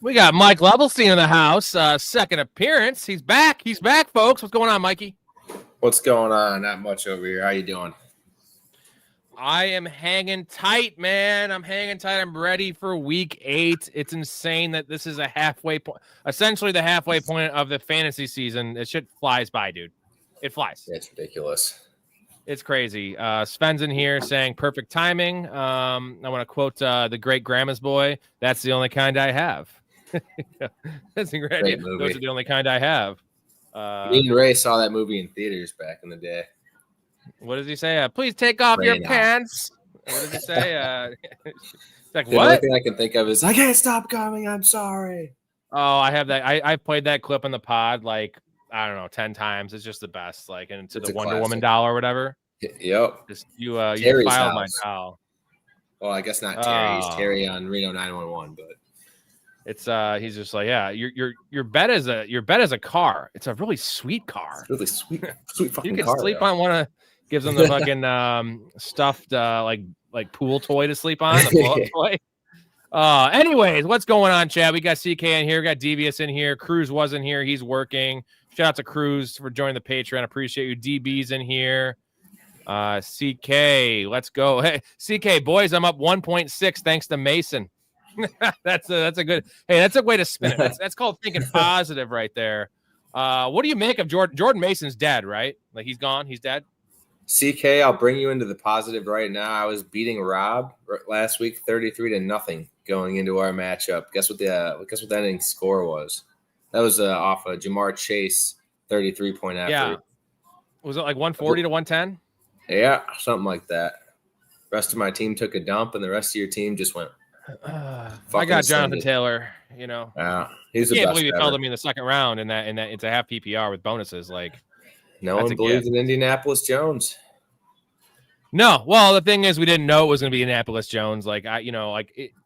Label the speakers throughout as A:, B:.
A: We got Mike Levelstein in the house. Second appearance. He's back. He's back, folks. What's going on, Mikey?
B: What's going on? Not much over here. How you doing?
A: I am hanging tight, man. I'm hanging tight. I'm ready for week 8. It's insane that this is a halfway point, essentially the halfway point of the fantasy season. This shit flies by, dude. It flies.
B: It's ridiculous.
A: It's crazy. Sven's in here saying perfect timing. I want to quote the great grandma's boy. That's the only kind I have. That's a great movie. Those are the only kind I have.
B: Me and Ray saw that movie in theaters back in the day.
A: What does he say? Please take off your pants. What does he say? It's like,
B: the
A: what?
B: only thing I can think of is, I can't stop coming. I'm sorry.
A: Oh, I have that. I played that clip in the pod like, I don't know, 10 times. It's just the best. Like, into the Wonder Woman doll or whatever.
B: Yep.
A: Just you filed my doll.
B: Well, I guess not Terry. He's Terry on Reno 911, but
A: it's he's just like, yeah, your bed is a car. It's a really sweet car.
B: It's really sweet fucking car.
A: You can sleep on one of. Gives them the fucking stuffed like pool toy to sleep on. The pull-up toy. Anyways, what's going on, Chad? We got CK in here. We got Devious in here. Cruz wasn't here. He's working. Shout out to Cruz for joining the Patreon. Appreciate you. DB's in here. CK, let's go. Hey, CK, boys, I'm up 1.6 thanks to Mason. That's a good. Hey, that's a way to spin it. That's called thinking positive right there. What do you make of Jordan Mason's dead, right? Like he's gone. He's dead.
B: CK, I'll bring you into the positive right now. I was beating Rob last week 33-0 going into our matchup. Guess what the ending score was? That was off of Jamar Chase 33-point effort.
A: Yeah. Was it like 140 to 110?
B: Yeah, something like that. Rest of my team took a dump, and the rest of your team just went.
A: I got Jonathan Taylor. You know,
B: yeah, he's.
A: I can't believe he fell to me in the second round, and that it's a half PPR with bonuses. Like,
B: no one believes in Indianapolis Jones.
A: No, well, the thing is, we didn't know it was going to be Indianapolis Jones. Like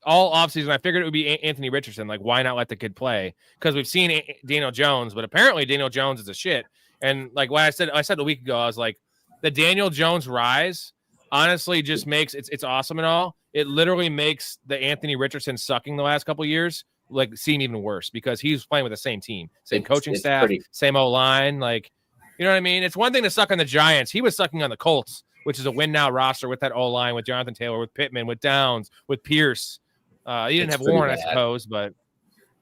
A: all offseason, I figured it would be Anthony Richardson. Like, why not let the kid play? Because we've seen Daniel Jones, but apparently Daniel Jones is a shit. And like what I said a week ago, I was like, the Daniel Jones rise honestly just makes it's awesome and all. It literally makes the Anthony Richardson sucking the last couple of years like seem even worse because he's playing with the same team, same coaching staff, same O-line. Like, you know what I mean? It's one thing to suck on the Giants. He was sucking on the Colts, which is a win now roster with that O-line, with Jonathan Taylor, with Pittman, with Downs, with Pierce. He didn't have Warren, I suppose, but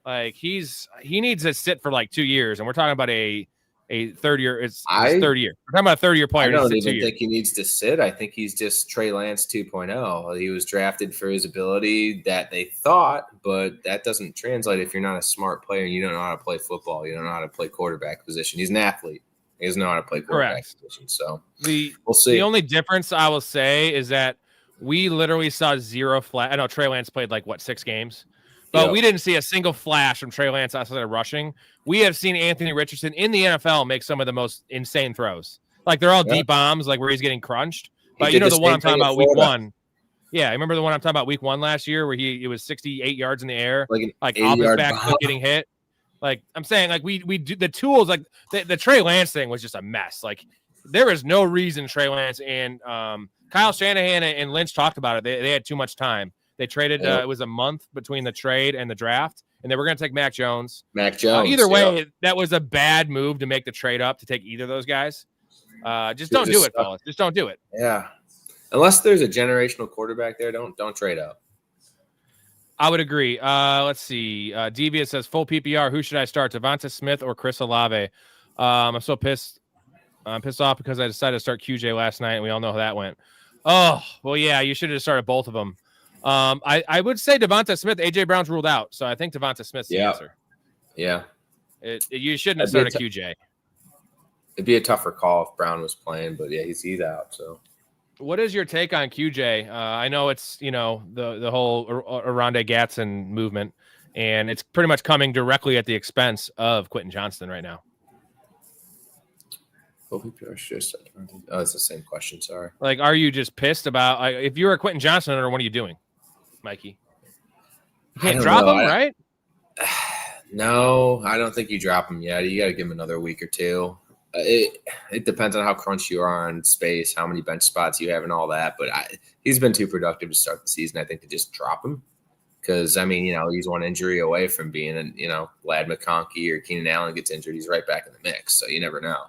A: like he needs to sit for like 2 years, and we're talking about a third year. It's third year. We're talking about a third-year player.
B: I don't even think he needs to sit. I think he's just Trey Lance 2.0. He was drafted for his ability that they thought, but that doesn't translate if you're not a smart player and you don't know how to play football. You don't know how to play quarterback position. He's an athlete. He doesn't know how to play quarterback position. So we'll see.
A: The only difference I will say is that we literally saw zero flash. I know Trey Lance played like 6 games, but we didn't see a single flash from Trey Lance outside of rushing. We have seen Anthony Richardson in the NFL make some of the most insane throws. Like they're all deep bombs, like where he's getting crunched. But you know the one I'm talking about week 1. Yeah, I remember the one I'm talking about week 1 last year where it was 68 yards in the air, like off his back foot getting hit. Like I'm saying, like we do the tools, like the Trey Lance thing was just a mess. Like there is no reason Trey Lance and Kyle Shanahan and Lynch talked about it. They had too much time. They traded. It was a month between the trade and the draft, and they were going to take Mac Jones. Either way, that was a bad move to make the trade up to take either of those guys. Just don't do it, fellas. Just don't do it.
B: Yeah, unless there's a generational quarterback there, don't trade up.
A: I would agree. Let's see. Devious says full PPR. Who should I start? Devonta Smith or Chris Olave? I'm so pissed. I'm pissed off because I decided to start QJ last night, and we all know how that went. Oh, well, yeah, you should have started both of them. I would say Devonta Smith. AJ Brown's ruled out, so I think Devonta Smith's the answer.
B: Yeah.
A: You shouldn't have started QJ.
B: It'd be a tougher call if Brown was playing, but yeah, he's out. So,
A: what is your take on QJ? I know it's the whole Oronde Gadsden movement, and it's pretty much coming directly at the expense of Quentin Johnston right now.
B: Oh, it's the same question. Sorry.
A: Like, are you just pissed about if you're a Quentin Johnston owner, what are you doing, Mikey? You can't drop him, right?
B: No, I don't think you drop him yet. You got to give him another week or two. It depends on how crunched you are on space, how many bench spots you have, and all that. But he's been too productive to start the season, I think, to just drop him. Because, I mean, he's one injury away from being, Lad McConkey or Keenan Allen gets injured. He's right back in the mix. So you never know.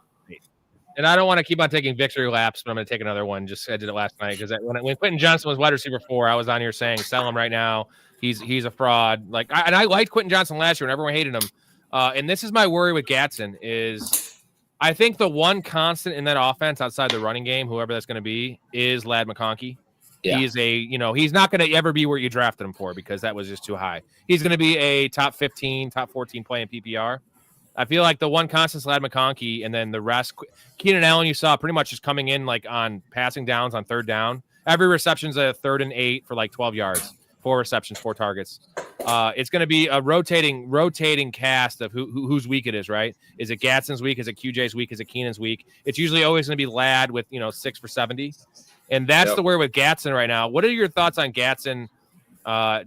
A: And I don't want to keep on taking victory laps, but I'm going to take another one. I did it last night because when Quentin Johnson was wide receiver 4, I was on here saying, sell him right now. He's a fraud. I liked Quentin Johnson last year and everyone hated him. And this is my worry with Gatson is I think the one constant in that offense outside the running game, whoever that's going to be, is Lad McConkey. Yeah. He's he's not going to ever be where you drafted him for because that was just too high. He's going to be a top 15, top 14 play in PPR. I feel like the one constant is Lad McConkey, and then the rest, Keenan Allen, you saw pretty much just coming in on passing downs on third down. Every reception's a 3rd and 8 for 12 yards, 4 receptions, 4 targets. It's going to be a rotating cast of whose week it is, right? Is it Gadsden's week? Is it QJ's week? Is it Keenan's week? It's usually always going to be Lad with 6 for 70. And that's the word with Gatson right now. What are your thoughts on Gatson?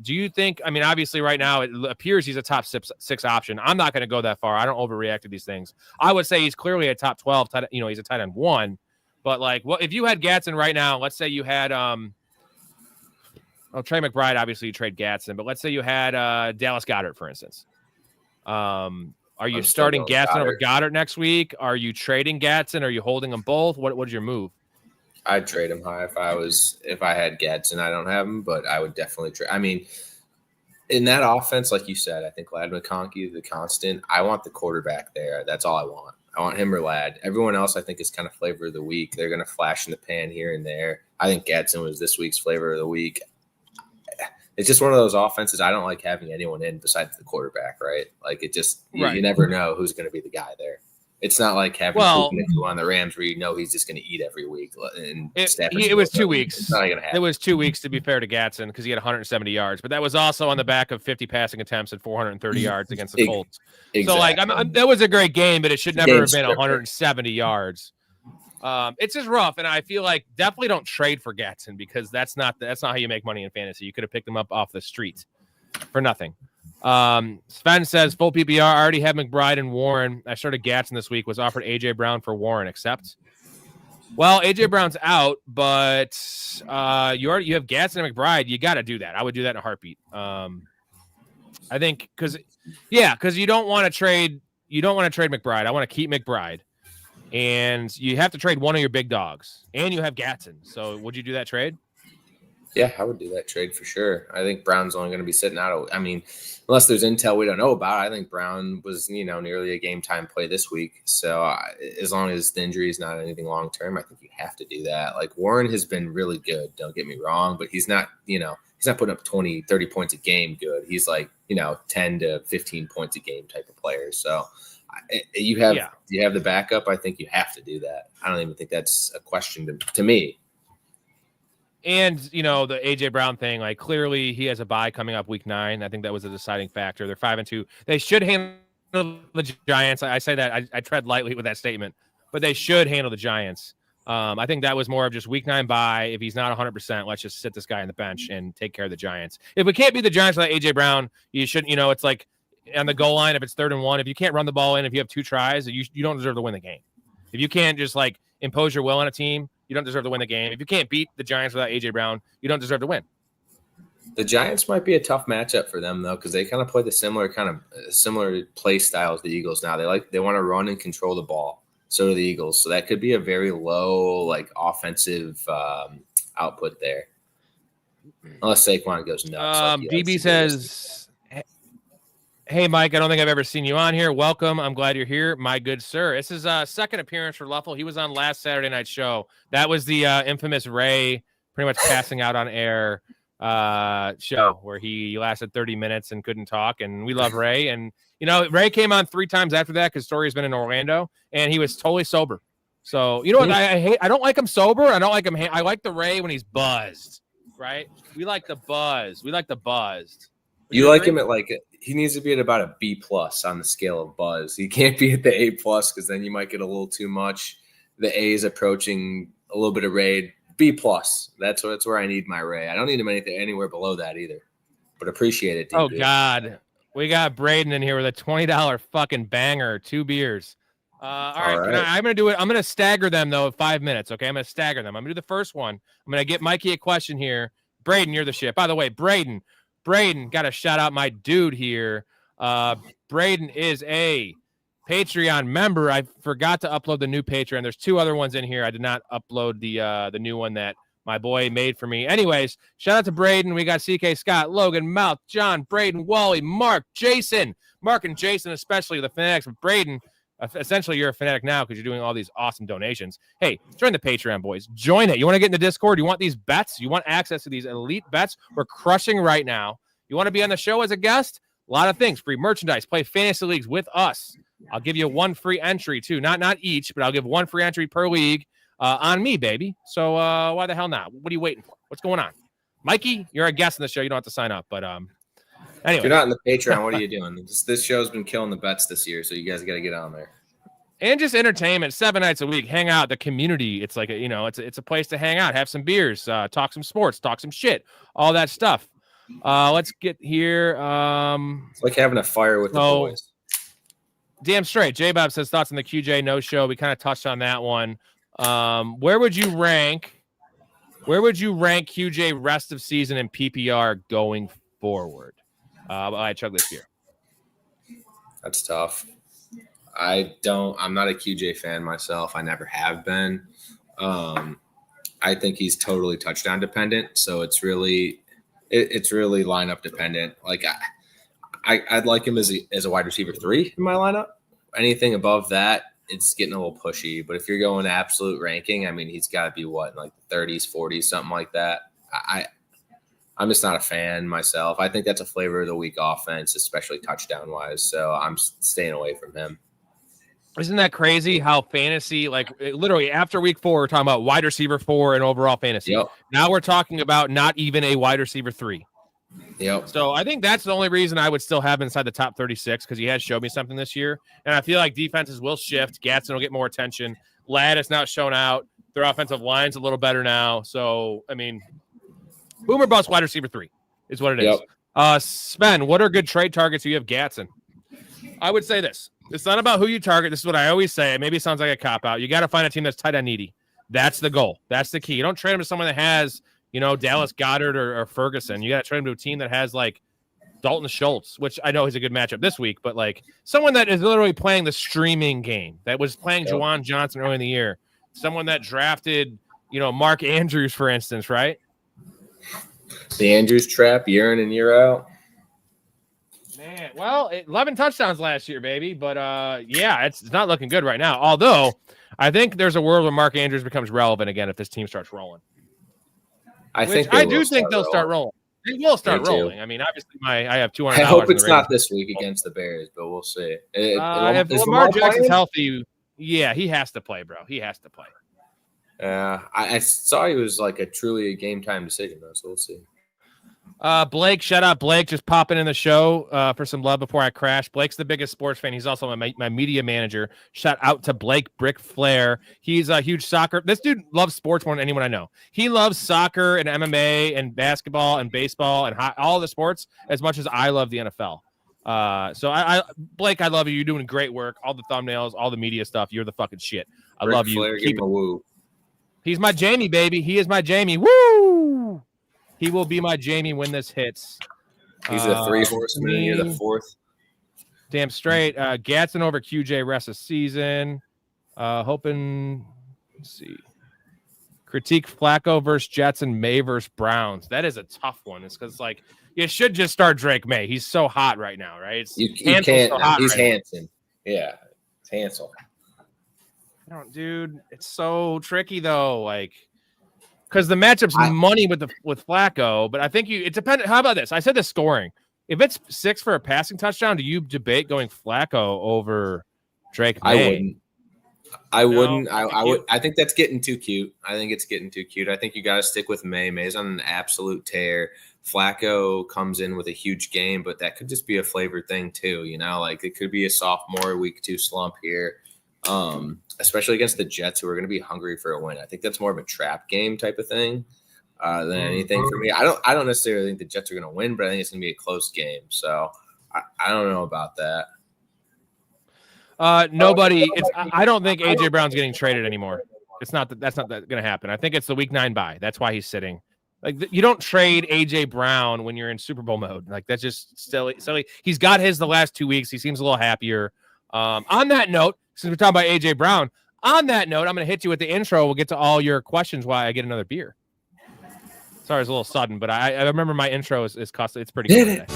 A: Do you think, obviously right now it appears he's a top 6 option. I'm not going to go that far. I don't overreact to these things. I would say he's clearly a top 12, he's a tight end 1. But if you had Gatson right now, let's say you had, Trey McBride, obviously you trade Gatson, but let's say you had Dallas Goedert, for instance. Are you starting Gatson over Goddard next week? Are you trading Gatson? Are you holding them both? What is your move?
B: I'd trade him high if I had Gadsden. I don't have him, but I would definitely trade. In that offense, like you said, I think Lad McConkey is the constant. I want the quarterback there. That's all I want. I want him or Lad. Everyone else, I think, is kind of flavor of the week. They're going to flash in the pan here and there. I think Gadsden was this week's flavor of the week. It's just one of those offenses I don't like having anyone in besides the quarterback, right? You never know who's going to be the guy there. It's not like having Puka on the Rams where he's just going to eat every week. And
A: it was 2 weeks. It's not going to happen. It was 2 weeks, to be fair to Gatson, because he had 170 yards. But that was also on the back of 50 passing attempts and 430 yards against the Colts. Exactly. So, that was a great game, but it should never have been 170 yards. It's just rough, and I feel like definitely don't trade for Gatson because that's not how you make money in fantasy. You could have picked him up off the street for nothing. Sven says full PPR. I already have McBride and Warren. I started Gatson this week. Was offered AJ Brown for Warren. Accept. Well, AJ Brown's out, but you have Gatson and McBride. You got to do that. I would do that in a heartbeat. I think because you don't want to trade. You don't want to trade McBride. I want to keep McBride, and you have to trade one of your big dogs, and you have Gatson. So would you do that trade?
B: Yeah, I would do that trade for sure. I think Brown's only going to be sitting out. Unless there's intel we don't know about, I think Brown was, nearly a game time play this week. So as long as the injury is not anything long term, I think you have to do that. Warren has been really good. Don't get me wrong, but he's not, he's not putting up 20, 30 points a game good. He's 10 to 15 points a game type of player. So you have the backup. I think you have to do that. I don't even think that's a question to me.
A: And, the AJ Brown thing, clearly he has a bye coming up week 9. I think that was a deciding factor. They're 5-2. They should handle the Giants. I say that I tread lightly with that statement, but they should handle the Giants. I think that was more of just week 9 bye. If he's not 100%, let's just sit this guy on the bench and take care of the Giants. If we can't beat the Giants without AJ Brown, you should, it's like on the goal line, if it's 3rd and 1, if you can't run the ball in, if you have 2 tries, you don't deserve to win the game. If you can't just impose your will on a team, you don't deserve to win the game. If you can't beat the Giants without AJ Brown, you don't deserve to win.
B: The Giants might be a tough matchup for them though, because they kind of play the similar play style as the Eagles now. They want to run and control the ball. So do the Eagles. So that could be a very low offensive output there, unless Saquon goes nuts.
A: BB says, "Hey Mike, I don't think I've ever seen you on here. Welcome. I'm glad you're here, my good sir." This is a second appearance for Luffle. He was on last Saturday night show. That was the infamous Ray pretty much passing out on air show where he lasted 30 minutes and couldn't talk. And we love Ray. And Ray came on 3 times after that because Story has been in Orlando, and he was totally sober. So what I hate? I don't like him sober. I don't like him. I like the Ray when he's buzzed. Right? We like the buzz. We like the buzzed.
B: You like him at he needs to be at about a B+ on the scale of buzz. He can't be at the A+ because then you might get a little too much. The A is approaching a little bit of Ray. B+. That's where I need my Ray. I don't need him anywhere below that either. But appreciate it.
A: Oh God, we got Braden in here with a $20 fucking banger, 2 beers. All right. I'm gonna do it. I'm gonna stagger them though. 5 minutes. Okay, I'm gonna stagger them. I'm gonna do the first one. I'm gonna get Mikey a question here. Braden, you're the shit. By the way, Braden. Braden, got to shout out my dude here. Braden is a Patreon member. I forgot to upload the new Patreon. There's 2 other ones in here. I did not upload the new one that my boy made for me. Anyways, shout out to Braden. We got CK Scott, Logan, Mouth, John, Braden, Wally, Mark, Jason. Mark and Jason, especially the fanatics. But Braden, essentially, you're a fanatic now because you're doing all these awesome donations. Hey, join the Patreon, boys. Join it. You want to get in the Discord? You want these bets? You want access to these elite bets we're crushing right now? You want to be on the show as a guest? A lot of things. Free merchandise. Play fantasy leagues with us. I'll give you 1 free entry, too. Not each, but I'll give 1 free entry per league on me, baby. So why the hell not? What are you waiting for? What's going on? Mikey, you're a guest on the show. You don't have to sign up. But anyway.
B: If you're not in the Patreon, what are you doing? This show's been killing the bets this year, so you guys got to get on there.
A: And just entertainment, 7 nights a week. Hang out, the community. It's like, it's a place to hang out, have some beers, talk some sports, talk some shit, all that stuff. Let's get here.
B: It's like having a fire with the boys.
A: Damn straight. J-Bob says thoughts on the QJ no-show. We kind of touched on that one. Where would you rank QJ rest of season and PPR going forward? I chug this beer.
B: That's tough. I'm not a QJ fan myself. I never have been. I think he's totally touchdown dependent. So it's really lineup dependent. Like I'd like him as a wide receiver 3 in my lineup. Anything above that, it's getting a little pushy. But if you're going absolute ranking, I mean, he's got to be what, like 30s, 40s, something like that. I'm just not a fan myself. I think that's a flavor of the week offense, especially touchdown wise. So I'm staying away from him.
A: Isn't that crazy how fantasy, like literally after week 4, we're talking about wide receiver 4 and overall fantasy.
B: Yep.
A: Now we're talking about not even a wide receiver 3.
B: Yep.
A: So I think that's the only reason I would still have him inside the top 36 because he has showed me something this year. And I feel like defenses will shift. Gatson will get more attention. Ladd has not shown out. Their offensive line's a little better now. So, I mean, boomer bust wide receiver 3 is what it is. Yep. Sven, what are good trade targets you have Gatson? I would say this. It's not about who you target. This is what I always say. Maybe it sounds like a cop-out. You got to find a team that's tight end needy. That's the goal. That's the key. You don't trade him to someone that has, Dallas Goedert or Ferguson. You got to trade him to a team that has, like, Dalton Schultz, which I know is a good matchup this week, but, like, someone that is literally playing the streaming game, that was playing Juwan Johnson early in the year, someone that drafted, Mark Andrews, for instance, right?
B: The Andrews trap year in and year out.
A: Man, well, 11 touchdowns last year, baby. But, yeah, it's not looking good right now. Although, I think there's a world where Mark Andrews becomes relevant again if this team starts rolling.
B: I do
A: think they'll start rolling. They will start rolling. I mean, obviously, I have $200.
B: I hope it's not this week against the Bears, but we'll see.
A: If Lamar Jackson's healthy, yeah, he has to play, bro. He has to play.
B: I saw he was like truly a game time decision, though, so we'll see.
A: Blake, shout out Blake, just popping in the show for some love before I crash. Blake's the biggest sports fan. He's also my media manager. Shout out to Blake Brick Flair. He's a huge soccer. This dude loves sports more than anyone I know. He loves soccer and MMA and basketball and baseball and all the sports as much as I love the NFL. So Blake, I love you. You're doing great work. All the thumbnails, all the media stuff. You're the fucking shit. I love you.
B: Flair, keep it. Woo.
A: He's my Jamie, baby. He is my Jamie. Woo! He will be my Jamie when this hits.
B: He's a 3 horseman. You're the 4th.
A: Damn straight. Gatson over QJ rest of season. Hoping. Let's see. Critique Flacco versus Jets and May versus Browns. That is a tough one. It's because you should just start Drake May. He's so hot right now, right?
B: You can't. So he's Hanson. Yeah, it's Hansel.
A: Dude, it's so tricky though. Because the matchup's money with Flacco, but I think it depends. How about this? I said the scoring. If it's 6 for a passing touchdown, do you debate going Flacco over Drake May?
B: I wouldn't. I would. I think that's getting too cute. I think it's getting too cute. I think you got to stick with May. May's on an absolute tear. Flacco comes in with a huge game, but that could just be a flavored thing too. It could be a sophomore week 2 slump here. Especially against the Jets, who are going to be hungry for a win. I think that's more of a trap game type of thing than anything for me. I don't necessarily think the Jets are going to win, but I think it's going to be a close game. So I don't know about that.
A: Nobody. I don't think AJ Brown's getting traded anymore. That's not going to happen. I think it's the week 9 bye. That's why he's sitting. Like you don't trade AJ Brown when you're in Super Bowl mode. Like that's just silly. He's got his the last 2 weeks. He seems a little happier. On that note, since we're talking about AJ Brown, on that note, I'm going to hit you with the intro. We'll get to all your questions while I get another beer. Sorry, it's a little sudden, but I remember my intro is costly. It's pretty good today.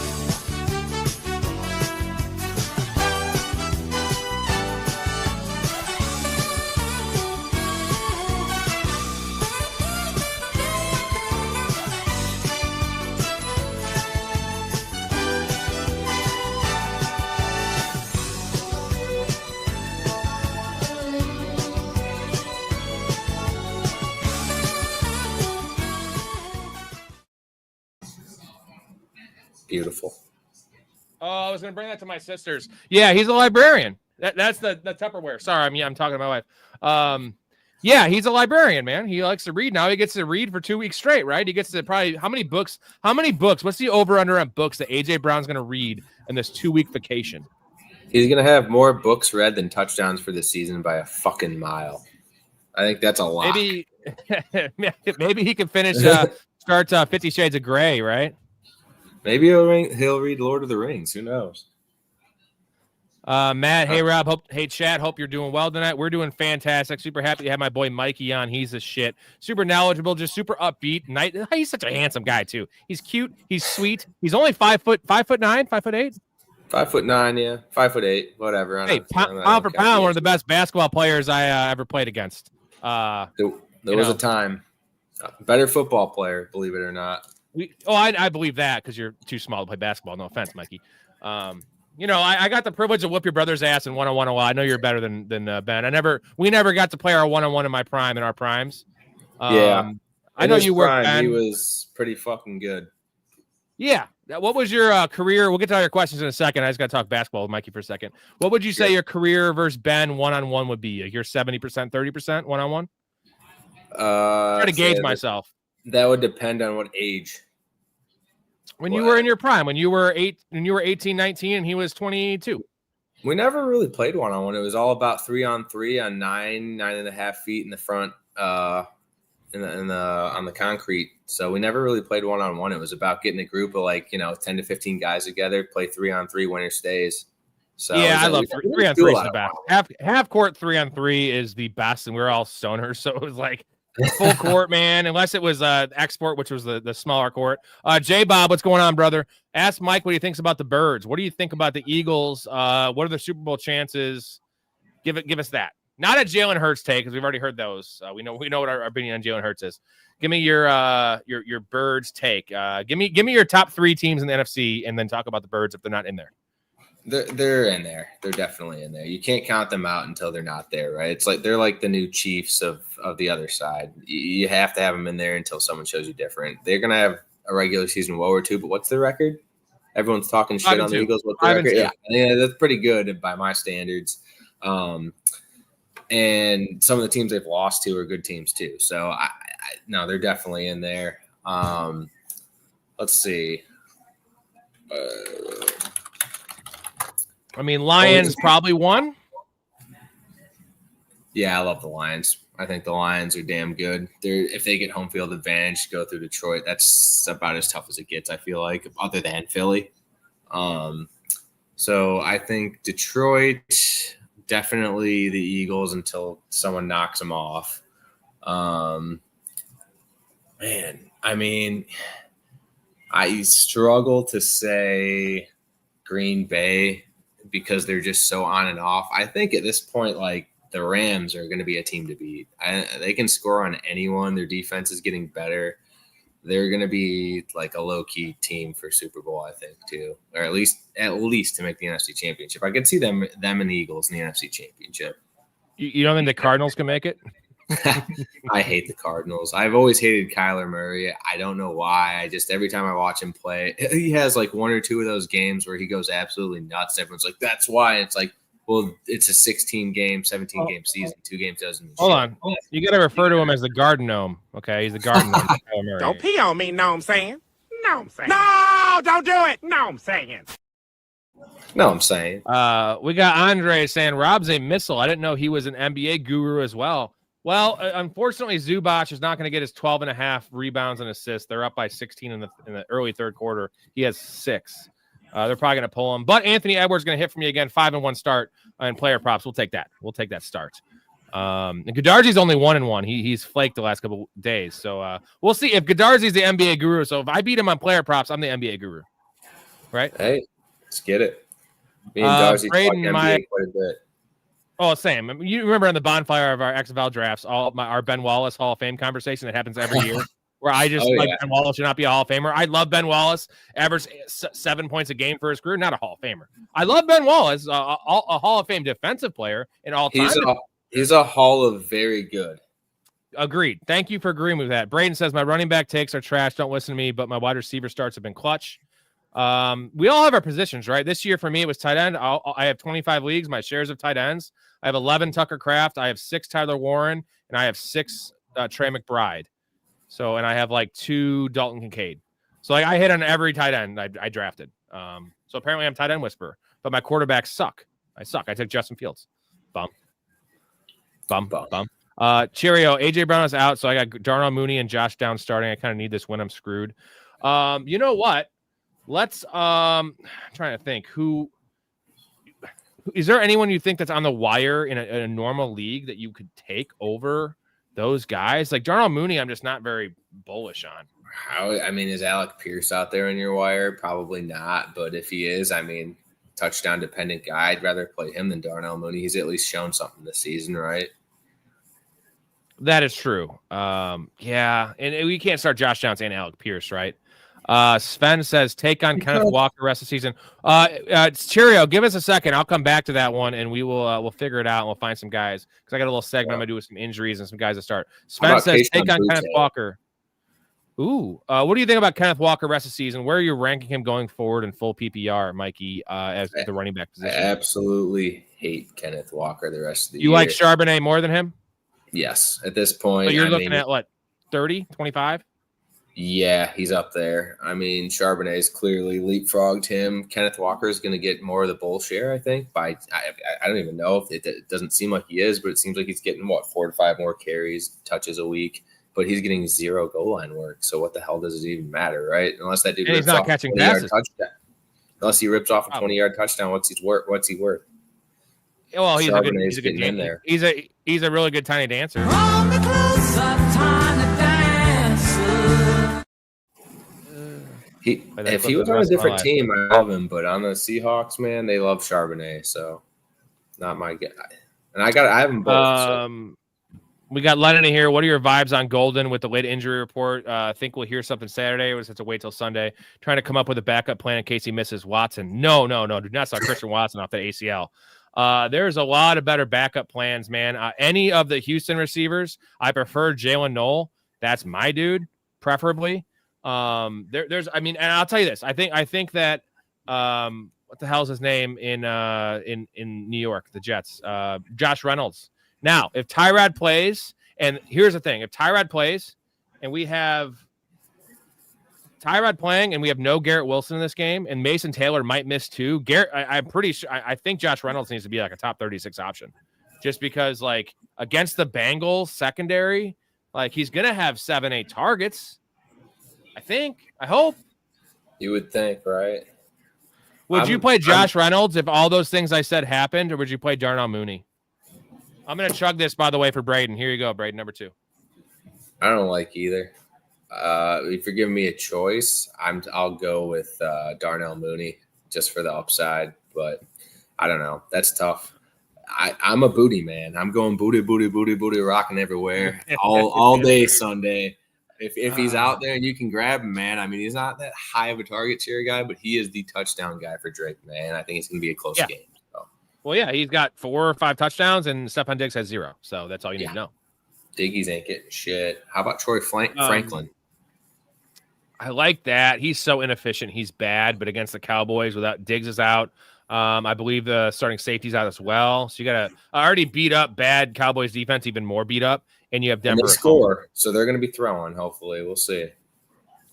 B: Beautiful.
A: Oh, I was going to bring that to my sisters. Yeah, he's a librarian. That's the Tupperware. Sorry, I'm talking to my wife. Yeah, he's a librarian, man. He likes to read. Now he gets to read for 2 weeks straight, right? He gets to probably how many books? What's the over-under on books that AJ Brown's going to read in this 2-week vacation?
B: He's going to have more books read than touchdowns for the season by a fucking mile. I think that's a lot.
A: Maybe he can finish start 50 Shades of Grey, right?
B: Maybe he'll read Lord of the Rings. Who knows?
A: Matt, hey Rob, hey Chad, hope you're doing well tonight. We're doing fantastic. Super happy to have my boy Mikey on. He's a shit. Super knowledgeable, just super upbeat. He's such a handsome guy too. He's cute. He's sweet. He's only 5'9", 5'8".
B: 5'9", yeah, 5'8", whatever.
A: Hey, pound for pound, one of the best basketball players I ever played against.
B: There was a time. Better football player, believe it or not.
A: I believe that because you're too small to play basketball. No offense, Mikey. I got the privilege to whoop your brother's ass in one-on-one a while. I know you're better than Ben. We never got to play our one-on-one in our primes.
B: Yeah.
A: I know you were.
B: He was pretty fucking good.
A: Yeah. What was your career? We'll get to all your questions in a second. I just got to talk basketball with Mikey for a second. What would you say your career versus Ben one-on-one would be? You're 70%, 30% one-on-one? Try to gauge myself.
B: That would depend on what age.
A: When you were in your prime, when you were 18, 19, and he was 22.
B: We never really played one-on-one. It was all about 3-on-3 on 9.5 feet in the front, on the concrete. So we never really played one-on-one. It was about getting a group of 10 to 15 guys together, play 3-on-3, winner stays. So
A: yeah, I love 3-on-3 is the best. Half court 3-on-3 is the best, and we're all stoners, so it was like full court, man, unless it was export, which was the smaller court. J Bob, what's going on, brother? Ask Mike what he thinks about the Birds. What do you think about the Eagles? What are the Super Bowl chances? Give us that. Not a Jalen Hurts take, because we've already heard those. We know what our opinion on Jalen Hurts is. Give me your Birds take. Give me your top 3 teams in the NFC, and then talk about the Birds if they're not in there.
B: They're in there. They're definitely in there. You can't count them out until they're not there, right? It's like they're like the new Chiefs of the other side. You have to have them in there until someone shows you different. They're gonna have a regular season woe or two, but what's their record? Everyone's talking shit on the Eagles. What's their record? Yeah, that's pretty good by my standards. And some of the teams they've lost to are good teams too. So no, they're definitely in there. Let's see.
A: Lions probably won.
B: Yeah, I love the Lions. I think the Lions are damn good. If they get home field advantage, go through Detroit, that's about as tough as it gets, I feel like, other than Philly. So I think Detroit, definitely the Eagles until someone knocks them off. I struggle to say Green Bay because they're just so on and off. I think at this point, the Rams are going to be a team to beat. They can score on anyone. Their defense is getting better. They're going to be a low-key team for Super Bowl, I think, too, or at least to make the NFC Championship. I could see them and the Eagles in the NFC Championship.
A: You don't think the Cardinals can make it?
B: I hate the Cardinals. I've always hated Kyler Murray. I don't know why. every time I watch him play, he has 1 or 2 of those games where he goes absolutely nuts. Everyone's like, that's why. And it's well, it's a 16-game, 17-game season. 2 games doesn't mean
A: Hold on. You got to refer to him as the Garden Gnome. Okay, he's the Garden Gnome.
C: Don't pee on me, know what I'm saying? No, don't do it. No, I'm saying.
A: We got Andre saying Rob's a missile. I didn't know he was an NBA guru as well. Well, unfortunately, Zubac is not going to get his 12.5 rebounds and assists. They're up by 16 in the early third quarter. He has 6. They're probably going to pull him. But Anthony Edwards is going to hit for me again, 5-1 start in player props. We'll take that. We'll take that start. And Godardzi's only 1-1. He's flaked the last couple days. So we'll see if Godardzi's the NBA guru. So if I beat him on player props, I'm the NBA guru. Right?
B: Hey, let's get it. Me and Darcy talk NBA quite a bit.
A: Oh, same. I mean, you remember on the bonfire of our XFL drafts, our Ben Wallace Hall of Fame conversation that happens every year, where I just Ben Wallace should not be a Hall of Famer. I love Ben Wallace, averaged 7 points a game for his career, not a Hall of Famer. I love Ben Wallace, a Hall of Fame defensive player in all time.
B: He's a Hall of very good.
A: Agreed. Thank you for agreeing with that. Braden says my running back takes are trash. Don't listen to me, but my wide receiver starts have been clutch. We all have our positions, right? This year for me, it was tight end. I have 25 leagues, my shares of tight ends. I have 11 Tucker Kraft. I have 6 Tyler Warren, and I have 6 Trey McBride. So, and I have like 2 Dalton Kincaid. So like I hit on every tight end I drafted. So apparently I'm tight end whisperer, but my quarterbacks suck. I suck. I took Justin Fields. Bum. Cheerio. AJ Brown is out. So I got Darnell Mooney and Josh Downs starting. I kind of need this win. I'm screwed. You know what? Let's I'm trying to think who is there anyone you think that's on the wire in a normal league that you could take over those guys? Like Darnell Mooney, I'm just not very bullish on.
B: Is Alec Pierce out there in your wire? Probably not. But if he is, touchdown dependent guy, I'd rather play him than Darnell Mooney. He's at least shown something this season, right?
A: That is true. Yeah. And we can't start Josh Downs and Alec Pierce, right? Sven says take on Kenneth Walker rest of the season. Cheerio, give us a second. I'll come back to that one and we'll figure it out and we'll find some guys because I got a little segment I'm gonna do with some injuries and some guys to start. Sven says take on Kenneth Walker. Ooh, what do you think about Kenneth Walker rest of the season? Where are you ranking him going forward in full PPR, Mikey, as the running back position?
B: I absolutely hate Kenneth Walker the rest of the year.
A: You like Charbonnet more than him?
B: Yes, at this point.
A: So you're looking at what, 30, 25?
B: Yeah, he's up there. Charbonnet's clearly leapfrogged him. Kenneth Walker is going to get more of the bull share, I think. I don't even know if it doesn't seem like he is, but it seems like he's getting 4 to 5 more carries, touches a week. But he's getting 0 goal line work. So what the hell does it even matter, right? Unless that dude
A: rips not off catching passes.
B: Unless he rips off a 20-yard touchdown, what's he worth?
A: Well, he's a good in there. He's a really good tiny dancer.
B: If he was on a different team, I love him. But on the Seahawks, man, they love Charbonnet, so not my guy. And I have them both. So.
A: We got Lennon here. What are your vibes on Golden with the late injury report? I think we'll hear something Saturday. We'll have to wait till Sunday. Trying to come up with a backup plan in case he misses Watson. No. Do not start Christian Watson off the ACL. There's a lot of better backup plans, man. Any of the Houston receivers, I prefer Jalen Noel. That's my dude, preferably. And I'll tell you this. I think that what the hell's his name in New York, the Jets, Josh Reynolds. Now, if Tyrod plays, and here's the thing, if Tyrod plays and we have Tyrod playing and we have no Garrett Wilson in this game and Mason Taylor might miss too, I'm pretty sure I think Josh Reynolds needs to be like a top 36 option just because like against the Bengals secondary, like he's going to have 7-8 targets. I hope.
B: You would think, right?
A: Would you play Josh Reynolds if all those things I said happened, or would you play Darnell Mooney? I'm going to chug this, by the way, for Braden. Here you go, Braden, number 2.
B: I don't like either. If you're giving me a choice, I'll go with Darnell Mooney just for the upside. But I don't know. That's tough. I'm a booty man. I'm going booty, rocking everywhere all day Sunday. If he's out there and you can grab him, man. He's not that high of a target share guy, but he is the touchdown guy for Drake, man. I think it's going to be a close game.
A: Well, yeah, he's got 4 or 5 touchdowns, and Stephon Diggs has 0. So that's all you need to know.
B: Diggies ain't getting shit. How about Troy Franklin?
A: I like that. He's so inefficient. He's bad, but against the Cowboys, without Diggs is out. I believe the starting safety's out as well. So you got to already beat up bad Cowboys defense, even more beat up, and you have Denver.
B: And they score, so they're going to be throwing. Hopefully, we'll see.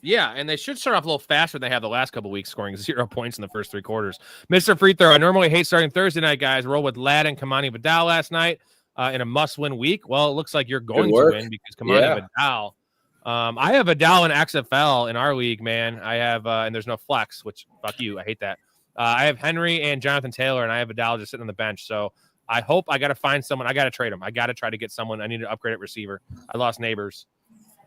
A: Yeah, and they should start off a little faster than they have the last couple of weeks, scoring 0 points in the first 3 quarters. Mr. Free Throw, I normally hate starting Thursday night, guys. Roll with Ladd and Kamani Vidal last night. in a must-win week? Well, it looks like you're going to win because Kamani Vidal. I have Vidal in XFL in our league, man. I have, and there's no flex, which fuck you, I hate that. I have Henry and Jonathan Taylor, and I have Vidal just sitting on the bench. So I hope I got to find someone. I got to trade him. I got to try to get someone. I need to upgrade at receiver. I lost Neighbors.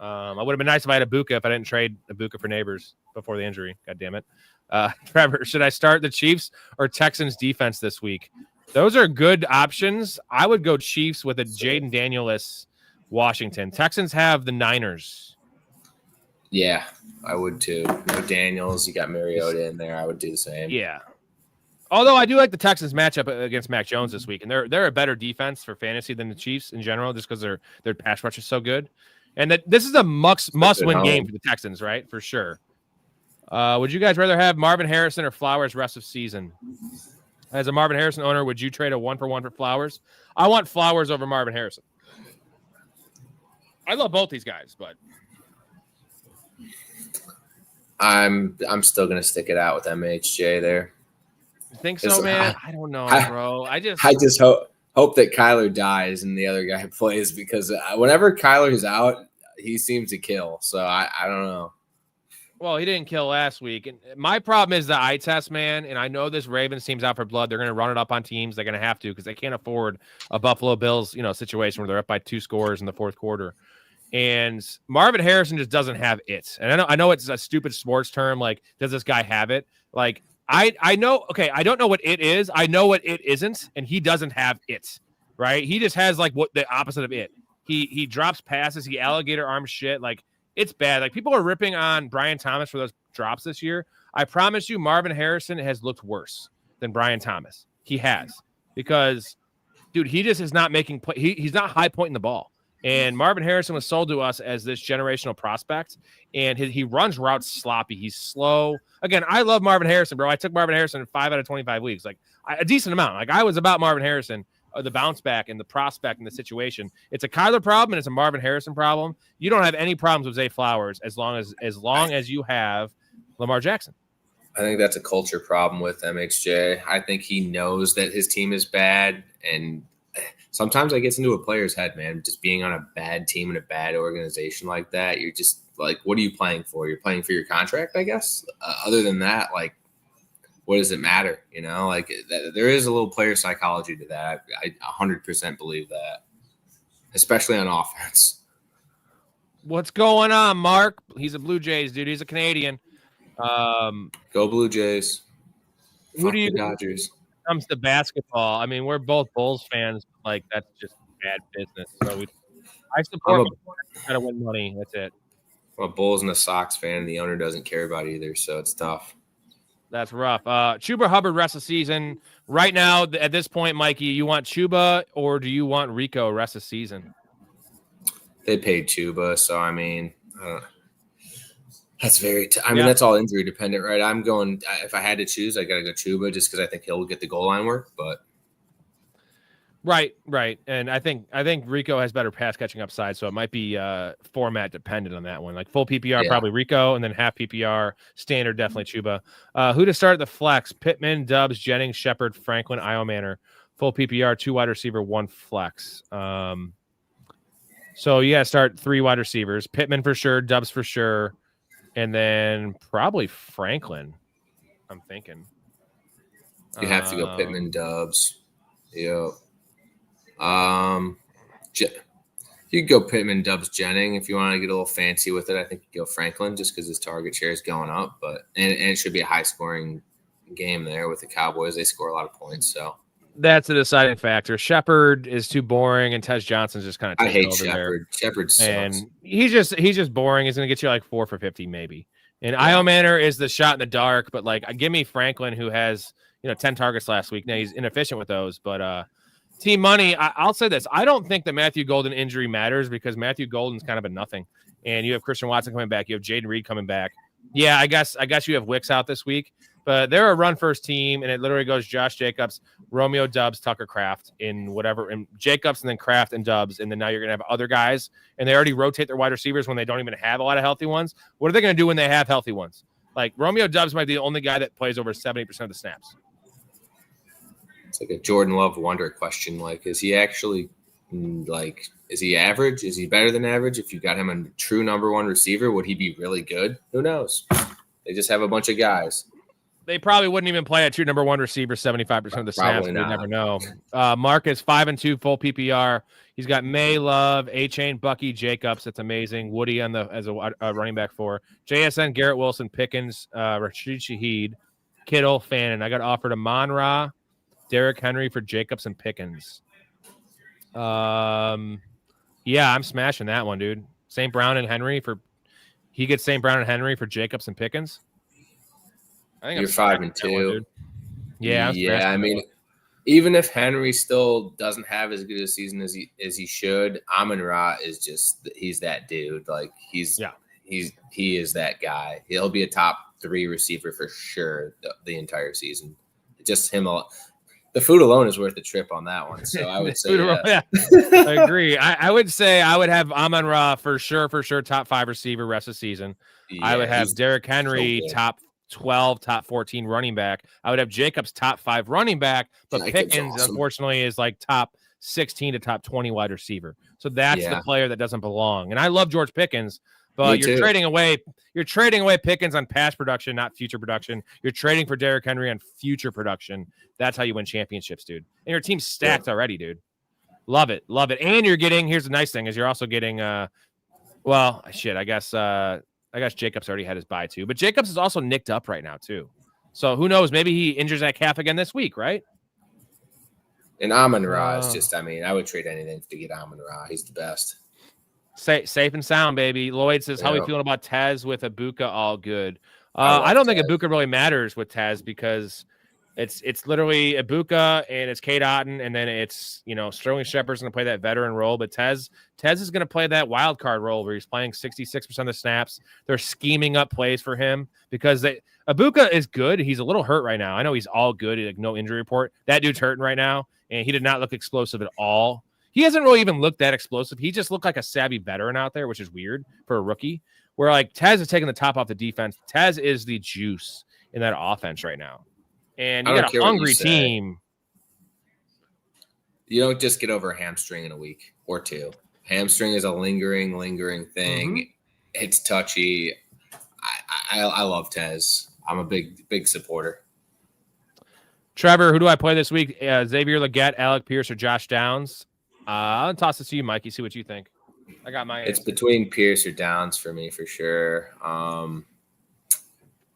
A: I would have been nice if I had Ibuka if I didn't trade Ibuka for Neighbors before the injury. God damn it. Trevor, should I start the Chiefs or Texans defense this week? Those are good options. I would go Chiefs with a Jaden Daniels Washington. Texans have the Niners.
B: Yeah, I would too. No Daniels, you got Mariota in there. I would do the same.
A: Yeah. Although I do like the Texans matchup against Mac Jones this week, and they're a better defense for fantasy than the Chiefs in general, just because their pass rush is so good. And that this is a must-win game for the Texans, right? For sure. Would you guys rather have Marvin Harrison or Flowers rest of season? As a Marvin Harrison owner, would you trade a 1-for-1 for Flowers? I want Flowers over Marvin Harrison. I love both these guys, but
B: I'm still gonna stick it out with MHJ there.
A: You think so, man? I don't know, bro. I just
B: hope that Kyler dies and the other guy plays, because whenever Kyler is out, he seems to kill. So I don't know.
A: Well, he didn't kill last week. And my problem is the eye test, man. And I know this Ravens team's out for blood. They're going to run it up on teams. They're going to have to, because they can't afford a Buffalo Bills, situation where they're up by 2 scores in the fourth quarter. And Marvin Harrison just doesn't have it. And I know it's a stupid sports term. Like, does this guy have it? Like, I know. Okay, I don't know what it is. I know what it isn't, and he doesn't have it. Right? He just has like what the opposite of it. He drops passes. He alligator arm shit. Like, it's bad. Like, people are ripping on Brian Thomas for those drops this year. I promise you, Marvin Harrison has looked worse than Brian Thomas. He has, because, dude, he just is not making play. He's not high pointing the ball. And Marvin Harrison was sold to us as this generational prospect, and he runs routes sloppy. He's slow. Again, I love Marvin Harrison, bro. I took Marvin Harrison in 5 out of 25 weeks, like a decent amount. Like, I was about Marvin Harrison, the bounce back and the prospect and the situation. It's a Kyler problem and it's a Marvin Harrison problem. You don't have any problems with Zay Flowers as long as you have Lamar Jackson.
B: I think that's a culture problem with MXJ. I think he knows that his team is bad, and sometimes it gets into a player's head, man. Just being on a bad team and a bad organization like that, you're just like, what are you playing for? You're playing for your contract, I guess. Other than that, like, what does it matter? Like, there is a little player psychology to that. I 100% believe that, especially on offense.
A: What's going on, Mark? He's a Blue Jays dude. He's a Canadian.
B: Go Blue Jays.
A: Who do you
B: Dodgers?
A: Comes to basketball, I mean, we're both Bulls fans. But like, that's just bad business. So I support. Try to win money. That's it.
B: I'm a Bulls and a Sox fan. The owner doesn't care about either, so it's tough.
A: That's rough. Chuba Hubbard rest of season. Right now, at this point, Mikey, you want Chuba or do you want Rico rest of season?
B: They paid Chuba, so I mean, that's very. I mean, that's all injury dependent, right? I'm going. If I had to choose, I got to go Chuba just because I think he'll get the goal line work. But
A: right, and I think Rico has better pass catching upside, so it might be format dependent on that one. Like full PPR, probably Rico, and then half PPR standard, definitely Chuba. Who to start the flex? Pittman, Dubs, Jennings, Shepard, Franklin, Manor. Full PPR, 2 wide receiver, 1 flex. So you got to start 3 wide receivers: Pittman for sure, Dubs for sure. And then probably Franklin, I'm thinking.
B: You have to go Pittman, Dubs. Yep. You could go Pittman, Dubs, Jennings if you want to get a little fancy with it. I think you go Franklin just because his target share is going up. But and it should be a high-scoring game there with the Cowboys. They score a lot of points, so. That's
A: a deciding factor. Shepard is too boring, and Tez Johnson's just kind of
B: taking over
A: Shepard.
B: There. Shepard sucks.
A: And he's just boring. He's going to get you like 4 for 50 maybe. And Manor is the shot in the dark, but like give me Franklin, who has 10 targets last week. Now he's inefficient with those, but team money. I'll say this: I don't think the Matthew Golden injury matters because Matthew Golden's kind of a nothing, and you have Christian Watson coming back. You have Jaden Reed coming back. Yeah, I guess you have Wicks out this week. But they're a run-first team, and it literally goes Josh Jacobs, Romeo Dubs, Tucker Kraft in whatever, and Jacobs, and then Kraft and Dubs, and then now you're going to have other guys, and they already rotate their wide receivers when they don't even have a lot of healthy ones. What are they going to do when they have healthy ones? Like, Romeo Dubs might be the only guy that plays over 70% of the snaps.
B: It's like a Jordan Love wonder question. Like, is he actually Like, is he average? Is he better than average? If you got him a true number one receiver, would he be really good? Who knows? They just have a bunch of guys.
A: They probably wouldn't even play a true number one receiver 75% of the snaps. We never know. Mark is 5-2 full PPR. He's got May, Love, A-Chain, Bucky, Jacobs. That's amazing. Woody as a running back 4. JSN, Garrett Wilson, Pickens, Rashid Shaheed, Kittle, Fannin. I got offered Amon-Ra, Derrick Henry for Jacobs and Pickens. Yeah, I'm smashing that one, dude. St. Brown and Henry he gets St. Brown and Henry for Jacobs and Pickens. I think
B: you're 5-2.
A: One, yeah.
B: I mean, even if Henry still doesn't have as good a season as he should, Amon-Ra is he's that dude. Like he is that guy. He'll be a top 3 receiver for sure the entire season. Just him. The food alone is worth the trip on that one. So I would say,
A: yeah. I agree. I would say I would have Amon-Ra for sure, top 5 receiver rest of the season. Yeah, I would have Derrick Henry top 12, top 14 running back. I would have Jacobs top 5 running back, but Pickens unfortunately is like top 16 to top 20 wide receiver. So that's the player that doesn't belong. And I love George Pickens, but you're trading away Pickens on past production, not future production. You're trading for Derrick Henry on future production. That's how you win championships, dude. And your team's stacked already, dude. Love it. And you're getting, here's the nice thing, is you're also getting I guess Jacobs already had his bye too, but Jacobs is also nicked up right now too. So who knows? Maybe he injures that calf again this week, right?
B: And Amon-Ra is I would trade anything to get Amon-Ra. He's the best.
A: Safe and sound, baby. Lloyd says, how are we feeling about Tez with Ibuka? All good. I don't think Ibuka really matters with Tez because it's literally Ibuka and it's Kate Otten, and then it's Sterling Shepard's going to play that veteran role, but Tez is going to play that wild card role where he's playing 66% of the snaps. They're scheming up plays for him because Ibuka is good. He's a little hurt right now. I know he's all good, like no injury report. That dude's hurting right now, and he did not look explosive at all. He hasn't really even looked that explosive. He just looked like a savvy veteran out there, which is weird for a rookie. Where like Tez is taking the top off the defense. Tez is the juice in that offense right now. And you got a hungry team.
B: You don't just get over a hamstring in a week or 2. Hamstring is a lingering thing. Mm-hmm. It's touchy. I love Tez. I'm a big supporter.
A: Trevor, who do I play this week? Xavier Legette, Alec Pierce, or Josh Downs? I'll toss this to you, Mikey. See what you think. I got my answer.
B: It's between Pierce or Downs for me for sure.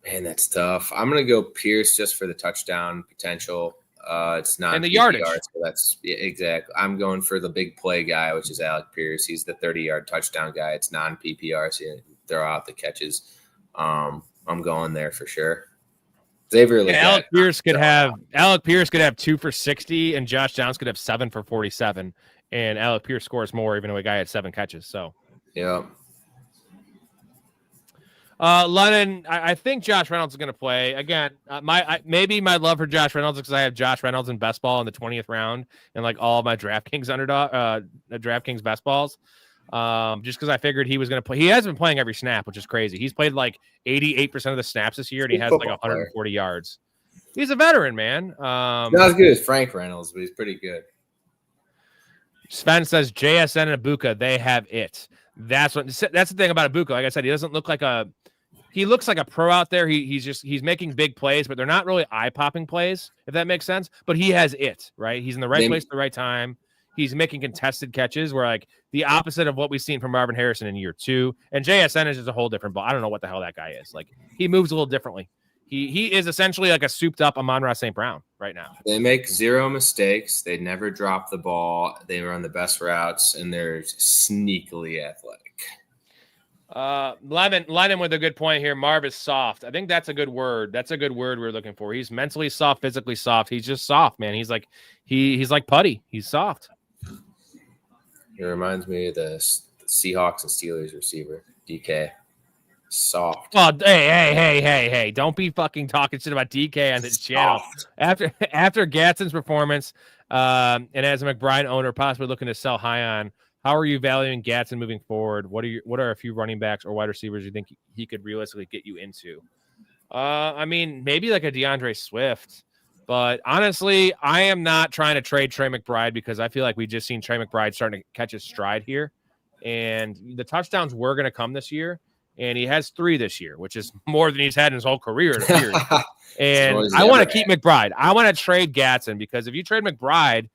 B: Man, that's tough. I'm going to go Pierce just for the touchdown potential. It's not
A: and the yardage.
B: So that's exactly. I'm going for the big play guy, which is Alec Pierce. He's the 30-yard touchdown guy. It's non-PPR, so you throw out the catches. I'm going there for sure. Xavier Legette,
A: Alec Pierce could have 2 for 60, and Josh Downs could have 7 for 47. And Alec Pierce scores more, even though a guy had 7 catches. So
B: yeah.
A: Lennon, I think Josh Reynolds is going to play again. Maybe my love for Josh Reynolds is because I have Josh Reynolds in best ball in the 20th round and like all of my DraftKings DraftKings best balls. Just because I figured he was going to play. He has been playing every snap, which is crazy. He's played like 88% of the snaps this year, and he has like 140 yards. He's a veteran, man.
B: Not as good as Frank Reynolds, but he's pretty good.
A: Sven says JSN and Ibuka, they have it. That's the thing about Ibuka. Like I said, he doesn't look like he looks like a pro out there. He's making big plays, but they're not really eye-popping plays, if that makes sense. But he has it, right? He's in the right place at the right time. He's making contested catches where like the opposite of what we've seen from Marvin Harrison in year 2. And JSN is just a whole different ball. I don't know what the hell that guy is. Like he moves a little differently. He is essentially like a souped up Amon-Ra St. Brown right now.
B: They make 0 mistakes. They never drop the ball. They run the best routes, and they're sneakily athletic.
A: Lennon with a good point here. Marv is soft. I think that's a good word. That's a good word we're looking for. He's mentally soft, physically soft. He's just soft, man. He's like like putty. He's soft.
B: It reminds me of the Seahawks and Steelers receiver, DK. Soft.
A: Oh, hey! Don't be fucking talking shit about DK on this channel. After Gadsden's performance, and as a McBride owner, possibly looking to sell high on, how are you valuing Gadsden moving forward? What are a few running backs or wide receivers you think he could realistically get you into? I mean, maybe like a DeAndre Swift. But honestly, I am not trying to trade Trey McBride because I feel like we just seen Trey McBride starting to catch his stride here. And the touchdowns were going to come this year. And he has 3 this year, which is more than he's had in his whole career, it appears. And I want to keep McBride. I want to trade Gatson because if you trade McBride,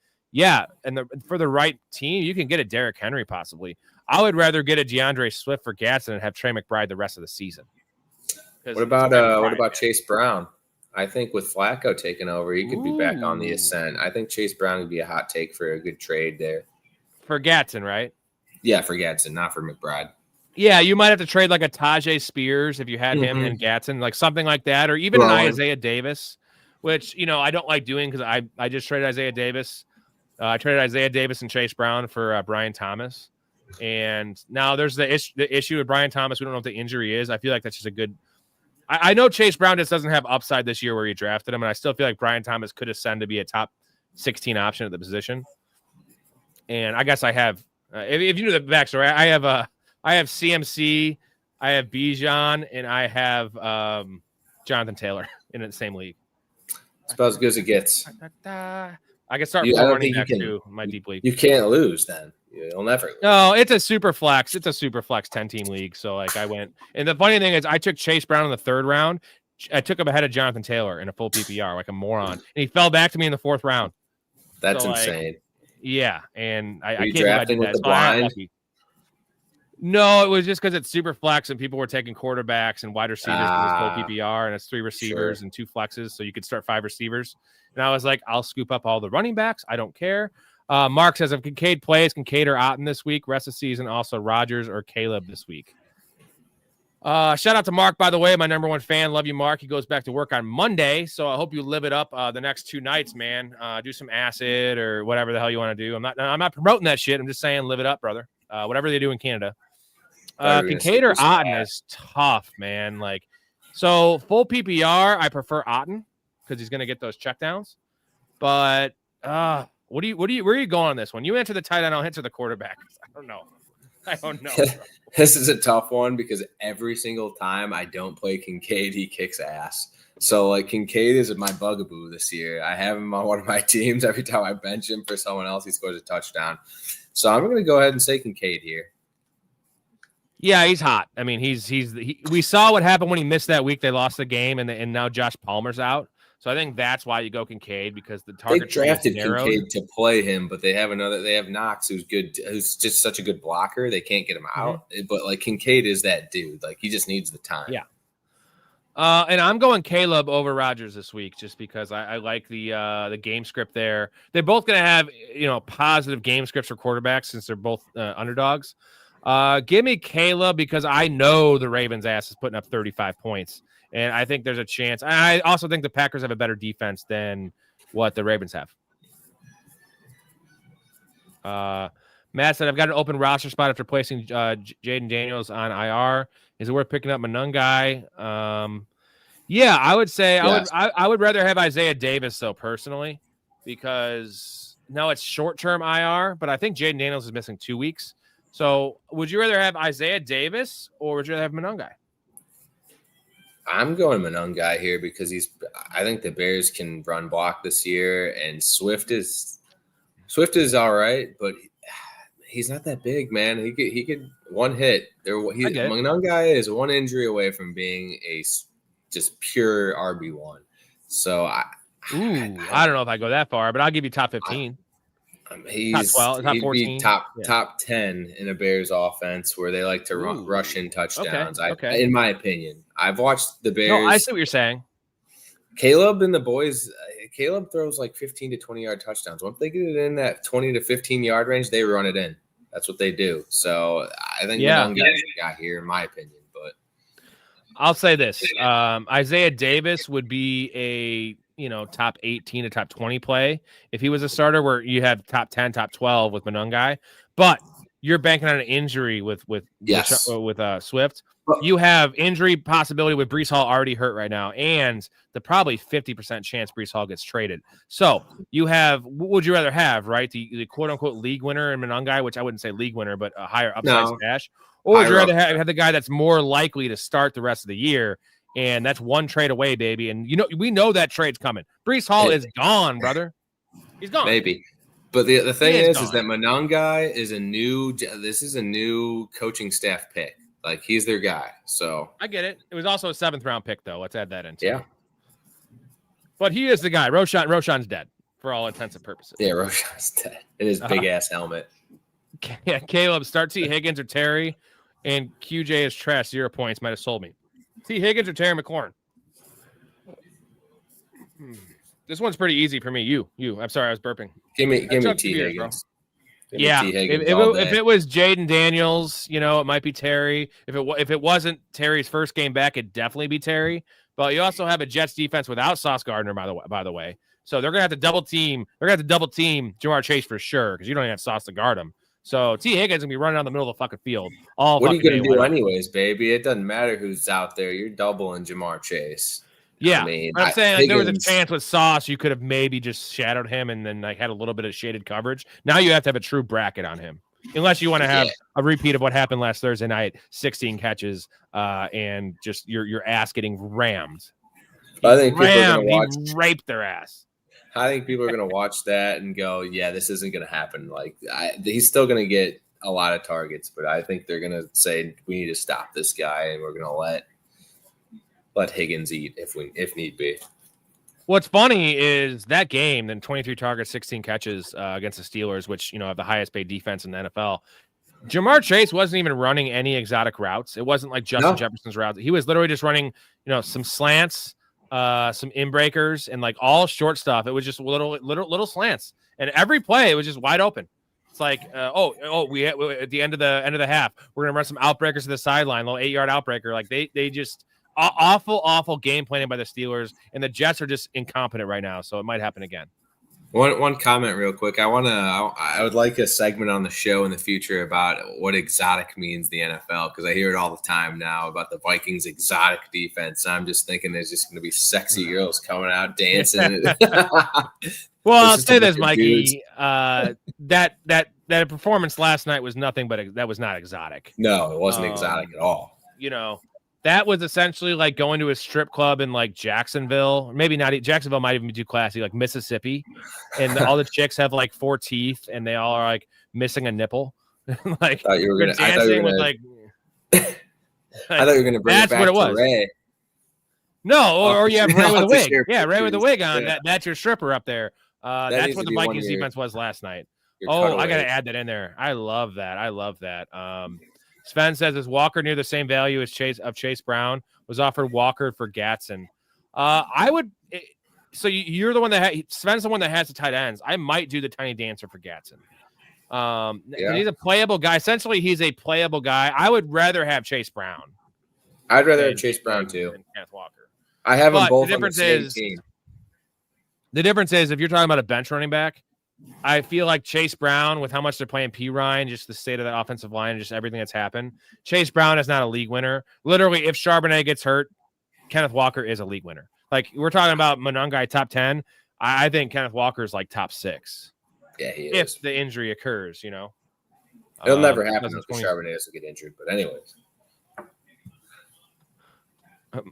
A: and for the right team, you can get a Derrick Henry possibly. I would rather get a DeAndre Swift for Gatson and have Trey McBride the rest of the season.
B: What about Chase Brown? I think with Flacco taking over, he could be back on the ascent. I think Chase Brown would be a hot take for a good trade there.
A: For Gatson, right?
B: Yeah, for Gatson, not for McBride.
A: Yeah, you might have to trade like a Tajay Spears if you had him and Gatson, like something like that, or even an Isaiah Davis, which, I don't like doing because I just traded Isaiah Davis. I traded Isaiah Davis and Chase Brown for Brian Thomas. And now there's the issue with Brian Thomas. We don't know what the injury is. I feel like that's just a good – I know Chase Brown just doesn't have upside this year where he drafted him, and I still feel like Brian Thomas could ascend to be a top 16 option at the position. And I guess I have if you knew the backstory, I have CMC, I have Bijan, and I have Jonathan Taylor in the same league.
B: It's about as good as it gets.
A: I can start running back too in my deep league.
B: You can't lose then. You'll never lose.
A: No, it's a super flex. It's a super flex 10-team league. So I went, and the funny thing is, I took Chase Brown in the 3rd round. I took him ahead of Jonathan Taylor in a full PPR, like a moron, and he fell back to me in the 4th round.
B: That's insane.
A: Yeah, and I can't
B: drafting with the blind.
A: No, it was just because it's super flex and people were taking quarterbacks and wide receivers because it's full PPR and it's 3 receivers and 2 flexes, so you could start 5 receivers. And I was like, I'll scoop up all the running backs. I don't care. Mark says if Kincaid plays, Kincaid or Otten this week, rest of the season, also Rodgers or Caleb this week. Shout out to Mark, by the way, my number 1 fan. Love you, Mark. He goes back to work on Monday, so I hope you live it up the next 2 nights, man. Do some acid or whatever the hell you want to do. I'm not promoting that shit. I'm just saying live it up, brother. Whatever they do in Canada. Kincaid or Otten is tough, man. So full PPR, I prefer Otten because he's going to get those checkdowns. But where are you going on this one? You answer the tight end, I'll answer the quarterback. I don't know.
B: This is a tough one because every single time I don't play Kincaid, he kicks ass. So Kincaid is my bugaboo this year. I have him on one of my teams. Every time I bench him for someone else, he scores a touchdown. So I'm going to go ahead and say Kincaid here.
A: Yeah, he's hot. I mean, we saw what happened when he missed that week. They lost the game, and now Josh Palmer's out. So I think that's why you go Kincaid because the target.
B: They drafted Kincaid to play him, but they have Knox who's good, who's just such a good blocker. They can't get him out. But Kincaid is that dude. He just needs the time.
A: Yeah. And I'm going Caleb over Rodgers this week just because I like the game script there. They're both going to have positive game scripts for quarterbacks since they're both underdogs. Give me Caleb because I know the Ravens' ass is putting up 35 points. And I think there's a chance. I also think the Packers have a better defense than what the Ravens have. Matt said, I've got an open roster spot after placing Jaden Daniels on IR. Is it worth picking up Monungai? Yeah, I would say yes. I would rather have Isaiah Davis, though, personally, because now it's short-term IR, but I think Jaden Daniels is missing 2 weeks. So would you rather have Isaiah Davis or would you rather have Monungai?
B: I'm going Monungai here because I think the Bears can run block this year, and Swift is all right, but he's not that big, man. He could one hit. Monungai is 1 injury away from being a just pure RB1. So I don't
A: know if I go that far, but I'll give you top 15.
B: He's
A: top 12, top 14.
B: Be top 10 in a Bears offense where they like to rush in touchdowns.
A: Okay.
B: In my opinion, I've watched the Bears.
A: No, I see what you're saying.
B: Caleb and the boys. Caleb throws 15 to 20 yard touchdowns. Once they get it in that 20 to 15 yard range, they run it in. That's what they do. So I think Monungai's the guy here, in my opinion. But
A: I'll say this: Isaiah Davis would be a top 18 to top 20 play if he was a starter, where you have top 10, top 12 with Monungai, but you're banking on an injury with Swift. You have injury possibility with Breece Hall already hurt right now, and the probably 50% chance Breece Hall gets traded. So you have, what would you rather have, right? The quote unquote league winner in Monungai, which I wouldn't say league winner, but a higher upside stash, or would you rather have the guy that's more likely to start the rest of the year And that's one trade away, baby. And we know that trade's coming. Breece Hall is gone, brother. He's gone.
B: Maybe. But the thing is
A: gone.
B: that Monangai is a new coaching staff pick. Like, he's their guy. So
A: I get it. It was also a 7th round pick, though. Let's add that in.
B: Yeah.
A: But he is the guy. Roshan's dead for all intents and purposes.
B: Yeah, Roshan's dead. In his big ass helmet.
A: Yeah, Caleb, start T. Higgins or Terry, and QJ is trash. 0 points. Might have sold me. T. Higgins or Terry McLaurin? This one's pretty easy for me. You. I'm sorry, I was burping.
B: Give me T. Higgins.
A: Yeah, if it was Jaden Daniels, it might be Terry. If it wasn't Terry's first game back, it'd definitely be Terry. But you also have a Jets defense without Sauce Gardner, by the way. So they're gonna have to double team. They're gonna have to double team Jamar Chase for sure because you don't even have Sauce to guard him. So T. Higgins gonna be running down the middle of the fucking field.
B: What are you gonna do anyways, baby? It doesn't matter who's out there. You're doubling Jamar Chase.
A: Yeah,
B: I mean,
A: I'm saying there was a chance with Sauce you could have maybe just shadowed him and then had a little bit of shaded coverage. Now you have to have a true bracket on him, unless you want to have a repeat of what happened last Thursday night: 16 catches and just your ass getting rammed.
B: I think people are gonna watch.
A: He raped their ass.
B: I think people are gonna watch that and go, "Yeah, this isn't gonna happen." Like, he's still gonna get a lot of targets, but I think they're gonna say we need to stop this guy and we're gonna let Higgins eat if need be.
A: What's funny is that game, then 23 targets, 16 catches against the Steelers, which have the highest paid defense in the NFL. Jamar Chase wasn't even running any exotic routes. It wasn't like Justin Jefferson's routes. He was literally just running, some slants, some in-breakers, and like all short stuff. It was just little slants, and every play it was just wide open. It's like, we at the end of the half, we're gonna run some outbreakers to the sideline, little 8-yard outbreaker. Like they just. Awful game planning by the Steelers, and the Jets are just incompetent right now, so it might happen again.
B: One comment real quick. I would like a segment on the show in the future about what exotic means the NFL, because I hear it all the time now about the Vikings exotic defense. I'm just thinking there's just going to be sexy girls coming out dancing.
A: Well, I'll say this, Mikey. That performance last night was nothing but that was not exotic.
B: No, it wasn't exotic at all.
A: That was essentially like going to a strip club in like Jacksonville, maybe not. Jacksonville might even be too classy, like Mississippi, and all the chicks have like 4 teeth, and they all are like missing a nipple. Like you're dancing with like.
B: I thought you were going to bring it back to Ray.
A: No, or you have Ray with a wig. Yeah, Ray with a wig on. Yeah. That's your stripper up there. That's what the Vikings defense was last night. I got to add that in there. I love that. Sven says, is Walker near the same value as Chase Brown? Was offered Walker for Gatson. I would. So you're the one Sven's the one that has the tight ends. I might do the tiny dancer for Gatson. He's a playable guy. Essentially, he's a playable guy. I would rather have Chase Brown.
B: I'd rather have Chase Brown too. Than
A: Kenneth Walker.
B: I have them both on the same team.
A: The difference is if you're talking about a bench running back, I feel like Chase Brown, with how much they're playing P. Ryan, just the state of the offensive line and just everything that's happened, Chase Brown is not a league winner. Literally, if Charbonnet gets hurt, Kenneth Walker is a league winner. Like, we're talking about Monangai top 10. I think Kenneth Walker is like top 6.
B: Yeah, he is.
A: If the injury occurs,
B: It'll never happen if Charbonnet doesn't get injured. But anyways.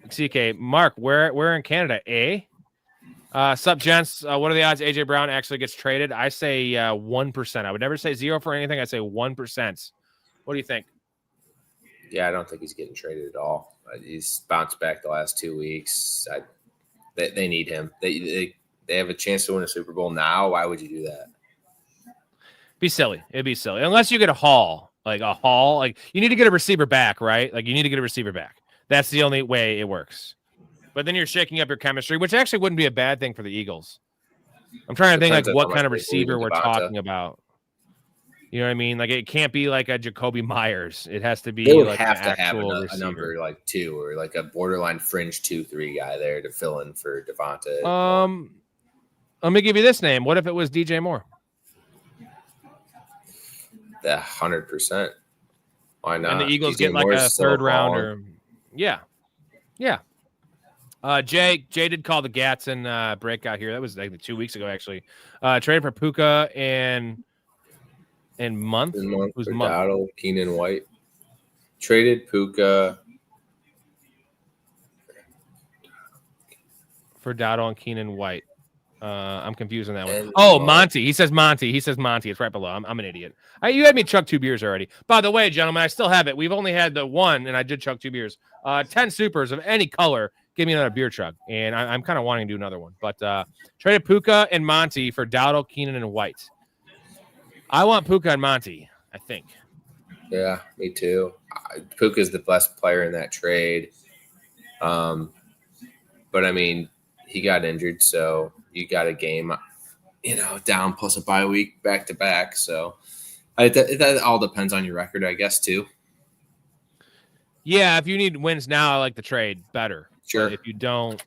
A: CK, Mark, where in Canada? Sup, gents? What are the odds AJ Brown actually gets traded? I say 1%. I would never say 0 for anything. I say 1%. What do you think?
B: Yeah, I don't think he's getting traded at all. He's bounced back the last 2 weeks. They need him. They have a chance to win a Super Bowl now. Why would you do that?
A: Be silly. It'd be silly unless you get a haul. Like you need to get a receiver back, right? Like you need to get a receiver back. That's the only way it works. But then you're shaking up your chemistry, which actually wouldn't be a bad thing for the Eagles. I'm trying to think like what kind of receiver we're talking about. You know what I mean? Like it can't be like a Jacoby Myers. It has to be like
B: have to have a number like 2 or like a borderline fringe 2-3 guy there to fill in for Devonta.
A: Let me give you this name. What if it was DJ Moore?
B: 100%. Why not?
A: And the Eagles get like a third rounder. Yeah. Jay did call the Gatson breakout here. That was like 2 weeks ago, actually. Traded for Puka and Month. Who's
B: Month? Keenan White. Traded Puka.
A: for Dowdle and Keenan White. I'm confused on that one.
B: And
A: Oh, Monty. He says Monty. It's right below. I'm an idiot. You had me chug 2 beers already. By the way, gentlemen, I still have it. We've only had the one, and I did chug 2 beers. 10 supers of any color. Give me another beer chug. And I'm kind of wanting to do another one. But traded Puka and Monty for Dowdle, Keenan, and White. I want Puka and Monty, I think.
B: Yeah, me too. Puka's the best player in that trade. But, I mean, he got injured, so you got a game, down plus a bye week back-to-back. So that all depends on your record, I guess, too.
A: Yeah, if you need wins now, I like the trade better.
B: Sure.
A: But if you don't,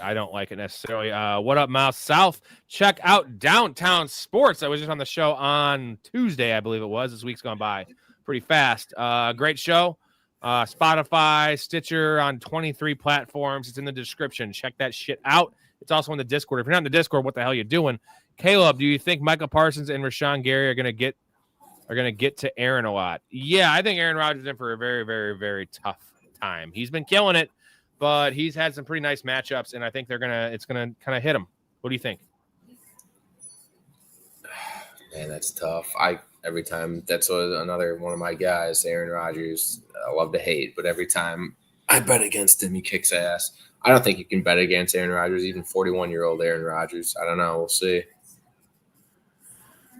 A: I don't like it necessarily. What up, Mouse South? Check out Downtown Sports. I was just on the show on Tuesday, I believe it was. This week's gone by pretty fast. Great show. Spotify, Stitcher on 23 platforms. It's in the description. Check that shit out. It's also in the Discord. If you're not in the Discord, what the hell are you doing? Caleb, do you think Michael Parsons and Rashawn Gary are going to get to Aaron a lot? Yeah, I think Aaron Rodgers is in for a very, very, very tough time. He's been killing it, but he's had some pretty nice matchups, and I think it's gonna kind of hit him. What do you think?
B: Man, that's tough. Every time that's another one of my guys, Aaron Rodgers. I love to hate, but every time I bet against him, he kicks ass. I don't think you can bet against Aaron Rodgers, even 41-year-old Aaron Rodgers. I don't know. We'll see.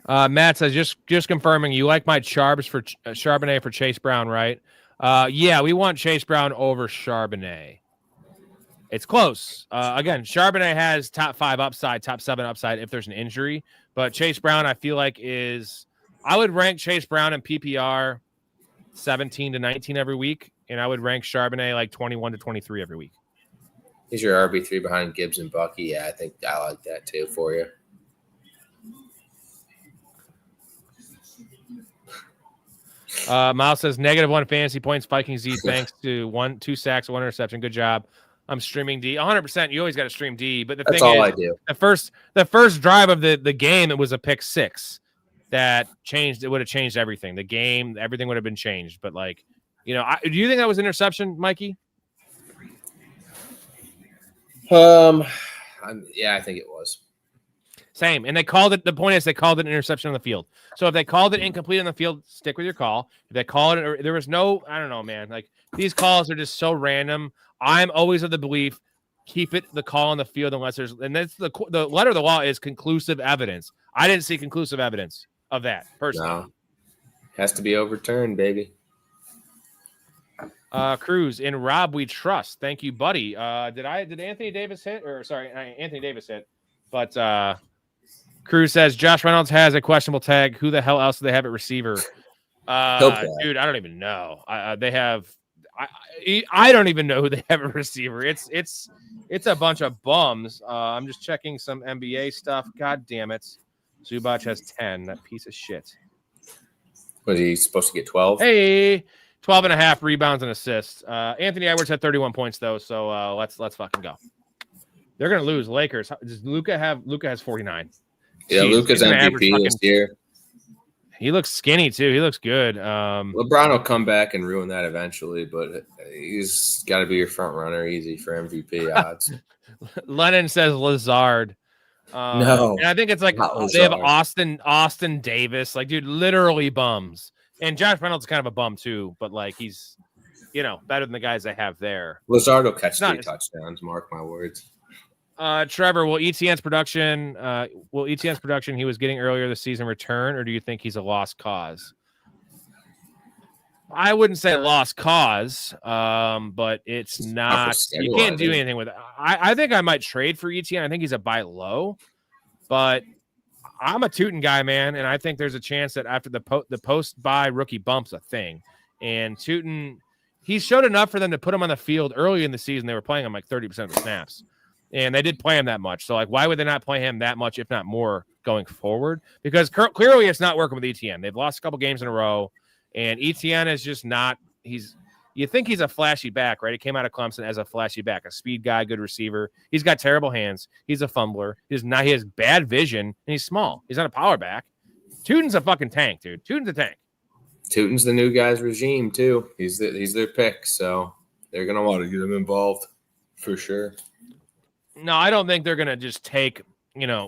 A: Matt says, just confirming, you like my Charbonnet for Chase Brown, right? Yeah, we want Chase Brown over Charbonnet. It's close. Again, Charbonnet has top 5 upside, top 7 upside if there's an injury. But Chase Brown, I feel like I would rank Chase Brown in PPR 17 to 19 every week, and I would rank Charbonnet like 21 to 23 every week.
B: He's your RB3 behind Gibbs and Bucky. Yeah, I think I like that too for you.
A: Miles says -1 fantasy points, Viking Z, thanks to 2 sacks, 1 interception. Good job. I'm streaming D. 100%. You always got to stream D. But that's all I do. The first drive of the game, it was a pick 6 that changed. It would have changed everything. The game, everything would have been changed. But do you think that was interception, Mikey?
B: Yeah, I think it was.
A: Same. And they called it. The point is, they called it an interception on the field. So if they called it incomplete on the field, stick with your call. If they called it, there was no, I don't know, man. Like, these calls are just so random. I'm always of the belief, keep the call on the field unless there's, and that's the letter of the law is conclusive evidence. I didn't see conclusive evidence of that personally.
B: No. Has to be overturned, baby.
A: Cruz, in Rob we trust. Thank you, buddy. Did Anthony Davis hit? Or sorry, Anthony Davis hit. But Cruz says Josh Reynolds has a questionable tag. Who the hell else do they have at receiver? Dude, I don't even know. They have. I don't even know who they have at receiver. It's a bunch of bums. I'm just checking some NBA stuff. God damn it. Zubac has 10. That piece of shit.
B: Was he supposed to get 12?
A: Hey, 12.5 rebounds and assists. Anthony Edwards had 31 points though. So let's fucking go. They're gonna lose. Lakers. Does Luka has 49?
B: Yeah, Luka's MVP this year.
A: He looks skinny too. He looks good.
B: LeBron will come back and ruin that eventually, but he's got to be your front runner easy for MVP odds.
A: Lennon says Lazard.
B: No,
A: and I think it's like they have Austin Davis. Like, dude, literally bums. And Josh Reynolds is kind of a bum too, but like he's, better than the guys they have there.
B: Lazard will catch 3 touchdowns. Mark my words.
A: Trevor, will ETN's production he was getting earlier this season return, or do you think he's a lost cause? I wouldn't say lost cause, but it's not. You can't do anything with it. I think I might trade for ETN. I think he's a buy low, but I'm a Tootin guy, man, and I think there's a chance that after the post buy rookie bump's a thing, and Tootin, he showed enough for them to put him on the field early in the season. They were playing him like 30% of the snaps. And they did play him that much. So, like, why would they not play him that much, if not more, going forward? Because clearly it's not working with ETN. They've lost a couple games in a row, and ETN is just not – you think he's a flashy back, right? He came out of Clemson as a flashy back, a speed guy, good receiver. He's got terrible hands. He's a fumbler. He has bad vision, and he's small. He's not a power back. Tootin's a fucking tank, dude. Tootin's a tank.
B: Tootin's the new guy's regime, too. He's their pick, so they're going to want to get him involved for sure.
A: No, I don't think they're going to just take,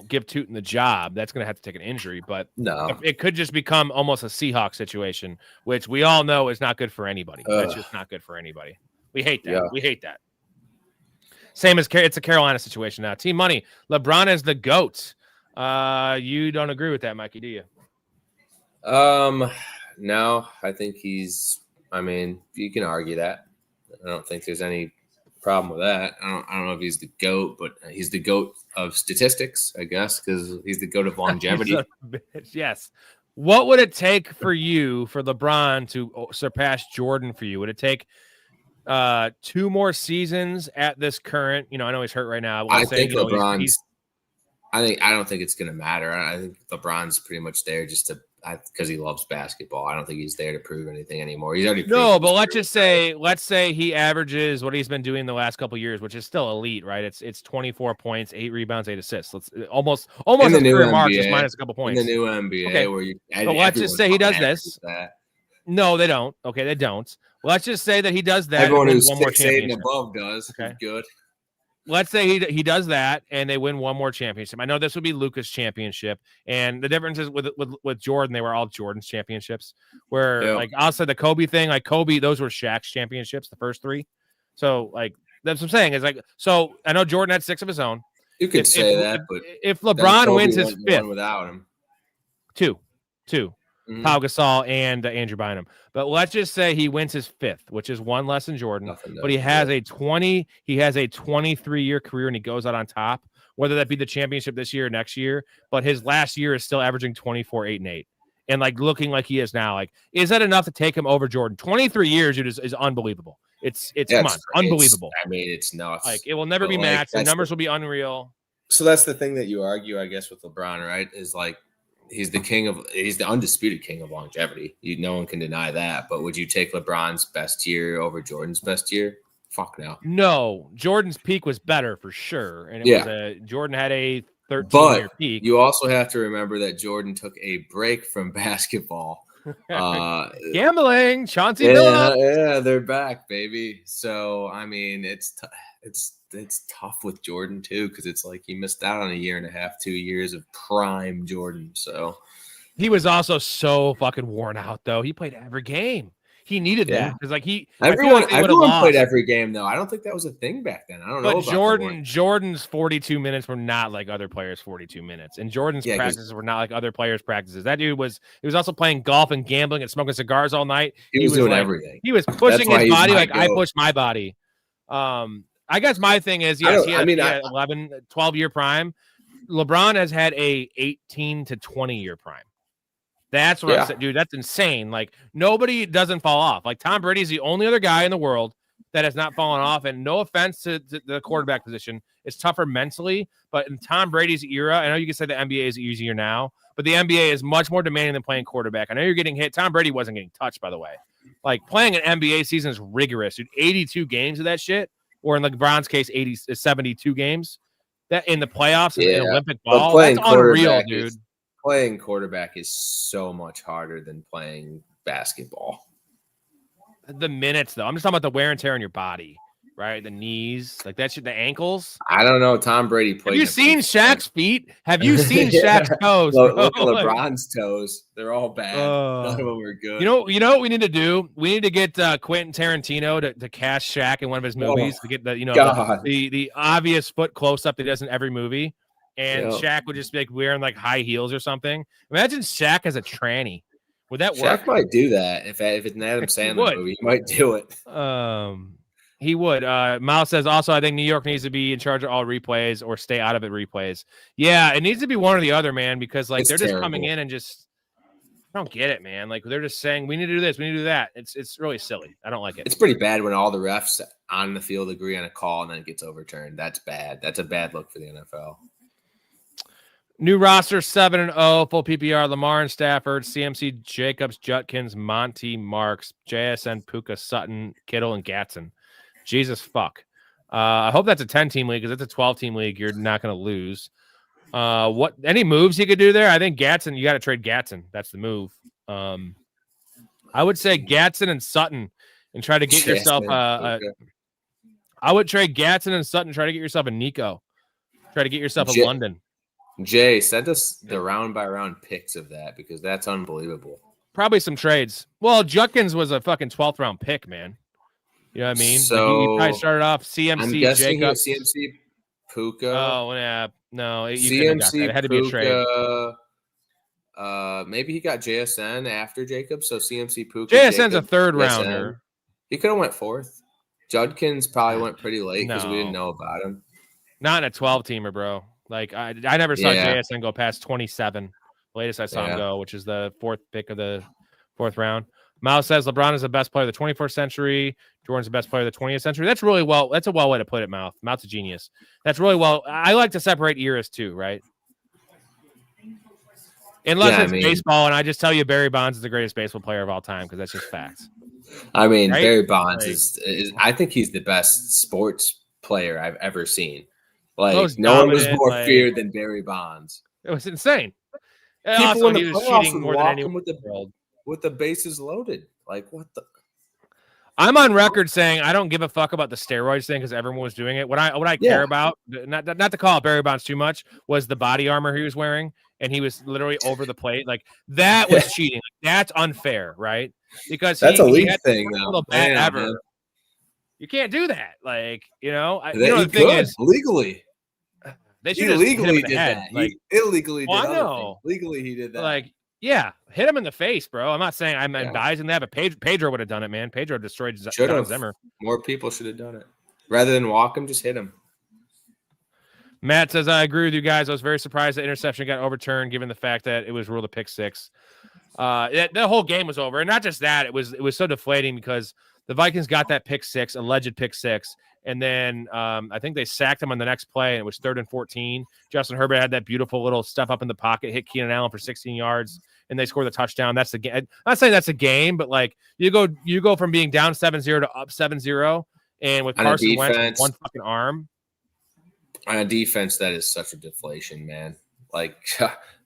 A: give Tootin the job. That's going to have to take an injury, but
B: No,
A: it could just become almost a Seahawks situation, which we all know is not good for anybody. That's just not good for anybody. We hate that.
B: Yeah.
A: We hate that. Same as it's a Carolina situation now. Team Money, LeBron is the GOAT. You don't agree with that, Mikey, do you?
B: No, I think you can argue that. I don't think there's any problem with that. I don't know if he's the GOAT, but he's the GOAT of statistics, I guess, because he's the GOAT of longevity.
A: Yes. What would it take for LeBron to surpass Jordan for you? Would it take 2 more seasons at this current? I know he's hurt right now.
B: I think LeBron's. I don't think it's going to matter. I think LeBron's pretty much there just because he loves basketball. I don't think he's there to prove anything anymore. He's already
A: but let's say he averages what he's been doing the last couple of years, which is still elite, right? It's 24 points, 8 rebounds, 8 assists. Let's almost
B: in the
A: a
B: new
A: career
B: NBA,
A: mark, just minus a couple points.
B: In the new NBA,
A: okay.
B: where
A: but let's just say he does this. No, they don't. Okay, they don't. Let's just say that he does that.
B: Everyone who's
A: one more
B: 6'8" and above does. Okay, good.
A: Let's say he does that and they win one more championship. I know this would be Luka's championship, and the difference is with Jordan, they were all Jordan's championships. Where like outside the Kobe thing, like Kobe, those were Shaq's championships, the first 3. So like that's what I'm saying is like so. I know Jordan had 6 of his own.
B: You could say that, but
A: if LeBron wins his 5th
B: without him,
A: 2. Pau Gasol and Andrew Bynum. But let's just say he wins his 5th, which is 1 less than Jordan. But he has a 23-year career and he goes out on top, whether that be the championship this year or next year. But his last year is still averaging 24, 8, and 8. And like looking like he is now. Like, is that enough to take him over Jordan? 23 years is unbelievable. It's come on, unbelievable.
B: It's nuts.
A: Like it will never be matched. The numbers will be unreal.
B: So that's the thing that you argue, I guess, with LeBron, right? Is like he's the undisputed king of longevity. No one can deny that. But would you take LeBron's best year over Jordan's best year? Fuck no.
A: No, Jordan's peak was better for sure. And Jordan had a 13-year peak.
B: You also have to remember that Jordan took a break from basketball.
A: Gambling, Chauncey Billups.
B: Yeah, they're back, baby. So I mean, it's tough with Jordan too, because it's like he missed out on a year and a half, 2 years of prime Jordan. So
A: he was also so fucking worn out, though. He played every game. He needed that because like
B: everyone played every game though. I don't think that was a thing back then. I don't know.
A: But Jordan's 42 minutes were not like other players' 42 minutes, and Jordan's practices were not like other players' practices. That dude was also playing golf and gambling and smoking cigars all night.
B: He was doing everything.
A: He was pushing his body like I push my body. I guess my thing is, yes, he had 11, 12-year prime. LeBron has had a 18 to 20-year prime. That's what I'm saying, dude. That's insane. Like, nobody doesn't fall off. Like, Tom Brady's the only other guy in the world that has not fallen off. And no offense to the quarterback position, it's tougher mentally. But in Tom Brady's era, I know you can say the NBA is easier now, but the NBA is much more demanding than playing quarterback. I know you're getting hit. Tom Brady wasn't getting touched, by the way. Like, playing an NBA season is rigorous, dude. 82 games of that shit. Or in LeBron's case, 72 games. That in the playoffs in Olympic ball, that's unreal, dude.
B: Playing quarterback is so much harder than playing basketball.
A: The minutes, though. I'm just talking about the wear and tear on your body, right? The knees, like that shit, the ankles.
B: I don't know. Tom Brady played.
A: Have you seen Shaq's feet? Have you seen Shaq's toes?
B: Look at LeBron's toes. They're all bad. None of them are good.
A: You know what we need to do? We need to get Quentin Tarantino to cast Shaq in one of his movies to get the obvious foot close up that he does in every movie. And Shaq would just be like wearing like high heels or something. Imagine Shaq as a tranny. Would that work?
B: Shaq might do that if it's an Adam Sandler movie. He might do it.
A: He would. Miles says also, I think New York needs to be in charge of all replays or stay out of it replays. Yeah, it needs to be one or the other, man, because like they're just coming in and just I don't get it, man. Like they're just saying we need to do this, we need to do that. It's really silly. I don't like it.
B: It's pretty bad when all the refs on the field agree on a call and then it gets overturned. That's bad. That's a bad look for the NFL.
A: New roster 7-0, full PPR, Lamar and Stafford, CMC, Jacobs, Jutkins, Monty, Marks, JSN, Puka, Sutton, Kittle, and Gatson. Jesus fuck. I hope that's a 10-team league because it's a 12-team league. You're not going to lose. What any moves you could do there? I think Gatson, you got to trade Gatson. That's the move. I would say Gatson and Sutton and try to get yourself I would trade Gatson and Sutton, try to get yourself a Nico. Try to get yourself a London.
B: Jay, send us the round by round picks of that because that's unbelievable.
A: Probably some trades. Well, Judkins was a fucking 12th round pick, man. You know what I mean?
B: So
A: like he probably started off CMC,
B: I'm guessing
A: Jacobs.
B: CMC, Puka.
A: Oh, yeah. No, you couldn't have got
B: CMC,
A: that. It had to be a trade.
B: Maybe he got JSN after Jacobs. So CMC, Puka.
A: JSN's
B: Jacobs,
A: a third
B: JSN.
A: rounder.
B: He could have went 4th. Judkins probably went pretty late because we didn't
A: No.
B: know about him.
A: Not in a 12-teamer, bro. Like I never saw JSN go past 27. The latest I saw him go, which is the 4th pick of the 4th round. Miles says LeBron is the best player of the 21st century. Jordan's the best player of the 20th century. That's really well. That's a well way to put it, Mouth. Mouth's a genius. That's really well. I like to separate eras too, right? Unless it's baseball, and I just tell you Barry Bonds is the greatest baseball player of all time because that's just facts.
B: I mean, right? Barry Bonds is I think he's the best sports player I've ever seen. Like no one was more feared than Barry Bonds.
A: It was insane.
B: People
A: also,
B: in the
A: he was
B: playoffs
A: cheating
B: would
A: more than
B: walk
A: anyone
B: him with the bases loaded. Like what the?
A: I'm on record saying I don't give a fuck about the steroids thing because everyone was doing it. What I care about, not to call it Barry Bonds too much, was the body armor he was wearing, and he was literally over the plate. Like that was cheating. Like, that's unfair, right? Because
B: that's a league thing, though.
A: Ever. You can't do that. Like
B: the thing is legally.
A: They should illegally did
B: that.
A: Like,
B: he illegally did.
A: I know.
B: Legally, he did that.
A: Like, yeah, hit him in the face, bro. I'm not saying I'm advising that, but Pedro would have done it, man. Pedro destroyed John Zimmer.
B: More people should have done it. Rather than walk him, just hit him.
A: Matt says, I agree with you guys. I was very surprised the interception got overturned, given the fact that it was ruled a pick 6. The whole game was over, and not just that. It was so deflating because the Vikings got that pick 6, alleged pick 6. And then I think they sacked him on the next play, and it was 3rd and 14. Justin Herbert had that beautiful little stuff up in the pocket, hit Keenan Allen for 16 yards, and they scored the touchdown. That's the game. I'm not saying that's a game, but like you go from being down 7-0 to up 7-0, and with Carson Wentz with one fucking arm.
B: On a defense, that is such a deflation, man. Like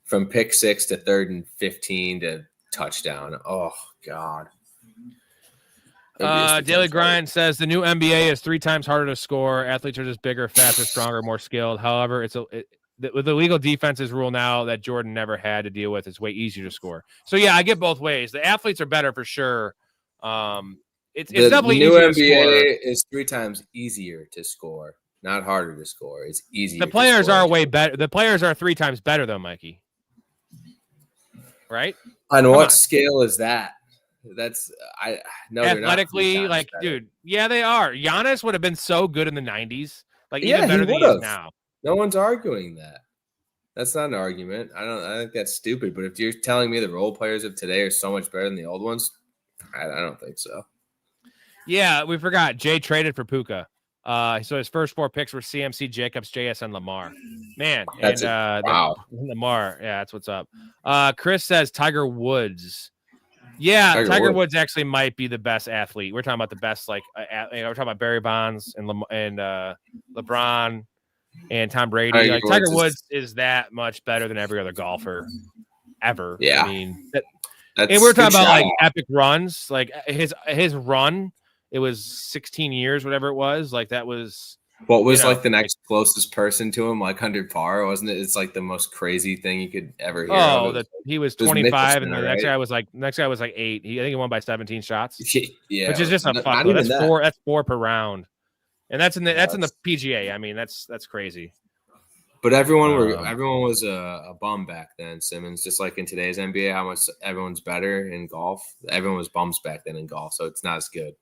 B: from pick 6 to 3rd and 15 to touchdown. Oh God.
A: Daily Grind says the new NBA is 3 times harder to score. Athletes are just bigger, faster, stronger, more skilled. However, with the legal defenses rule now that Jordan never had to deal with, it's way easier to score. So yeah, I get both ways. The athletes are better for sure. It's definitely
B: new
A: easier
B: NBA
A: to score.
B: is 3 times easier to score, not harder to score. It's easier.
A: The players are way better. The players are 3 times better though, Mikey. Right?
B: On what scale is that? That's
A: athletically, like, dude, yeah, they are. Giannis would have been so good in the 90s, like even better than he is now.
B: No one's arguing that. That's not an argument. I think that's stupid. But if you're telling me the role players of today are so much better than the old ones, I don't think so.
A: Yeah, we forgot. Jay traded for Puka. So his first 4 picks were CMC, Jacobs, JS, and Lamar. Man,
B: wow.
A: Lamar, yeah, that's what's up. Chris says Tiger Woods. Yeah, Tiger Woods actually might be the best athlete. We're talking about the best, like we're talking about Barry Bonds and LeBron and Tom Brady. Tiger Woods is that much better than every other golfer ever.
B: Yeah,
A: I mean, and we're talking about like epic runs. Like his run, it was 16 years, whatever it was. Like that was.
B: What was like the next closest person to him, like 100 par, wasn't it? It's like the most crazy thing you could ever hear.
A: Oh, he was 25, and the next guy was like 8. I think he won by 17 shots.
B: Yeah,
A: which is just a fuck. That's 4 per round, and that's in the PGA. I mean, that's crazy.
B: But everyone was a bum back then, Simmons. Just like in today's NBA, how much everyone's better in golf. Everyone was bums back then in golf, so it's not as good.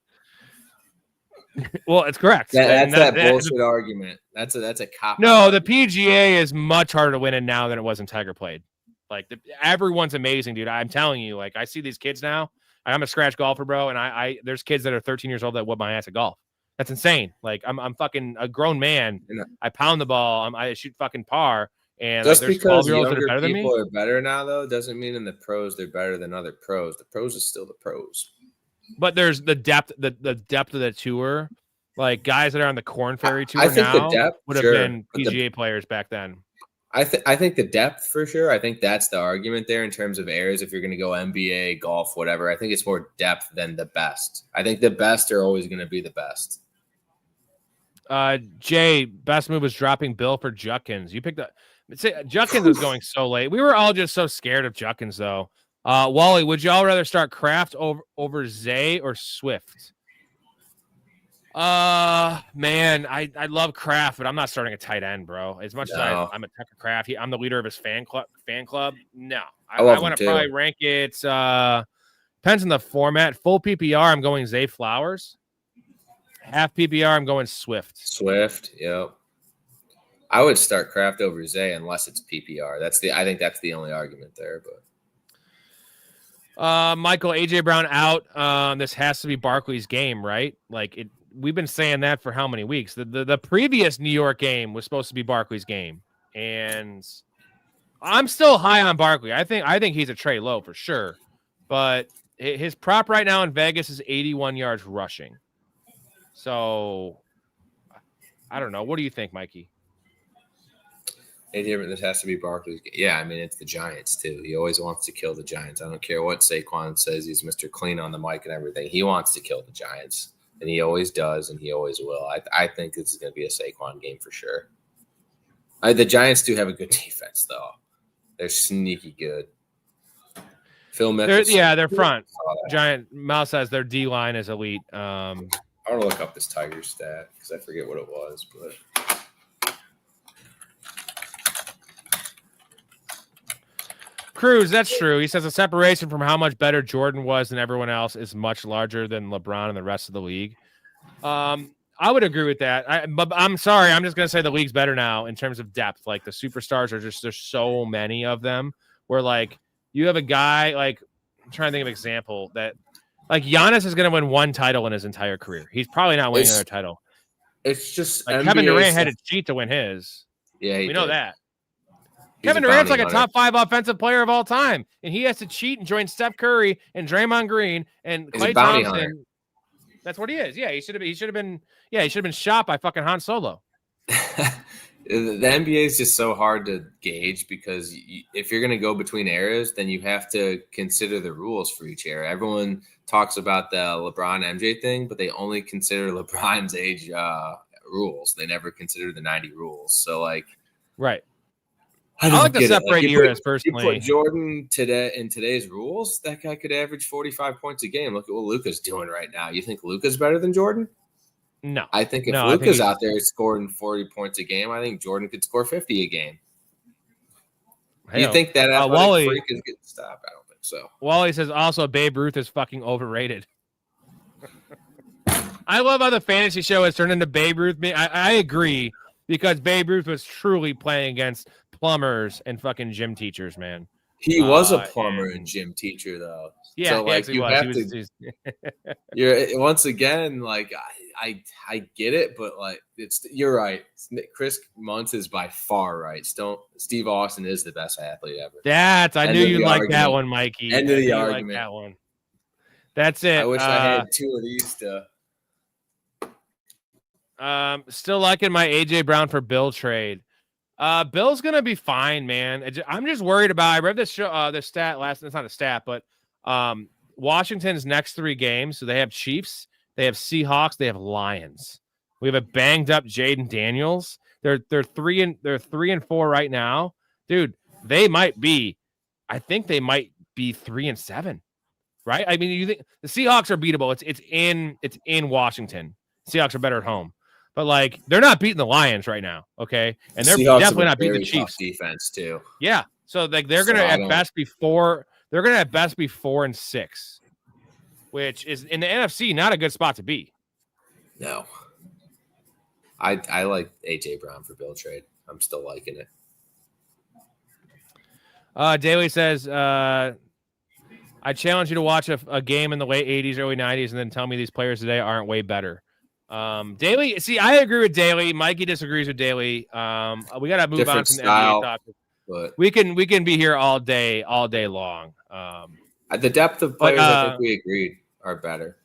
A: Well, it's correct.
B: That's that bullshit argument. That's a cop.
A: No, the PGA is much harder to win in now than it was when Tiger played. Like everyone's amazing, dude. I'm telling you. Like I see these kids now. I'm a scratch golfer, bro, and there's kids that are 13 years old that whoop my ass at golf. That's insane. Like I'm fucking a grown man. I pound the ball. I shoot fucking par. And
B: just
A: there's
B: because
A: 12-year-olds
B: younger
A: that are better than
B: people
A: me?
B: are better now, though, doesn't mean in the pros they're better than other pros. The pros is still the pros.
A: But there's the depth of the tour. Like guys that are on the Corn Ferry Tour
B: I think
A: now
B: the depth
A: would have been PGA players back then.
B: I think the depth for sure. I think that's the argument there in terms of errors. If you're going to go NBA, golf, whatever, I think it's more depth than the best. I think the best are always going to be the best.
A: Jay, best move was dropping Bill for Judkins. You picked up. Judkins is going so late. We were all just so scared of Judkins, though. Wally, would y'all rather start Kraft over Zay or Swift? Man, I love Kraft, but I'm not starting a tight end, bro. As much as I'm a Tucker Kraft, I'm the leader of his fan club. No, I want to probably rank it. Depends on the format. Full PPR, I'm going Zay Flowers. Half PPR, I'm going Swift.
B: Yep. I would start Kraft over Zay unless it's PPR. I think that's the only argument there. But
A: Michael, AJ Brown out. This has to be Barkley's game, right? Like we've been saying that for how many weeks? The previous New York game was supposed to be Barkley's game, and I'm still high on Barkley. I think he's a Trey low for sure, but his prop right now in Vegas is 81 yards rushing. So I don't know. What do you think, Mikey?
B: This has to be Barkley's. Yeah, I mean, it's the Giants, too. He always wants to kill the Giants. I don't care what Saquon says. He's Mr. Clean on the mic and everything. He wants to kill the Giants, and he always does, and he always will. I think this is going to be a Saquon game for sure. The Giants do have a good defense, though. They're sneaky good. Phil Mickelson.
A: They're front. Giant Mouse says their D-line is elite.
B: I want to look up this Tigers stat because I forget what it was, but
A: Cruz, that's true. He says the separation from how much better Jordan was than everyone else is much larger than LeBron and the rest of the league. I would agree with that. But I'm sorry. I'm just going to say the league's better now in terms of depth. Like the superstars there's so many of them where like you have a guy like I'm trying to think of an example that like Giannis is going to win one title in his entire career. He's probably not winning another title.
B: It's just
A: like Kevin Durant had to cheat to win his.
B: Yeah,
A: we know that. Kevin Durant's like a top 5 offensive player of all time, and he has to cheat and join Steph Curry and Draymond Green and Klay Thompson. Hunter. That's what he is. Yeah, he should have been shot by fucking Han Solo.
B: The NBA is just so hard to gauge because if you're going to go between eras, then you have to consider the rules for each era. Everyone talks about the LeBron MJ thing, but they only consider LeBron's age rules. They never consider the 90 rules. So like,
A: right. I like to separate eras personally.
B: You put Jordan in today's rules, that guy could average 45 points a game. Look at what Luka's doing right now. You think Luka's better than Jordan?
A: No.
B: I think if Luka's out there scoring 40 points a game, I think Jordan could score 50 a game. You think that athletic freak is getting stopped? I don't think so.
A: Wally says also Babe Ruth is fucking overrated. I love how the fantasy show has turned into Babe Ruth. I agree because Babe Ruth was truly playing against plumbers and fucking gym teachers, man.
B: He was a plumber and gym teacher, though.
A: Yeah,
B: so, like, you have to. You're once again like I get it, but like you're right. Chris Muntz is by far right. Steve Austin is the best athlete ever.
A: I knew you'd like that one, Mikey.
B: End of the argument.
A: Like that one. That's it.
B: I wish I had 2 of these to.
A: Still liking my AJ Brown for Bill trade. Bill's gonna be fine, man. I'm just worried about. I read this stat last. It's not a stat, but Washington's next 3 games. So they have Chiefs, they have Seahawks, they have Lions. We have a banged up Jaden Daniels. They're 3-4 right now, dude. They might be. I think they might be 3-7, right? I mean, you think the Seahawks are beatable? It's in Washington. Seahawks are better at home. But like they're not beating the Lions right now, okay? And they're definitely not beating the Chiefs
B: defense too.
A: Yeah, so like they're gonna at best be 4. They're gonna at best be 4-6, which is in the NFC not a good spot to be.
B: No, I like AJ Brown for Bill trade. I'm still liking
A: it. Daly says, I challenge you to watch a game in the late 80s, early 90s, and then tell me these players today aren't way better. Daly, see, I agree with Daly. Mikey disagrees with Daly. We got to move on from the NBA talk.
B: But
A: we can be here all day long.
B: The depth of players, I think we agreed, are better.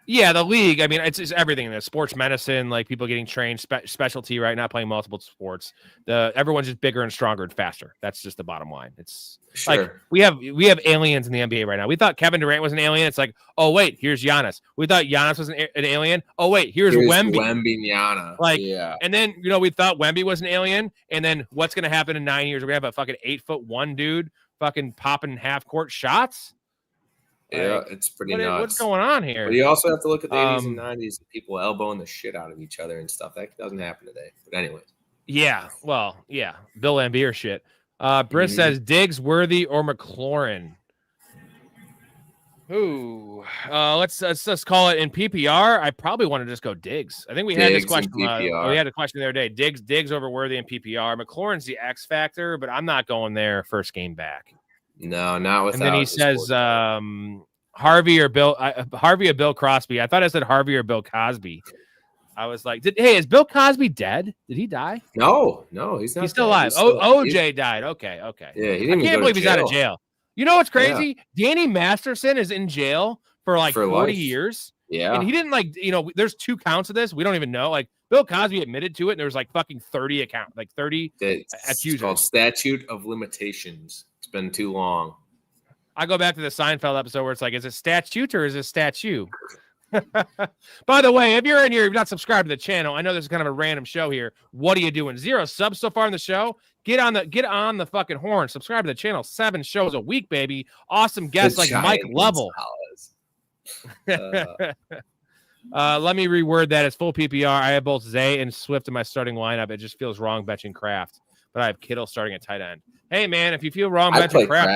A: Yeah, the league. I mean, it's everything. There's sports medicine, like people getting trained, specialty, right? Not playing multiple sports. Everyone's just bigger and stronger and faster. That's just the bottom line. It's like we have aliens in the NBA right now. We thought Kevin Durant was an alien. It's like, oh wait, here's Giannis. We thought Giannis was an alien. Oh wait, here's Wemby.
B: Wemby.
A: Like, and then we thought Wemby was an alien. And then what's gonna happen in 9 years? We're gonna have a fucking 8'1" dude fucking popping half court shots.
B: Yeah, it's pretty nuts.
A: What's going on here?
B: But you also have to look at the 80s and 90s, people elbowing the shit out of each other and stuff. That doesn't happen today. But anyway.
A: Yeah, well, yeah. Bill Laimbeer shit. Briss says Diggs, Worthy, or McLaurin. Ooh. Let's call it in PPR. I probably want to just go Diggs. I think we had this question. We had a question the other day. Diggs over Worthy in PPR. McLaurin's the X factor, but I'm not going there first game back.
B: No, not without.
A: And then he says Harvey or Bill Crosby. I thought I said Harvey or Bill Cosby. I was like, is Bill Cosby dead? Did he die?
B: No, he's not.
A: He's still alive. OJ died. Okay.
B: Yeah, he
A: I can't believe he's out of jail. You know what's crazy? Yeah. Danny Masterson is in jail for 40 years.
B: Yeah.
A: And he didn't there's 2 counts of this. We don't even know. Like Bill Cosby admitted to it, and there was fucking 30 accounts, 30 accusers.
B: It's called statute of limitations. It's been too long.
A: I go back to the Seinfeld episode where it's like, is it statute or is it statue? By the way, if you're in here, you're not subscribed to the channel. I know this is kind of a random show here. What are you doing? 0 subs so far in the show. Get on the fucking horn. Subscribe to the channel. 7 shows a week, baby. Awesome guests like Mike Lovell. Let me reword that. It's full PPR. I have both Zay and Swift in my starting lineup. It just feels wrong benching Kraft, but I have Kittle starting at tight end. Hey man, if you feel wrong benching Kraft,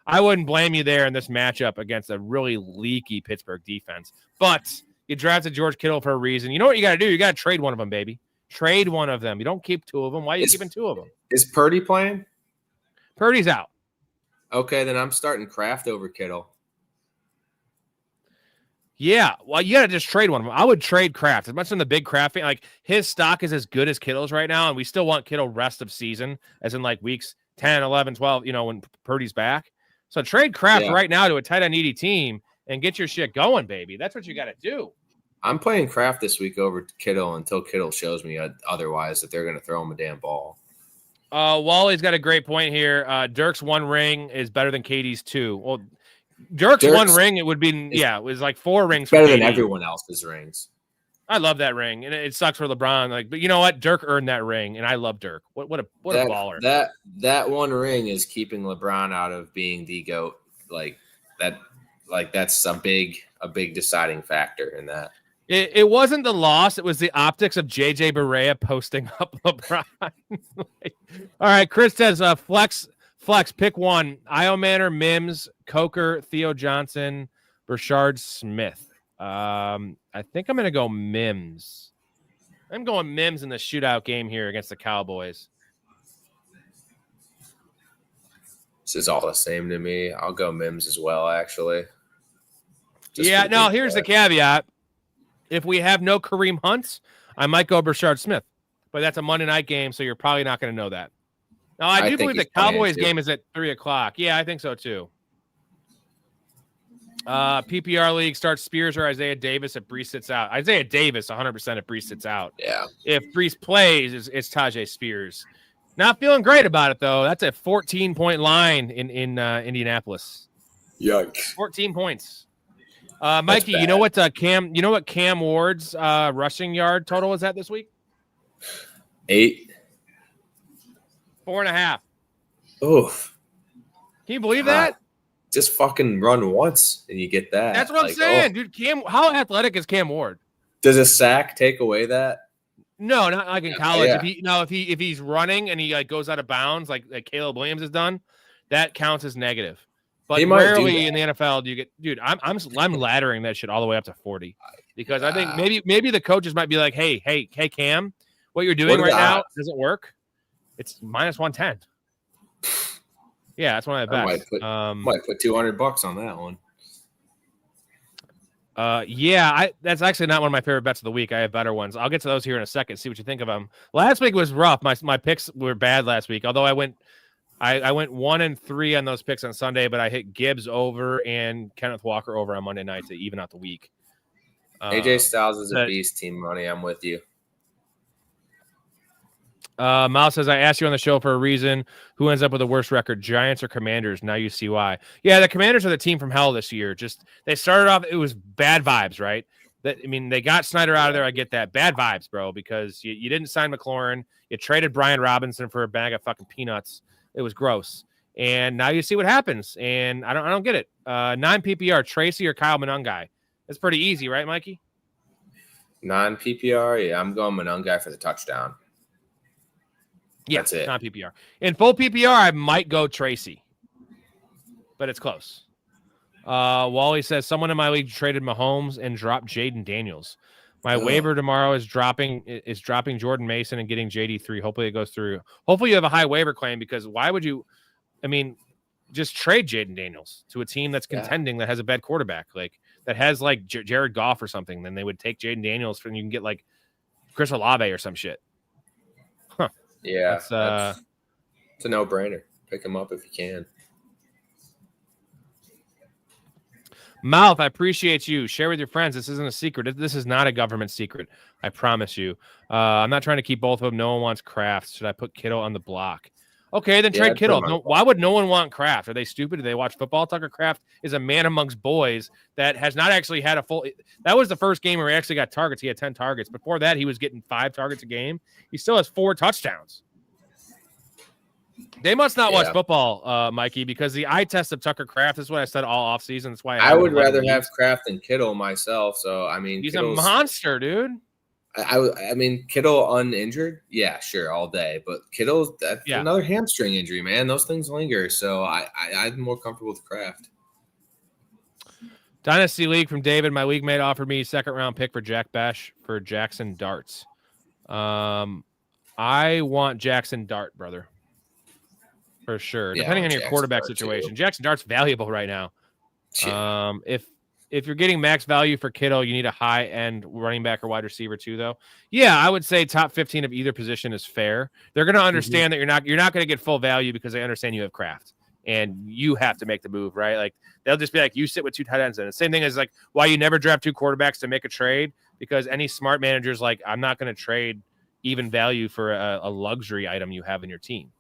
A: I wouldn't blame you there in this matchup against a really leaky Pittsburgh defense. But you drafted George Kittle for a reason. You know what you got to do? You got to trade one of them, baby. Trade one of them. You don't keep 2 of them. Why are you keeping 2 of them?
B: Is Purdy playing?
A: Purdy's out.
B: Okay, then I'm starting Kraft over Kittle.
A: Yeah, well, you got to just trade one of them. I would trade Kraft. As much as I'm the big Kraft fan, his stock is as good as Kittle's right now, and we still want Kittle rest of season, as in weeks 10, 11, 12, when Purdy's back. So trade Kraft right now to a tight end needy team and get your shit going, baby. That's what you got to do.
B: I'm playing Kraft this week over Kittle until Kittle shows me otherwise that they're going to throw him a damn ball.
A: Wally's got a great point here. Dirk's 1 ring is better than KD's 2. Well, Dirk's 1 ring, it would be it was 4 rings.
B: Better than everyone else's rings.
A: I love that ring, and it sucks for LeBron. But you know what? Dirk earned that ring, and I love Dirk. What a baller.
B: That 1 ring is keeping LeBron out of being the GOAT. That's a big deciding factor in that.
A: It wasn't the loss; it was the optics of JJ Barea posting up LeBron. All right, Chris says flex, pick 1: Iomanor, Mims, Coker, Theo Johnson, Brashard Smith. I think I'm going to go Mims. I'm going Mims in the shootout game here against the Cowboys.
B: This is all the same to me. I'll go Mims as well, actually.
A: Here's the caveat. If we have no Kareem Hunt, I might go Brashard Smith. But that's a Monday night game, so you're probably not going to know that. Now, I do believe the Cowboys game is at 3 o'clock. Yeah, I think so, too. PPR league starts Spears or Isaiah Davis if Brees sits out. Isaiah Davis 100% if Brees sits out.
B: Yeah.
A: If Brees plays, it's Tajay Spears. Not feeling great about it though. That's a 14-point line in Indianapolis.
B: Yikes.
A: 14 points. Mikey, you know what Cam Ward's rushing yard total is at this week?
B: 8.
A: 4.5.
B: Oof.
A: Can you believe that?
B: Just fucking run once and you get that.
A: That's what I'm saying, dude. How athletic is Cam Ward?
B: Does a sack take away that?
A: No, not like in college. Yeah. If he's running and he goes out of bounds like Caleb Williams has done, that counts as negative. But rarely in the NFL do you get, dude. I'm laddering that shit all the way up to 40 because I think maybe the coaches might be like, hey Cam, what you're doing right now doesn't work. It's -110. Yeah, that's one of my bets.
B: Might put $200 on that one.
A: That's actually not one of my favorite bets of the week. I have better ones. I'll get to those here in a second. See what you think of them. Last week was rough. My picks were bad last week. Although I went 1-3 on those picks on Sunday, but I hit Gibbs over and Kenneth Walker over on Monday night to even out the week.
B: AJ Styles is a beast. Team money. I'm with you.
A: Miles says, I asked you on the show for a reason. Who ends up with the worst record, Giants or Commanders? Now you see why. Yeah, the Commanders are the team from hell this year. Just they started off, it was bad vibes, right? They got Snyder out of there. I get that. Bad vibes, bro, because you didn't sign McLaurin. You traded Brian Robinson for a bag of fucking peanuts. It was gross. And now you see what happens. And I don't get it. 9 PPR, Tracy or Kyle Monangai. That's pretty easy, right, Mikey?
B: 9 PPR, yeah, I'm going Monangai for the touchdown.
A: Yeah,
B: that's it.
A: Not PPR. In full PPR, I might go Tracy, but it's close. Wally says someone in my league traded Mahomes and dropped Jaden Daniels. My waiver tomorrow is dropping Jordan Mason and getting JD3. Hopefully it goes through. Hopefully you have a high waiver claim, because why would you? I mean, just trade Jaden Daniels to a team that's contending that has a bad quarterback, like that has like Jared Goff or something. Then they would take Jaden Daniels and you can get like Chris Olave or some shit. Huh.
B: Yeah, it's a no-brainer. Pick him up if you can.
A: Mouth, I appreciate you. Share with your friends. This isn't a secret. This is not a government secret. I promise you. I'm not trying to keep both of them. No one wants Kraft. Should I put Kittle on the block? Okay, then trade Kittle. No, why would no one want Kraft? Are they stupid? Do they watch football? Tucker Kraft is a man amongst boys that has not actually had a full. That was the first game where he actually got targets. He had 10 targets. Before that, he was getting 5 targets a game. He still has 4 touchdowns. They must not watch football, Mikey, because the eye test of Tucker Kraft is what I said all offseason. That's why
B: I would rather have Kraft than Kittle myself. So, I mean,
A: he's a monster, dude.
B: I mean, Kittle uninjured, yeah, sure, all day. But Kittle's another hamstring injury, man. Those things linger. So I'm more comfortable with Kraft.
A: Dynasty League from David. My league mate offered me 2nd round pick for Jack Bash for Jackson Darts. I want Jackson Dart, brother. For sure. Depending on your quarterback situation. Jackson Dart's valuable right now. If you're getting max value for Kittle, you need a high-end running back or wide receiver too, though. Yeah, I would say top 15 of either position is fair. They're going to understand that you're not going to get full value because they understand you have Kraft and you have to make the move, right? Like they'll just be like, you sit with 2 tight ends. And the same thing is like why you never draft 2 quarterbacks to make a trade, because any smart manager's like, I'm not going to trade even value for a luxury item you have in your team.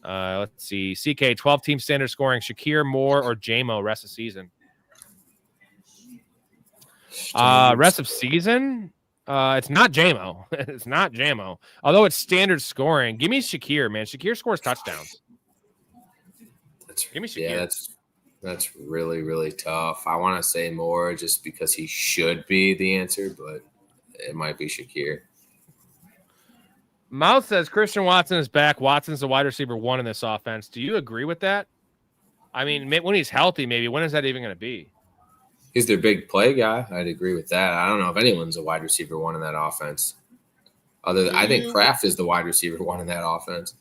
A: Let's see. CK, 12-team standard scoring. Shakir, Moore, or JMO rest of season? Rest of season? It's not JMO. It's not JMO. Although it's standard scoring. Give me Shakir, man. Shakir scores touchdowns. Give me Shakir.
B: Yeah, that's really, really tough. I want to say Moore just because he should be the answer, but it might be Shakir.
A: Mouth says Christian Watson is back. Watson's the wide receiver 1 in this offense. Do you agree with that? I mean, when he's healthy, maybe. When is that even going to be?
B: He's their big play guy. I'd agree with that. I don't know if anyone's a wide receiver 1 in that offense. I think Kraft is the wide receiver 1 in that offense.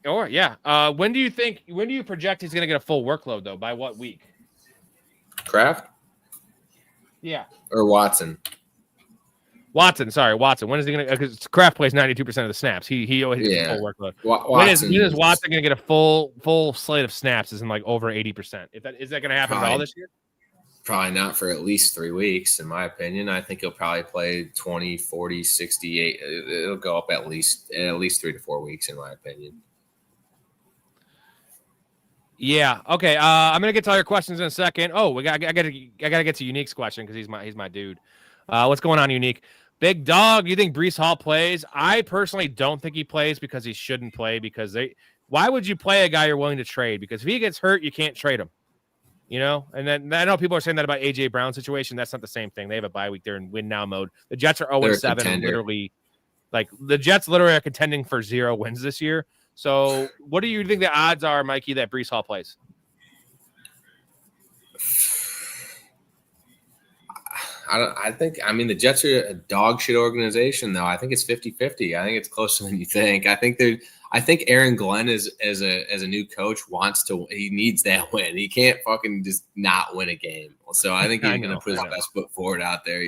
A: Or yeah. When do you project he's going to get a full workload though? By what week?
B: Kraft?
A: Yeah.
B: Or Watson?
A: Watson. When is he going to? Because Kraft plays 92% of the snaps. He always gets a full workload. When is Watson going to get a full slate of snaps? Is in like over 80%. Is that going to happen at all this year?
B: Probably not for at least 3 weeks, in my opinion. I think he'll probably play 20, 40, 68. It'll go up at least 3 to 4 weeks, in my opinion.
A: Yeah. Okay. I'm gonna get to all your questions in a second. Oh, I gotta get to Unique's question because he's my dude. What's going on, Unique? Big dog. You think Breece Hall plays? I personally don't think he plays because he shouldn't play. Why would you play a guy you're willing to trade? Because if he gets hurt, you can't trade him. You know, and then I know people are saying that about AJ Brown's situation. That's not the same thing. They have a bye week. They're in win now mode. The Jets are 0-7, literally. Like the Jets literally are contending for 0 wins this year. So, what do you think the odds are, Mikey, that Breece Hall plays?
B: The Jets are a dog shit organization, though. I think it's 50-50. I think it's closer than you think. I think Aaron Glenn as a new coach he needs that win. He can't fucking just not win a game. So I think he's going to put his best foot forward out there,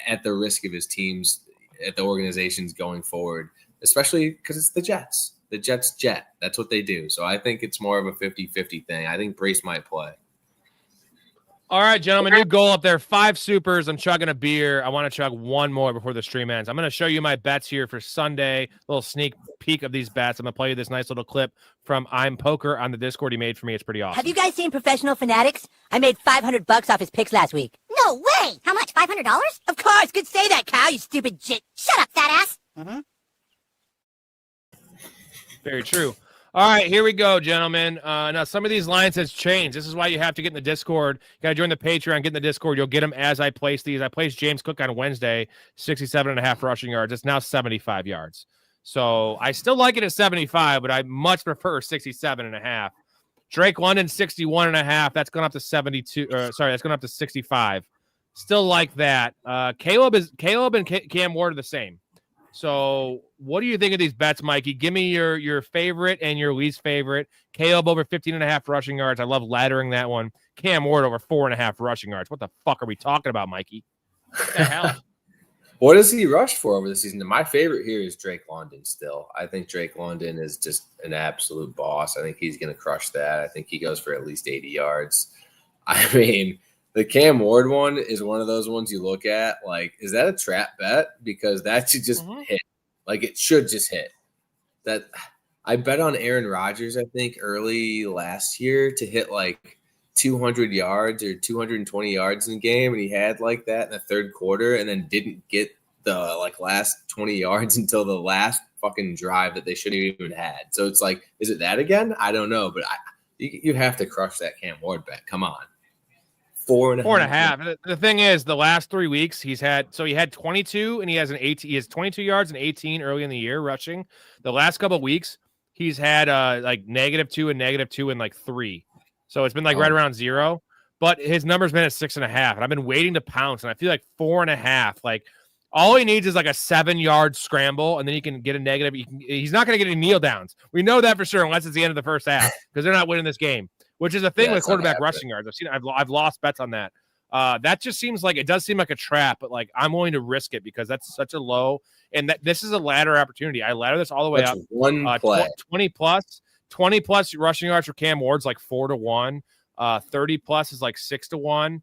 B: at the risk of his teams, at the organizations going forward, especially because it's the Jets. The Jets jet. That's what they do. So I think it's more of a 50-50 thing. I think Breece might play.
A: All right, gentlemen, new goal up there. 5 supers. I'm chugging a beer. I want to chug one more before the stream ends. I'm going to show you my bets here for Sunday. A little sneak peek of these bets. I'm going to play you this nice little clip from I'm Poker on the Discord he made for me. It's pretty awesome.
D: Have you guys seen Professional Fanatics? I made $500 off his picks last week.
E: No way! How much? $500?
D: Of course, could say that, Kyle, you stupid jit.
E: Shut up, fat ass!
A: Very true. All right, here we go, gentlemen. Now, some of these lines has changed. This is why you have to get in the Discord. You got to join the Patreon, get in the Discord. You'll get them as I place these. I placed James Cook on Wednesday, 67.5 rushing yards. It's now 75 yards. So I still like it at 75, but I much prefer 67.5. Drake London, 61.5. That's gone up to 72. That's gone up to 65. Still like that. Caleb and Cam Ward are the same. So what do you think of these bets, Mikey? Give me your favorite and your least favorite. Caleb over 15.5 rushing yards. I love laddering that one. Cam Ward over 4.5 rushing yards. What the fuck are we talking about, Mikey? What the hell?
B: What does he rush for over the season? My favorite here is Drake London still. I think Drake London is just an absolute boss. I think he's going to crush that. I think he goes for at least 80 yards. I mean, the Cam Ward one is one of those ones you look at, like, is that a trap bet? Because that should just hit. Like, it should just hit. That I bet on Aaron Rodgers, I think, early last year to hit, like, 200 yards or 220 yards in the game, and he had, like, that in the third quarter and then didn't get the, like, last 20 yards until the last fucking drive that they should have even had. So it's like, is it that again? I don't know, but you have to crush that Cam Ward bet. Come on.
A: 4.5. The thing is, the last 3 weeks he had 22 and he has 22 yards and 18 early in the year rushing. The last couple of weeks he's had like -2 and -2 and like 3. So it's been like right around 0. But his number's been at 6.5, and I've been waiting to pounce, and I feel like 4.5. Like all he needs is like a 7-yard scramble, and then he can get a negative. He's not going to get any kneel downs. We know that for sure, unless it's the end of the first half, because they're not winning this game. Which is a thing with quarterback rushing yards. I've lost bets on that. That just seems like it does seem like a trap, but like I'm willing to risk it because that's such a low. And that this is a ladder opportunity. I ladder this all the way up.
B: One play.
A: 20 plus rushing yards for Cam Ward's like 4-1. 30 plus is like 6-1.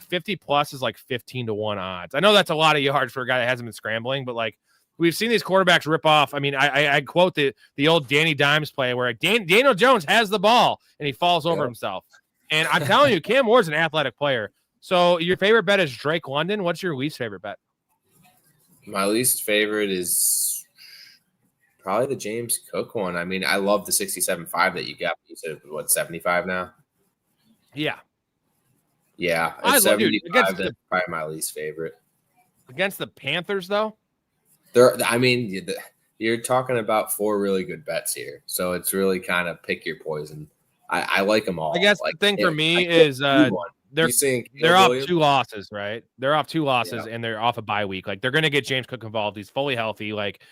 A: 50 plus is like 15-1 odds. I know that's a lot of yards for a guy that hasn't been scrambling, but like we've seen these quarterbacks rip off. I mean, I quote the old Danny Dimes play where Daniel Jones has the ball and he falls over himself. And I'm telling you, Cam Ward's an athletic player. So your favorite bet is Drake London. What's your least favorite bet?
B: My least favorite is probably the James Cook one. I mean, I love the 67.5 that you got. You said it was, 75 now?
A: Yeah.
B: Yeah. At 75, that's probably my least favorite.
A: Against the Panthers, though?
B: You're talking about 4 really good bets here, so it's really kind of pick your poison. I like them all.
A: I guess the thing for me is they're off 2 losses, right? They're off 2 losses and they're off a bye week. Like they're going to get James Cook involved. He's fully healthy. Like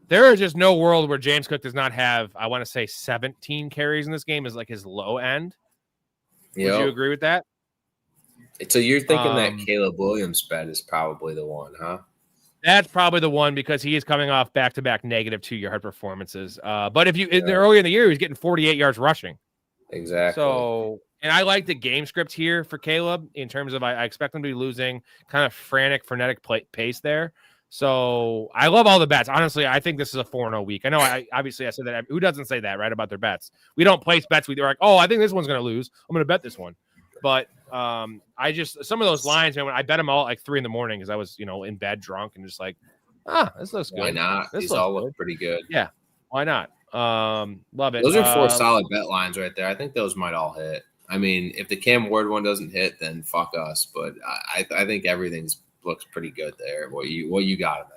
A: there is just no world where James Cook does not have, I want to say 17 carries in this game is like his low end. Would you agree with that?
B: So you're thinking that Caleb Williams bet is probably the one, huh?
A: That's probably the one because he is coming off back-to-back -2-yard performances. But if you earlier in the year, he was getting 48 yards rushing.
B: Exactly.
A: So, and I like the game script here for Caleb in terms of I expect him to be losing kind of frenetic pace there. So I love all the bets. Honestly, I think this is a 4-0 week. I know obviously I said that. Who doesn't say that, right, about their bets? We don't place bets. We're like, oh, I think this one's going to lose. I'm going to bet this one. But I just some of those lines, man, when I bet them all at like 3 a.m. because I was, in bed drunk and just like, this looks good.
B: Why not? These all look pretty good.
A: Yeah, why not? Love it.
B: Those are 4 solid bet lines right there. I think those might all hit. I mean, if the Cam Ward one doesn't hit, then fuck us. But I think everything looks pretty good there. What you got in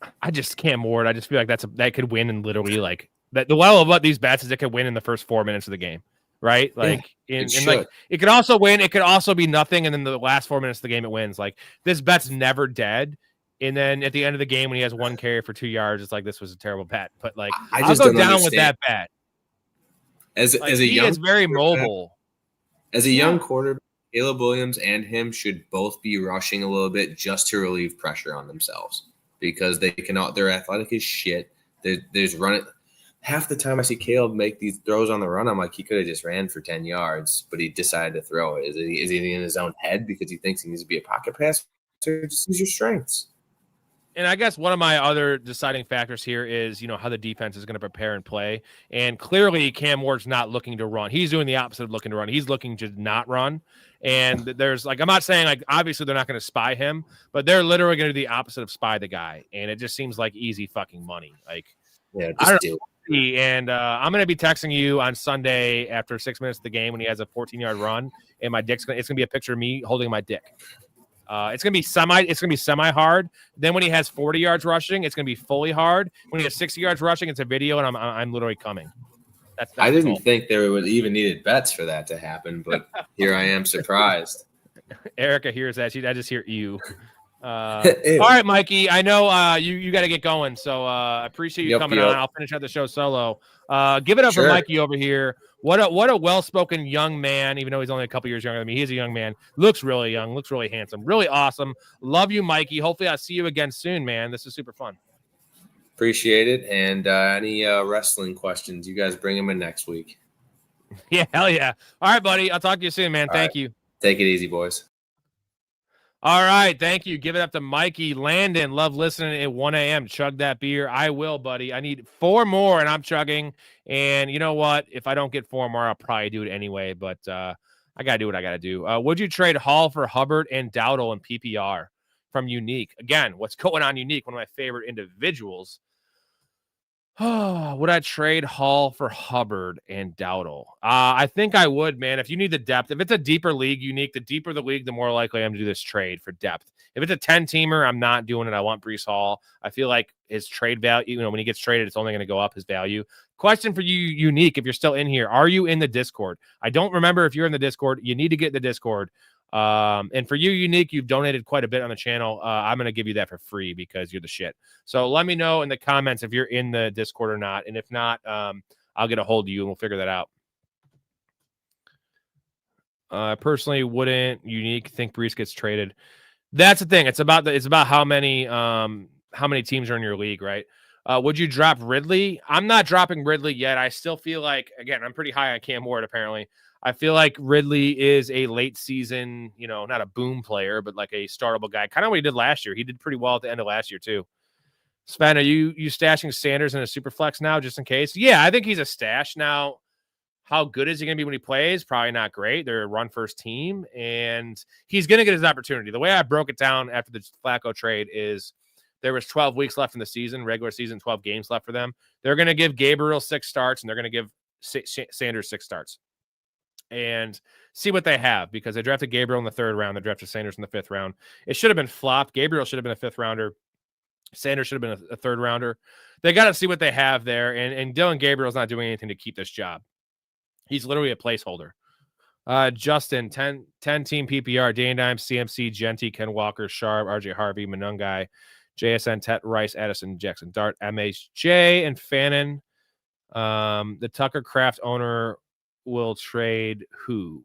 B: that?
A: I just Cam Ward. I just feel like that could win and literally like that. The well about these bets is it could win in the first 4 minutes of the game. Right? Like, like it could also win. It could also be nothing. And then the last 4 minutes of the game, it wins. Like this bet's never dead. And then at the end of the game, when he has 1 carry for 2 yards, it's like, this was a terrible bet, but like, I'll go down with that bet.
B: As a
A: he
B: young,
A: is very mobile.
B: As a young quarterback, Caleb Williams and him should both be rushing a little bit just to relieve pressure on themselves because they're athletic as shit. There's running. half the time I see Caleb make these throws on the run, I'm like, he could have just ran for 10 yards, but he decided to throw it. Is he in his own head because he thinks he needs to be a pocket passer? Just use your strengths.
A: And I guess one of my other deciding factors here is, how the defense is going to prepare and play. And clearly Cam Ward's not looking to run. He's doing the opposite of looking to run. He's looking to not run. And there's I'm not saying obviously they're not going to spy him, but they're literally going to do the opposite of spy the guy. And it just seems like easy fucking money.
B: Just do it.
A: And I'm going to be texting you on Sunday after 6 minutes of the game when he has a 14-yard run, and it's going to be a picture of me holding my dick. It's going to be semi hard. Then when he has 40 yards rushing, it's going to be fully hard. When he has 60 yards rushing, it's a video, and I'm literally coming. That's
B: I didn't think there would even needed bets for that to happen, but here I am surprised.
A: Erica hears that. I just hear you. All right, Mikey. I know you got to get going, so I appreciate you coming on. I'll finish out the show solo. Give it up for Mikey over here. What a well-spoken young man, even though he's only a couple years younger than me. He's a young man. Looks really young. Looks really handsome. Really awesome. Love you, Mikey. Hopefully I'll see you again soon, man. This is super fun.
B: Appreciate it. And any wrestling questions, you guys bring them in next week.
A: Yeah, hell yeah. All right, buddy. I'll talk to you soon, man. Thank you.
B: Take it easy, boys.
A: All right, thank you. Give it up to Mikey Landon. Love listening at 1 a.m. Chug that beer. I will, buddy. I need 4 more, and I'm chugging. And you know what? If I don't get 4 more, I'll probably do it anyway. But I got to do what I got to do. Would you trade Hall for Hubbard and Dowdle in PPR from Unique? Again, what's going on Unique? One of my favorite individuals. Would I trade Hall for Hubbard and Dowdle? I think I would, man. If you need the depth, if it's a deeper league, Unique, the deeper the league, the more likely I am to do this trade for depth. If it's a 10-teamer, I'm not doing it. I want Breece Hall. I feel like his trade value, when he gets traded, it's only going to go up his value. Question for you, Unique, if you're still in here, are you in the Discord? I don't remember if you're in the Discord. You need to get in the Discord. And for you, Unique, you've donated quite a bit on the channel. I'm going to give you that for free because you're the shit. So let me know in the comments if you're in the Discord or not. And if not, I'll get a hold of you and we'll figure that out. I personally wouldn't think Breece gets traded. That's the thing. It's about how many teams are in your league, right? Would you drop Ridley? I'm not dropping Ridley yet. I still feel like, again, I'm pretty high on Cam Ward, apparently. I feel like Ridley is a late season, not a boom player, but like a startable guy. Kind of what he did last year. He did pretty well at the end of last year, too. Sven, are you stashing Sanders in a super flex now just in case? Yeah, I think he's a stash. Now, how good is he going to be when he plays? Probably not great. They're a run-first team, and he's going to get his opportunity. The way I broke it down after the Flacco trade is there was 12 weeks left in the season, regular season, 12 games left for them. They're going to give Gabriel 6 starts, and they're going to give Sanders 6 starts. And see what they have, because they drafted Gabriel in the 3rd round. They drafted Sanders in the 5th round. It should have been flopped. Gabriel should have been a 5th rounder. Sanders should have been a 3rd rounder. They got to see what they have there. And Dylan Gabriel's not doing anything to keep this job. He's literally a placeholder. Justin, 10-team PPR, Danny Dimes, CMC, Genty, Ken Walker, Sharp, RJ Harvey, Manungai, JSN, Tet, Rice, Addison, Jackson, Dart, MHJ, and Fannin. The Tucker Craft owner will trade who?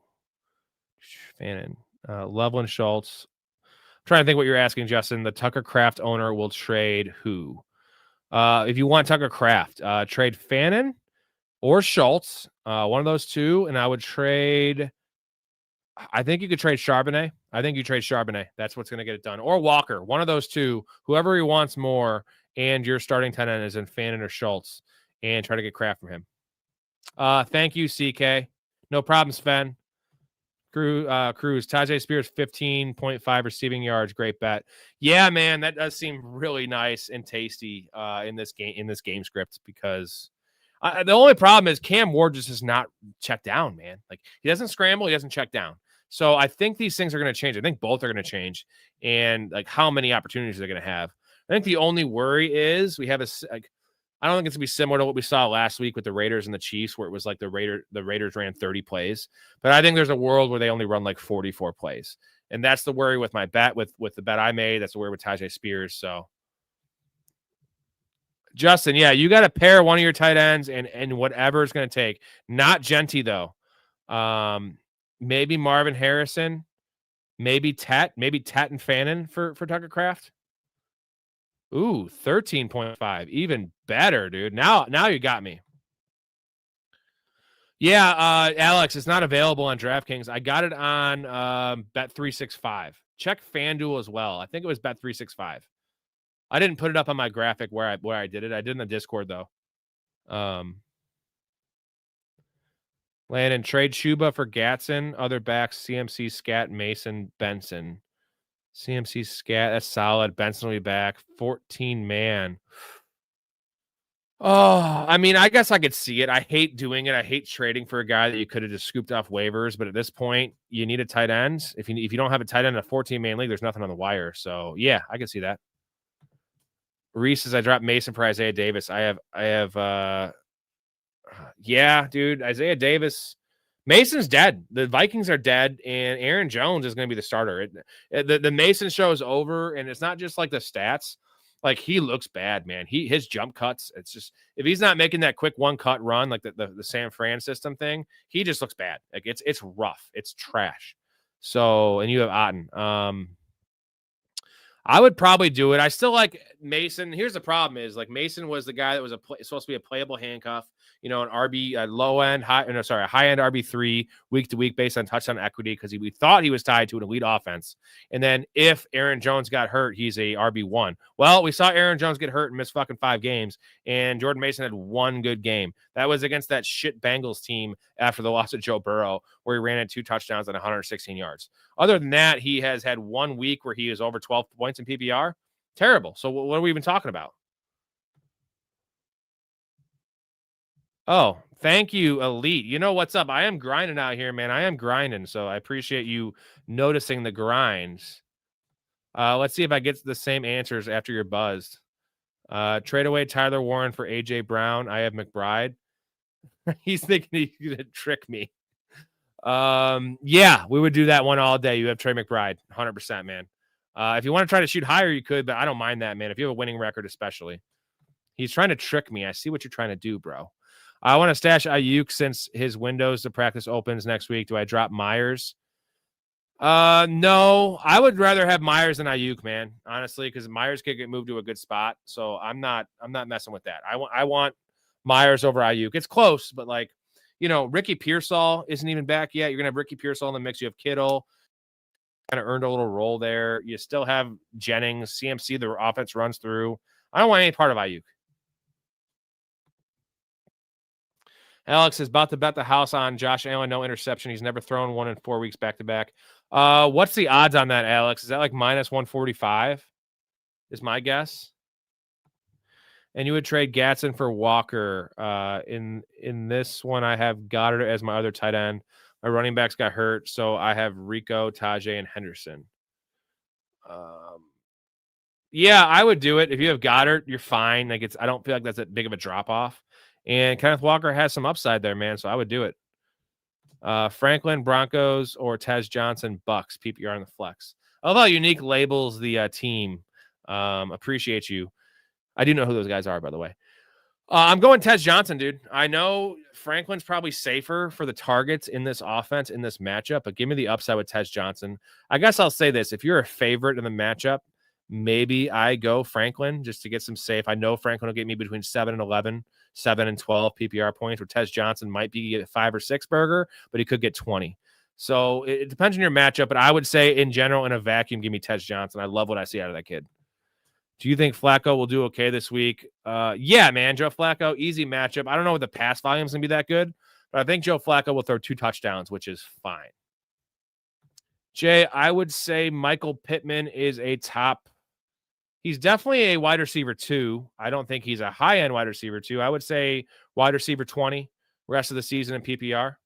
A: Fannin, Loveland Schultz. I'm trying to think what you're asking, Justin. The Tucker Craft owner will trade who? If you want Tucker Craft, trade Fannin or Schultz, one of those two, and I would trade. I think you could trade Charbonnet. I think you trade Charbonnet. That's what's going to get it done. Or Walker, one of those two, whoever he wants more, and your starting 10 is in Fannin or Schultz, and try to get Craft from him. Thank you, CK. No problem, Sven. Cruz, Tajay Spears, 15.5 receiving yards. Great bet. Yeah, man, that does seem really nice and tasty in this game script, because the only problem is Cam Ward just does not check down, man. Like, he doesn't scramble, he doesn't check down. So I think these things are going to change. I think both are going to change, and like how many opportunities they're going to have. I think the only worry is we have I don't think it's going to be similar to what we saw last week with the Raiders and the Chiefs, where it was like the Raiders ran 30 plays. But I think there's a world where they only run like 44 plays. And that's the worry with my bet, with the bet I made. That's the worry with Tajay Spears. So, Justin, yeah, you got to pair one of your tight ends and whatever it's going to take. Not Genty, though. Maybe Marvin Harrison. Maybe Tet and Fannin for Tucker Craft. Ooh, 13.5. Even better, dude. Now you got me. Yeah, Alex, it's not available on DraftKings. I got it on Bet365. Check FanDuel as well. I think it was Bet365. I didn't put it up on my graphic where I did it. I did in the Discord though. Landon, trade Chuba for Gatson. Other backs: CMC, Scat, Mason, Benson. CMC, Scat, that's solid. Benson will be back. 14 man. Oh, I mean, I guess I could see it. I hate doing it. I hate trading for a guy that you could have just scooped off waivers. But at this point, you need a tight end. If you don't have a tight end in a 14-man league, there's nothing on the wire. So yeah, I can see that. Reese says I dropped Mason for Isaiah Davis. I have yeah, dude, Isaiah Davis. Mason's dead. The Vikings are dead, and Aaron Jones is going to be the starter. The Mason show is over, and it's not just like the stats. Like, he looks bad, man. His jump cuts. It's just, if he's not making that quick one cut run like the San Fran system thing, he just looks bad. Like, it's rough. It's trash. So, and you have Otten. I would probably do it. I still like Mason. Here's the problem: is like Mason was the guy that was supposed to be a playable handcuff. You know, an RB low end, high end RB3 week to week based on touchdown equity because we thought he was tied to an elite offense. And then if Aaron Jones got hurt, he's a RB1. Well, we saw Aaron Jones get hurt and miss fucking 5 games, and Jordan Mason had one good game. That was against that shit Bengals team after the loss of Joe Burrow, where he ran in 2 touchdowns and 116 yards. Other than that, he has had 1 week where he is over 12 points in PPR. Terrible. So what are we even talking about? Oh, thank you, Elite. You know what's up? I am grinding out here, man. I am grinding, so I appreciate you noticing the grinds. Let's see if I get the same answers after you're buzzed. Trade away Tyler Warren for A.J. Brown. I have McBride. He's thinking he's going to trick me. Yeah, we would do that one all day. You have Trey McBride, 100%, man. If you want to try to shoot higher, you could, but I don't mind that, man. If you have a winning record, especially. He's trying to trick me. I see what you're trying to do, bro. I want to stash Ayuk since his windows to practice opens next week. Do I drop Myers? No, I would rather have Myers than Ayuk, man, honestly, because Myers could get moved to a good spot. So I'm not messing with that. I want Myers over Ayuk. It's close, but like, you know, Ricky Pearsall isn't even back yet. You're gonna have Ricky Pearsall in the mix. You have Kittle, kind of earned a little role there. You still have Jennings, CMC. The offense runs through. I don't want any part of Ayuk. Alex is about to bet the house on Josh Allen, no interception. He's never thrown one in 4 weeks back to back. What's the odds on that, Alex? Is that like minus 145? Is my guess. And you would trade Gatson for Walker. In this one, I have Goddard as my other tight end. My running backs got hurt, so I have Rico, Tajay, and Henderson. Yeah, I would do it. If you have Goddard, you're fine. Like, I don't feel like that's that big of a drop off. And Kenneth Walker has some upside there, man. So I would do it. Franklin, Broncos, or Tez Johnson, Bucks, PPR on the flex. I love how Unique labels the team. Appreciate you. I do know who those guys are, by the way. I'm going Tez Johnson, dude. I know Franklin's probably safer for the targets in this offense, in this matchup, but give me the upside with Tez Johnson. I guess I'll say this. If you're a favorite in the matchup, maybe I go Franklin just to get some safe. I know Franklin will get me between 7 and 11, 7 and 12 PPR points, where Tez Johnson might be get 5 or 6 burger, but he could get 20. So it depends on your matchup, but I would say in general, in a vacuum, give me Tez Johnson. I love what I see out of that kid. Do you think Flacco will do okay this week? Yeah, man. Joe Flacco, easy matchup. I don't know if the pass volume is going to be that good, but I think Joe Flacco will throw 2 touchdowns, which is fine. Jay, I would say Michael Pittman is a top. He's definitely a wide receiver 2. I don't think he's a high-end wide receiver 2. I would say wide receiver 20 rest of the season in PPR.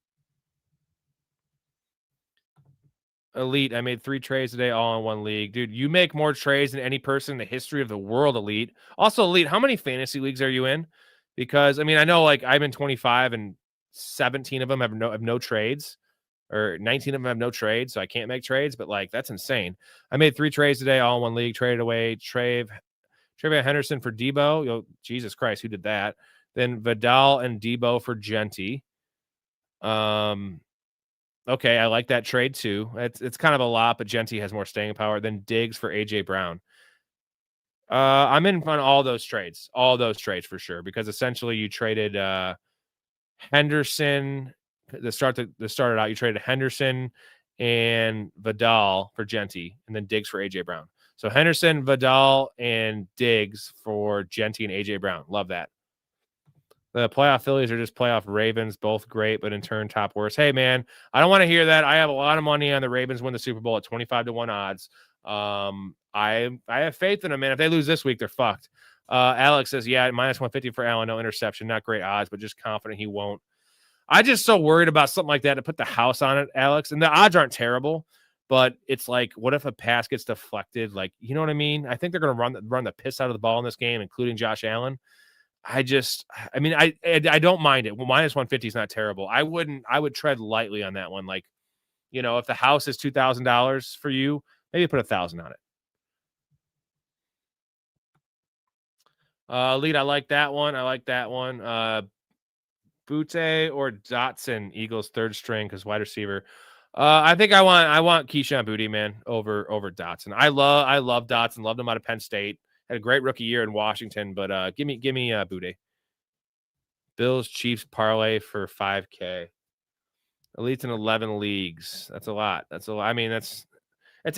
A: Elite, I made 3 trades today, all in one league. Dude, you make more trades than any person in the history of the world, Elite. Also, Elite, how many fantasy leagues are you in? Because, I mean, I know, like, I've been 25, and 17 of them have no trades. Or 19 of them have no trades, so I can't make trades. But, like, that's insane. I made 3 trades today, all in one league. Traded away Travion Henderson for Debo. Jesus Christ, who did that? Then Vidal and Debo for Genty. Okay, I like that trade too. It's kind of a lot, but Genty has more staying power than Diggs for AJ Brown. I'm in on all those trades for sure, because essentially you traded Henderson to start it out, you traded Henderson and Vidal for Genti, and then Diggs for AJ Brown. So Henderson, Vidal, and Diggs for Genti and AJ Brown. Love that. The playoff Phillies are just playoff Ravens, both great, but in turn top worst. Hey man, I don't want to hear that. I have a lot of money on the Ravens win the Super Bowl at 25-1 odds. I have faith in them, man. If they lose this week, they're fucked. Alex says, yeah, -150 for Allen, no interception, not great odds, but just confident he won't. I just so worried about something like that to put the house on it, Alex. And the odds aren't terrible, but it's like, what if a pass gets deflected? Like, you know what I mean? I think they're going to run the piss out of the ball in this game, including Josh Allen. I don't mind it. Well, -150 is not terrible. I would tread lightly on that one. Like, if the house is $2,000 for you, maybe put 1,000 on it. Lead, I like that one. Butte or Dotson, Eagles third string because wide receiver. I think I want Keyshawn Boutte, man, over Dotson. I love Dotson. Loved him out of Penn State. Had a great rookie year in Washington, but give me Boutte. Bills Chiefs parlay for 5K. Elites in 11 leagues. That's a lot. I mean, that's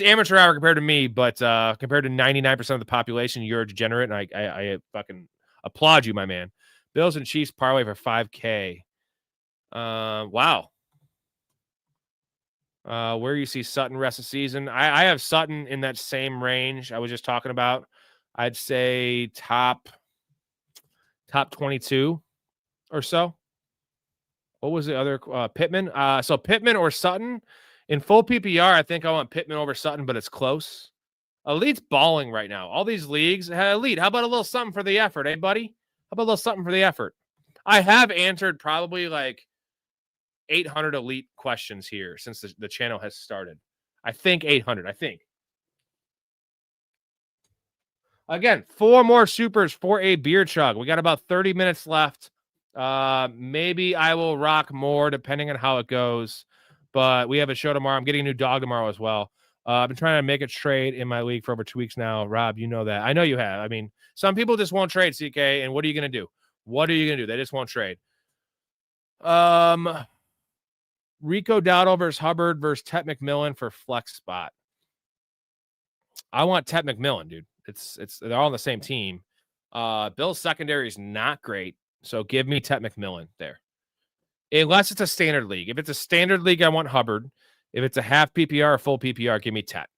A: amateur hour compared to me, but compared to 99% of the population, you're a degenerate, and I fucking applaud you, my man. Bills and Chiefs parlay for 5K. Wow. Where you see Sutton rest of season? I have Sutton in that same range I was just talking about. I'd say top 22 or so. What was the other? Pittman. So Pittman or Sutton in full PPR. I think I want Pittman over Sutton, but it's close. Elite's balling right now. All these leagues. Hey, Elite, how about a little something for the effort, eh, buddy? How about a little something for the effort? I have answered probably like 800 Elite questions here since the channel has started. I think 800. I think. Again, 4 more supers for a beer chug. We got about 30 minutes left. Maybe I will rock more depending on how it goes. But we have a show tomorrow. I'm getting a new dog tomorrow as well. I've been trying to make a trade in my league for over 2 weeks now. Rob, you know that. I know you have. I mean, some people just won't trade, CK. And what are you going to do? They just won't trade. Rico Dowdle versus Hubbard versus Tet McMillan for flex spot. I want Tet McMillan, dude. They're all on the same team. Bill's secondary is not great, so give me Tet McMillan there. Unless it's a standard league. If it's a standard league, I want Hubbard. If it's a half PPR or full PPR, give me Tet.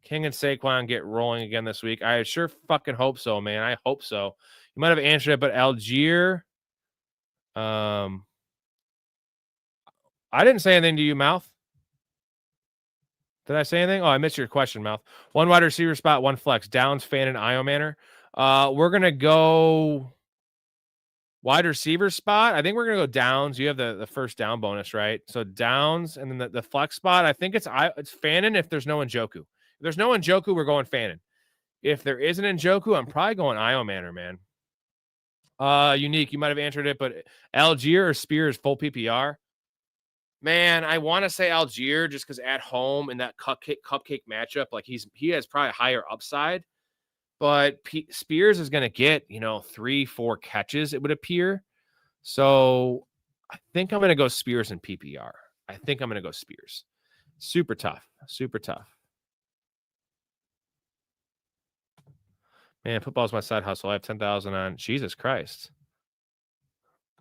A: King and Saquon get rolling again this week. I sure fucking hope so, man. I hope so. You might have answered it, but Algier. I didn't say anything to you, Mouth. Did I say anything? Oh, I missed your question, Mouth. 1 wide receiver spot, 1 flex. Downs, Fan, and Io Manor. We're going to go wide receiver spot. I think we're going to go Downs. You have the first down bonus, right? So Downs, and then the flex spot, I think it's Fannin if there's no Njoku. If there's no Njoku, we're going Fannin. If there isn't Njoku, I'm probably going Io Manor, man. Unique, you might have answered it, but Algier or Spears full PPR? Man, I want to say Algier just because at home in that cupcake matchup, like he has probably a higher upside, but Spears is going to get 3-4 catches, it would appear. So I think I'm going to go Spears in PPR. Super tough. Man, football's my side hustle. I have 10,000 on. Jesus Christ.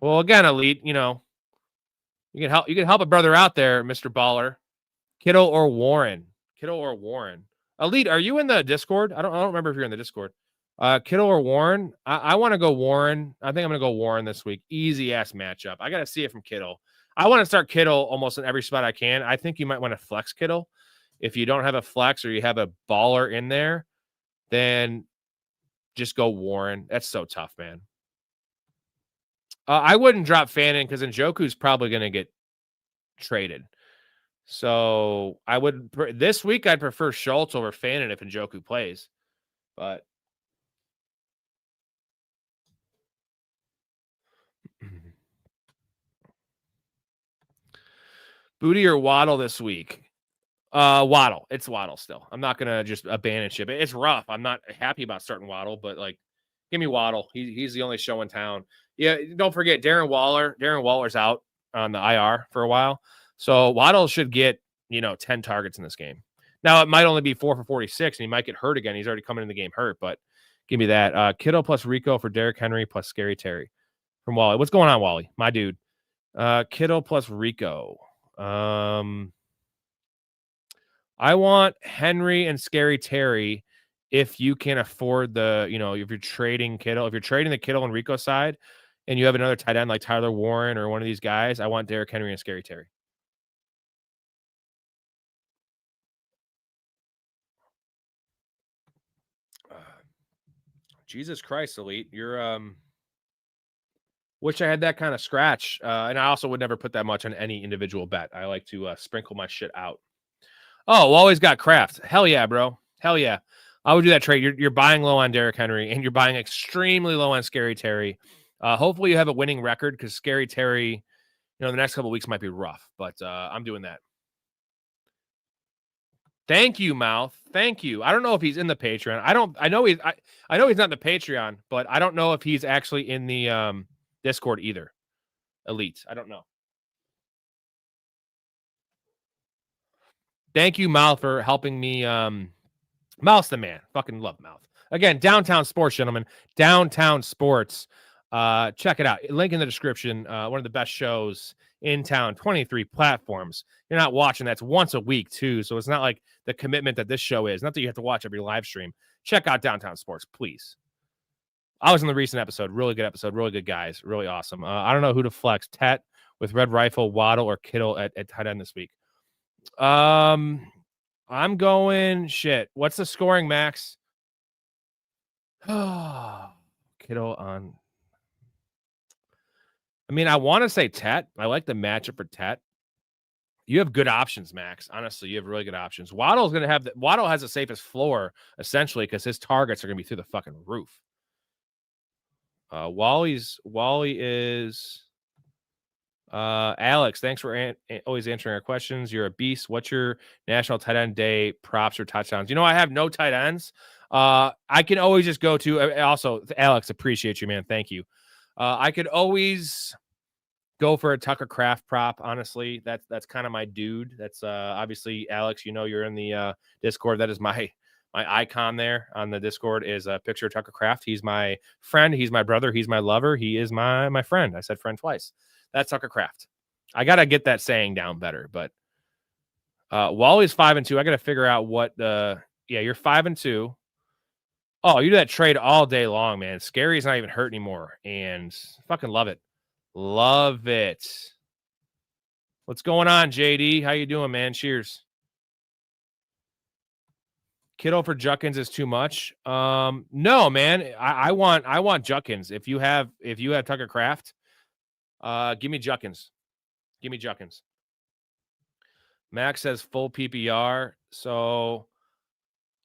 A: Well, again, Elite, you can help a brother out there, Mr. Baller. Kittle or Warren. Elite, are you in the Discord? I don't remember if you're in the Discord. Kittle or Warren? I want to go Warren. I think I'm going to go Warren this week. Easy ass matchup. I got to see it from Kittle. I want to start Kittle almost in every spot I can. I think you might want to flex Kittle. If you don't have a flex or you have a baller in there, then just go Warren. That's so tough, man. I wouldn't drop Fannin because Njoku's probably going to get traded. So I would this week I'd prefer Schultz over Fannin if Njoku plays. But Booty or Waddle this week? Waddle. It's Waddle still. I'm not gonna just abandon ship. It's rough. I'm not happy about starting Waddle, but give me Waddle. He's the only show in town. Yeah, don't forget Darren Waller. Darren Waller's out. on the IR for a while. So Waddle should get, 10 targets in this game. Now, it might only be 4 for 46, and he might get hurt again. He's already coming in the game hurt, but give me that. Kittle plus Rico for Derrick Henry plus Scary Terry from Wally. What's going on, Wally? My dude. Kittle plus Rico. I want Henry and Scary Terry if you can afford the, if you're trading Kittle, if you're trading the Kittle and Rico side and you have another tight end like Tyler Warren or one of these guys, I want Derrick Henry and Scary Terry. Jesus Christ, Elite. You're, wish I had that kind of scratch. And I also would never put that much on any individual bet. I like to sprinkle my shit out. Oh, always got Kraft. Hell yeah, bro. Hell yeah. I would do that trade. You're buying low on Derrick Henry, and you're buying extremely low on Scary Terry. Hopefully you have a winning record because Scary Terry, the next couple of weeks might be rough, but I'm doing that. Thank you, Mouth. Thank you. I don't know if he's in the Patreon. I know he's not in the Patreon, but I don't know if he's actually in the Discord either. Elite. I don't know. Thank you, Mouth, for helping me. Mouth's the man. Fucking love Mouth. Again, Downtown Sports, gentlemen. Downtown Sports. Check it out. Link in the description. One of the best shows in town. 23 platforms. You're not watching. That's once a week, too. So it's not like the commitment that this show is. Not that you have to watch every live stream. Check out Downtown Sports, please. I was in the recent episode. Really good episode. Really good guys. Really awesome. I don't know who to flex. Tet with Red Rifle, Waddle, or Kittle at tight end this week. I'm going shit. What's the scoring, Max? Kittle on. I mean, I want to say Tet. I like the matchup for Tet. You have good options, Max. Honestly, you have really good options. Waddle's going to have Waddle has the safest floor essentially because his targets are going to be through the fucking roof. Wally is Alex. Thanks for always answering our questions. You're a beast. What's your national tight end day props or touchdowns? I have no tight ends. I can always just go to also Alex. Appreciate you, man. Thank you. I could always go for a Tucker Kraft prop. Honestly, that's kind of my dude. That's obviously Alex. You're in the Discord. That is my icon there on the Discord is a picture of Tucker Kraft. He's my friend. He's my brother. He's my lover. He is my friend. I said friend twice. That's Tucker Kraft. I got to get that saying down better, but Wally's 5-2. I got to figure out what you're 5-2. Oh, you do that trade all day long, man. Scary's not even hurt anymore and fucking love it. Love it. What's going on, JD? How you doing, man? Cheers. Kittle for Juckins is too much. No, man. I want Juckins. If you have Tucker Kraft, give me Juckins. Give me Juckins. Max says full PPR. So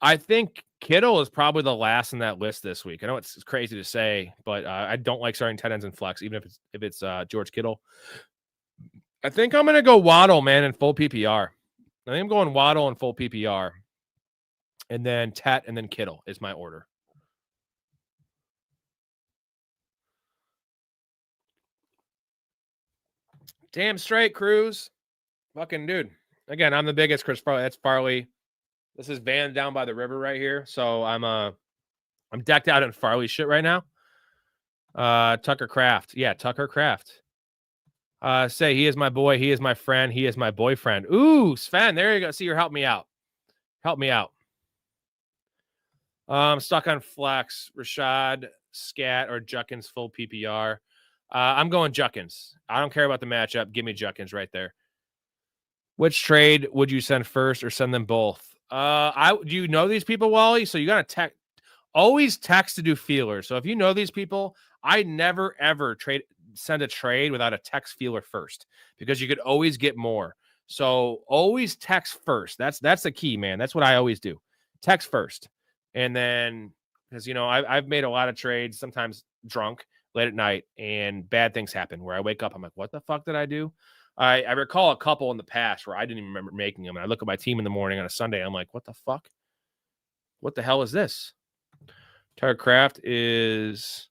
A: I think Kittle is probably the last in that list this week. I know it's crazy to say, but I don't like starting tight ends in flex, even if it's George Kittle. I think I'm going to go Waddle, man, in full PPR. I think I'm going Waddle in full PPR. And then Tet and then Kittle is my order. Damn straight, Cruz. Fucking dude. Again, I'm the biggest Chris Farley. That's Farley. This is Van down by the river right here. So I'm decked out in Farley shit right now. Tucker Kraft. Yeah, Tucker Kraft. Say he is my boy. He is my friend. He is my boyfriend. Ooh, Sven. There you go. See, you're helping me out. Help me out. I'm stuck on flex. Rashad, Scat, or Juckins full PPR. I'm going Juckins. I don't care about the matchup. Give me Juckins right there. Which trade would you send first or send them both? Do you know these people, Wally? So you got to always text to do feelers. So if you know these people, I never ever send a trade without a text feeler first because you could always get more. So always text first. That's the key, man. That's what I always do. Text first. And then, because, I've made a lot of trades, sometimes drunk, late at night, and bad things happen where I wake up, I'm like, what the fuck did I do? I recall a couple in the past where I didn't even remember making them. And I look at my team in the morning on a Sunday. I'm like, what the fuck? What the hell is this? Tucker Kraft is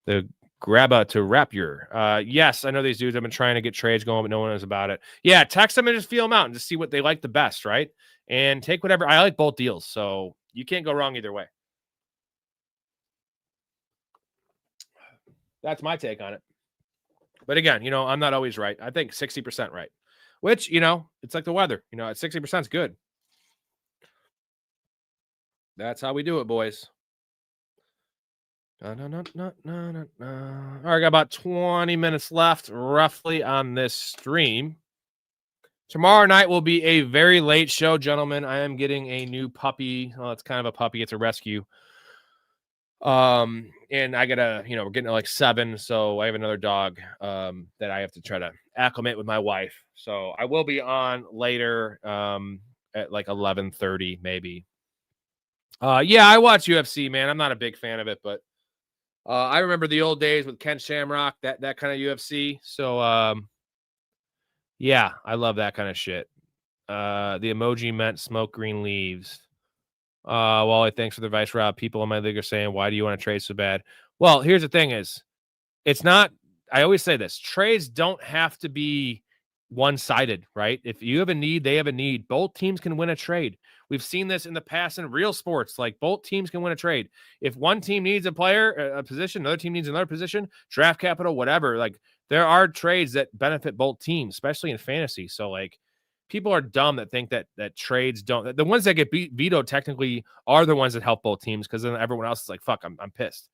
A: the Grabba to Rapier. Yes, I know these dudes have been trying to get trades going, but no one knows about it. Yeah, text them and just feel them out and just see what they like the best, right? And take whatever. I like both deals, so you can't go wrong either way. That's my take on it. But again, I'm not always right. I think 60% right, which, it's like the weather. At 60% is good. That's how we do it, boys. All right, got about 20 minutes left, roughly, on this stream. Tomorrow night will be a very late show, gentlemen. I am getting a new puppy. Well, it's kind of a puppy. It's a rescue. And I gotta, we're getting to like 7, so I have another dog that I have to try to acclimate with my wife. So I will be on later at like 11:30 maybe. Yeah, I watch UFC, man. I'm not a big fan of it, but I remember the old days with Ken Shamrock, that kind of UFC. So yeah, I love that kind of shit. The emoji meant smoke green leaves. Wally, thanks for the advice, Rob. People in my league are saying, why do you want to trade so bad? Well, here's the thing is, it's not, I always say this, trades don't have to be one-sided, right? If you have a need, they have a need. Both teams can win a trade. We've seen this in the past in real sports. Like, both teams can win a trade. If one team needs a player, a position, another team needs another position, draft capital, whatever, like, there are trades that benefit both teams, especially in fantasy. So, like, people are dumb that think that trades don't. The ones that get vetoed technically are the ones that help both teams, because then everyone else is like, fuck, I'm pissed.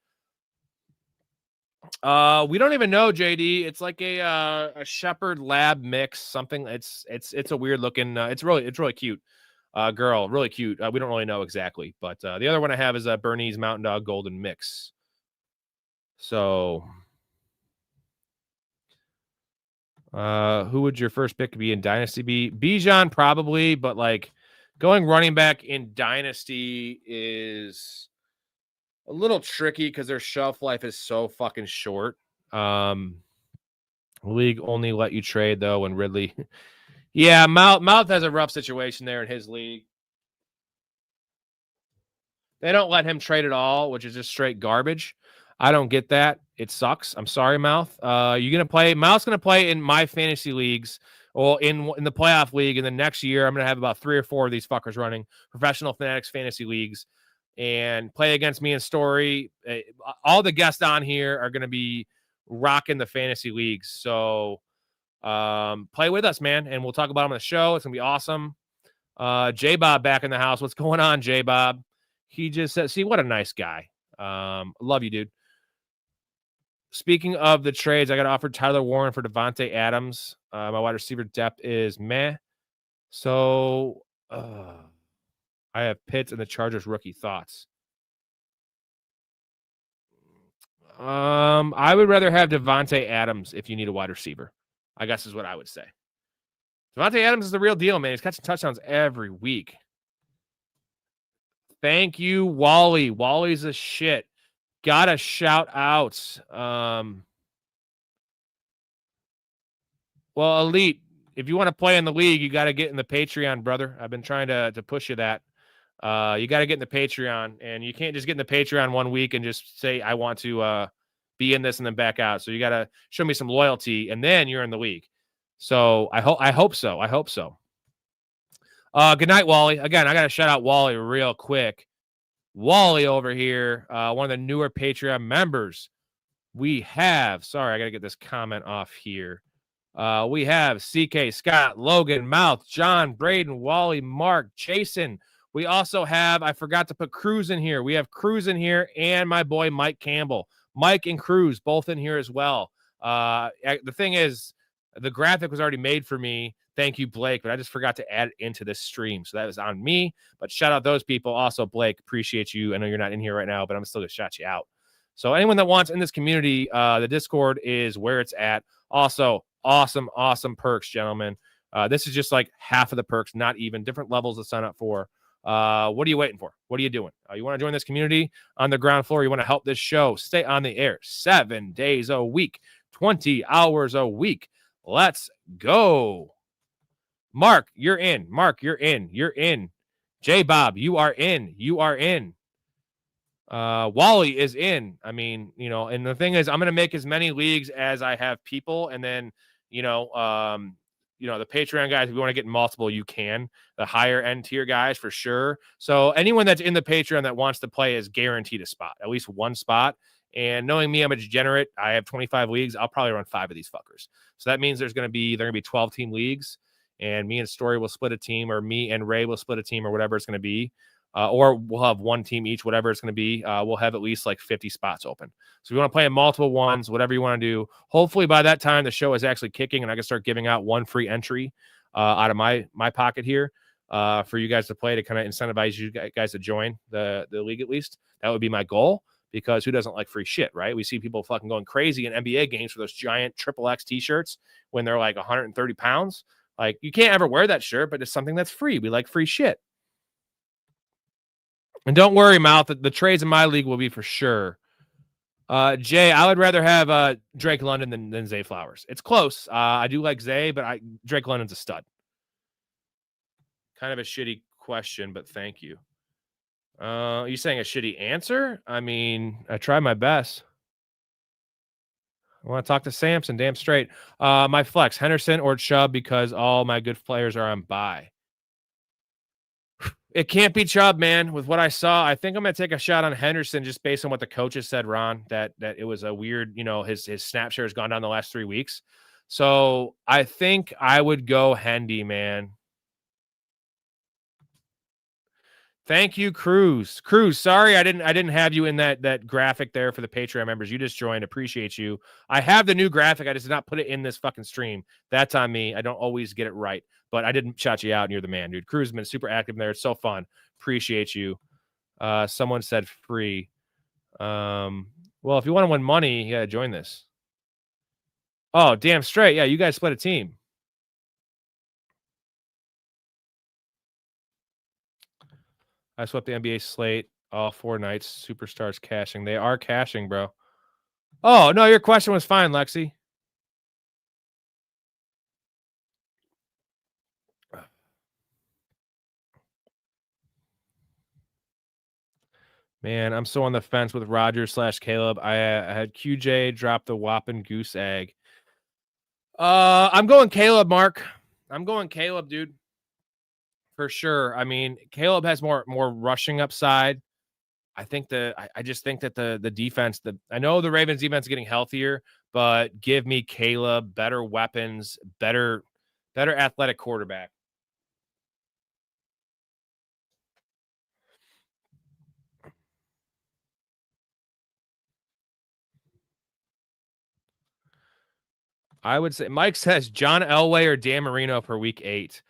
A: We don't even know, JD. It's like a Shepherd Lab mix, something. It's a weird looking. It's really cute. Girl, really cute. We don't really know exactly, but the other one I have is a Bernese Mountain Dog Golden Mix. So, who would your first pick be in Dynasty be? Bijan probably, but like going running back in Dynasty is a little tricky because their shelf life is so fucking short. League only let you trade though when Ridley. Yeah, Mouth has a rough situation there in his league. They don't let him trade at all, which is just straight garbage. I don't get that. It sucks. I'm sorry, Mouth. You're gonna play. Mouth's gonna play in my fantasy leagues, or in the playoff league. And then next year, I'm gonna have about 3 or 4 of these fuckers running Professional Fanatics fantasy leagues, and play against me in Story. All the guests on here are gonna be rocking the fantasy leagues. So play with us, man, and we'll talk about them on the show. It's gonna be awesome. J Bob back in the house. What's going on, J Bob? He just said, see, what a nice guy. Love you, dude. Speaking of the trades, I got offered Tyler Warren for Devontae Adams. My wide receiver depth is meh. So I have Pitts and the Chargers rookie. Thoughts? I would rather have Devontae Adams if you need a wide receiver, I guess is what I would say. Devontae Adams is the real deal, man. He's catching touchdowns every week. Thank you, Wally. Wally's a shit. Gotta shout out. Well, Elite, if you want to play in the league, you got to get in the Patreon, brother. I've been trying to push you that. You got to get in the Patreon, and you can't just get in the Patreon one week and just say, I want to be in this and then back out. So you got to show me some loyalty, and then you're in the league. So I hope so. I hope so. Good night, Wally. Again, I got to shout out Wally real quick. Wally over here, one of the newer Patreon members. We have, sorry, I got to get this comment off here. We have CK, Scott, Logan, Mouth, John, Braden, Wally, Mark, Jason. We also have, I forgot to put Cruz in here. We have Cruz in here and my boy Mike Campbell. Mike and Cruz both in here as well. The thing is, the graphic was already made for me. Thank you, Blake, but I just forgot to add it into this stream. So that was on me. But shout out those people. Also, Blake, appreciate you. I know you're not in here right now, but I'm still going to shout you out. So anyone that wants in this community, the Discord is where it's at. Also, awesome perks, gentlemen. This is just like half of the perks, not even. Different levels to sign up for. What are you waiting for? What are you doing? You want to join this community on the ground floor? You want to help this show stay on the air 7 days a week, 20 hours a week. Let's go. Mark, you're in. Mark, you're in. You're in. J Bob, you are in. You are in. Wally is in. I mean, and the thing is, I'm going to make as many leagues as I have people. And then, the Patreon guys, if you want to get multiple, you can. The higher end tier guys for sure. So anyone that's in the Patreon that wants to play is guaranteed a spot, at least one spot. And knowing me, I'm a degenerate. I have 25 leagues. I'll probably run 5 of these fuckers. So that means they're going to be 12 team leagues, and me and Story will split a team, or me and Ray will split a team, or whatever it's going to be. Or we'll have one team each, whatever it's going to be. We'll have at least like 50 spots open. So if you want to play in multiple ones, whatever you want to do, hopefully by that time the show is actually kicking and I can start giving out one free entry out of my pocket here for you guys to play, to kind of incentivize you guys to join the league at least. That would be my goal, because who doesn't like free shit, right? We see people fucking going crazy in NBA games for those giant XXX t-shirts when they're like 130 pounds. Like, you can't ever wear that shirt, but it's something that's free. We like free shit. And don't worry, Mouth, the trades in my league will be for sure. Jay, I would rather have Drake London than Zay Flowers. It's close. I do like Zay, but Drake London's a stud. Kind of a shitty question, but thank you. You saying a shitty answer? I mean, I tried my best. I want to talk to Samson, damn straight. My flex, Henderson or Chubb, because all my good players are on bye. It can't be Chubb, man. With what I saw, I think I'm going to take a shot on Henderson just based on what the coaches said, Ron, that it was a weird, his snap share has gone down the last 3 weeks. So I think I would go Hendy, man. Thank you, Cruz. Sorry I didn't have you in that graphic there for the Patreon members. You just joined. Appreciate you. I have the new graphic. I just did not put it in this fucking stream. That's on me. I don't always get it right, but I didn't shout you out, and you're the man, dude. Cruz has been super active there. It's so fun. Appreciate you. Someone said free. Well, if you want to win money, you gotta join this. Oh, damn straight. Yeah, you guys split a team. I swept the NBA slate all 4 nights. Superstars cashing. They are cashing, bro. Oh, no, your question was fine, Lexi. Man, I'm so on the fence with Roger/Caleb. I had QJ drop the whopping goose egg. I'm going Caleb, Mark. I'm going Caleb, dude. For sure. I mean, Caleb has more rushing upside. I just think that the defense, I know the Ravens defense is getting healthier, but give me Caleb, better weapons, better athletic quarterback. I would say Mike says John Elway or Dan Marino for week 8.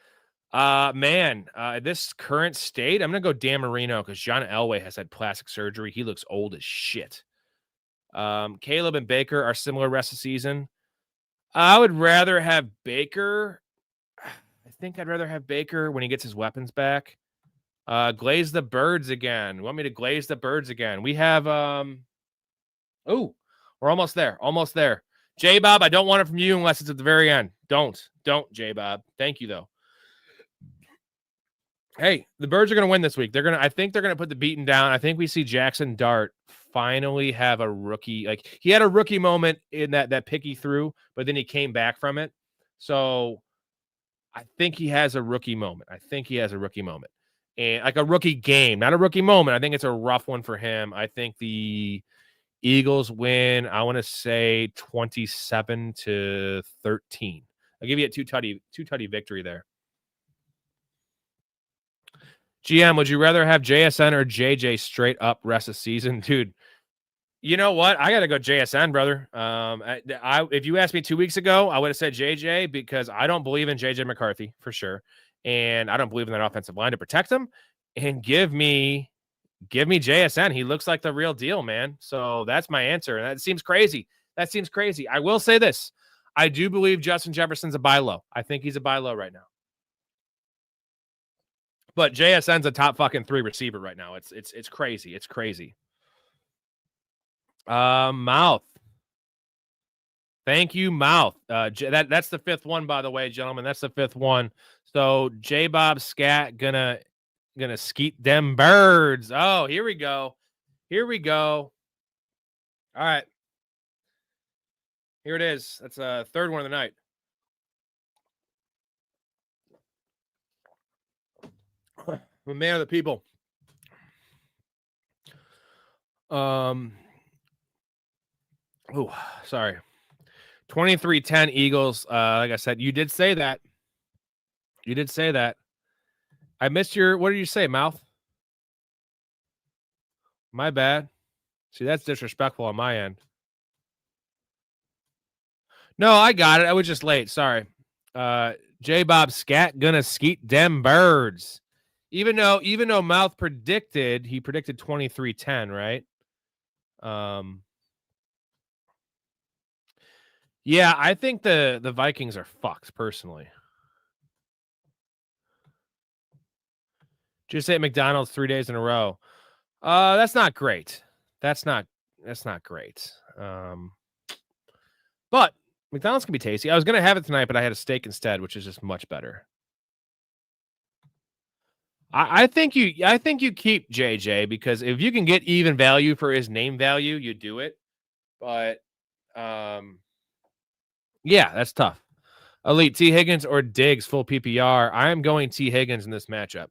A: This current state, I'm gonna go Dan Marino because John Elway has had plastic surgery. He looks old as shit. Caleb and Baker are similar rest of the season. I would rather have Baker. I think I'd rather have Baker when he gets his weapons back. Glaze the birds again. You want me to glaze the birds again? We have we're almost there. Almost there. J Bob, I don't want it from you unless it's at the very end. Don't, J Bob. Thank you though. Hey, the Birds are going to win this week. I think they're going to put the beating down. I think we see Jackson Dart finally have a rookie. Like, he had a rookie moment in that pick he threw, but then he came back from it. So I think he has a rookie moment. And like a rookie game, not a rookie moment. I think it's a rough one for him. I think the Eagles win. I want to say 27-13. I'll give you a two-tutty victory there. GM, would you rather have JSN or JJ straight up rest of season? Dude, you know what? I got to go JSN, brother. If you asked me 2 weeks ago, I would have said JJ because I don't believe in JJ McCarthy for sure. And I don't believe in that offensive line to protect him. And give me JSN. He looks like the real deal, man. So that's my answer. And that seems crazy. I will say this. I do believe Justin Jefferson's a buy low. I think he's a buy low right now. But JSN's a top fucking 3 receiver right now. It's crazy. It's crazy. Mouth. Thank you, Mouth. That's the 5th one, by the way, gentlemen. That's the 5th one. So J-Bob Scat gonna skeet them birds. Oh, here we go. Here we go. All right. Here it is. That's a third one of the night. I'm a man of the people. Oh, sorry. 23-10 Eagles. Like I said, you did say that. You did say that. I missed your, what did you say, mouth? My bad. See, that's disrespectful on my end. No, I got it. I was just late. Sorry. J Bob Scat gonna skeet dem birds. Even though Mouth predicted 23-10, right? Yeah, I think the Vikings are fucked personally. Just ate McDonald's 3 days in a row. That's not great. That's not great. But McDonald's can be tasty. I was gonna have it tonight, but I had a steak instead, which is just much better. I think you keep JJ because if you can get even value for his name value, you do it. But yeah, that's tough. Elite T Higgins or Diggs full PPR. I am going T Higgins in this matchup.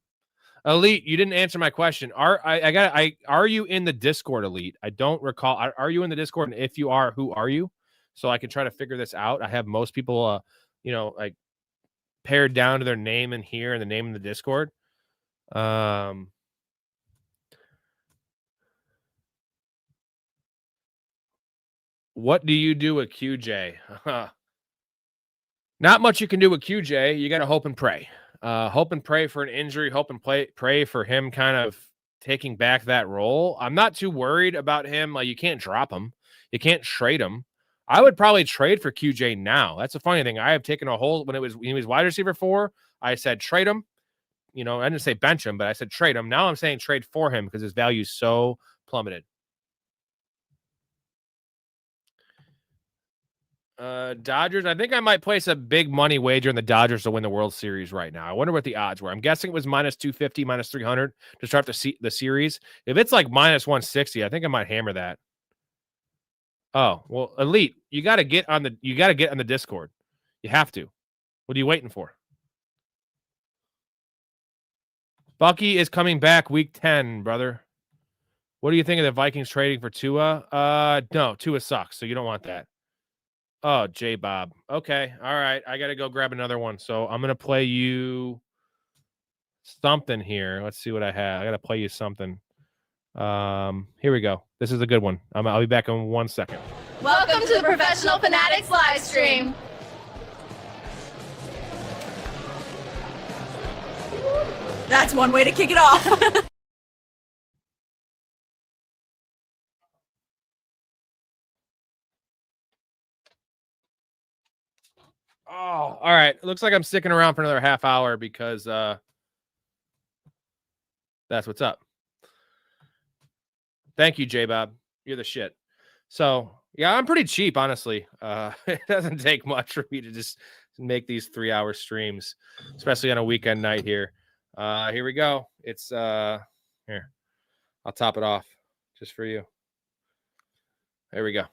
A: Elite, you didn't answer my question. Are you in the Discord, Elite? I don't recall. Are you in the Discord? And if you are, who are you? So I can try to figure this out. I have most people like pared down to their name in here and the name in the Discord. What do you do with QJ? Not much you can do with QJ. You got to hope and pray. Hope and pray for an injury. Hope and pray for him kind of taking back that role. I'm not too worried about him. Like, you can't drop him. You can't trade him. I would probably trade for QJ now. That's a funny thing. I have taken a hold when he was wide receiver 4. I said trade him. I didn't say bench him, but I said trade him. Now I'm saying trade for him because his value is so plummeted. Dodgers. I think I might place a big money wager on the Dodgers to win the World Series right now. I wonder what the odds were. I'm guessing it was minus 250, minus 300 to start the series. If it's like minus 160, I think I might hammer that. Oh, well, Elite, you got to get on the Discord. You have to. What are you waiting for? Bucky is coming back week 10, brother. What do you think of the Vikings trading for Tua? No, Tua sucks, so you don't want that. Oh, J Bob. Okay. All right. I got to go grab another one. So I'm going to play you something here. Let's see what I have. I got to play you something. Here we go. This is a good one. I'll be back in 1 second.
F: Welcome to the Professional Fanatics live stream.
G: That's one way to kick it off.
A: Oh, all right. It looks like I'm sticking around for another half hour because that's what's up. Thank you, J-Bob. You're the shit. So, yeah, I'm pretty cheap, honestly. It doesn't take much for me to just make these 3-hour streams, especially on a weekend night here. Here we go. It's here. I'll top it off just for you. There we go.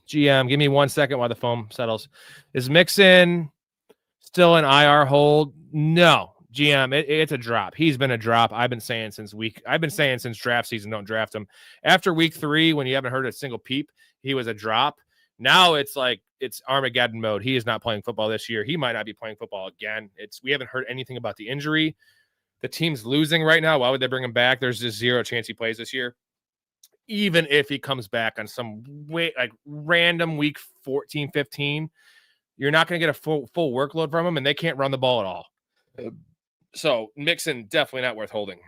A: GM, give me 1 second while the phone settles. Is Mixon still an IR hold? No, GM, it's a drop. He's been a drop. I've been saying since draft season, don't draft him. After week 3, when you haven't heard a single peep, he was a drop. Now it's like it's Armageddon mode. He is not playing football this year. He might not be playing football again. We haven't heard anything about the injury. The team's losing right now. Why would they bring him back? There's just zero chance he plays this year. Even if he comes back on some way, like random week 14, 15, you're not going to get a full workload from him, and they can't run the ball at all. So Mixon, definitely not worth holding.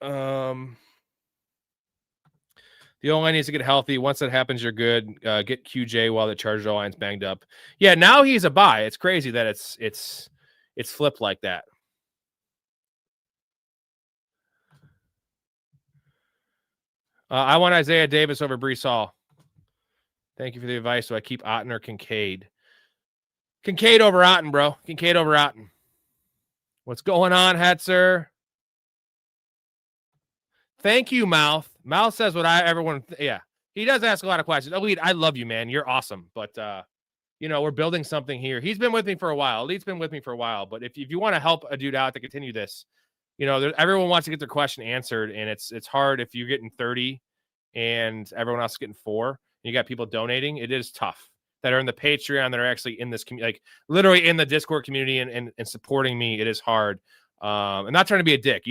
A: The O-line needs to get healthy. Once that happens, you're good. Get QJ while the Chargers O-line's banged up. Yeah, now he's a buy. It's crazy that it's flipped like that. I want Isaiah Davis over Breece Hall. Thank you for the advice. So I keep Otten or Kincaid. Kincaid over Otten, bro. Kincaid over Otten. What's going on, Hetzer? Thank you, Mouth. Mouth says what everyone. Yeah, he does ask a lot of questions. Elite, I love you, man. You're awesome. But we're building something here. He's been with me for a while. Elite's been with me for a while. But if you want to help a dude out to continue this, everyone wants to get their question answered, and it's hard if you're getting 30 and everyone else is getting 4. And you got people donating. It is tough that are in the Patreon, that are actually in this community, like literally in the Discord community and supporting me. It is hard. I'm not trying to be a dick.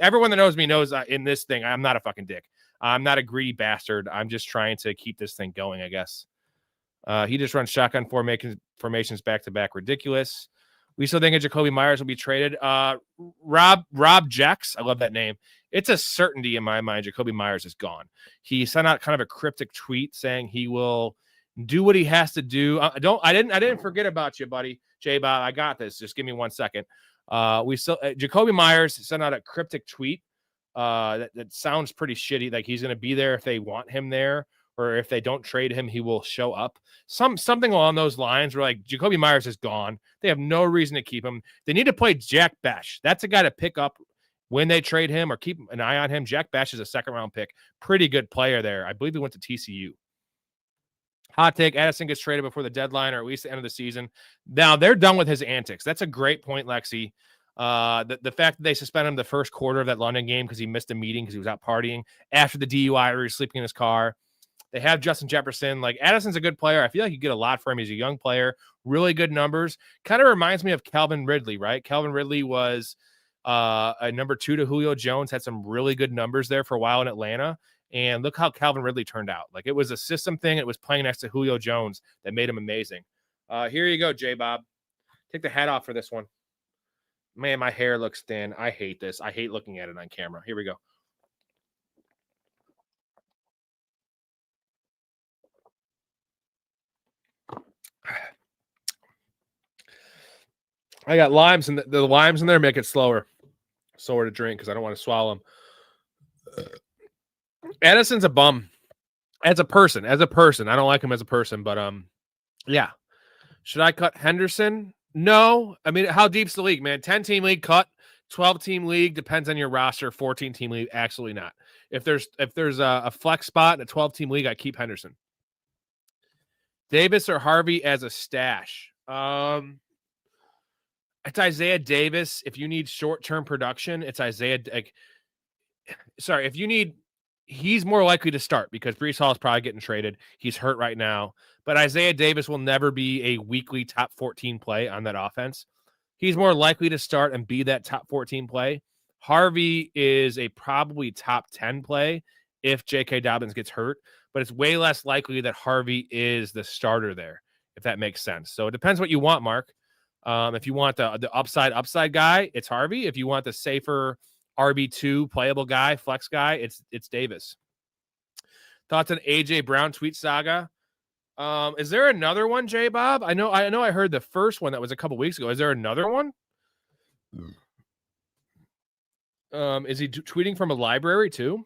A: Everyone that knows me knows in this thing, I'm not a fucking dick. I'm not a greedy bastard. I'm just trying to keep this thing going, I guess. He just runs shotgun formations back to back. Ridiculous. We still think Jacoby Myers will be traded. Rob Jex, I love that name. It's a certainty in my mind. Jacoby Myers is gone. He sent out kind of a cryptic tweet saying he will do what he has to do. I didn't forget about you, buddy. J-Bob, I got this. Just give me 1 second. Jacoby Myers sent out a cryptic tweet that sounds pretty shitty. Like he's going to be there if they want him there, or if they don't trade him, he will show up. Something along those lines where like Jacoby Myers is gone. They have no reason to keep him. They need to play Jack Besh. That's a guy to pick up when they trade him or keep an eye on him. Jack Besh is a 2nd-round pick. Pretty good player there. I believe he went to TCU. Hot take, Addison gets traded before the deadline or at least the end of the season. Now, they're done with his antics. That's a great point, Lexi. The fact that they suspended him the first quarter of that London game because he missed a meeting because he was out partying after the DUI or he was sleeping in his car. They have Justin Jefferson. Like, Addison's a good player. I feel like you get a lot for him. He's a young player, really good numbers. Kind of reminds me of Calvin Ridley, right? Calvin Ridley was a number 2 to Julio Jones, had some really good numbers there for a while in Atlanta. And look how Calvin Ridley turned out. Like, it was a system thing. It was playing next to Julio Jones that made him amazing. Here you go, J-Bob. Take the hat off for this one. Man, my hair looks thin. I hate this. I hate looking at it on camera. Here we go. I got limes, and the limes in there make it slower to drink because I don't want to swallow them. Addison's a bum as a person. I don't like him as a person, but yeah. Should I cut Henderson? No. I mean, how deep's the league, man? 10-team league, cut. 12-team league, depends on your roster. 14-team league, absolutely not. If there's a flex spot in a 12-team league, I keep Henderson. Davis or Harvey as a stash. It's Isaiah Davis. If you need short-term production, it's Isaiah. He's more likely to start because Breece Hall is probably getting traded. He's hurt right now. But Isaiah Davis will never be a weekly top 14 play on that offense. He's more likely to start and be that top 14 play. Harvey is a probably top 10 play if J.K. Dobbins gets hurt, but it's way less likely that Harvey is the starter there, if that makes sense. So it depends what you want, Mark. If you want the upside guy, it's Harvey. If you want the safer RB2 playable guy, flex guy, it's Davis. Thoughts on AJ Brown tweet saga? Is there another one, J Bob? I know I heard the first one that was a couple weeks ago. Is there another one? Is he tweeting from a library too?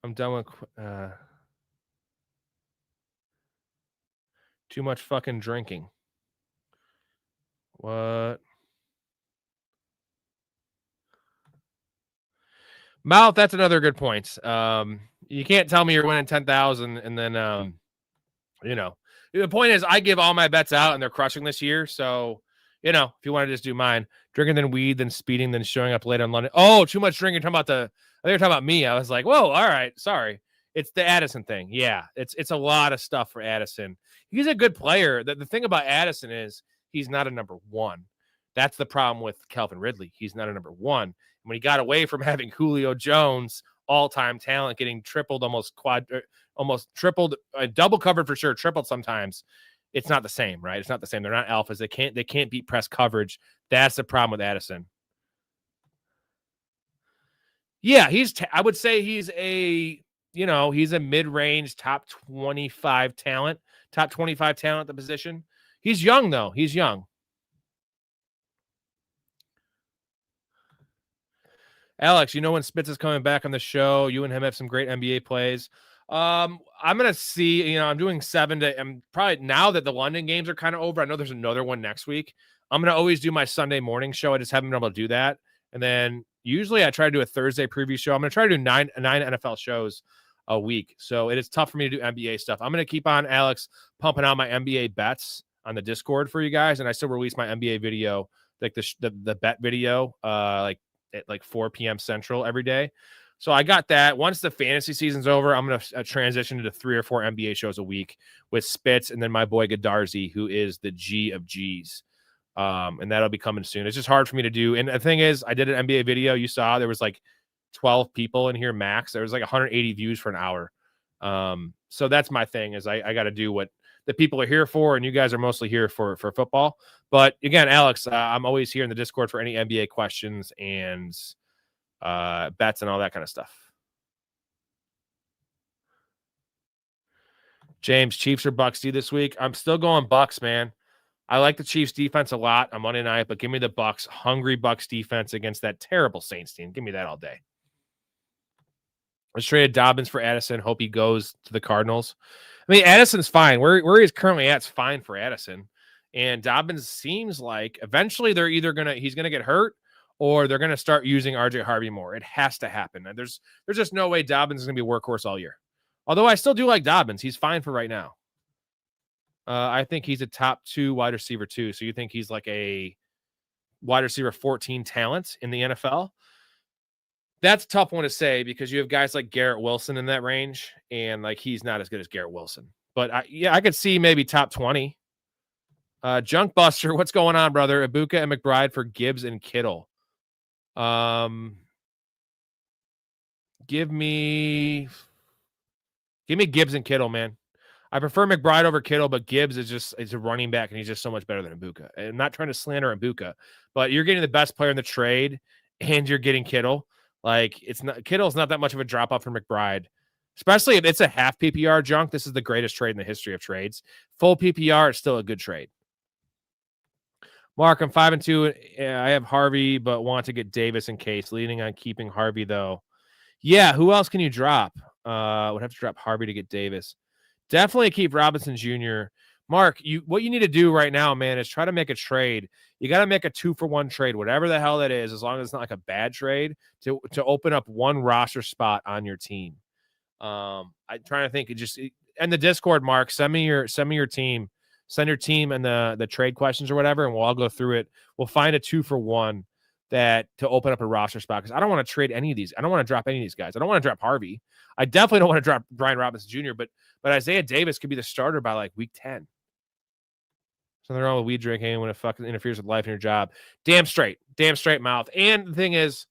A: I'm done with too much fucking drinking. What? Mouth, that's another good point. You can't tell me you're winning 10,000 and then the point is I give all my bets out and they're crushing this year. So, if you want to just do mine, drinking then weed, then speeding, then showing up late on London. Oh, too much drinking. I think you're talking about me. I was like, whoa, all right, sorry. It's the Addison thing. Yeah, it's a lot of stuff for Addison. He's a good player. The thing about Addison is he's not a number 1. That's the problem with Calvin Ridley. He's not a number 1. When he got away from having Julio Jones, all-time talent, getting tripled, almost tripled, double covered for sure, tripled sometimes. It's not the same, right? It's not the same. They're not alphas. They can't beat press coverage. That's the problem with Addison. Yeah, I would say he's a mid-range top 25 talent at the position. He's young though. He's young. Alex, when Spitz is coming back on the show, you and him have some great NBA plays. I'm going to see, I'm doing 7 to, I'm probably now that the London games are kind of over. I know there's another one next week. I'm going to always do my Sunday morning show. I just haven't been able to do that. And then usually I try to do a Thursday preview show. I'm going to try to do nine NFL shows a week. So it is tough for me to do NBA stuff. I'm going to keep on, Alex, pumping out my NBA bets on the Discord for you guys. And I still release my NBA video, like the bet video, like at 4 p.m. Central every day. So I got that. Once the fantasy season's over, I'm going to transition into 3 or 4 NBA shows a week with Spitz and then my boy Godarzi, who is the G of G's. And that'll be coming soon. It's just hard for me to do. And the thing is, I did an NBA video. You saw there was like 12 people in here max. There was like 180 views for an hour. So that's my thing is I got to do what the people are here for, and you guys are mostly here for football. But again, Alex, I'm always here in the Discord for any NBA questions and bets and all that kind of stuff. James, Chiefs or Bucks this week? I'm still going Bucks, man. I like the Chiefs defense a lot on Monday night, but give me the Bucks. Hungry Bucks defense against that terrible Saints team. Give me that all day. Let's trade Dobbins for Addison. Hope he goes to the Cardinals. I mean, Addison's fine. Where he's currently at is fine for Addison. And Dobbins seems like eventually he's gonna get hurt, or they're gonna start using RJ Harvey more. It has to happen. And there's just no way Dobbins is gonna be a workhorse all year. Although I still do like Dobbins. He's fine for right now. I think he's a top 2 wide receiver too. So you think he's like a wide receiver 14 talent in the NFL? That's a tough one to say because you have guys like Garrett Wilson in that range, and like he's not as good as Garrett Wilson. But I could see maybe top 20. Junk Buster, what's going on, brother? Ibuka and McBride for Gibbs and Kittle. Give me Gibbs and Kittle, man. I prefer McBride over Kittle, but Gibbs is a running back, and he's just so much better than Ibuka. I'm not trying to slander Ibuka, but you're getting the best player in the trade, and you're getting Kittle. Like Kittle's not that much of a drop off from McBride, especially if it's a half PPR junk. This is the greatest trade in the history of trades. Full PPR, it's still a good trade. Mark, I'm 5-2. I have Harvey, but want to get Davis in case. Leaning on keeping Harvey though. Yeah, who else can you drop? Would have to drop Harvey to get Davis. Definitely keep Robinson Jr. Mark, what you need to do right now, man, is try to make a trade. You got to make a 2-for-1 trade, whatever the hell that is, as long as it's not like a bad trade, to open up one roster spot on your team. I'm trying to think. And the Discord, Mark, send me your team. Send your team and the trade questions or whatever, and we'll all go through it. We'll find a 2-for-1 to open up a roster spot because I don't want to trade any of these. I don't want to drop any of these guys. I don't want to drop Harvey. I definitely don't want to drop Brian Robinson Jr., but Isaiah Davis could be the starter by like week 10. Something wrong with weed drinking when it fucking interferes with life and your job. Damn straight mouth. And the thing is,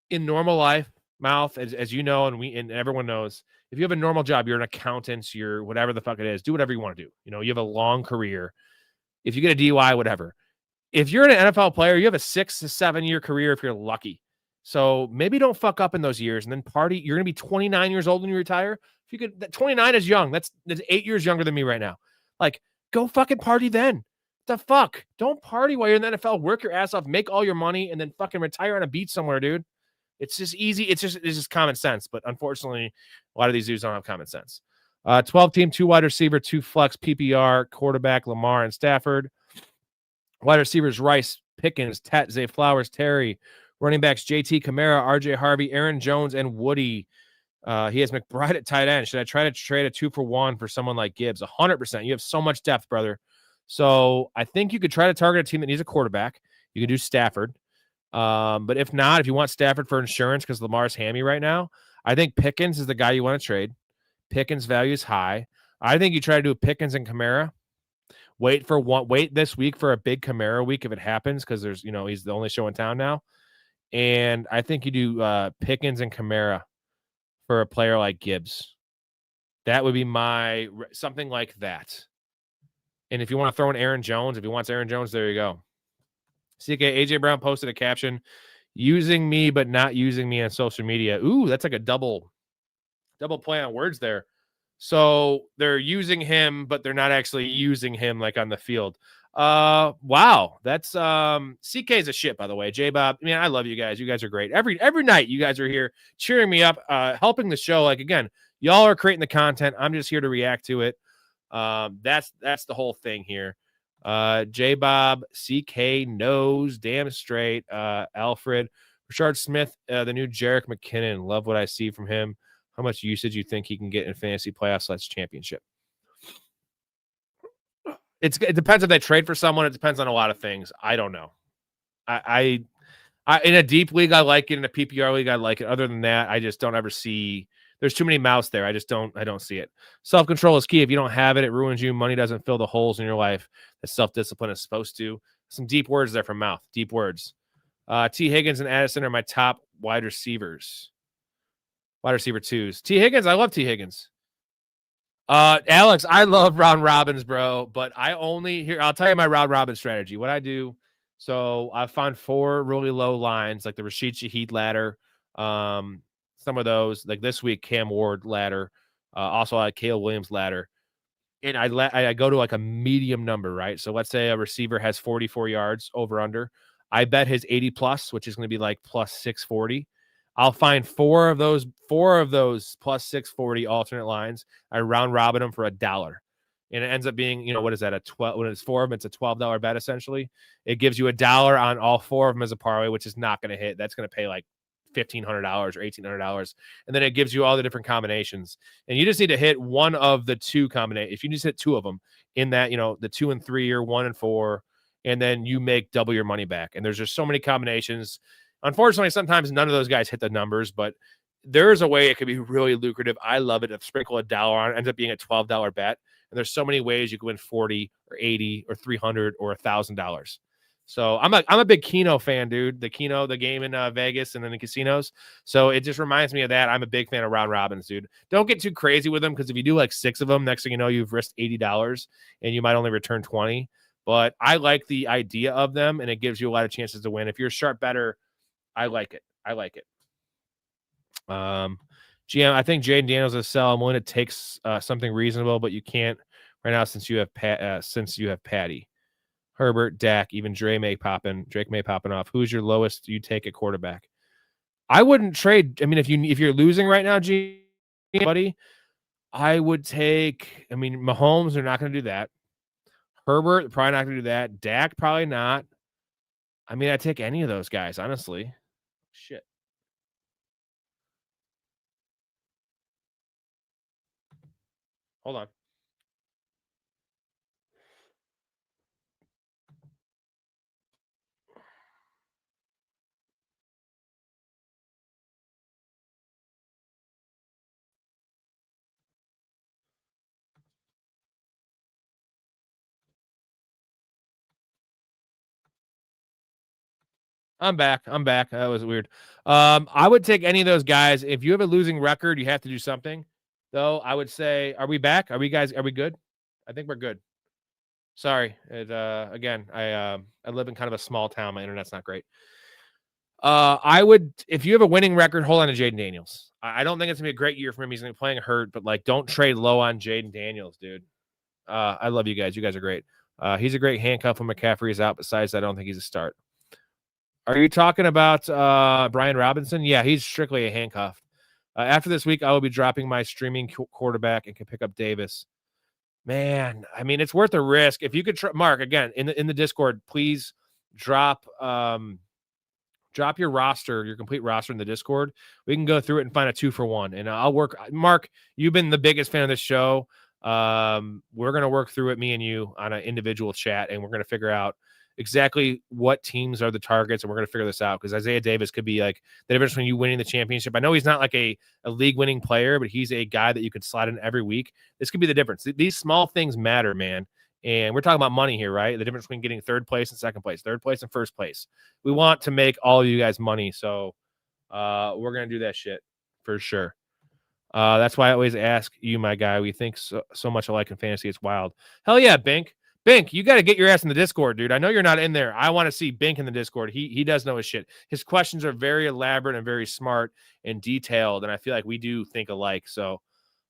A: in normal life, mouth, as you know, and everyone knows, if you have a normal job, you're an accountant, you're whatever the fuck it is, do whatever you want to do. You know, you have a long career. If you get a DUI, whatever. If you're an NFL player, you have a 6 to 7 year career if you're lucky. So maybe don't fuck up in those years and then party. You're going to be 29 years old when you retire. If you could, 29 is young. That's 8 years younger than me right now. Like, go fucking party then. The fuck? Don't party while you're in the NFL. Work your ass off, make all your money, and then fucking retire on a beach somewhere, dude. It's just easy. It's just common sense. But unfortunately, a lot of these dudes don't have common sense. 12-team, 2 wide receiver, 2 flex, PPR, quarterback, Lamar and Stafford. Wide receivers, Rice, Pickens, Tet, Zay Flowers, Terry. Running backs, JT, Kamara, RJ Harvey, Aaron Jones, and Woody. He has McBride at tight end. Should I try to trade a 2-for-1 for someone like Gibbs? 100%. You have so much depth, brother. So I think you could try to target a team that needs a quarterback. You can do Stafford. But if not, if you want Stafford for insurance because Lamar's hammy right now, I think Pickens is the guy you want to trade. Pickens' value is high. I think you try to do Pickens and Kamara. Wait this week for a big Kamara week if it happens because he's the only show in town now. And I think you do Pickens and Kamara for a player like Gibbs. That would be something like that. And if you want to throw in Aaron Jones, if he wants Aaron Jones, there you go. CK, AJ Brown posted a caption, using me but not using me on social media. Ooh, that's like a double play on words there. So they're using him, but they're not actually using him like on the field. Wow. That's CK's a shit, by the way. J-Bob, I mean, I love you guys. You guys are great. Every night you guys are here cheering me up, helping the show. Like, again, y'all are creating the content. I'm just here to react to it. That's the whole thing here. J Bob, CK knows damn straight. Alfred, Rashard Smith, the new Jerick McKinnon. Love what I see from him. How much usage you think he can get in fantasy playoffs / championship? It depends if they trade for someone. It depends on a lot of things. I don't know. I in a deep league, I like it. In a PPR league, I like it. Other than that, I just don't ever see. There's too many mouths there. I don't see it. Self-control is key. If you don't have it, it ruins you. Money doesn't fill the holes in your life that self-discipline is supposed to. Some deep words there from Mouth. Deep words. T. Higgins and Addison are my top wide receivers. Wide receiver twos. T. Higgins, I love T. Higgins. Alex, I love round robins, bro, but I'll tell you my round robin strategy. What I do, so I found 4 really low lines, like the Rashid Shaheed ladder. Some of those, like this week, Cam Ward ladder. Also, I Caleb Williams ladder. And I go to like a medium number, right? So let's say a receiver has 44 yards over under. I bet his 80 plus, which is going to be like plus 640. I'll find 4 of those plus 640 alternate lines. I round robin them for $1. And it ends up being, what is that? When it's 4 of them, it's a $12 bet essentially. It gives you $1 on all 4 of them as a parlay, which is not going to hit. That's going to pay like $1,500 or $1,800. And then it gives you all the different combinations. And you just need to hit one of the 2 combinations. If you just hit 2 of them in that, the 2 and 3 or 1 and 4, and then you make double your money back. And there's just so many combinations. Unfortunately, sometimes none of those guys hit the numbers, but there's a way it could be really lucrative. I love it. If sprinkle $1 on it, ends up being a $12 bet. And there's so many ways you can win 40 or 80 or 300 or $1,000. So I'm a big Keno fan, dude. The game in Vegas and then the casinos. So it just reminds me of that. I'm a big fan of round robins, dude. Don't get too crazy with them, because if you do like 6 of them, next thing you know, you've risked $80 and you might only return 20. But I like the idea of them, and it gives you a lot of chances to win. If you're a sharp bettor, I like it. GM, I think Jaden Daniels is a sell. I'm willing to take something reasonable, but you can't right now since you have Patty, Herbert, Dak, even Drake May popping off. Who's your lowest you take at quarterback? I wouldn't trade. I mean, if you're losing right now, buddy, I would take. I mean, Mahomes are not going to do that. Herbert probably not going to do that. Dak probably not. I mean, I'd take any of those guys, honestly. Shit. Hold on. I'm back. That was weird. I would take any of those guys. If you have a losing record, you have to do something. Though I would say, are we back? Are we good? I think we're good. Sorry. Again, I live in kind of a small town. My internet's not great. I would, if you have a winning record, hold on to Jaden Daniels. I don't think it's gonna be a great year for him. He's gonna be playing hurt, but like, don't trade low on Jaden Daniels, dude. I love you guys. You guys are great. He's a great handcuff when McCaffrey is out. Besides, I don't think he's a start. Are you talking about Brian Robinson? Yeah, he's strictly a handcuff. After this week, I will be dropping my streaming quarterback and can pick up Davis. Man, I mean, it's worth a risk. If you could, Mark, again, in the Discord, please drop your roster, your complete roster in the Discord. We can go through it and find a 2-for-1. And I'll work. Mark, you've been the biggest fan of this show. We're going to work through it, me and you, on an individual chat, and we're going to figure out exactly what teams are the targets, and we're going to figure this out, because Isaiah Davis could be like the difference between you winning the championship. I know he's not like a league-winning player, but he's a guy that you could slide in every week. This could be the difference. These small things matter, man. And we're talking about money here, right? The difference between getting 3rd place and 2nd place, 3rd place and 1st place. We want to make all of you guys money, so we're going to do that shit for sure. That's why I always ask you, my guy. We think so much alike in fantasy. It's wild. Hell yeah, Bink. Bink, you got to get your ass in the Discord, dude. I know you're not in there. I want to see Bink in the Discord. He does know his shit. His questions are very elaborate and very smart and detailed, and I feel like we do think alike. So,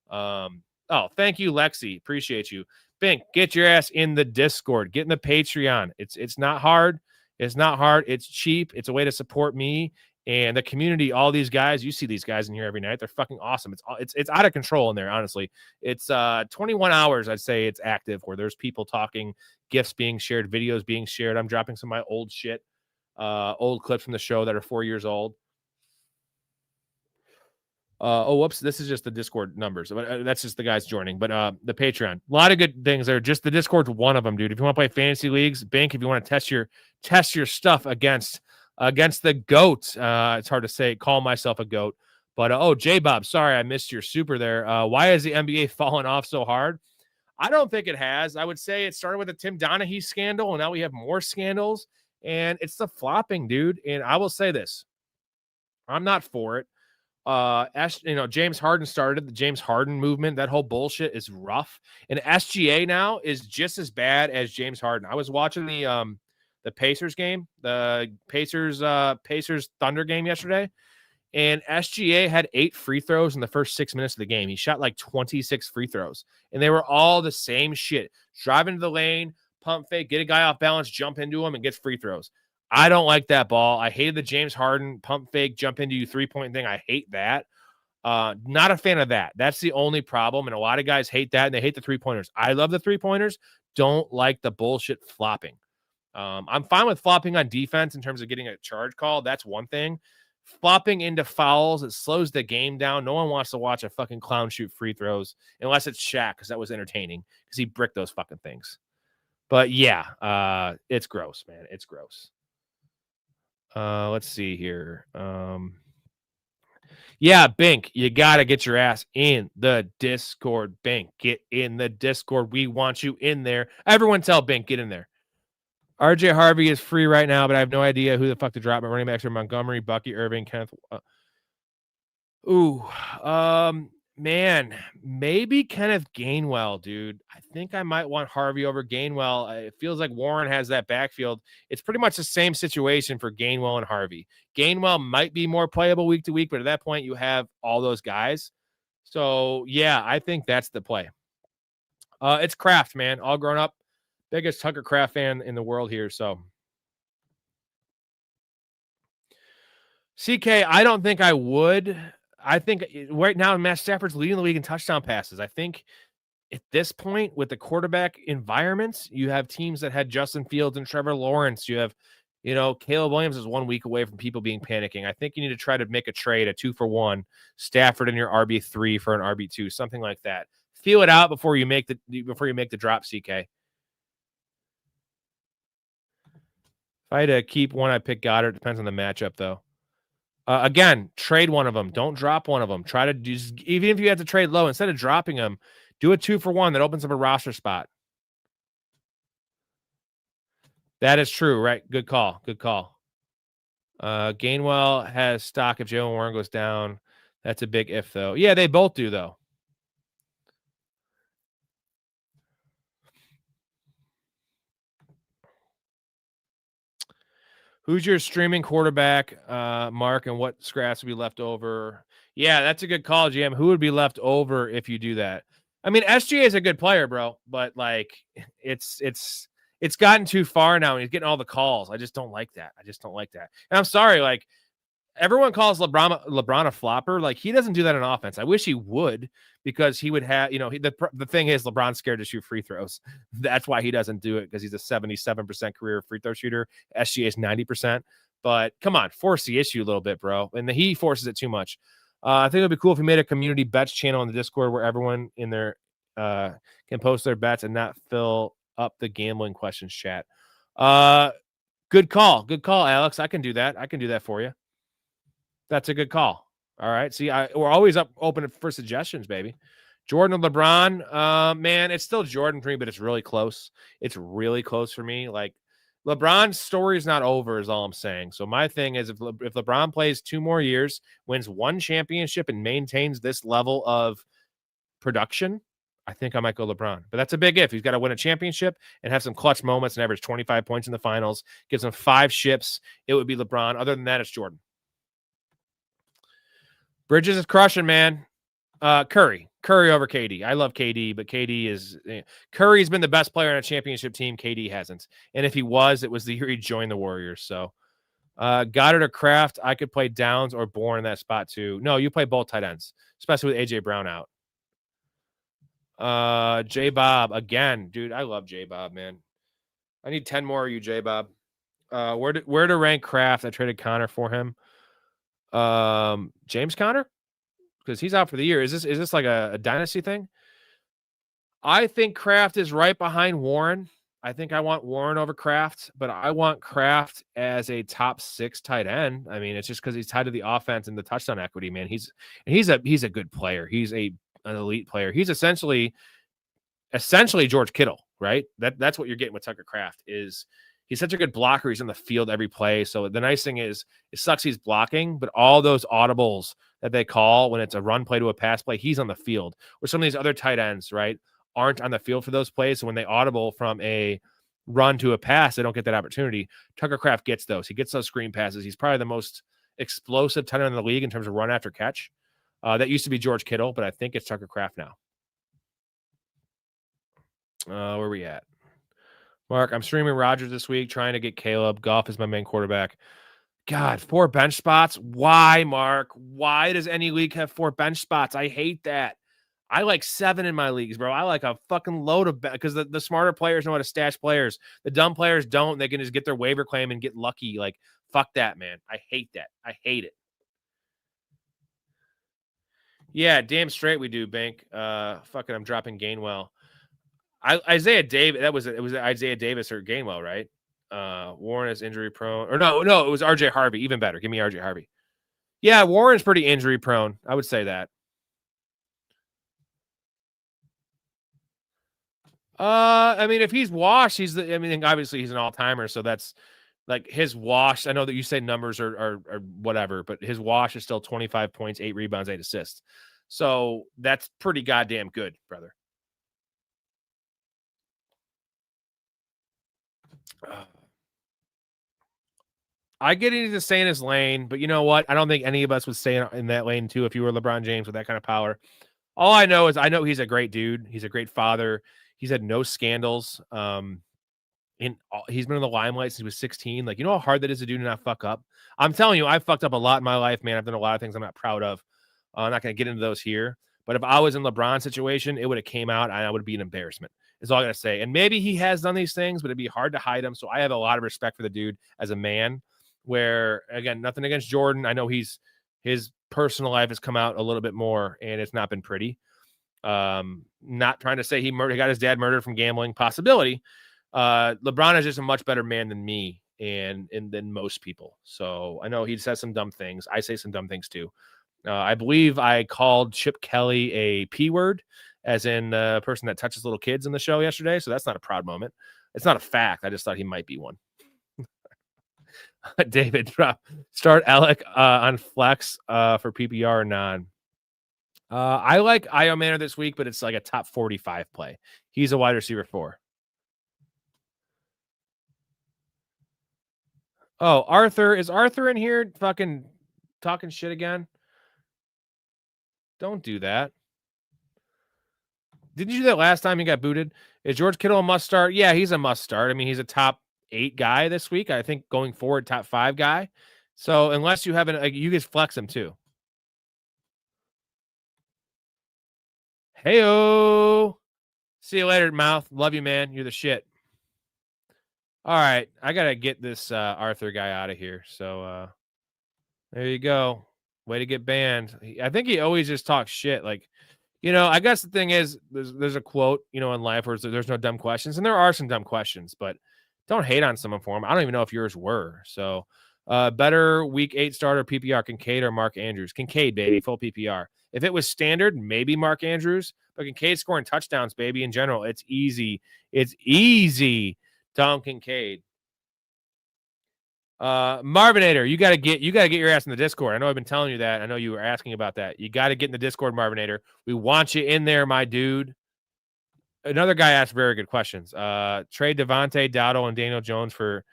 A: thank you, Lexi. Appreciate you. Bink, get your ass in the Discord. Get in the Patreon. It's not hard. It's not hard. It's cheap. It's a way to support me And the community, all these guys, you see these guys in here every night. They're fucking awesome. It's out of control in there, honestly. It's 21 hours, I'd say it's active, where there's people talking, gifts being shared, videos being shared. I'm dropping some of my old shit, old clips from the show that are 4 years old. Oh, whoops. This is just the Discord numbers. But that's just the guys joining. But the Patreon, a lot of good things there. Just the Discord's one of them, dude. If you want to play fantasy leagues, Bink, if you want to test your stuff against the GOAT. It's hard to say, call myself a GOAT. But, J-Bob, sorry, I missed your super there. Why has the NBA fallen off so hard? I don't think it has. I would say it started with the Tim Donaghy scandal, and now we have more scandals. And it's the flopping, dude. And I will say this. I'm not for it. James Harden started the James Harden movement. That whole bullshit is rough. And SGA now is just as bad as James Harden. I was watching the Pacers game, the Pacers Thunder game yesterday, and SGA had 8 free throws in the first 6 minutes of the game. He shot like 26 free throws, and they were all the same shit. Drive into the lane, pump fake, get a guy off balance, jump into him, and gets free throws. I don't like that ball. I hated the James Harden pump fake, jump into you 3-point thing. I hate that. Not a fan of that. That's the only problem, and a lot of guys hate that, and they hate the 3-pointers. I love the 3-pointers. Don't like the bullshit flopping. I'm fine with flopping on defense in terms of getting a charge call. That's one thing. Flopping into fouls, it slows the game down. No one wants to watch a fucking clown shoot free throws unless it's Shaq, because that was entertaining because he bricked those fucking things. But yeah, it's gross, man. It's gross. Let's see here. Yeah, Bink, you got to get your ass in the Discord. Bink, get in the Discord. We want you in there. Everyone tell Bink, get in there. RJ Harvey is free right now, but I have no idea who the fuck to drop. My running backs are Montgomery, Bucky, Irving, Kenneth. Man, maybe Kenneth Gainwell, dude. I think I might want Harvey over Gainwell. It feels like Warren has that backfield. It's pretty much the same situation for Gainwell and Harvey. Gainwell might be more playable week to week, but at that point, you have all those guys. So, yeah, I think that's the play. It's Kraft, man. All grown up. Biggest Tucker Kraft fan in the world here. So, CK, I don't think I would. I think right now Matt Stafford's leading the league in touchdown passes. I think at this point with the quarterback environments, you have teams that had Justin Fields and Trevor Lawrence. You have, Caleb Williams is 1 week away from people being panicking. I think you need to try to make a trade, a 2-for-1, Stafford in your RB3 for an RB2, something like that. Feel it out before you make the drop, CK. If I had to keep one, I'd pick Goddard. Depends on the matchup, though. Again, trade one of them. Don't drop one of them. Try to even if you have to trade low, instead of dropping them, do a 2-for-1 that opens up a roster spot. That is true, right? Good call. Good call. Gainwell has stock if Jalen Warren goes down. That's a big if, though. Yeah, they both do, though. Who's your streaming quarterback, Mark, and what scraps would be left over? Yeah, that's a good call, GM. Who would be left over if you do that? I mean, SGA is a good player, bro, but like it's gotten too far now, and he's getting all the calls. I just don't like that. And I'm sorry, like everyone calls LeBron a flopper. Like he doesn't do that in offense. I wish he would, because he would have, the thing is LeBron's scared to shoot free throws. That's why he doesn't do it, because he's a 77% career free throw shooter. SGA is 90%. But come on, force the issue a little bit, bro. And he forces it too much. I think it'd be cool if we made a community bets channel in the Discord where everyone in there can post their bets and not fill up the gambling questions chat. Good call, Alex. I can do that for you. That's a good call. All right. See, we're always open for suggestions, baby. Jordan and LeBron, man, it's still Jordan for me, but it's really close. It's really close for me. Like LeBron's story is not over, is all I'm saying. So my thing is, if LeBron plays 2 more years, wins 1 championship, and maintains this level of production, I think I might go LeBron. But that's a big if. He's got to win a championship and have some clutch moments and average 25 points in the finals. Gives him 5 ships. It would be LeBron. Other than that, it's Jordan. Bridges is crushing, man. Curry over KD. I love KD, but Curry's been the best player on a championship team. KD hasn't. And if he was, it was the year he joined the Warriors. So Goddard or Kraft, I could play Downs or Bourne in that spot too. No, you play both tight ends, especially with AJ Brown out. J Bob again, dude. I love J Bob, man. I need 10 more of you, J Bob. Where to rank Kraft? I traded Connor for him. James Conner, because he's out for the year. Is this like a dynasty thing? I think Kraft is right behind Warren. I think I want Warren over Kraft, but I want Kraft as a top 6 tight end. I mean, it's just because he's tied to the offense and the touchdown equity, man. He's a good player. He's an elite player. He's essentially George Kittle, right? That's what you're getting with Tucker Kraft. Is he's such a good blocker. He's on the field every play. So the nice thing is, it sucks he's blocking, but all those audibles that they call when it's a run play to a pass play, he's on the field. Where some of these other tight ends, right, aren't on the field for those plays. So when they audible from a run to a pass, they don't get that opportunity. Tucker Kraft gets those. He gets those screen passes. He's probably the most explosive tight end in the league in terms of run after catch. That used to be George Kittle, but I think it's Tucker Kraft now. Where are we at? Mark, I'm streaming Rodgers this week, trying to get Caleb. Goff is my main quarterback. God, 4 bench spots? Why, Mark? Why does any league have 4 bench spots? I hate that. I like 7 in my leagues, bro. I like a fucking load of because the smarter players know how to stash players. The dumb players don't. They can just get their waiver claim and get lucky. Like, fuck that, man. I hate that. I hate it. Yeah, damn straight we do, Bank. Fucking, I'm dropping Gainwell. Isaiah Davis. It was Isaiah Davis or Gainwell, right? Warren is injury prone. Or no, it was RJ Harvey. Even better. Give me RJ Harvey. Yeah, Warren's pretty injury prone. I would say that. I mean, if he's washed, obviously he's an all-timer, so that's like his wash. I know that you say numbers are whatever, but his wash is still 25 points, 8 rebounds, 8 assists. So that's pretty goddamn good, brother. I get into to stay in his lane, but you know what? I don't think any of us would stay in that lane too if you were LeBron James with that kind of power. All I know is I know he's a great dude. He's a great father. He's had no scandals. He's been in the limelight since he was 16. Like, you know how hard that is to do to not fuck up? I'm telling you, I've fucked up a lot in my life, man. I've done a lot of things I'm not proud of. I'm not going to get into those here. But if I was in LeBron's situation, it would have came out and I would be an embarrassment. Is all I got to say. And maybe he has done these things, but it'd be hard to hide them. So I have a lot of respect for the dude as a man. Where, again, nothing against Jordan. I know his personal life has come out a little bit more, and it's not been pretty. Not trying to say he got his dad murdered from gambling. Possibility. LeBron is just a much better man than me and than most people. So I know he says some dumb things. I say some dumb things too. I believe I called Chip Kelly a P word, as in a person that touches little kids in the show yesterday. So that's not a proud moment. It's not a fact. I just thought he might be one. David, start Alec on flex for PPR or non. I like Io Manor this week, but it's like a top 45 play. He's a wide receiver 4. Oh, Arthur. Is Arthur in here fucking talking shit again? Don't do that. Didn't you do that last time he got booted? Is George Kittle a must start? Yeah, he's a must start. I mean, he's a top 8 guy this week. I think going forward, top 5 guy. So unless you haven't, you guys flex him too. Heyo. See you later, mouth. Love you, man. You're the shit. All right. I got to get this Arthur guy out of here. So there you go. Way to get banned. I think he always just talks shit. Like, you know, I guess the thing is there's a quote, you know, in life where there's no dumb questions. And there are some dumb questions, but don't hate on someone for them. I don't even know if yours were. So better week 8 starter PPR, Kincaid or Mark Andrews? Kincaid, baby, full PPR. If it was standard, maybe Mark Andrews. But Kincaid scoring touchdowns, baby, in general. It's easy. It's easy. Tom Kincaid. Marvinator, you gotta get your ass in the Discord. I know I've been telling you that. I know you were asking about that. You got to get in the Discord, Marvinator. We want you in there, my dude. Another guy asked very good questions. Trade Devontae, Dowdle, and Daniel Jones for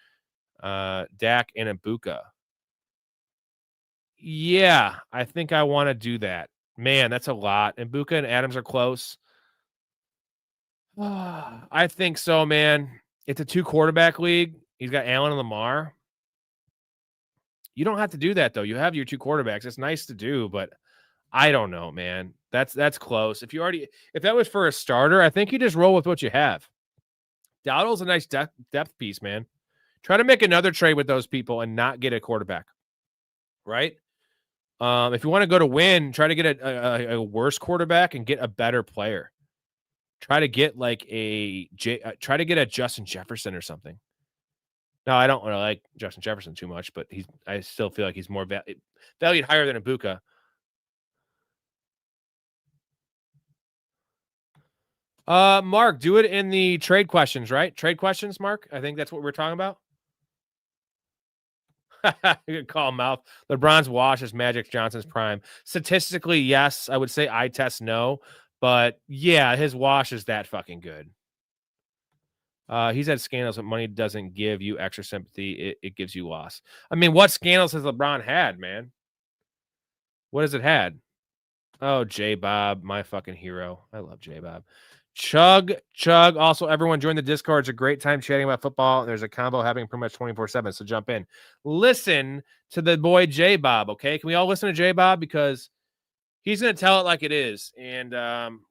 A: Dak and Ibuka. Yeah, I think I want to do that. Man, that's a lot. Ibuka and Adams are close. I think so, man. It's a 2 quarterback league. He's got Allen and Lamar. You don't have to do that though. You have your 2 quarterbacks. It's nice to do, but I don't know, man. That's close. If that was for a starter, I think you just roll with what you have. Dowdle's a nice depth piece, man. Try to make another trade with those people and not get a quarterback, right? If you want to go to win, try to get a worse quarterback and get a better player. Try to get try to get a Justin Jefferson or something. No, I don't really like Justin Jefferson too much, but I still feel like he's more valued higher than Ibuka. Mark, do it in the trade questions, right? Trade questions, Mark. I think that's what we're talking about. Good call, mouth. LeBron's wash is Magic Johnson's prime. Statistically, yes. I would say eye test, no. But yeah, his wash is that fucking good. He's had scandals, but money doesn't give you extra sympathy. It gives you loss. I mean, what scandals has LeBron had, man? What has it had? Oh, J-Bob, my fucking hero. I love J-Bob. Chug. Also, everyone join the Discord. It's a great time chatting about football. There's a combo happening pretty much 24/7, so jump in. Listen to the boy J-Bob, okay? Can we all listen to J-Bob? Because he's going to tell it like it is. And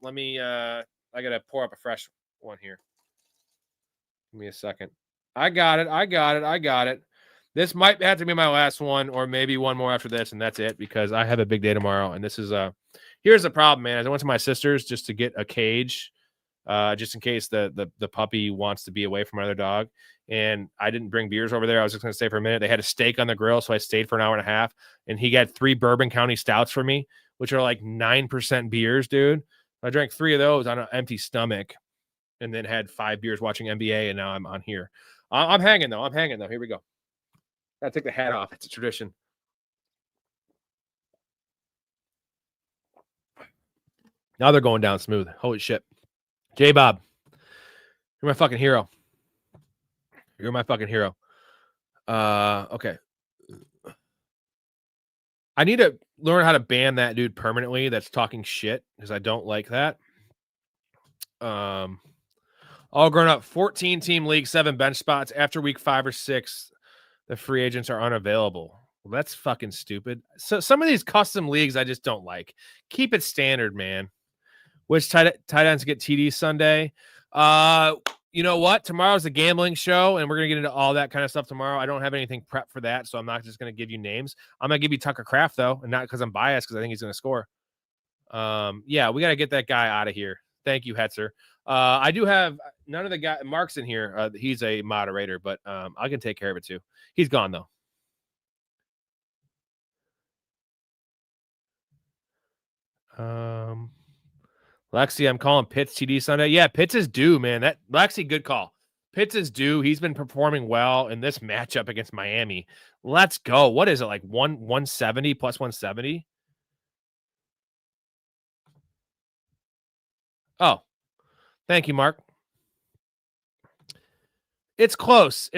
A: let me, I got to pour up a fresh one here. Give me a second. I got it. This might have to be my last one or maybe one more after this, and that's it because I have a big day tomorrow. And this is here's the problem, man. I went to my sister's just to get a cage. Just in case the puppy wants to be away from my other dog. And I didn't bring beers over there. I was just going to stay for a minute. They had a steak on the grill, so I stayed for an hour and a half. And he got 3 Bourbon County Stouts for me, which are like 9% beers, dude. I drank 3 of those on an empty stomach and then had 5 beers watching NBA, and now I'm on here. I'm hanging, though. Here we go. Got to take the hat off. It's a tradition. Now they're going down smooth. Holy shit. J-Bob, you're my fucking hero. Okay. I need to learn how to ban that dude permanently that's talking shit because I don't like that. All grown up, 14-team league, 7 bench spots. After week 5 or 6, the free agents are unavailable. Well, that's fucking stupid. So some of these custom leagues I just don't like. Keep it standard, man. Which tight ends get TD Sunday? You know what? Tomorrow's a gambling show, and we're going to get into all that kind of stuff tomorrow. I don't have anything prepped for that, so I'm not just going to give you names. I'm going to give you Tucker Kraft, though, and not because I'm biased, because I think he's going to score. Yeah, we got to get that guy out of here. Thank you, Hetzer. I do have none of the guy. Mark's in here. He's a moderator, but I can take care of it, too. He's gone, though. Lexi, I'm calling Pitts TD Sunday. Yeah, Pitts is due, man. That Lexi, good call. Pitts is due. He's been performing well in this matchup against Miami. Let's go. What is it, like 170 plus 170? Oh, thank you, Mark. It's close.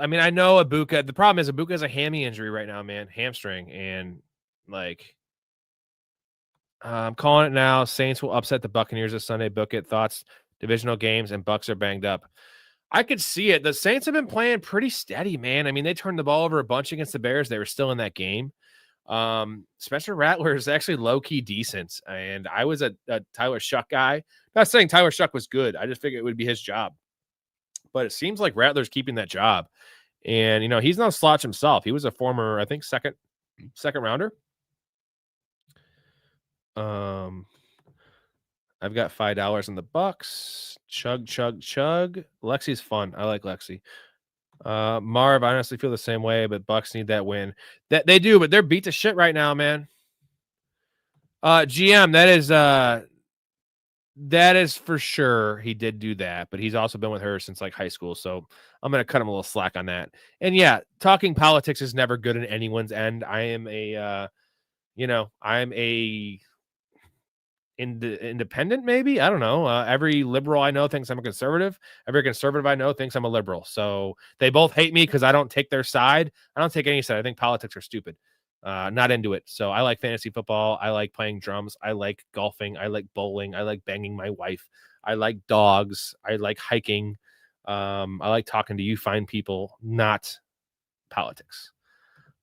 A: I mean, I know Ibuka. The problem is Ibuka has a hammy injury right now, man. Hamstring. And, like, I'm calling it now. Saints will upset the Buccaneers this Sunday. Book it. Thoughts, divisional games, and Bucs are banged up. I could see it. The Saints have been playing pretty steady, man. I mean, they turned the ball over a bunch against the Bears. They were still in that game. Spencer Rattler is actually low-key decent. And I was a Tyler Shuck guy. Not saying Tyler Shuck was good. I just figured it would be his job. But it seems like Rattler's keeping that job. And, you know, he's no slouch himself. He was a former, I think, second rounder. I've got $5 in the Bucks. Chug. Lexi's fun. I like Lexi. Marv, I honestly feel the same way, but Bucks need that win. That they do, but they're beat to shit right now, man. GM, that is for sure. He did do that, but he's also been with her since like high school, so I'm gonna cut him a little slack on that. And yeah, talking politics is never good in anyone's end. I am independent, maybe. I don't know. Every liberal I know thinks I'm a conservative. Every conservative I know thinks I'm a liberal. So they both hate me because I don't take their side. I don't take any side. I think politics are stupid. Not into it. So I like fantasy football. I like playing drums. I like golfing. I like bowling. I like banging my wife. I like dogs. I like hiking. I like talking to you fine people, not politics.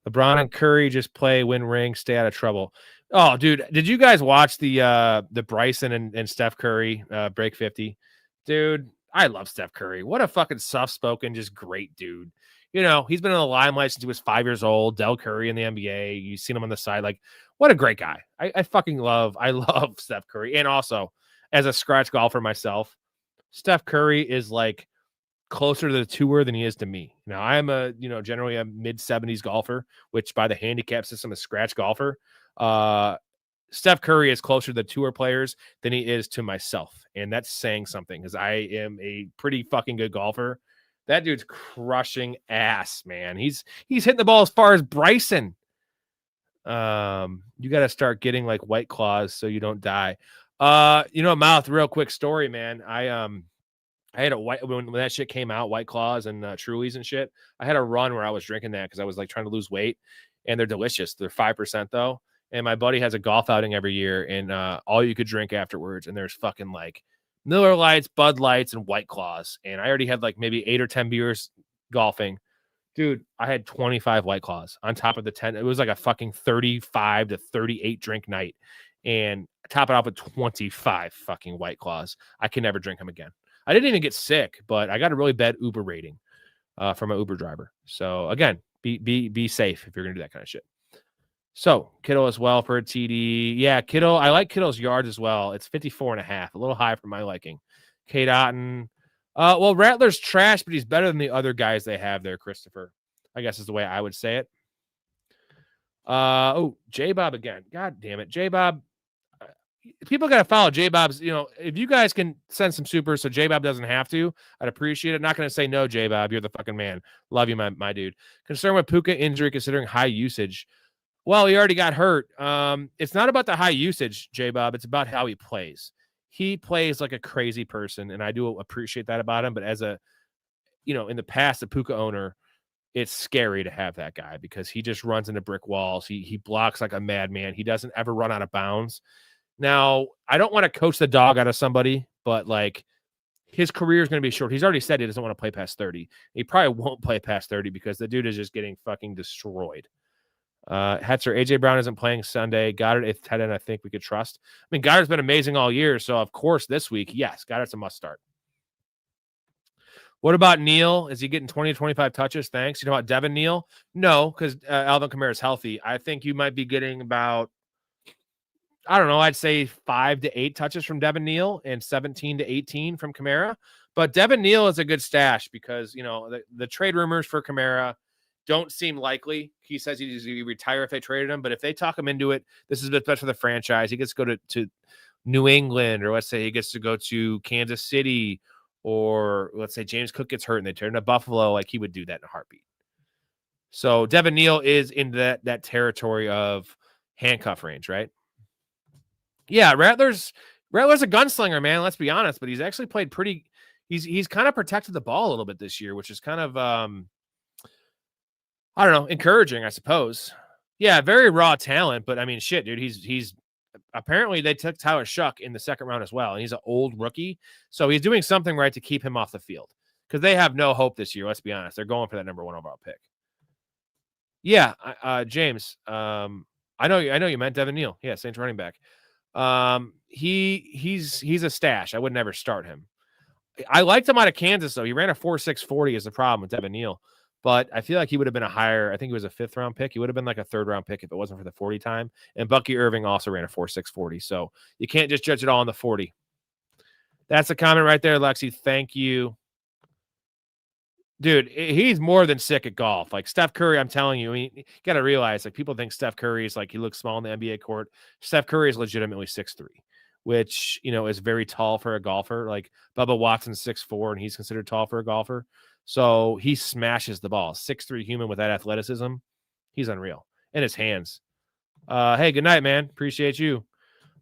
A: LeBron and Curry just play, win rings, stay out of trouble. Oh, dude, did you guys watch the Bryson and Steph Curry break 50? Dude, I love Steph Curry. What a fucking soft-spoken, just great dude. You know, he's been in the limelight since he was 5 years old. Del Curry in the NBA. You've seen him on the side. Like, what a great guy. I love Steph Curry. And also, as a scratch golfer myself, Steph Curry is like closer to the tour than he is to me. Now, I'm generally a mid-70s golfer, which by the handicap system is scratch golfer. Steph Curry is closer to the tour players than he is to myself. And that's saying something because I am a pretty fucking good golfer. That dude's crushing ass, man. He's hitting the ball as far as Bryson. You got to start getting like White Claws so you don't die. Mouth, real quick story, man. I had when that shit came out, White Claws and Trulies and shit. I had a run where I was drinking that because I was like trying to lose weight, and they're delicious. They're 5% though. And my buddy has a golf outing every year, and all you could drink afterwards. And there's fucking like Miller Lights, Bud Lights, and White Claws. And I already had like maybe 8 or 10 beers golfing. Dude, I had 25 White Claws on top of the 10. It was like a fucking 35 to 38 drink night. And top it off with 25 fucking White Claws. I can never drink them again. I didn't even get sick, but I got a really bad Uber rating from an Uber driver. So again, be safe if you're going to do that kind of shit. So Kittle as well for a TD. Yeah, Kittle. I like Kittle's yards as well. It's 54.5, a little high for my liking. Kate Otten. Well, Rattler's trash, but he's better than the other guys they have there, Christopher. I guess is the way I would say it. J-Bob again. God damn it. J-Bob. People got to follow J-Bob's. If you guys can send some supers so J-Bob doesn't have to, I'd appreciate it. Not going to say no, J-Bob. You're the fucking man. Love you, my dude. Concerned with Puka injury considering high usage. Well, he already got hurt. It's not about the high usage, J-Bob. It's about how he plays. He plays like a crazy person, and I do appreciate that about him. But as in the past, the Puka owner, it's scary to have that guy because he just runs into brick walls. He blocks like a madman. He doesn't ever run out of bounds. Now, I don't want to coach the dog out of somebody, but like his career is going to be short. He's already said he doesn't want to play past 30. He probably won't play past 30 because the dude is just getting fucking destroyed. Hetzer, AJ Brown isn't playing Sunday. Goddard, if tight end, I think we could trust. I mean, Goddard's been amazing all year, so of course this week, yes, Goddard's a must start. What about Neal? Is he getting 20 to 25 touches? Thanks. You know about Devin Neal? No, because Alvin Kamara is healthy. I think you might be getting about, I don't know, I'd say 5 to 8 touches from Devin Neal and 17 to 18 from Kamara. But Devin Neal is a good stash because, the trade rumors for Kamara don't seem likely. He says he's going to retire if they traded him, but if they talk him into it, this is best for the franchise. He gets to go to New England, or let's say he gets to go to Kansas City, or let's say James Cook gets hurt and they turn to Buffalo. Like, he would do that in a heartbeat. So Devin Neal is in that territory of handcuff range, right? Yeah, Rattler's a gunslinger, man. Let's be honest, but he's actually played pretty. He's kind of protected the ball a little bit this year, which is kind of I don't know, encouraging, I suppose. Yeah, very raw talent, but I mean, shit, dude, he's apparently they took Tyler Shuck in the second round as well, and he's an old rookie, so he's doing something right to keep him off the field because they have no hope this year. Let's be honest, they're going for that number 1 overall pick. Yeah, James, I know you meant Devin Neal. Yeah, Saints running back. He's a stash. I would never start him. I liked him out of Kansas though. He ran a 4.6 40 is the problem with Devin Neal. But I feel like he would have been a higher, I think he was a 5th round pick. He would have been like a 3rd round pick if it wasn't for the 40 time. And Bucky Irving also ran a 4.6 40. So you can't just judge it all on the 40. That's the comment right there, Lexi. Thank you. Dude, he's more than sick at golf. Like Steph Curry, I'm telling you, I mean, you got to realize, like, people think Steph Curry is like, he looks small in the NBA court. Steph Curry is legitimately 6'3", which, is very tall for a golfer. Like Bubba Watson's 6'4", and he's considered tall for a golfer. So he smashes the ball. 6'3" human with that athleticism. He's unreal. And his hands. Hey, good night, man. Appreciate you.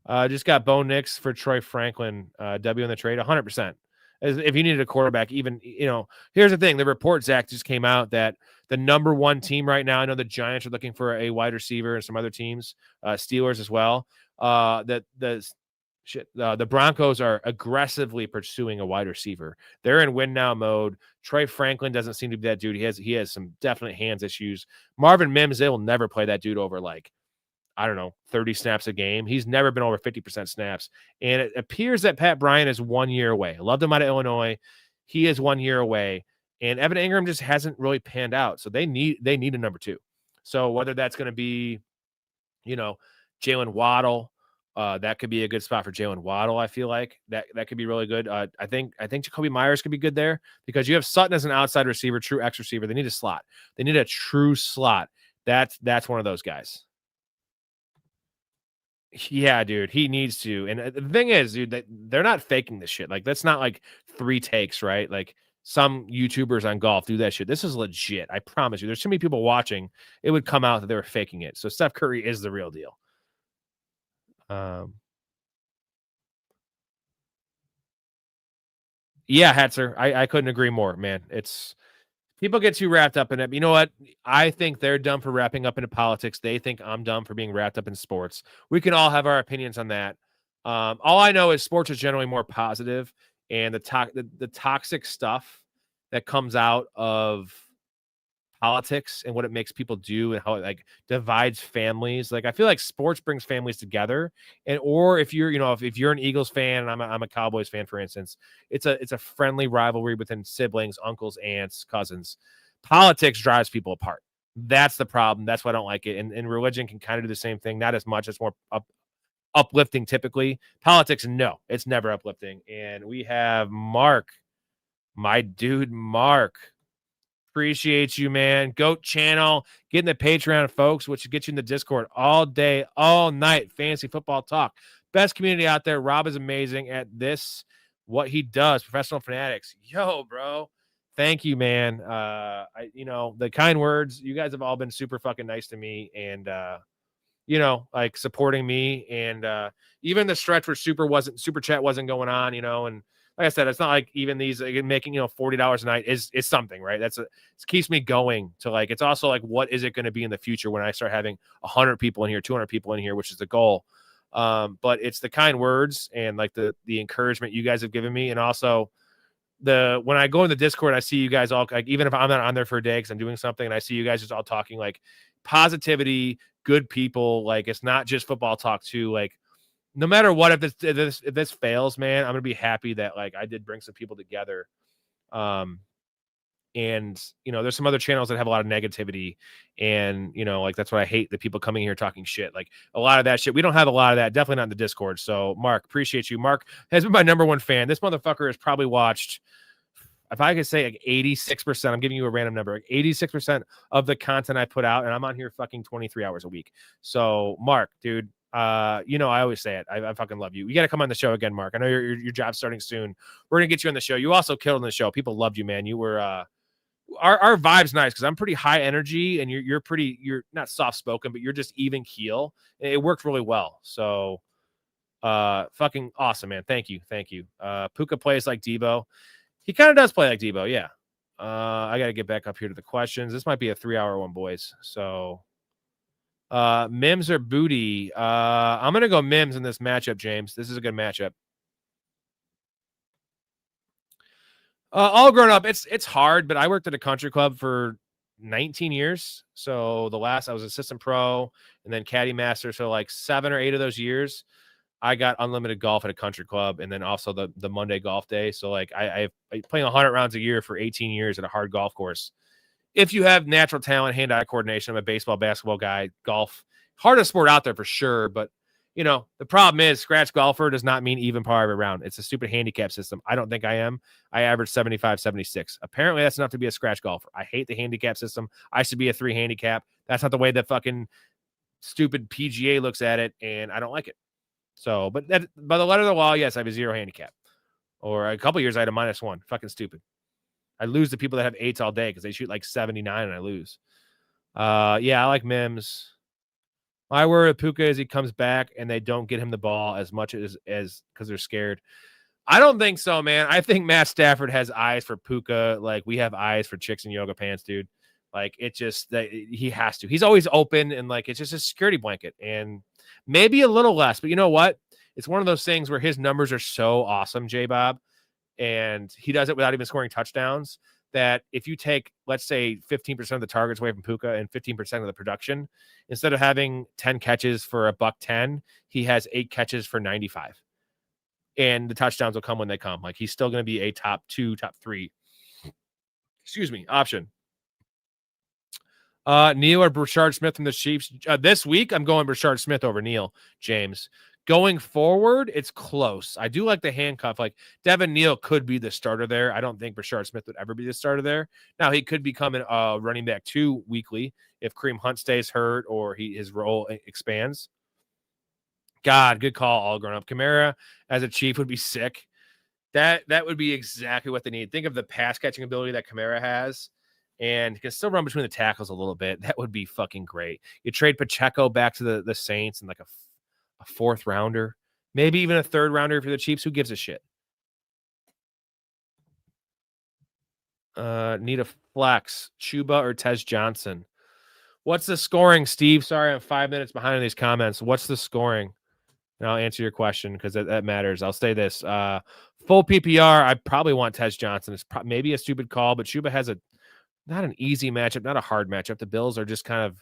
A: Just got Bo Nix for Troy Franklin. W in the trade, 100%. If you needed a quarterback, even, here's the thing. The report, Zach, just came out that the number 1 team right now, I know the Giants are looking for a wide receiver and some other teams, Steelers as well, that the Shit. The Broncos are aggressively pursuing a wide receiver. They're in win now mode. Troy Franklin doesn't seem to be that dude. He has some definite hands issues. Marvin Mims, they will never play that dude over like, I don't know, 30 snaps a game. He's never been over 50% snaps. And it appears that Pat Bryant is 1 year away. I loved him out of Illinois. He is 1 year away. And Evan Ingram just hasn't really panned out. So they need a number 2. So whether that's going to be, Jalen Waddle, that could be a good spot for Jalen Waddle. I feel like that could be really good. I think Jacoby Myers could be good there because you have Sutton as an outside receiver, true X receiver. They need a slot. They need a true slot. That's one of those guys. Yeah, dude, he needs to. And the thing is, dude, they're not faking this shit. Like that's not like 3 takes, right? Like some YouTubers on golf do that shit. This is legit. I promise you. There's too many people watching. It would come out that they were faking it. So Steph Curry is the real deal. Yeah, Hatzer, I couldn't agree more, man. It's people get too wrapped up in it. You know what? I think they're dumb for wrapping up into politics. They think I'm dumb for being wrapped up in sports. We can all have our opinions on that. All I know is sports is generally more positive, and the toxic stuff that comes out of politics and what it makes people do and how it like divides families. Like I feel like sports brings families together. And or if you're, if you're an Eagles fan and I'm a Cowboys fan, for instance, it's a friendly rivalry within siblings, uncles, aunts, cousins. Politics drives people apart. That's the problem. That's why I don't like it. And religion can kind of do the same thing. Not as much. It's more uplifting typically. Politics, no, it's never uplifting. And we have Mark, my dude, Mark. Appreciate you, man. Goat channel, get in the Patreon, folks, which gets you in the Discord all day, all night. Fantasy football talk. Best community out there. Rob is amazing at this, what he does. Professional Fanatics. Yo, bro. Thank you, man. The kind words. You guys have all been super fucking nice to me and like supporting me. And even the stretch where super chat wasn't going on, and like I said, it's not like even these making $40 a night is something, right? It keeps me going to like. It's also like, what is it going to be in the future when I start having 100 people in here, 200 people in here, which is the goal. But it's the kind words and like the encouragement you guys have given me, and also when I go in the Discord, I see you guys all like, even if I'm not on there for a day because I'm doing something, and I see you guys just all talking like positivity, good people. Like it's not just football talk too, like. No matter what, if this fails, man, I'm gonna be happy that like I did bring some people together. And there's some other channels that have a lot of negativity, and like that's what I hate, the people coming here talking shit. Like a lot of that shit. We don't have a lot of that, definitely not in the Discord. So Mark, appreciate you. Mark has been my number 1 fan. This motherfucker has probably watched, if I could say like 86%, I'm giving you a random number, like 86% of the content I put out, and I'm on here fucking 23 hours a week. So Mark, dude. I always say it. I fucking love you. You got to come on the show again, Mark. I know your job's starting soon. We're gonna get you on the show. You also killed on the show. People loved you, man. You were our vibe's nice because I'm pretty high energy and you're not soft spoken, but you're just even keel. It worked really well. So fucking awesome, man. Thank you. Puka plays like Debo. He kind of does play like Debo, yeah. I gotta get back up here to the questions. This might be a 3-hour one, boys. So Mims or Booty? I'm gonna go Mims in this matchup, James. This is a good matchup. All grown up, it's hard, but I worked at a country club for 19 years. So I was assistant pro and then caddy master. So like 7 or 8 of those years, I got unlimited golf at a country club, and then also the Monday golf day. So like I playing 100 rounds a year for 18 years at a hard golf course. If you have natural talent, hand-eye coordination, I'm a baseball, basketball guy, golf, hardest sport out there for sure. But, the problem is scratch golfer does not mean even par every round. It's a stupid handicap system. I don't think I am. I average 75, 76. Apparently that's enough to be a scratch golfer. I hate the handicap system. I should be a 3 handicap. That's not the way that fucking stupid PGA looks at it, and I don't like it. So, but by the letter of the law, yes, I have a 0 handicap. Or a couple years I had a -1. Fucking stupid. I lose to people that have 8s all day because they shoot like 79 and I lose. Yeah, I like Mims. My word with Puka is he comes back and they don't get him the ball as much as because they're scared. I don't think so, man. I think Matt Stafford has eyes for Puka. Like we have eyes for chicks in yoga pants, dude. Like it just that he has to. He's always open and like it's just a security blanket and maybe a little less. But you know what? It's one of those things where his numbers are so awesome, J-Bob, and he does it without even scoring touchdowns, that if you take, let's say, 15% of the targets away from Puka and 15% of the production, instead of having 10 catches for $110, he has 8 catches for 95. And the touchdowns will come when they come. Like, he's still going to be a top 2, top 3, option. Neil or Brashard Smith from the Chiefs. This week, I'm going Brashard Smith over Neil, James. Going forward, it's close. I do like the handcuff. Like, Devin Neal could be the starter there. I don't think Brashard Smith would ever be the starter there. Now, he could become a running back 2 weekly if Kareem Hunt stays hurt or his role expands. God, good call all grown up. Kamara as a Chief would be sick. That would be exactly what they need. Think of the pass catching ability that Kamara has, and he can still run between the tackles a little bit. That would be fucking great. You trade Pacheco back to the Saints and like a 4th rounder, maybe even a 3rd rounder for the Chiefs. Who gives a shit? Need a flex, Chuba or Tez Johnson. What's the scoring, Steve? Sorry, I'm 5 minutes behind on these comments. What's the scoring? And I'll answer your question because that matters. I'll say this. Full PPR, I probably want Tez Johnson. It's maybe a stupid call, but Chuba has not an easy matchup, not a hard matchup. The Bills are just kind of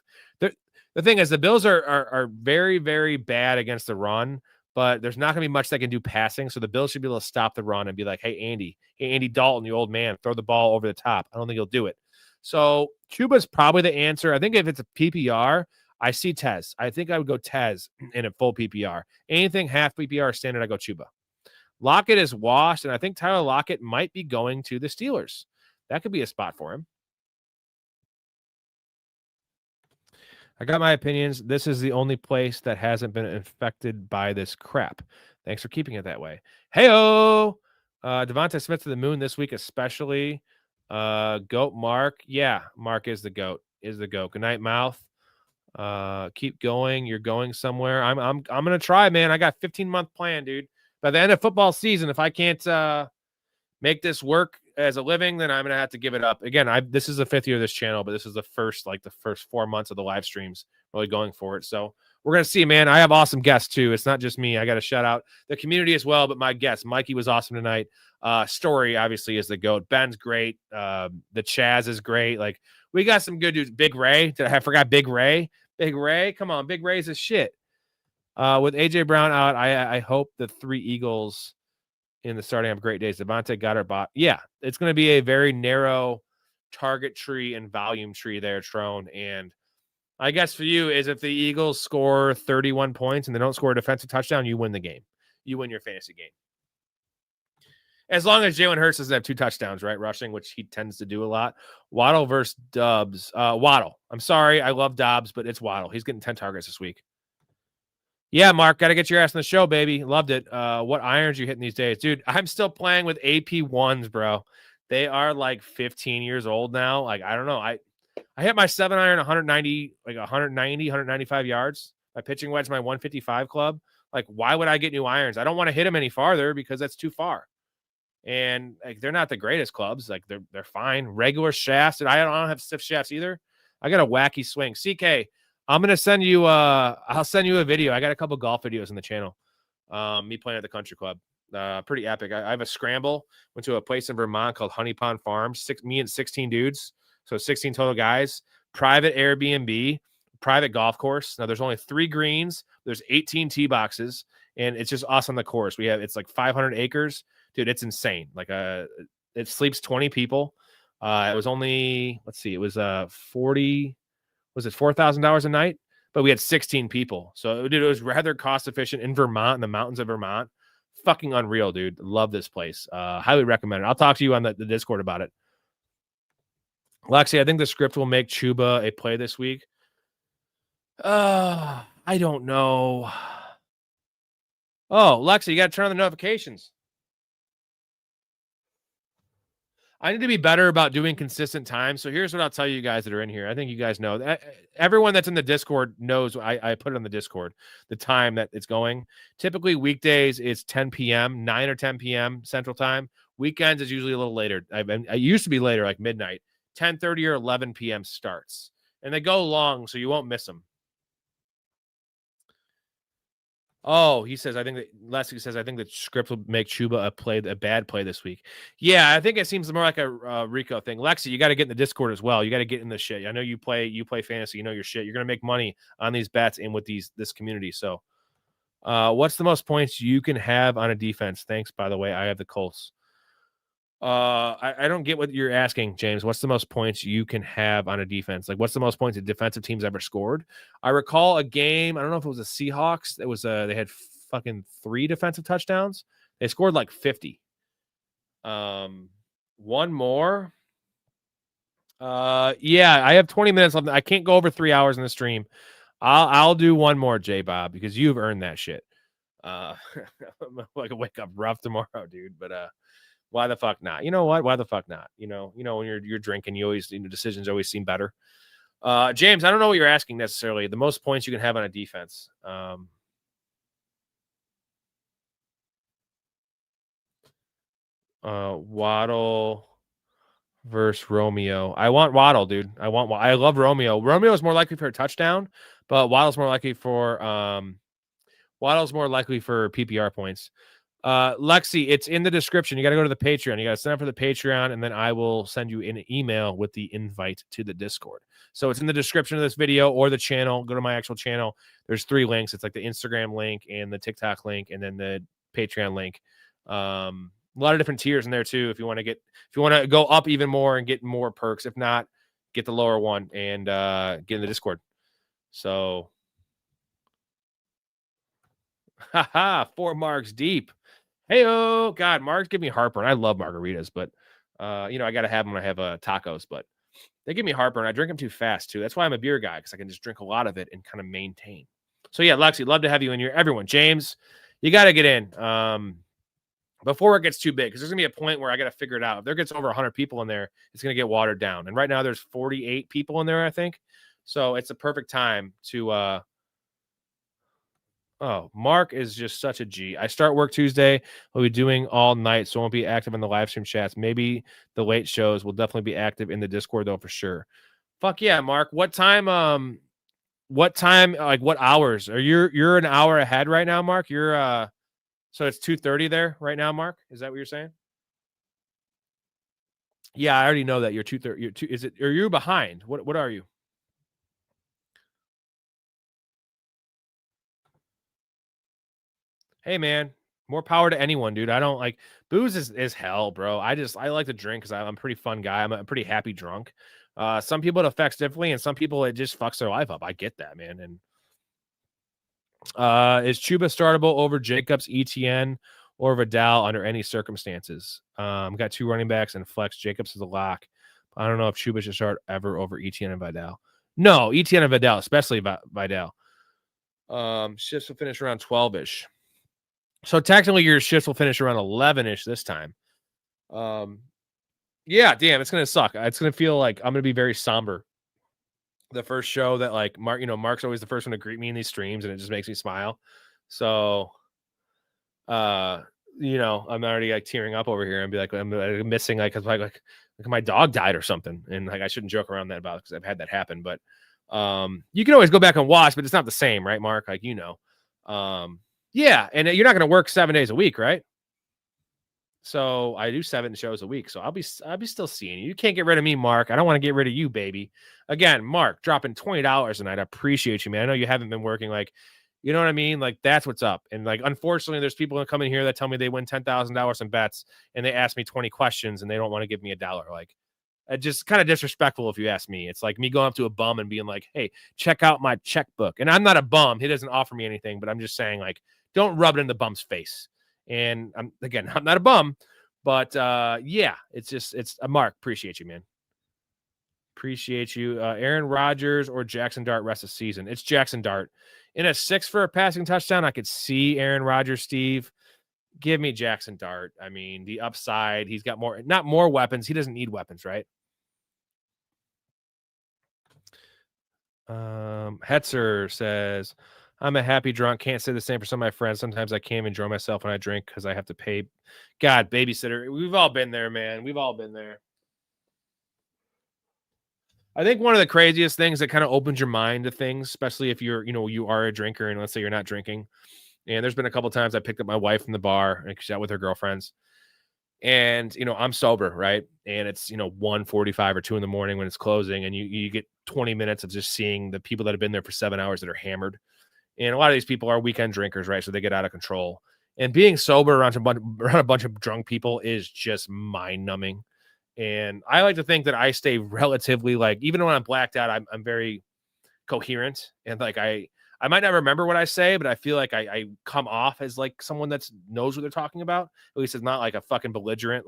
A: the thing is the Bills are very, very bad against the run, but there's not going to be much that can do passing. So the Bills should be able to stop the run and be like, hey, Andy Dalton, the old man, throw the ball over the top. I don't think he'll do it. So Chuba's probably the answer. I think if it's a PPR, I see Tez. I think I would go Tez in a full PPR. Anything half PPR or standard, I go Chuba. Lockett is washed, and I think Tyler Lockett might be going to the Steelers. That could be a spot for him. I got my opinions. This is the only place that hasn't been infected by this crap. Thanks for keeping it that way. Hey-o! Devontae Smith to the moon this week, especially. Goat Mark. Yeah, Mark is the GOAT. Good night, mouth. Keep going. You're going somewhere. I'm gonna try, man. I got 15-month plan, dude. By the end of football season, if I can't make this work as a living, then I'm gonna have to give it up. Again, this is the 5th year of this channel, but this is the first 4 months of the live streams really going for it. So we're gonna see, man. I have awesome guests too. It's not just me. I got to shout out the community as well, but my guest, Mikey, was awesome tonight. Story obviously is the GOAT. Ben's great. The Chaz is great. Like, we got some good dudes. Big Ray. I forgot Big Ray. Big Ray, come on. Big Ray's a shit. With A.J. Brown out, I hope the 3 Eagles in the starting have great days. Devontae Goddard bot. Yeah, it's going to be a very narrow target tree and volume tree there, Trone. And I guess for you is if the Eagles score 31 points and they don't score a defensive touchdown, you win the game. You win your fantasy game. As long as Jalen Hurts doesn't have 2 touchdowns, right, rushing, which he tends to do a lot. Waddle versus Dobbs. Waddle. I'm sorry. I love Dobbs, but it's Waddle. He's getting 10 targets this week. Yeah, Mark, got to get your ass on the show, baby. Loved it. What irons you hitting these days? Dude, I'm still playing with AP1s, bro. They are like 15 years old now. Like, I don't know. I hit my 7-iron 195 yards. My pitching wedge, my 155 club. Like, why would I get new irons? I don't want to hit them any farther because that's too far. And like, they're not the greatest clubs. Like, they're fine. Regular shafts. And I don't have stiff shafts either. I got a wacky swing. CK, I'm gonna send you. I'll send you a video. I got a couple golf videos on the channel. Me playing at the country club. Pretty epic. I have a scramble. Went to a place in Vermont called Honey Pond Farms. Me and 16 dudes. So 16 total guys. Private Airbnb. Private golf course. Now there's only 3 greens. There's 18 tee boxes, and it's just us on the course. It's like 500 acres. Dude, it's insane. Like it sleeps 20 people. It was only, let's see, it was $4,000 a night, but we had 16 people. So dude, it was rather cost efficient in Vermont, in the mountains of Vermont. Fucking unreal, dude. Love this place. Highly recommend it. I'll talk to you on the Discord about it. Lexi, I think the script will make Chuba a play this week. I don't know. Oh, Lexi, you got to turn on the notifications. I need to be better about doing consistent time. So here's what I'll tell you guys that are in here. I think you guys know. Everyone that's in the Discord knows I put it on the Discord, the time that it's going. Typically, weekdays, it's 10 p.m., 9 or 10 p.m. Central Time. Weekends is usually a little later. I used to be later, like midnight. 10:30 or 11 p.m. starts. And they go long, so you won't miss them. Oh, he says, I think that Leslie says, I think that script will make Chuba a bad play this week. Yeah, I think it seems more like a Rico thing. Lexi, you got to get in the Discord as well. You got to get in the shit. I know you play fantasy, you know your shit. You're gonna make money on these bets and with this community. So, what's the most points you can have on a defense? Thanks, by the way. I have the Colts. I don't get what you're asking, James. What's the most points you can have on a defense? Like, what's the most points a defensive team's ever scored? I recall a game. I don't know if it was the Seahawks. It was they had fucking 3 defensive touchdowns. They scored like 50. One more. Yeah, I have 20 minutes left. I can't go over 3 hours in the stream. I'll do one more, J Bob, because you've earned that shit. I'm gonna wake up rough tomorrow, dude. But why the fuck not? You know what? Why the fuck not? You know, when you're drinking, you always, decisions always seem better. James, I don't know what you're asking necessarily. The most points you can have on a defense. Waddle versus Romeo. I want Waddle, dude. I love Romeo. Romeo is more likely for a touchdown, but Waddle's more likely for PPR points. Lexi, it's in the description. You got to go to the Patreon. You got to sign up for the Patreon, and then I will send you an email with the invite to the Discord. So it's in the description of this video or the channel. Go to my actual channel. There's 3 links. It's like the Instagram link and the TikTok link, and then the Patreon link. A lot of different tiers in there too. If you want to go up even more and get more perks. If not, get the lower one and get in the Discord. So, 4 marks deep. Hey, oh God, Marks give me heartburn. I love margaritas, but I got to have them when I have tacos. But they give me heartburn. I drink them too fast too. That's why I'm a beer guy, because I can just drink a lot of it and kind of maintain. So yeah, Lexi, love to have you in here. Everyone, James, you got to get in before it gets too big, because there's gonna be a point where I got to figure it out. If there gets over 100 people in there, it's gonna get watered down. And right now there's 48 people in there, I think. So it's a perfect time to. Oh, Mark is just such a G. I start work Tuesday. We'll be doing all night, so I won't be active in the live stream chats. Maybe the late shows will definitely be active in the Discord, though, for sure. Fuck yeah, Mark. What time? Like, what hours? You're an hour ahead right now, Mark? You're so it's 2:30 there right now, Mark? Is that what you're saying? Yeah, I already know that you're 2:30. You're two. Is it? Or you're behind? What are you? Hey man, more power to anyone, dude. I don't like booze is hell, bro. I like to drink because I'm a pretty fun guy. I'm a pretty happy drunk. Some people it affects differently, and some people it just fucks their life up. I get that, man. And is Chuba startable over Jacobs, ETN, or Vidal under any circumstances? Got 2 running backs and flex. Jacobs is a lock. I don't know if Chuba should start ever over ETN and Vidal. No, ETN and Vidal, especially Vidal. Shifts will finish around 12-ish. So technically your shifts will finish around 11-ish this time. Yeah, damn, it's gonna suck. It's gonna feel like I'm gonna be very somber. The first show that like Mark's always the first one to greet me in these streams, and it just makes me smile. So I'm already like tearing up over here and be like, I'm missing like my dog died or something. And like I shouldn't joke around that about it because I've had that happen. But you can always go back and watch, but it's not the same, right, Mark? Like yeah, and you're not going to work 7 days a week, right? So I do 7 shows a week. So I'll be still seeing you. You can't get rid of me, Mark. I don't want to get rid of you, baby. Again, Mark, dropping $20 a night. I appreciate you, man. I know you haven't been working. Like, you know what I mean? Like, that's what's up. And like, unfortunately, there's people that come in here that tell me they win $10,000 in bets, and they ask me 20 questions, and they don't want to give me $1. Like, just kind of disrespectful if you ask me. It's like me going up to a bum and being like, hey, check out my checkbook. And I'm not a bum. He doesn't offer me anything, but I'm just saying, like, don't rub it in the bum's face. And I'm not a bum, but yeah, it's a Mark. Appreciate you, man. Appreciate you. Aaron Rodgers or Jackson Dart rest of season. It's Jackson Dart. In a 6 for a passing touchdown, I could see Aaron Rodgers, Steve. Give me Jackson Dart. I mean, the upside, he's got not more weapons. He doesn't need weapons, right? Hetzer says, I'm a happy drunk. Can't say the same for some of my friends. Sometimes I can't enjoy myself when I drink because I have to pay. God, babysitter. We've all been there, man. We've all been there. I think one of the craziest things that kind of opens your mind to things, especially if you are a drinker and let's say you're not drinking, And there's been a couple times I picked up my wife from the bar and she's out with her girlfriends. And, I'm sober, right? And it's, 1:45 or 2 in the morning when it's closing. And you get 20 minutes of just seeing the people that have been there for 7 hours that are hammered. And a lot of these people are weekend drinkers, right? So they get out of control. And being sober around a bunch of drunk people is just mind-numbing. And I like to think that I stay relatively, even when I'm blacked out, I'm very coherent. And I might not remember what I say, but I feel like I come off as someone that knows what they're talking about. At least it's not like a fucking belligerent,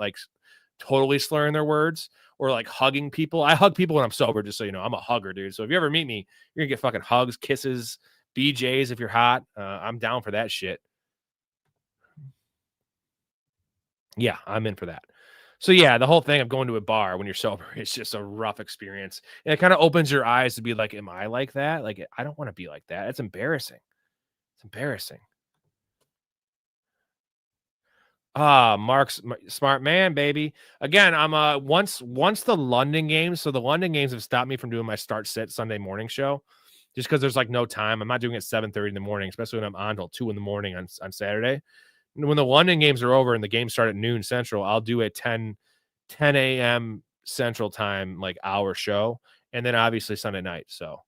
A: totally slurring their words or hugging people. I hug people when I'm sober, just so you know. I'm a hugger, dude. So if you ever meet me, you're gonna get fucking hugs, kisses, BJs if you're hot. I'm down for that shit. Yeah, I'm in for that. So yeah, the whole thing of going to a bar when you're sober, it's just a rough experience. And it kind of opens your eyes to be like, am I like that? I don't want to be like that. It's embarrassing. It's embarrassing. Mark's smart man, baby. Again, I'm once the London games. So the London games have stopped me from doing my start sit Sunday morning show just because there's no time. I'm not doing it at 7:30 in the morning, especially when I'm on till 2 in the morning on Saturday. When the London games are over and the games start at noon Central, I'll do a 10 a.m. Central time, hour show. And then obviously Sunday night. So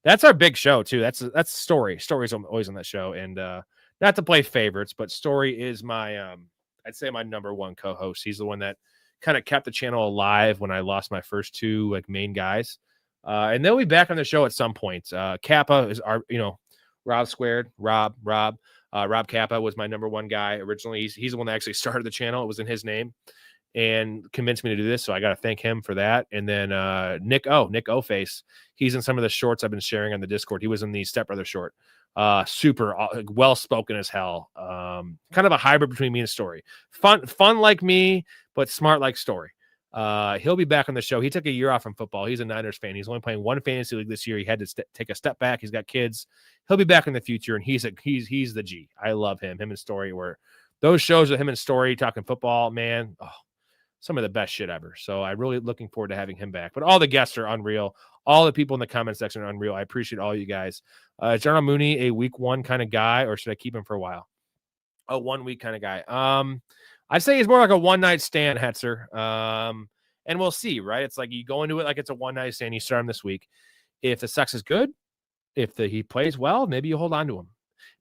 A: that's our big show too. That's Story. Story's always on that show. And not to play favorites, but Story is my, I'd say my number one co-host. He's the one that kind of kept the channel alive when I lost my first two main guys. And they'll be back on the show at some point. Kappa is our, Rob Squared, Rob Kappa was my number one guy originally. He's the one that actually started the channel. It was in his name and convinced me to do this. So I got to thank him for that. And then Nick O-Face, he's in some of the shorts I've been sharing on the Discord. He was in the Step Brother short. Super well-spoken as hell. Kind of a hybrid between me and Story. Fun like me, but smart like Story. He'll be back on the show. He took a year off from football. He's a Niners fan. He's only playing one fantasy league this year. He had to take a step back. He's got kids. He'll be back in the future, and he's the G. I love him. Him and Story were those shows with him and Story talking football, man. Oh, some of the best shit ever. So I'm really looking forward to having him back. But all the guests are unreal. All the people in the comment section are unreal. I appreciate all you guys. Is Darnell Mooney a week one kind of guy, or should I keep him for a while? A 1 week kind of guy. I'd say he's more like a one night stand, Hetzer. And we'll see, right? It's you go into it like it's a one night stand. You start him this week. If the sex is good, if he plays well, maybe you hold on to him.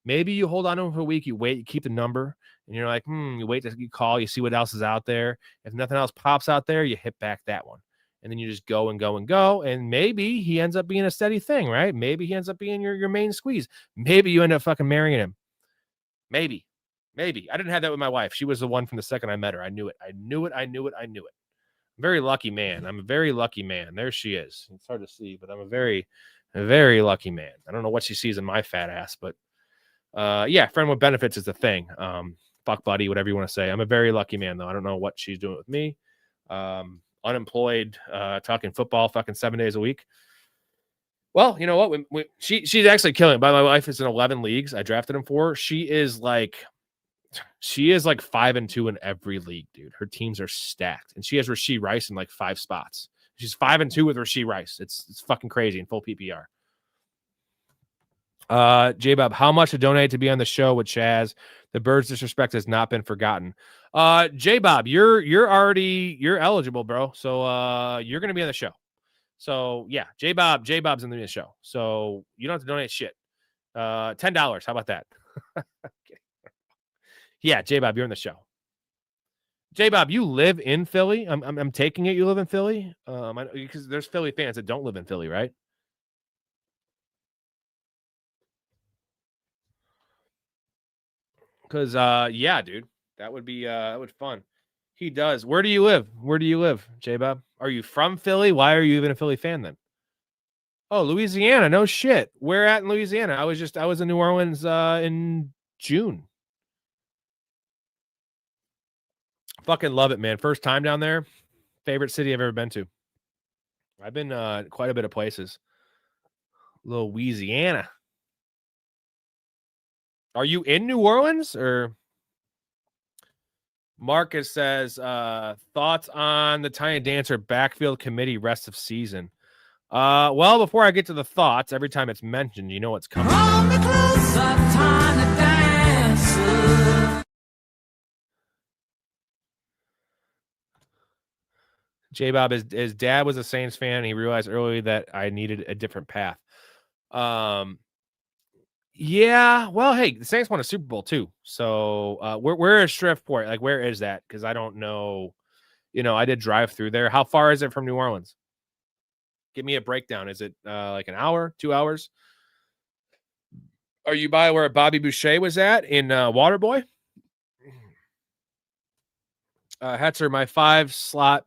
A: Maybe you hold on to him for a week. You wait, you keep the number, and you're like, you wait to call. You see what else is out there. If nothing else pops out there, you hit back that one. And then you just go and go and go. And maybe he ends up being a steady thing, right? Maybe he ends up being your main squeeze. Maybe you end up fucking marrying him. Maybe. I didn't have that with my wife. She was the one from the second I met her. I knew it. Very lucky man. I'm a very lucky man. There she is. It's hard to see, but I'm a very, very lucky man. I don't know what she sees in my fat ass, but yeah, friend with benefits is the thing. Fuck buddy, whatever you want to say. I'm a very lucky man, though. I don't know what she's doing with me. Unemployed, talking football, fucking 7 days a week. Well, you know what? She's actually killing it. My wife is in 11 leagues. I drafted him for. She is like 5-2 in every league, dude. Her teams are stacked, and she has Rashee Rice in 5 spots. She's 5-2 with Rashee Rice. It's fucking crazy in full PPR. J-Bob, how much to donate to be on the show with Chaz? The Birds disrespect has not been forgotten. J-Bob, you're eligible, bro. So you're gonna be on the show. So yeah, J-Bob's in the show. So you don't have to donate shit. $10. How about that? Yeah, J-Bob, you're in the show. J-Bob, you live in Philly. I'm taking it you live in Philly. Because there's Philly fans that don't live in Philly, right? Because yeah, dude, that would be fun. He does. Where do you live, J-Bob? Are you from Philly? Why are you even a Philly fan then? Oh, Louisiana. No shit. Where at in Louisiana? I was in New Orleans in June. Fucking love it, man. First time down there. Favorite city I've ever been to. I've been quite a bit of places. Louisiana. Are you in New Orleans? Or Marcus says, thoughts on the Tiny Dancer backfield committee rest of season. Well, before I get to the thoughts, every time it's mentioned, you know what's coming. J-Bob, his dad was a Saints fan. And he realized early that I needed a different path. Yeah. Well, hey, the Saints won a Super Bowl too. So where is Shreveport? Like, where is that? Because I don't know. I did drive through there. How far is it from New Orleans? Give me a breakdown. Is it like an hour, 2 hours? Are you by where Bobby Boucher was at in Waterboy? Hetzer, my five slot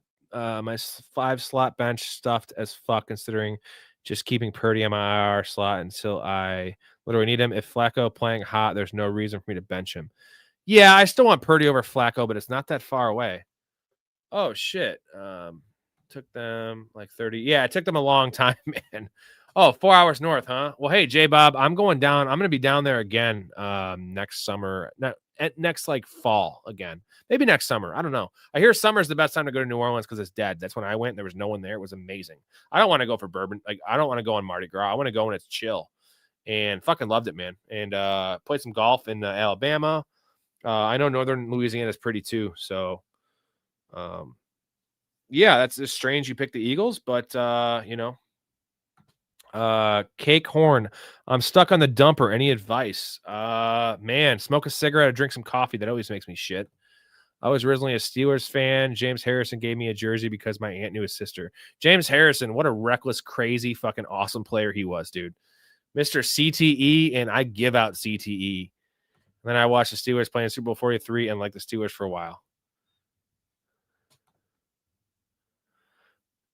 A: bench stuffed as fuck, considering just keeping Purdy on my IR slot until I literally need him. If Flacco playing hot, there's no reason for me to bench him. Yeah, I still want Purdy over Flacco, but it's not that far away. Oh shit. Took them like 30. Yeah, it took them a long time, man. Oh, 4 hours north, huh? Well, hey, J-Bob, I'm going down. I'm going to be down there again next summer. Next like fall again. Maybe next summer. I don't know. I hear summer's the best time to go to New Orleans because it's dead. That's when I went. There was no one there. It was amazing. I don't want to go for bourbon. Like, I don't want to go on Mardi Gras. I want to go when it's chill. And fucking loved it, man. And played some golf in Alabama. I know Northern Louisiana is pretty too. So, yeah, that's just strange you picked the Eagles, but Cake Horn, I'm stuck on the dumper. Any advice? Man, smoke a cigarette or drink some coffee. That always makes me shit. I was originally a Steelers fan. James Harrison gave me a jersey because my aunt knew his sister. James Harrison, what a reckless, crazy, fucking awesome player he was, dude. Mr. CTE, and I give out CTE. And then I watched the Steelers playing Super Bowl 43 and like the Steelers for a while.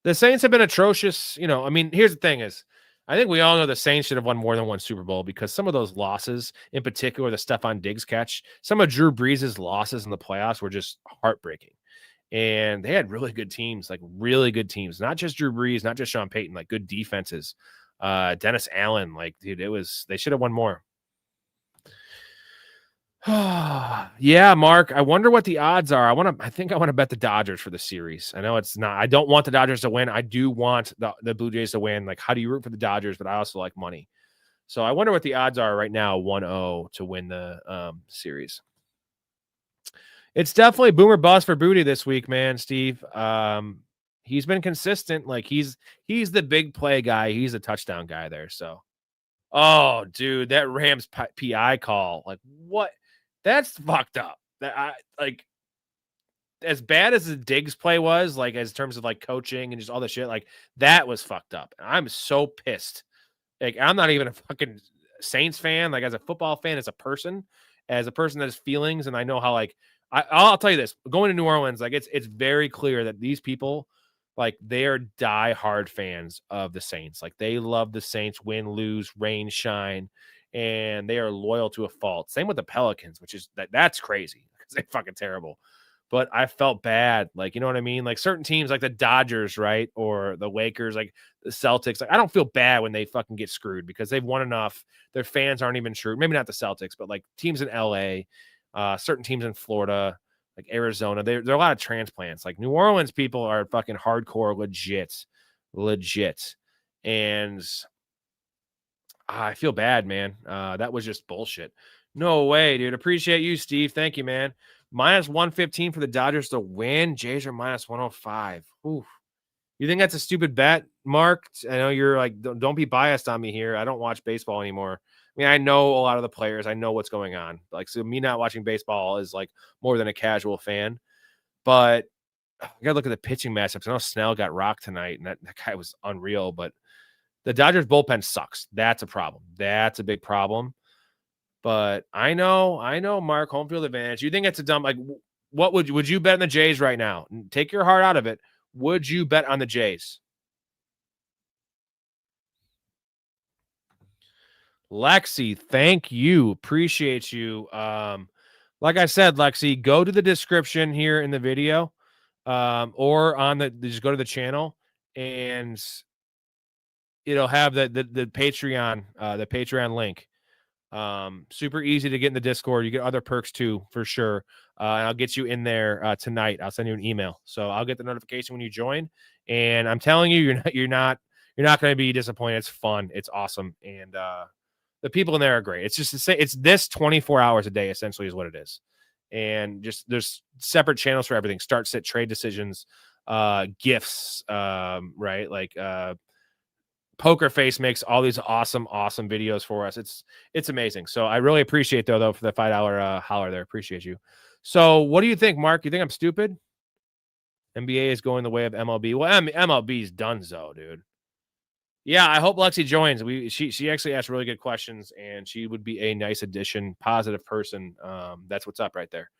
A: The Saints have been atrocious. I mean, here's the thing is, I think we all know the Saints should have won more than one Super Bowl because some of those losses, in particular the Stephon Diggs catch, some of Drew Brees' losses in the playoffs were just heartbreaking. And they had really good teams, like really good teams. Not just Drew Brees, not just Sean Payton, like good defenses. Dennis Allen, like, dude, they should have won more. Yeah, Mark. I wonder what the odds are. I think I want to bet the Dodgers for the series. I know it's not. I don't want the Dodgers to win. I do want the Blue Jays to win. Like, how do you root for the Dodgers? But I also like money. So I wonder what the odds are right now. 1-0 to win the series. It's definitely boomer bust for Booty this week, man. Steve. He's been consistent. Like he's the big play guy. He's a touchdown guy there. So, oh, dude, that Rams PI call. Like what? That's fucked up. As bad as the Diggs play was, like as terms of like coaching and just all the shit, like that was fucked up. I'm so pissed. Like I'm not even a fucking Saints fan. Like as a football fan, as a person that has feelings, and I know how like I'll tell you this: going to New Orleans, like it's very clear that these people, like they are diehard fans of the Saints. Like they love the Saints, win, lose, rain, shine. And they are loyal to a fault. Same with the Pelicans, which is that's crazy because they're fucking terrible. But I felt bad. Like, you know what I mean? Like certain teams like the Dodgers, right? Or the Lakers, like the Celtics. Like I don't feel bad when they fucking get screwed because they've won enough. Their fans aren't even sure. Maybe not the Celtics, but like teams in LA, certain teams in Florida, like Arizona. There are a lot of transplants. Like New Orleans people are fucking hardcore, legit. And I feel bad, man. That was just bullshit. No way, dude. Appreciate you, Steve. Thank you, man. Minus 115 for the Dodgers to win. Jays are minus 105. Oof. You think that's a stupid bet, Mark? I know you're like, don't be biased on me here. I don't watch baseball anymore. I mean, I know a lot of the players. I know what's going on. Like, so me not watching baseball is like more than a casual fan. But you gotta look at the pitching matchups. I know Snell got rocked tonight, and that guy was unreal, but the Dodgers bullpen sucks. That's a problem. That's a big problem. But I know, Mark, home field advantage. You think it's a dumb, like, what would you bet on the Jays right now? Take your heart out of it. Would you bet on the Jays? Lexi, thank you. Appreciate you. Like I said, Lexi, go to the description here in the video, or just go to the channel and it'll have the Patreon link. Super easy to get in the Discord. You get other perks too, for sure. And I'll get you in there tonight. I'll send you an email, so I'll get the notification when you join. And I'm telling you, you're not going to be disappointed. It's fun. It's awesome, and the people in there are great. It's just to say it's this 24 hours a day essentially is what it is. And just there's separate channels for everything. Start, sit, trade decisions. gifs, right? Like Poker Face makes all these awesome videos for us. It's amazing. So I really appreciate though for the $5 holler there. Appreciate you. So what do you think, Mark? You think I'm stupid? NBA is going the way of MLB. Well, MLB's donezo, dude. Yeah, I hope Lexi joins. She actually asked really good questions, and she would be a nice addition, positive person. That's what's up right there.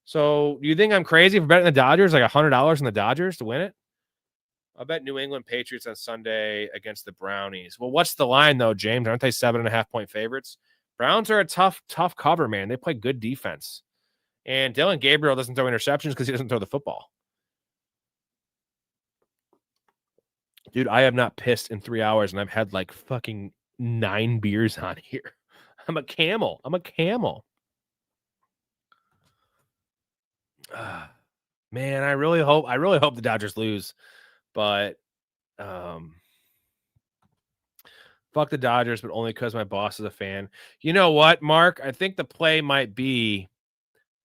A: So do you think I'm crazy for betting the Dodgers, like $100 on the Dodgers to win it? I bet New England Patriots on Sunday against the Brownies. Well, what's the line though, James? Aren't they 7.5-point favorites? Browns are a tough cover, man. They play good defense. And Dylan Gabriel doesn't throw interceptions because he doesn't throw the football. Dude, I have not pissed in 3 hours, and I've had like fucking 9 beers on here. I'm a camel. Man, I really hope the Dodgers lose, but fuck the Dodgers, but only because my boss is a fan. You know what, Mark? I think the play might be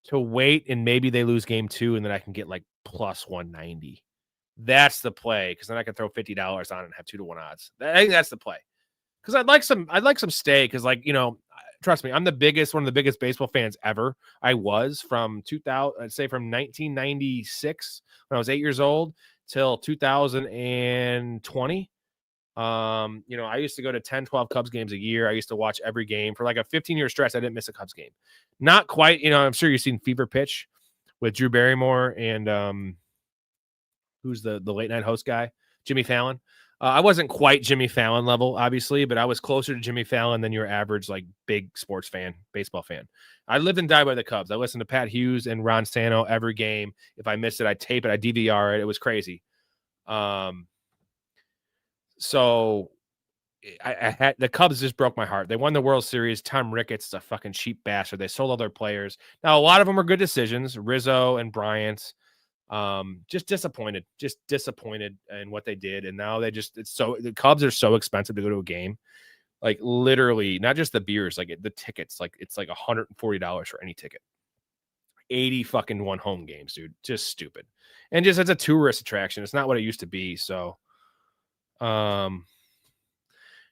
A: to wait and maybe they lose game 2, and then I can get like plus 190. That's the play, because then I can throw $50 on it and have 2-to-1 odds. I think that's the play. Because I'd like some stake, because trust me, I'm one of the biggest baseball fans ever. I was from 1996 when I was 8 years old till 2020. I used to go to 10, 12 Cubs games a year. I used to watch every game for like a 15-year stretch. I didn't miss a Cubs game. Not quite, I'm sure you've seen Fever Pitch with Drew Barrymore and who's the late night host guy, Jimmy Fallon. I wasn't quite Jimmy Fallon level, obviously, but I was closer to Jimmy Fallon than your average, like, big sports fan, baseball fan. I lived and died by the Cubs. I listened to Pat Hughes and Ron Santo every game. If I missed it, I'd tape it. I'd DVR it. It was crazy. So I had the Cubs just broke my heart. They won the World Series. Tom Ricketts is a fucking cheap bastard. They sold all their players. Now, a lot of them are good decisions. Rizzo and Bryant. Just disappointed in what they did. And now the Cubs are so expensive to go to a game. Like, literally, not just the beers, like the tickets, like it's like $140 for any ticket. 80 fucking one home games, dude. Just stupid. And just as a tourist attraction, it's not what it used to be. So,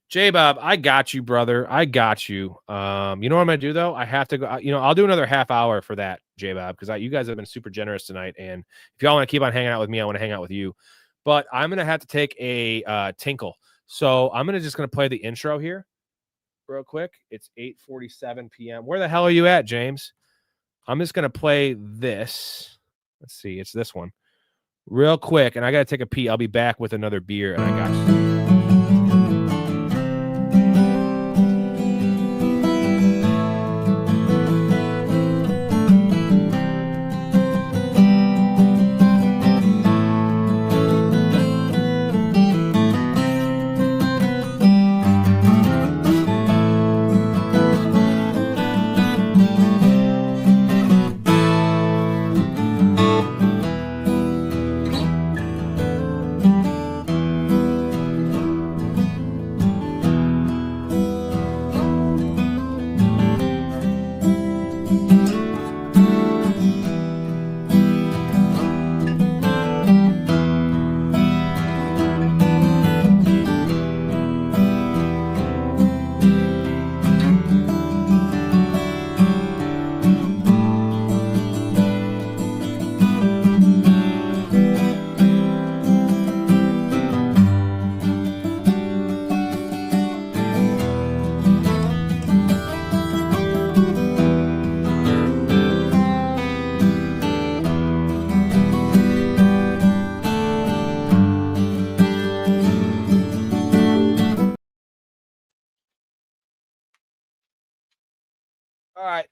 A: J-Bob, I got you, brother. I got you. You know what I'm going to do, though? I have to go. I'll do another half hour for that, J-Bob, because you guys have been super generous tonight. And if y'all want to keep on hanging out with me, I want to hang out with you. But I'm going to have to take a tinkle. So I'm just going to play the intro here real quick. It's 8:47 p.m. Where the hell are you at, James? I'm just going to play this. Let's see. It's this one real quick. And I got to take a pee. I'll be back with another beer. And I got you. All right,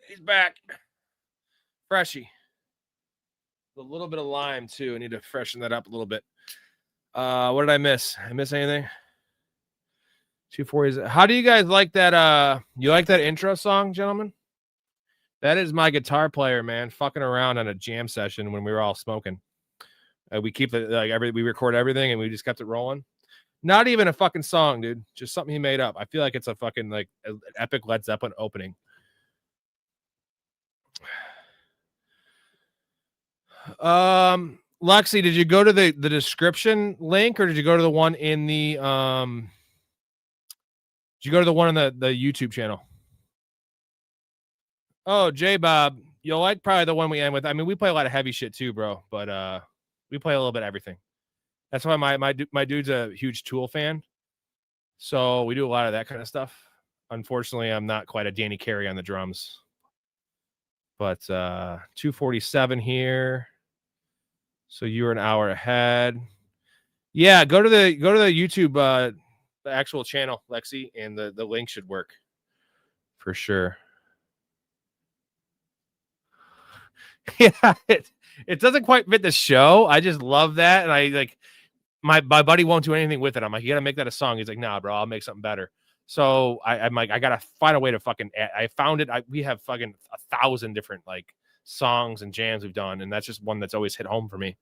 A: he's back. Freshie. A little bit of lime, too. I need to freshen that up a little bit. What did I miss? I miss anything? 240s. How do you guys like that? You like that intro song, gentlemen? That is my guitar player, man, fucking around on a jam session when we were all smoking. We keep it we record everything and we just kept it rolling. Not even a fucking song, dude. Just something he made up. I feel like it's a fucking an epic Led Zeppelin opening. Lexi, did you go to the description link or did you go to the one in the did you go to the one on the YouTube channel? Oh, J Bob, you'll like probably the one we end with. I mean, we play a lot of heavy shit too, bro, but we play a little bit of everything. That's why my dude's a huge Tool fan. So we do a lot of that kind of stuff. Unfortunately, I'm not quite a Danny Carey on the drums. But 247 here. So you're an hour ahead. Yeah, go to the YouTube the actual channel, Lexi, and the link should work for sure. Yeah, it doesn't quite fit the show. I just love that, and I like my buddy won't do anything with it. I'm like, you gotta make that a song. He's like, nah, bro, I'll make something better. So I'm like, I gotta find a way to fucking. I found it. We have fucking 1,000 different like songs and jams we've done, and that's just one that's always hit home for me.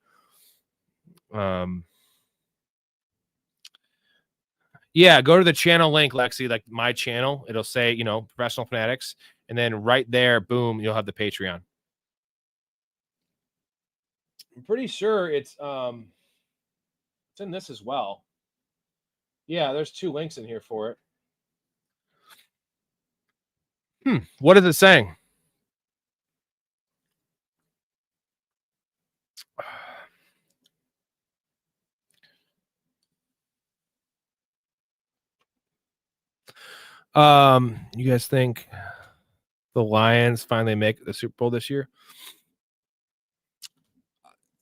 A: Yeah, go to the channel link, Lexi, like my channel. It'll say, Professional Fanatics, and then right there, boom, you'll have the Patreon. I'm pretty sure it's in this as well. Yeah, there's 2 links in here for it. What is it saying? You guys think the Lions finally make the Super Bowl this year?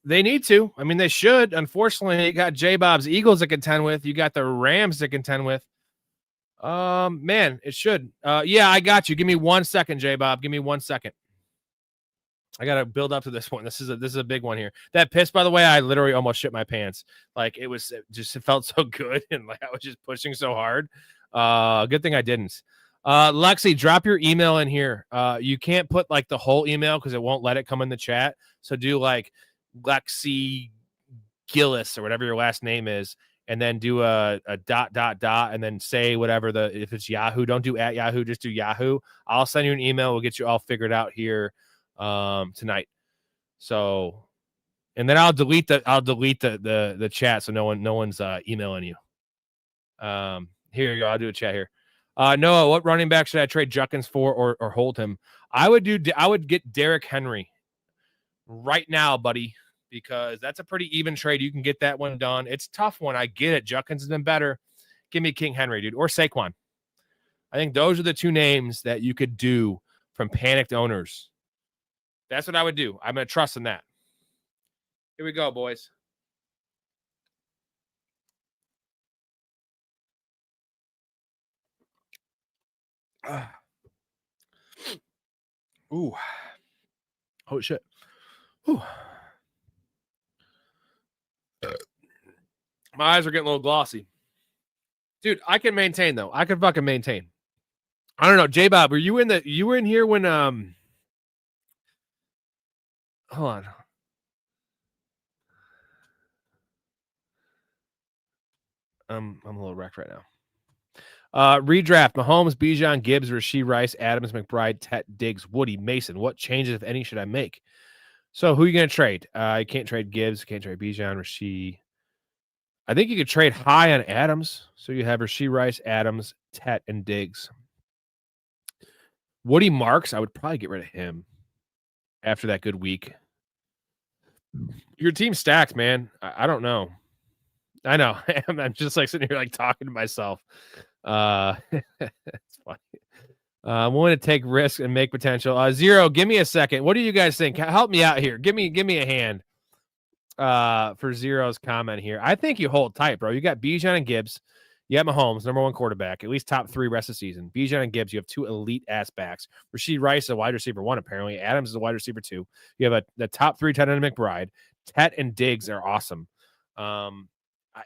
A: They need to. I mean, they should. Unfortunately, you got J-Bob's Eagles to contend with. You got the Rams to contend with. Man, it should. Yeah, I got you. Give me 1 second, J-Bob. Give me 1 second. I gotta build up to this one. This is a big one here. That piss, by the way, I literally almost shit my pants. Like it felt so good, and like I was just pushing so hard. Good thing I didn't. Lexi, drop your email in here. You can't put like the whole email because it won't let it come in the chat. So do like Lexi Gillis or whatever your last name is, and then do a ... and then say whatever if it's Yahoo, don't do at Yahoo, just do Yahoo. I'll send you an email. We'll get you all figured out here tonight. So, and then I'll delete the chat so no one's emailing you. Here you go. I'll do a chat here. Noah, what running back should I trade Juckins for or hold him? I would get Derrick Henry right now, buddy, because that's a pretty even trade. You can get that one done. It's a tough one. I get it. Juckins has been better. Give me King Henry, dude, or Saquon. I think those are the 2 names that you could do from panicked owners. That's what I would do. I'm going to trust in that. Here we go, boys. Ooh. Oh, shit. Ooh. My eyes are getting a little glossy. Dude, I can maintain, though. I can fucking maintain. I don't know. J-Bob, you were in here when, hold on. I'm a little wrecked right now. Redraft: Mahomes, Bijan, Gibbs, Rashee Rice, Adams, McBride, Tet, Diggs, Woody, Mason. What changes, if any, should I make? So who are you going to trade? You can't trade Gibbs. Can't trade Bijan, Rashee. I think you could trade high on Adams. So you have Rashee Rice, Adams, Tet, and Diggs. Woody Marks, I would probably get rid of him after that good week. Your team's stacked, man. I don't know. I know. I'm just like sitting here like talking to myself. It's funny. I'm willing to take risks and make potential. Zero, give me a second. What do you guys think? Help me out here. Give me a hand for Zero's comment here. I think you hold tight, bro. You got Bijan and Gibbs. You got Mahomes, number 1 quarterback, at least top 3 rest of the season. Bijan and Gibbs, you have 2 elite ass backs. Rashee Rice is a wide receiver 1, apparently. Adams is a wide receiver 2. You have the top 3 tight end McBride. Tet and Diggs are awesome.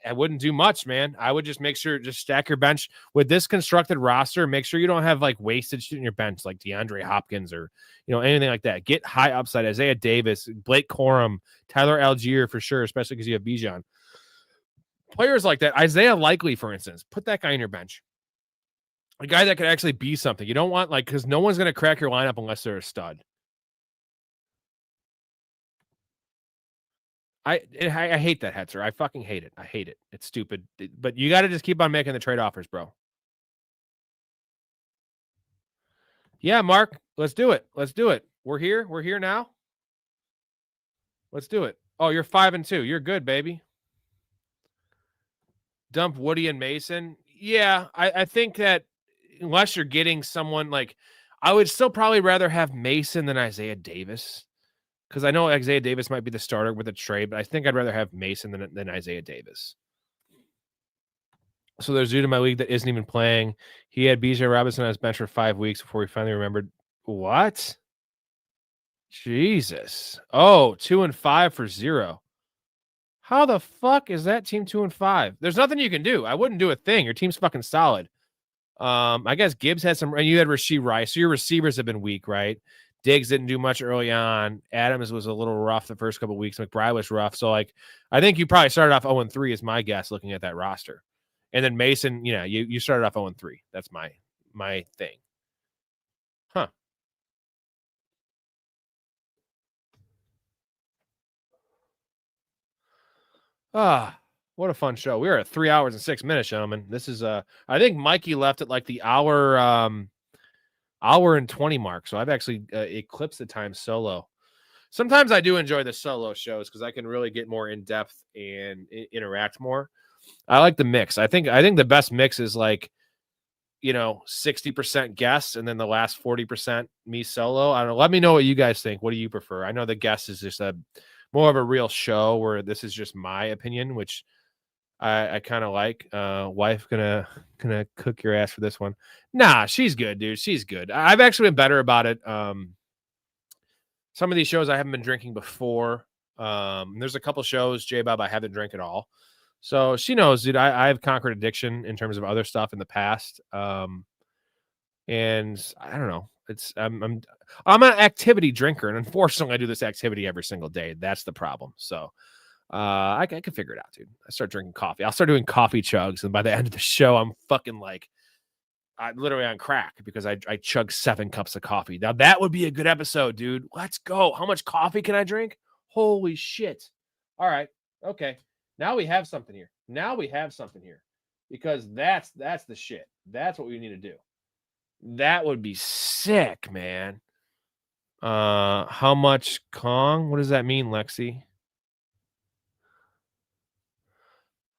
A: I wouldn't do much, man. I would just make sure, just stack your bench with this constructed roster. Make sure you don't have like wasted shit in your bench, like DeAndre Hopkins or, anything like that. Get high upside. Isaiah Davis, Blake Corum, Tyler Algier for sure, especially because you have Bijan. Players like that, Isaiah Likely, for instance, put that guy in your bench. A guy that could actually be something. You don't want because no one's going to crack your lineup unless they're a stud. I hate that, Hetzer. I fucking hate it. I hate it. It's stupid. But you got to just keep on making the trade offers, bro. Yeah, Mark, let's do it. Let's do it. We're here. We're here now. Let's do it. Oh, you're 5-2. You're good, baby. Dump Woody and Mason. Yeah, I think that unless you're getting someone like, I would still probably rather have Mason than Isaiah Davis, because I know Isaiah Davis might be the starter with a trade, but I think I'd rather have Mason than Isaiah Davis. So there's a dude in my league that isn't even playing. He had BJ Robinson on his bench for 5 weeks before he finally remembered. What? Jesus. Oh, 2-5 for 0. How the fuck is that team 2-5? There's nothing you can do. I wouldn't do a thing. Your team's fucking solid. I guess Gibbs had some, and you had Rasheed Rice. So your receivers have been weak, right? Diggs didn't do much early on. Adams was a little rough the first couple of weeks. McBride was rough. So, like, I think you probably started off 0-3 is my guess looking at that roster. And then Mason, you started off 0-3. That's my thing. Huh. What a fun show. We are at 3 hours and 6 minutes, gentlemen. This is I think Mikey left at like the hour and 20 mark. So I've actually eclipsed the time solo. Sometimes I do enjoy the solo shows because I can really get more in depth and interact more. I like the mix. I think the best mix is like, 60% guests and then the last 40% me solo. I don't know. Let me know what you guys think. What do you prefer? I know the guest is just more of a real show where this is just my opinion, which I kind of like. Wife gonna cook your ass for this one. Nah, she's good, dude. She's good. I've actually been better about it. Some of these shows I haven't been drinking before. There's a couple shows, J-Bob, I haven't drank at all. So she knows, dude, I've conquered addiction in terms of other stuff in the past. And I don't know. I'm an activity drinker, and unfortunately I do this activity every single day. That's the problem. So I can figure it out, dude. I start drinking coffee. I'll start doing coffee chugs, and by the end of the show, I'm fucking like, I'm literally on crack because I chug 7 cups of coffee. Now that would be a good episode, dude. Let's go. How much coffee can I drink? Holy shit. All right. Okay. Now we have something here. Because that's the shit. That's what we need to do. That would be sick, man. How much Kong? What does that mean, Lexi?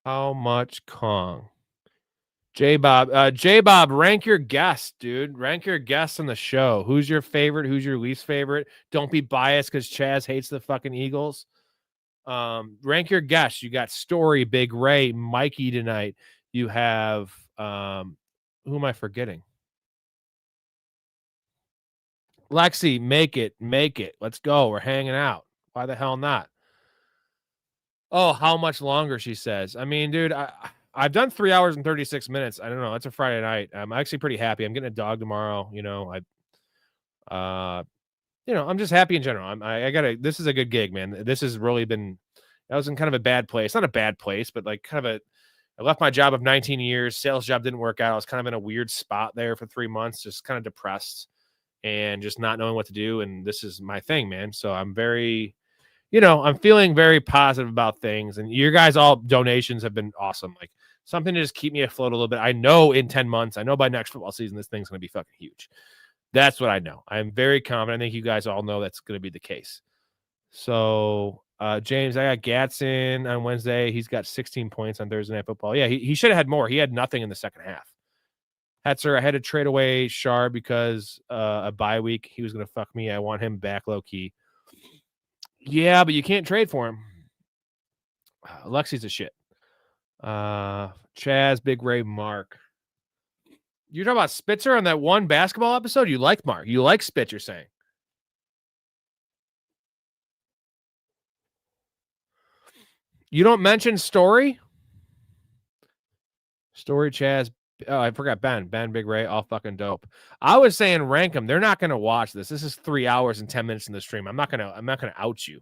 A: How much Kong? J-Bob, rank your guests, dude. Rank your guests on the show. Who's your favorite? Who's your least favorite? Don't be biased because Chaz hates the fucking Eagles. Rank your guests. You got Story, Big Ray, Mikey tonight. You have who am I forgetting? Lexi, make it. Let's go. We're hanging out. Why the hell not? Oh, how much longer? She says. I mean, dude, I've done 3 hours and 36 minutes. I don't know. It's a Friday night. I'm actually pretty happy. I'm getting a dog tomorrow. I'm just happy in general. This is a good gig, man. This has really been, I was in kind of a bad place. Not a bad place, but like I left my job of 19 years. Sales job didn't work out. I was kind of in a weird spot there for 3 months, just kind of depressed and just not knowing what to do. And this is my thing, man. So I'm very, I'm feeling very positive about things. And your guys, all donations have been awesome. Like something to just keep me afloat a little bit. I know in 10 months, I know by next football season, this thing's going to be fucking huge. That's what I know. I'm very confident. I think you guys all know that's going to be the case. So, James, I got Gatson on Wednesday. He's got 16 points on Thursday Night Football. Yeah, he should have had more. He had nothing in the second half. Hetzer, I had to trade away Shar because a bye week. He was going to fuck me. I want him back low key. Yeah, but you can't trade for him. Lexi's a shit. Chaz, Big Ray, Mark. You're talking about Spitzer on that one basketball episode? You like Mark. You like Spitz, you're saying. You don't mention Story? Story, Chaz. Oh, I forgot Ben. Ben, Big Ray, all fucking dope. I was saying rank them. They're not going to watch this. This is 3 hours and 10 minutes in the stream. I'm not going to out you.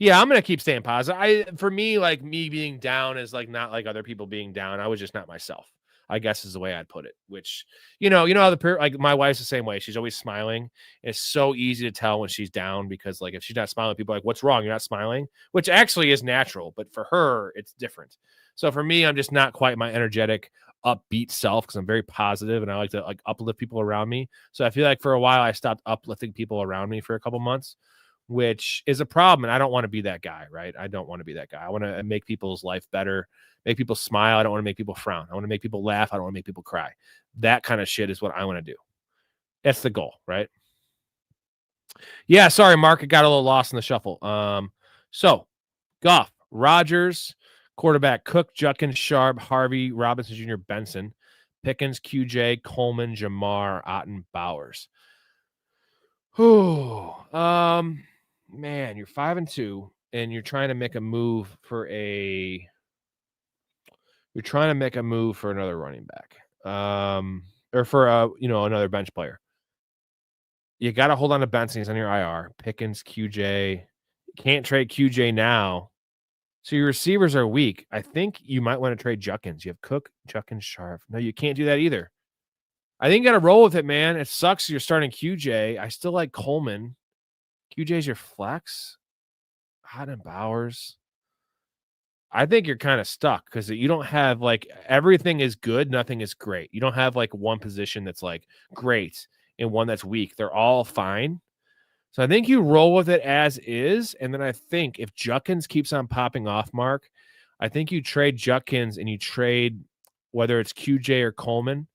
A: Yeah, I'm going to keep staying positive. For me, like me being down is like not like other people being down. I was just not myself. I guess is the way I'd put it. Which, you know how like my wife's the same way. She's always smiling. It's so easy to tell when she's down because like if she's not smiling, people are like, "What's wrong? You're not smiling," which actually is natural, but for her, it's different. So for me, I'm just not quite my energetic, upbeat self because I'm very positive and I like to like uplift people around me. So I feel like for a while I stopped uplifting people around me for a couple months, which is a problem. And I don't want to be that guy, right? I don't want to be that guy. I want to make people's life better, make people smile. I don't want to make people frown. I want to make people laugh. I don't want to make people cry. That kind of shit is what I want to do. That's the goal, right? Yeah, sorry, Mark. It got a little lost in the shuffle. So Goff, Rodgers, quarterback Cook, Judkins, Sharp, Harvey, Robinson Jr., Benson, Pickens, QJ, Coleman, Jamar, Otten, Bowers. Oh, man, you're 5-2, and you're trying to make a move for another running back, or for another bench player. You got to hold on to Benson. He's on your IR. Pickens, QJ. Can't trade QJ now. So your receivers are weak. I think you might want to trade Judkins. You have Cook, Judkins, Sharp. No, you can't do that either. I think you got to roll with it, man. It sucks you're starting QJ. I still like Coleman. QJ's your flex. Otten Bowers. I think you're kind of stuck because you don't have like everything is good, nothing is great. You don't have like one position that's like great and one that's weak. They're all fine. So I think you roll with it as is. And then I think if Judkins keeps on popping off, Mark, I think you trade Judkins and you trade whether it's QJ or Coleman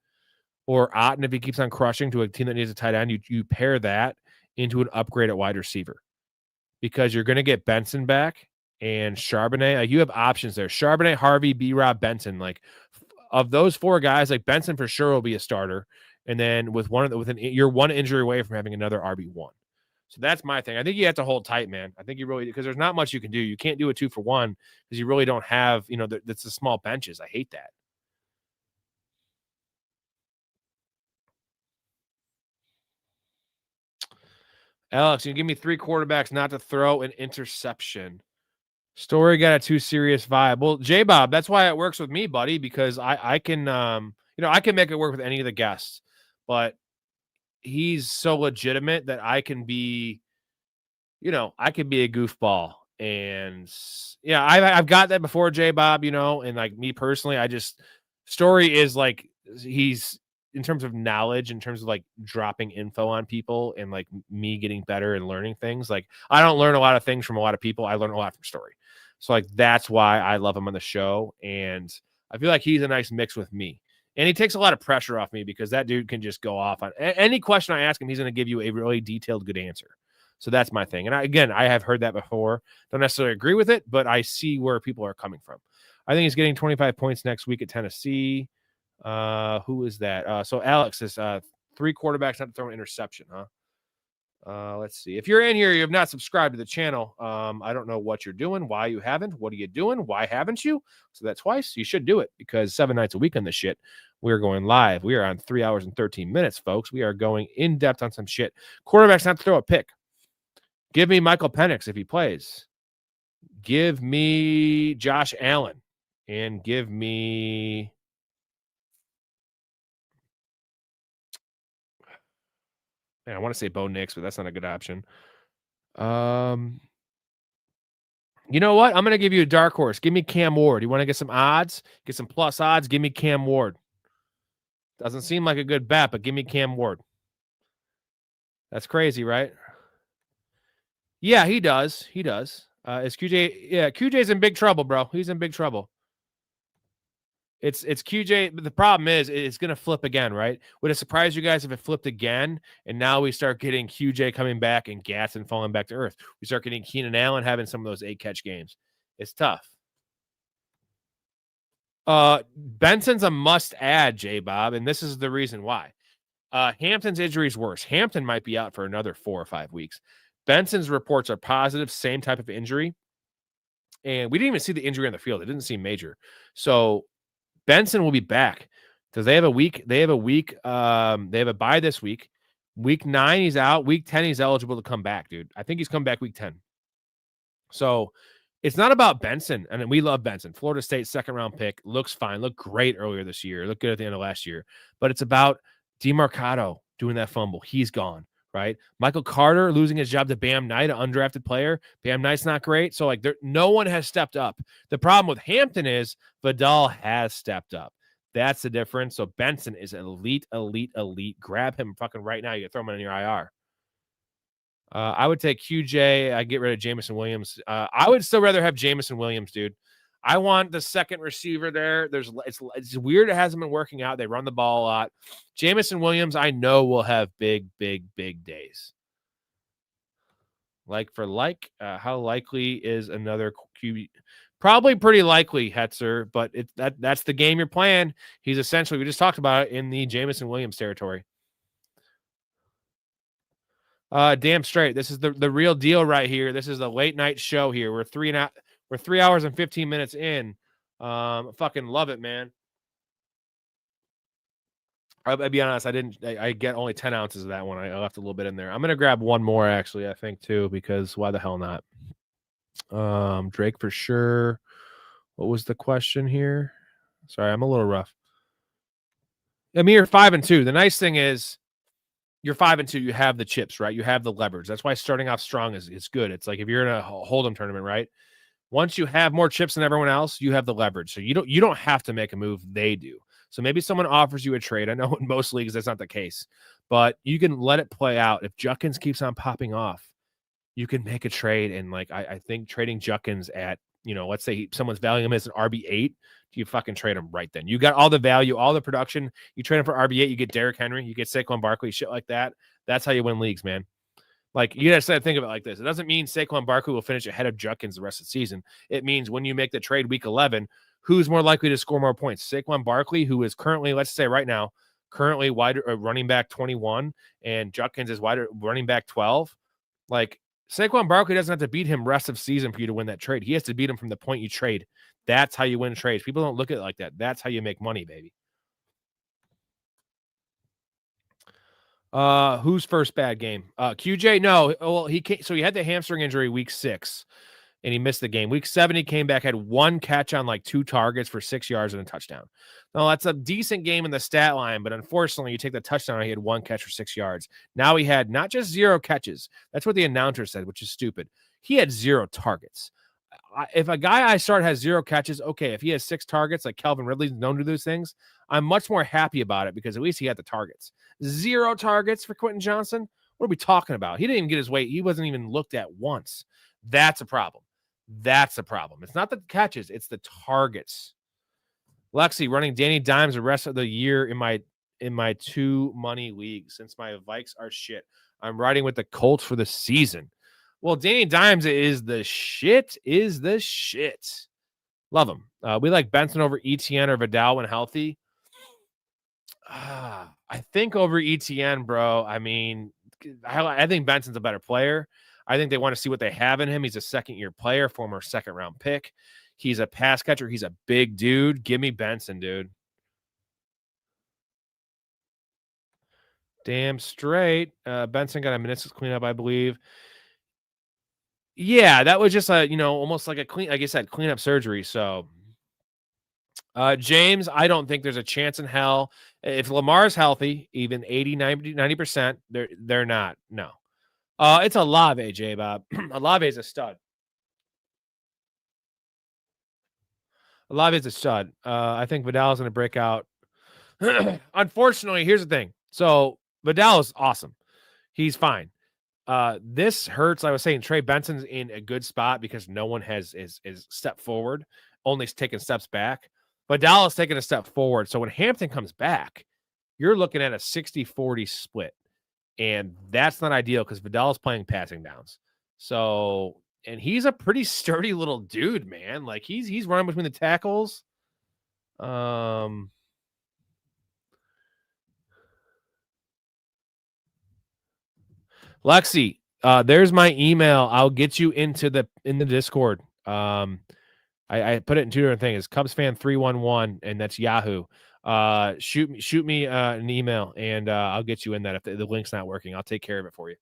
A: or Otten if he keeps on crushing to a team that needs a tight end. You pair that into an upgrade at wide receiver because you're going to get Benson back and Charbonnet. Like you have options there. Charbonnet, Harvey, B-Rob, Benson. Like of those four guys, like Benson for sure will be a starter. And then you're one injury away from having another RB1. So that's my thing. I think you have to hold tight, man. I think you really, because there's not much you can do. You can't do a 2-for-1 because you really don't have, that's the small benches. I hate that. Alex, you give me 3 quarterbacks not to throw an interception. Story got a too serious vibe. Well, J-Bob, that's why it works with me, buddy, because I can, I can make it work with any of the guests, but he's so legitimate that I can be, I could be a goofball. And yeah, I've got that before, J-Bob, and like me personally, Story is like, he's in terms of knowledge, in terms of like dropping info on people and like me getting better and learning things. Like I don't learn a lot of things from a lot of people. I learn a lot from Story. So like, that's why I love him on the show. And I feel like he's a nice mix with me. And he takes a lot of pressure off me because that dude can just go off on any question I ask him. He's going to give you a really detailed, good answer. So that's my thing. And I have heard that before. Don't necessarily agree with it, but I see where people are coming from. I think he's getting 25 points next week at Tennessee. Who is that? So Alex is 3 quarterbacks not to throw an interception, huh? Let's see. If you're in here, you have not subscribed to the channel. I don't know what you're doing, why you haven't, what are you doing, why haven't you? So that's twice. You should do it because 7 nights a week on this shit. We're going live. We are on 3 hours and 13 minutes, folks. We are going in depth on some shit. Quarterbacks not to throw a pick. Give me Michael Penix if he plays. Give me Josh Allen. And give me... Man, I want to say Bo Nix, but that's not a good option. You know what? I'm going to give you a dark horse. Give me Cam Ward. You want to get some odds? Get some plus odds? Give me Cam Ward. Doesn't seem like a good bet, but give me Cam Ward. That's crazy, right? Yeah, he does. Is QJ? Yeah, QJ's in big trouble, bro. He's in big trouble. It's QJ, but the problem is it's going to flip again, right? Would it surprise you guys if it flipped again and now we start getting QJ coming back and Gatson falling back to earth? We start getting Keenan Allen having some of those 8-catch games. It's tough. Benson's a must-add, J-Bob, and this is the reason why. Hampton's injury is worse. Hampton might be out for another 4 or 5 weeks. Benson's reports are positive, same type of injury. And we didn't even see the injury on the field. It didn't seem major. So Benson will be back because they have a bye this week. Week 9, he's out. Week 10, he's eligible to come back, dude. I think he's come back week 10. So It's not about Benson, and we love Benson. Florida State second-round pick, looks fine, looked great earlier this year, looked good at the end of last year. But it's about DeMarcado doing that fumble. He's gone, right? Michael Carter losing his job to Bam Knight, an undrafted player. Bam Knight's not great, so no one has stepped up. The problem with Hampton is Vidal has stepped up. That's the difference. So Benson is elite. Grab him fucking right now. You throw him in your IR. I would take QJ. I get rid of Jamison Williams. I would still rather have Jamison Williams, dude. I want the second receiver there. It's weird it hasn't been working out. They run the ball a lot. Jamison Williams, I know, will have big days. Like for like, how likely is another QB? Probably pretty likely, Hetzer, but that's the game you're playing. He's essentially, we just talked about it, in the Jamison Williams territory. Damn straight. This is the real deal right here. This is the late night show here. We're 3 hours and 15 minutes in. Fucking love it, man. I'll be honest. I get only 10 ounces of that one. I left a little bit in there. I'm going to grab one more actually, I think too, because why the hell not? Drake for sure. What was the question here? Sorry, I'm a little rough. I mean, you're 5-2. The nice thing is, you're 5-2. You have the chips, right? You have the leverage. That's why starting off strong is good. It's like if you're in a hold'em tournament, right? Once you have more chips than everyone else, you have the leverage. So you don't have to make a move. They do. So maybe someone offers you a trade. I know in most leagues that's not the case, but you can let it play out. If Judkins keeps on popping off, you can make a trade. And like I think trading Judkins at, let's say someone's valuing him as an RB8. You fucking trade him right then. You got all the value, all the production. You trade him for RB8, you get Derrick Henry, you get Saquon Barkley, shit like that. That's how you win leagues, man. Like, you gotta think of it like this. It doesn't mean Saquon Barkley will finish ahead of Judkins the rest of the season. It means when you make the trade week 11, who's more likely to score more points? Saquon Barkley, who is currently, let's say right now, running back 21, and Judkins is running back 12. Like, Saquon Barkley doesn't have to beat him rest of season for you to win that trade. He has to beat him from the point you trade. That's how you win trades. People don't look at it like that. That's how you make money, baby. Who's first bad game? QJ, no. Well, so he had the hamstring injury week 6, and he missed the game. Week 7, he came back, had one catch on like 2 targets for 6 yards and a touchdown. Now, that's a decent game in the stat line, but unfortunately, you take the touchdown, he had 1 catch for 6 yards. Now he had not just 0 catches. That's what the announcer said, which is stupid. He had 0 targets. If a guy I start has 0 catches, okay. If he has 6 targets, like Calvin Ridley's known to do those things, I'm much more happy about it because at least he had the targets. 0 targets for Quentin Johnson? What are we talking about? He didn't even get his weight. He wasn't even looked at once. That's a problem. That's a problem. It's not the catches, it's the targets. Lexi running Danny Dimes the rest of the year in my 2 money league since my Vikes are shit. I'm riding with the Colts for the season. Well, Danny Dimes is the shit. Love him. We like Benson over ETN or Vidal when healthy. I think over ETN, bro. I mean, I think Benson's a better player. I think they want to see what they have in him. He's a second-year player, former second-round pick. He's a pass catcher. He's a big dude. Give me Benson, dude. Damn straight. Benson got a meniscus cleanup, I believe. Yeah, that was just almost like like I said, cleanup surgery. So, James, I don't think there's a chance in hell. If Lamar's healthy, even 80, 90%, they're not. No. It's Olave, J-Bob. Olave is a stud. Olave is a stud. I think Vidal is going to break out. Unfortunately, here's the thing. So, Vidal is awesome. He's fine. This hurts. I was saying Trey Benson's in a good spot because no one has stepped forward, only taken steps back. But Dallas taking a step forward. So when Hampton comes back, you're looking at a 60-40 split. And that's not ideal because Vidal is playing passing downs. So, and he's a pretty sturdy little dude, man. Like he's running between the tackles. Lexi, there's my email. I'll get you in the Discord. I put it in 2 different things. CubsFan311, and that's Yahoo. Shoot me an email, and I'll get you in that. If the link's not working, I'll take care of it for you.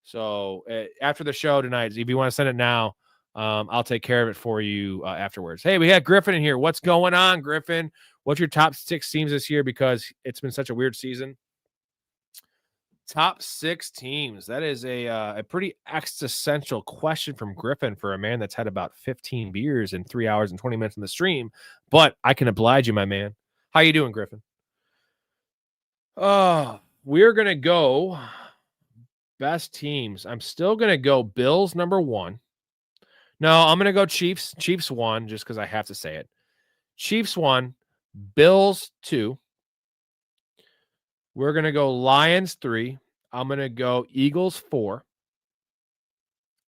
A: So after the show tonight, if you want to send it now, I'll take care of it for you afterwards. Hey, we had Griffin in here. What's going on, Griffin? What's your top 6 teams this year? Because it's been such a weird season. Top 6 teams. That is a pretty existential question from Griffin for a man that's had about 15 beers in 3 hours and 20 minutes in the stream. But I can oblige you, my man. How you doing, Griffin? We're gonna go best teams. I'm still gonna go Bills number 1. No, I'm gonna go Chiefs. Chiefs 1, just because I have to say it. Chiefs 1, Bills 2. We're gonna go Lions 3. I'm gonna go Eagles 4.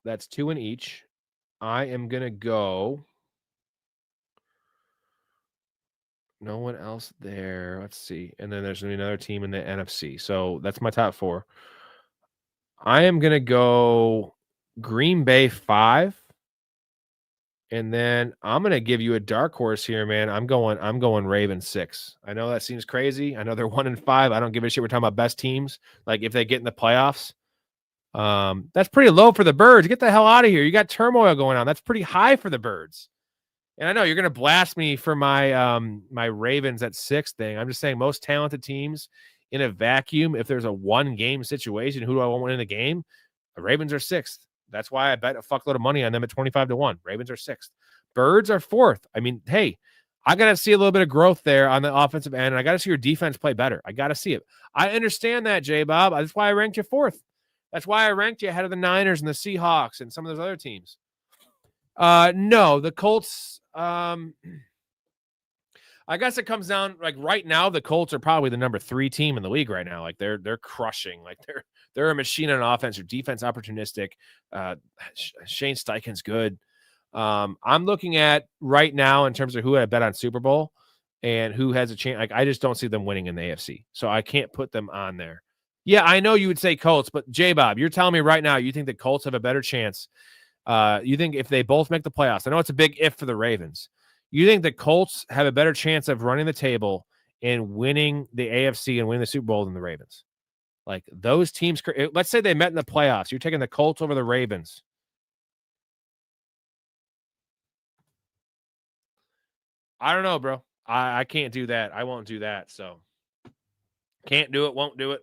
A: That's 2 in each. I am gonna go. No one else there. Let's see. And then there's another team in the NFC. So that's my top 4. I am gonna go Green Bay 5. And then I'm gonna give you a dark horse here, man. I'm going Ravens 6. I know that seems crazy. I know they're 1-5. I don't give a shit. We're talking about best teams. Like if they get in the playoffs, that's pretty low for the Birds. Get the hell out of here. You got turmoil going on. That's pretty high for the Birds. And I know you're gonna blast me for my my Ravens at 6 thing. I'm just saying most talented teams in a vacuum. If there's a 1-game situation, who do I want to win in the game? The Ravens are 6th. That's why I bet a fuckload of money on them at 25-1. Ravens are 6th. Birds are 4th. I mean, hey, I got to see a little bit of growth there on the offensive end, and I got to see your defense play better. I got to see it. I understand that, J-Bob. That's why I ranked you 4th. That's why I ranked you ahead of the Niners and the Seahawks and some of those other teams. No, the Colts. I guess it comes down like right now. The Colts are probably the number 3 team in the league right now. Like they're crushing. Like they're a machine on offense. Their defense opportunistic. Shane Steichen's good. I'm looking at right now in terms of who I bet on Super Bowl and who has a chance. Like I just don't see them winning in the AFC, so I can't put them on there. Yeah, I know you would say Colts, but J-Bob, you're telling me right now you think the Colts have a better chance. You think if they both make the playoffs, I know it's a big if for the Ravens. You think the Colts have a better chance of running the table and winning the AFC and winning the Super Bowl than the Ravens? Like those teams, let's say they met in the playoffs. You're taking the Colts over the Ravens. I don't know, bro. I can't do that. I won't do that. So can't do it. Won't do it.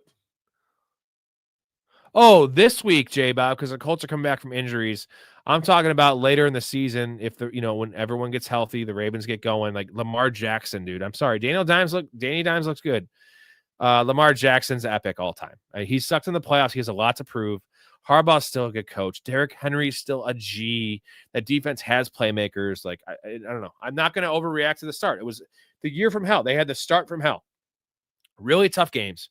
A: Oh, this week, J-Bob, because the Colts are coming back from injuries. I'm talking about later in the season, if the when everyone gets healthy, the Ravens get going. Like Lamar Jackson, dude. I'm sorry, Danny Dimes looks good. Lamar Jackson's epic all time. He sucked in the playoffs. He has a lot to prove. Harbaugh's still a good coach. Derrick Henry's still a G. That defense has playmakers. Like I don't know. I'm not going to overreact to the start. It was the year from hell. They had the start from hell. Really tough games.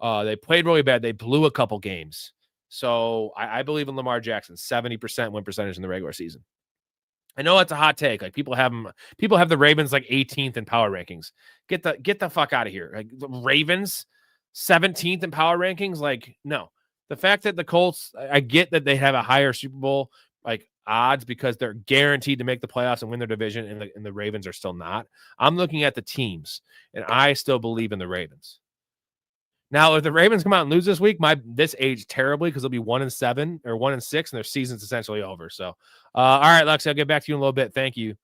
A: They played really bad. They blew a couple games. So I believe in Lamar Jackson, 70% win percentage in the regular season. I know that's a hot take. Like people have the Ravens like 18th in power rankings. Get the fuck out of here. Like the Ravens 17th in power rankings. Like no, the fact that the Colts, I get that they have a higher Super Bowl like odds because they're guaranteed to make the playoffs and win their division, and the Ravens are still not. I'm looking at the teams, and I still believe in the Ravens. Now, if the Ravens come out and lose this week, this aged terribly because they'll be 1-7 or 1-6, and their season's essentially over. So, all right, Lexi, I'll get back to you in a little bit. Thank you.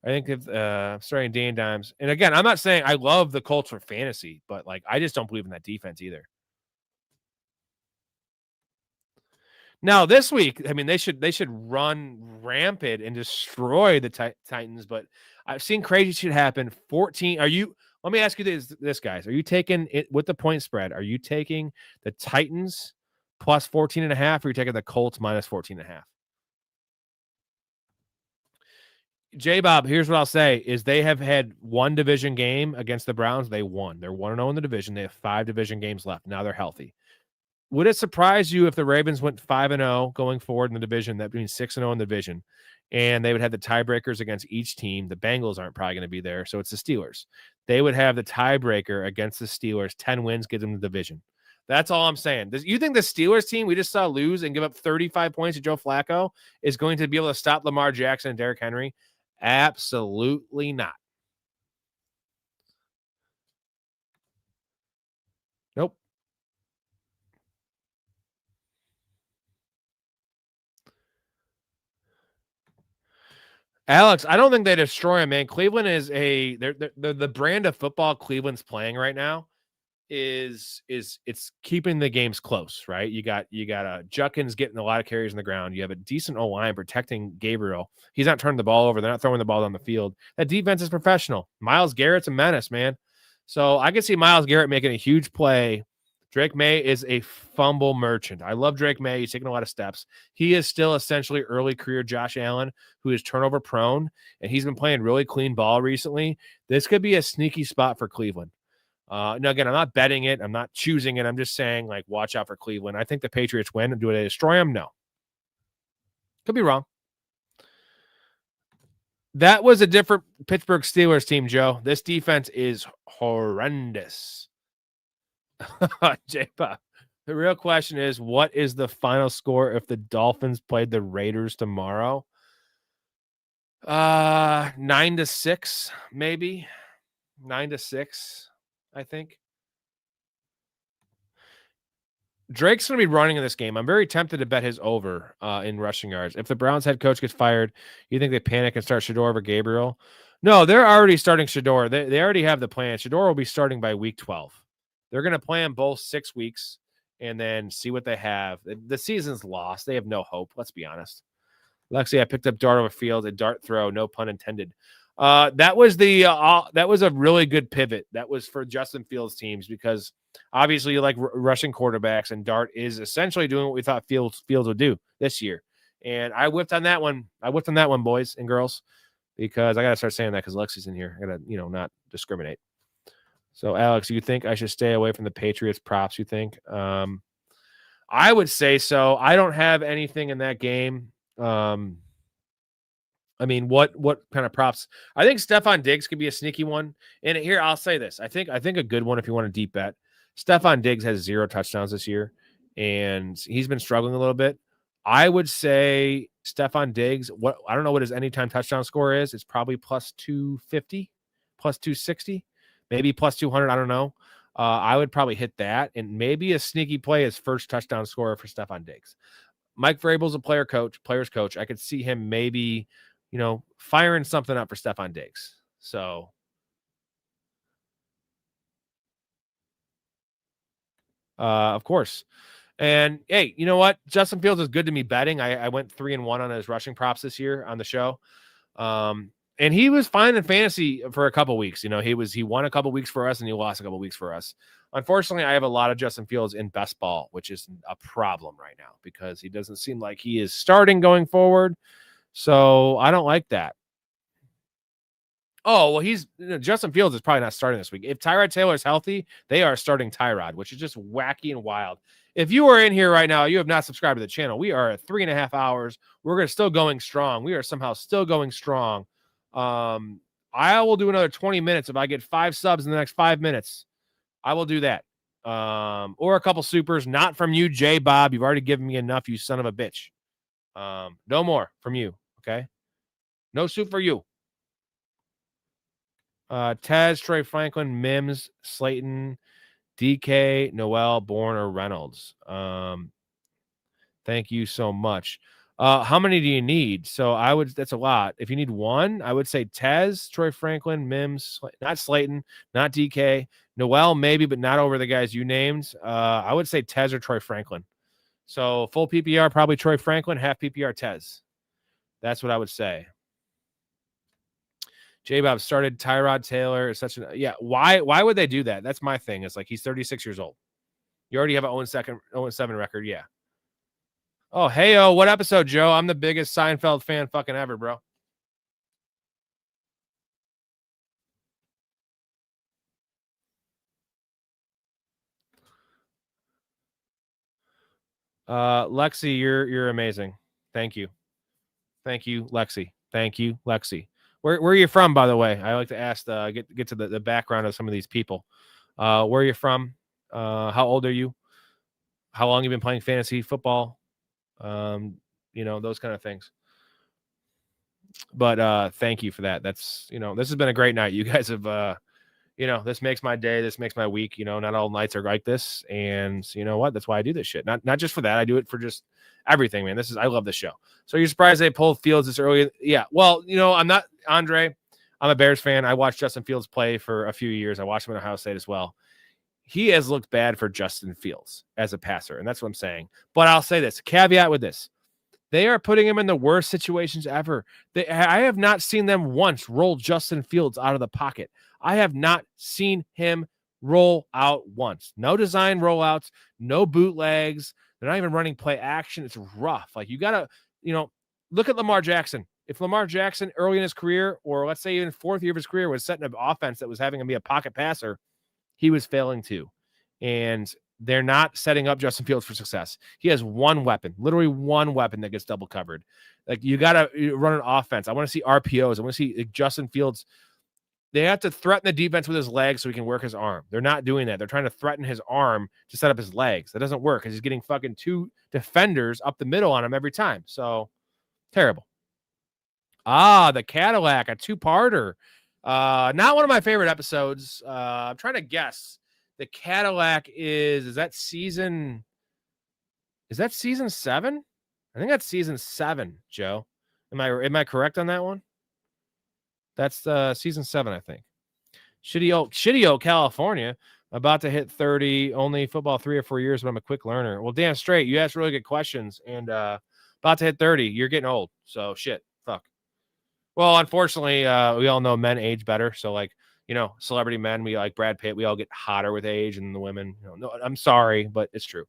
A: I think if I'm starting Dan Dimes, and again, I'm not saying I love the Colts for fantasy, but like I just don't believe in that defense either. Now, this week, I mean, they should run rampant and destroy the Titans, but I've seen crazy shit happen. 14. Let me ask you this, guys. Are you taking it with the point spread? Are you taking the Titans plus 14.5, or are you taking the Colts minus 14.5? J-Bob, here's what I'll say is they have had one division game against the Browns. They won. They're 1-0 in the division. They have 5 division games left. Now they're healthy. Would it surprise you if the Ravens went 5-0 going forward in the division? That means 6-0 in the division. And they would have the tiebreakers against each team. The Bengals aren't probably going to be there, so it's the Steelers. They would have the tiebreaker against the Steelers. 10 wins gives them the division. That's all I'm saying. You think the Steelers team we just saw lose and give up 35 points to Joe Flacco is going to be able to stop Lamar Jackson and Derrick Henry? Absolutely not. Nope. Alex, I don't think they destroy him, man. Cleveland is the brand of football Cleveland's playing right now is it's keeping the games close, right? You got Juckins getting a lot of carries on the ground. You have a decent O-line protecting Gabriel. He's not turning the ball over. They're not throwing the ball down the field. That defense is professional. Myles Garrett's a menace, man. So I can see Myles Garrett making a huge play. Drake May is a fumble merchant. I love Drake May. He's taking a lot of steps. He is still essentially early career Josh Allen, who is turnover prone, and he's been playing really clean ball recently. This could be a sneaky spot for Cleveland. Now, again, I'm not betting it. I'm not choosing it. I'm just saying, like, watch out for Cleveland. I think the Patriots win. Do they destroy them? No. Could be wrong. That was a different Pittsburgh Steelers team, Joe. This defense is horrendous. J-Pop. The real question is, what is the final score if the Dolphins played the Raiders tomorrow? 9-6, maybe. 9-6. I think Drake's going to be running in this game. I'm very tempted to bet his over in rushing yards. If the Browns head coach gets fired, you think they panic and start Shedeur over Gabriel? No, they're already starting Shedeur. They already have the plan. Shedeur will be starting by week 12. They're going to play him both 6 weeks and then see what they have. The season's lost. They have no hope. Let's be honest. Lexi, I picked up dart over field, a dart throw, no pun intended. That was a really good pivot. That was for Justin Fields teams because obviously you like rushing quarterbacks, and Dart is essentially doing what we thought Fields would do this year. And I whipped on that one. Boys and girls, because I got to start saying that because Lexi's in here. I got to, not discriminate. So Alex, you think I should stay away from the Patriots props? You think? I would say so. I don't have anything in that game. I mean, what kind of props? I think Stephon Diggs could be a sneaky one. And here, I'll say this. I think a good one if you want to deep bet. Stephon Diggs has 0 touchdowns this year, and he's been struggling a little bit. I would say Stephon Diggs, I don't know what his anytime touchdown score is. It's probably plus 250, plus 260, maybe plus 200. I don't know. I would probably hit that, and maybe a sneaky play is first touchdown scorer for Stephon Diggs. Mike Vrabel's a player's coach. I could see him maybe – firing something up for Stephon Diggs. So, of course. And hey, you know what? Justin Fields is good to me betting. I went 3-1 on his rushing props this year on the show. And he was fine in fantasy for a couple weeks. He won a couple weeks for us and he lost a couple weeks for us. Unfortunately, I have a lot of Justin Fields in best ball, which is a problem right now because he doesn't seem like he is starting going forward. So I don't like that. Oh, well, Justin Fields is probably not starting this week. If Tyrod Taylor is healthy, they are starting Tyrod, which is just wacky and wild. If you are in here right now, you have not subscribed to the channel. We are at 3.5 hours. We're still going strong. We are somehow still going strong. I will do another 20 minutes. If I get 5 subs in the next 5 minutes, I will do that. Or a couple supers, not from you, J Bob. You've already given me enough, you son of a bitch. No more from you. Okay. No soup for you. Tez, Troy Franklin, Mims, Slayton, DK, Noel, Bourne, or Reynolds. Thank you so much. How many do you need? So that's a lot. If you need one, I would say Tez, Troy Franklin, Mims, not Slayton, not DK, Noel, maybe, but not over the guys you named. I would say Tez or Troy Franklin. So full PPR, probably Troy Franklin, half PPR, Tez. That's what I would say. J-Bob started Tyrod Taylor. Why would they do that? That's my thing. It's like he's 36 years old. You already have an 0-7 record. Yeah. Oh, hey, what episode, Joe? I'm the biggest Seinfeld fan fucking ever, bro. Lexi, you're amazing. Thank you. Thank you, Lexi. Thank you, Lexi. Where are you from, by the way? I like to ask, get to the background of some of these people. Where are you from? How old are you? How long have you been playing fantasy football? Those kind of things. But thank you for that. That's, this has been a great night. You guys have this makes my day. This makes my week. Not all nights are like this. And you know what? That's why I do this shit. Not just for that. I do it for just everything, man. I love this show. So you're surprised they pulled Fields this early? Yeah. Well, I'm not Andre. I'm a Bears fan. I watched Justin Fields play for a few years. I watched him at Ohio State as well. He has looked bad for Justin Fields as a passer, and that's what I'm saying. But I'll say this, caveat with this. They are putting him in the worst situations ever. I have not seen them once roll Justin Fields out of the pocket. I have not seen him roll out once. No design rollouts, no bootlegs. They're not even running play action. It's rough. Like, you got to, look at Lamar Jackson. If Lamar Jackson early in his career, or let's say even fourth year of his career, was setting an offense that was having him be a pocket passer, he was failing too. And they're not setting up Justin Fields for success. He has one weapon, literally one weapon that gets double covered. Like, you got to run an offense. I want to see RPOs. I want to see Justin Fields. They have to threaten the defense with his legs so he can work his arm. They're not doing that. They're trying to threaten his arm to set up his legs. That doesn't work because he's getting fucking two defenders up the middle on him every time. So terrible. The Cadillac, a two-parter. Not one of my favorite episodes. I'm trying to guess. The Cadillac is that season 7? I think that's season 7, Joe. Am I correct on that one? That's season 7, I think. Shitty old California, about to hit 30, only football 3 or 4 years, but I'm a quick learner. Well, damn straight. You asked really good questions, and about to hit 30. You're getting old, so shit. Fuck. Well, unfortunately, we all know men age better. So, like, celebrity men, we like Brad Pitt. We all get hotter with age, and the women. No, I'm sorry, but it's true.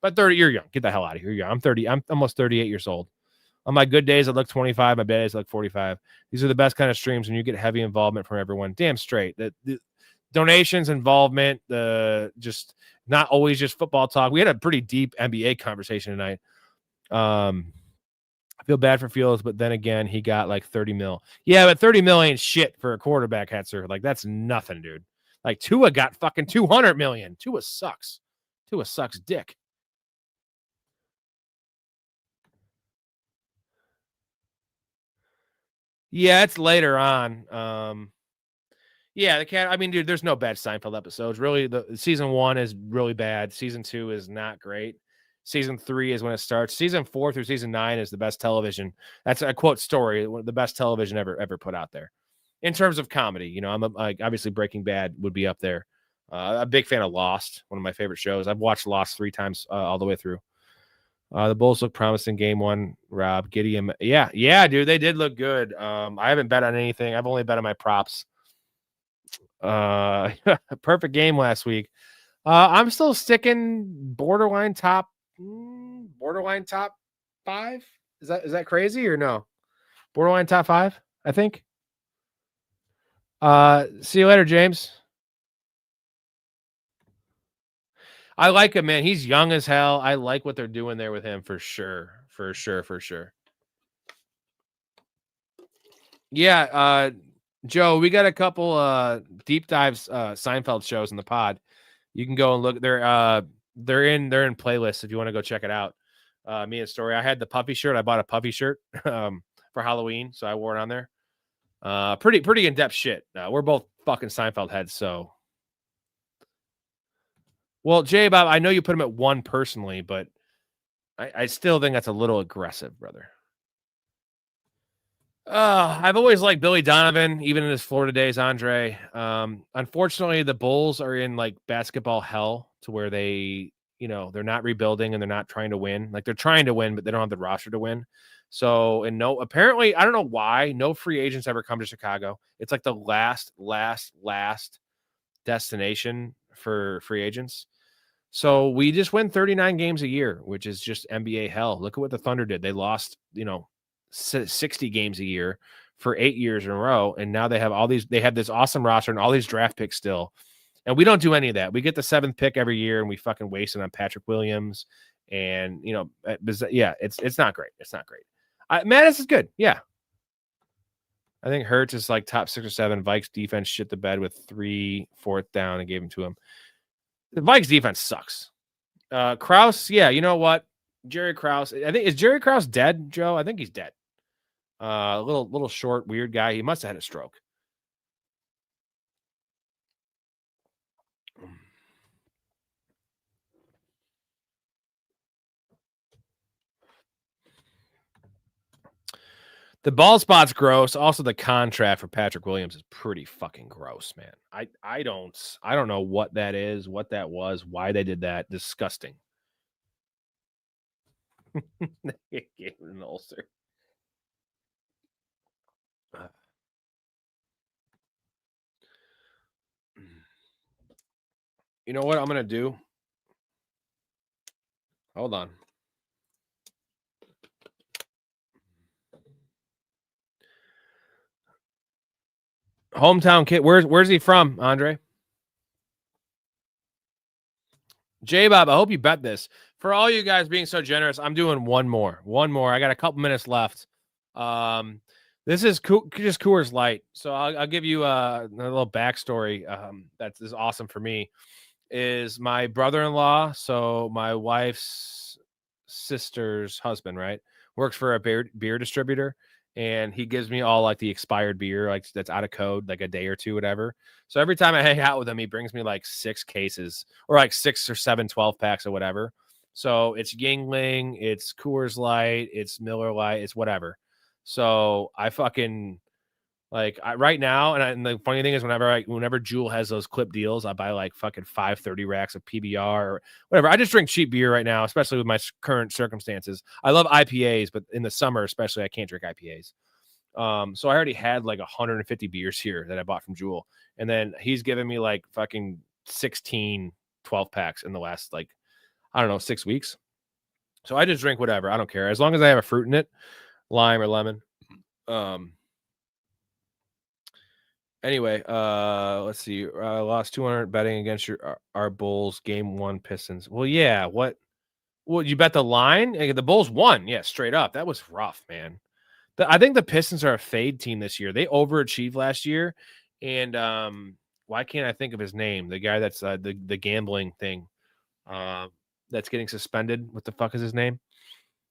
A: But 30, you're young. Get the hell out of here. You're young. I'm 30. I'm almost 38 years old. On my good days, I look 25. My bad days, I look 45. These are the best kind of streams when you get heavy involvement from everyone. Damn straight. The donations, involvement, just not always just football talk. We had a pretty deep NBA conversation tonight. I feel bad for Fields, but then again, he got like 30 mil. Yeah, but 30 mil ain't shit for a quarterback, Hetzer. Like, that's nothing, dude. Like, Tua got fucking 200 million. Tua sucks. Tua sucks dick. Yeah, it's later on. Yeah, dude, there's no bad Seinfeld episodes. Really, the season 1 is really bad. Season 2 is not great. Season 3 is when it starts. Season 4 through season 9 is the best television. That's a quote story. The best television ever put out there. In terms of comedy, I'm obviously Breaking Bad would be up there. A big fan of Lost, one of my favorite shows. I've watched Lost 3 times all the way through. The Bulls look promising game 1, Rob. Gideon. Yeah, dude, they did look good. I haven't bet on anything. I've only bet on my props. Perfect game last week. I'm still sticking borderline top 5. Is that crazy or no? Borderline top 5, I think. See you later, James. I like him, man. He's young as hell. I like what they're doing there with him for sure. Yeah, Joe, we got a couple deep dives Seinfeld shows in the pod. You can go and look. They're in playlists if you want to go check it out. Me and Story. I had the puffy shirt. I bought a puffy shirt for Halloween, so I wore it on there. Pretty in-depth shit. We're both fucking Seinfeld heads, so. Well, Jay Bob, I know you put him at 1 personally, but I still think that's a little aggressive, brother. I've always liked Billy Donovan, even in his Florida days, Andre. Unfortunately, the Bulls are in like basketball hell to where they, they're not rebuilding and they're not trying to win. Like, they're trying to win, but they don't have the roster to win. So, apparently, I don't know why no free agents ever come to Chicago. It's like the last destination for free agents. So we just win 39 games a year, which is just NBA hell. Look at what the Thunder did. They lost, 60 games a year for 8 years in a row. And now they have this awesome roster and all these draft picks still. And we don't do any of that. We get the 7th pick every year and we fucking waste it on Patrick Williams. And, yeah, it's not great. It's not great. Mattis is good. Yeah. I think Hurts is like top 6 or 7. Vikes defense shit the bed with 3 4th down and gave him to him. The Vikes defense sucks. Krause, yeah, you know what? Jerry Krause. Is Jerry Krause dead, Joe? I think he's dead. Little short, weird guy. He must have had a stroke. The ball spot's gross. Also, the contract for Patrick Williams is pretty fucking gross, man. I don't know what that is, what that was, why they did that. Disgusting. They gave him an ulcer. You know what I'm gonna do? Hold on. Hometown kid. Where's he from, Andre? J-Bob, I hope you bet this. For all you guys being so generous, I'm doing one more. I got a couple minutes left. This is just Coors Light. So I'll give you a little backstory. That is awesome for me. Is my brother-in-law, so my wife's sister's husband, right? Works for a beer distributor. And he gives me all like the expired beer, like that's out of code, like a day or two, whatever. So every time I hang out with him, he brings me like 6 cases or like 6 or 7 12 packs or whatever. So it's Yingling, it's Coors Light, it's Miller Lite, it's whatever. So I fucking right now. And the funny thing is whenever Jewel has those clip deals, I buy like fucking 530 racks of PBR or whatever. I just drink cheap beer right now, especially with my current circumstances. I love IPAs, but in the summer, especially, I can't drink IPAs. So I already had like 150 beers here that I bought from Jewel. And then he's given me like fucking 16 12 packs in the last, 6 weeks. So I just drink whatever. I don't care. As long as I have a fruit in it, lime or lemon. Anyway, let's see. Lost 200 betting against our Bulls game 1 Pistons. Well, yeah. What? Well, you bet the line? The Bulls won. Yeah, straight up. That was rough, man. I think the Pistons are a fade team this year. They overachieved last year, and why can't I think of his name? The guy that's the gambling thing that's getting suspended. What the fuck is his name?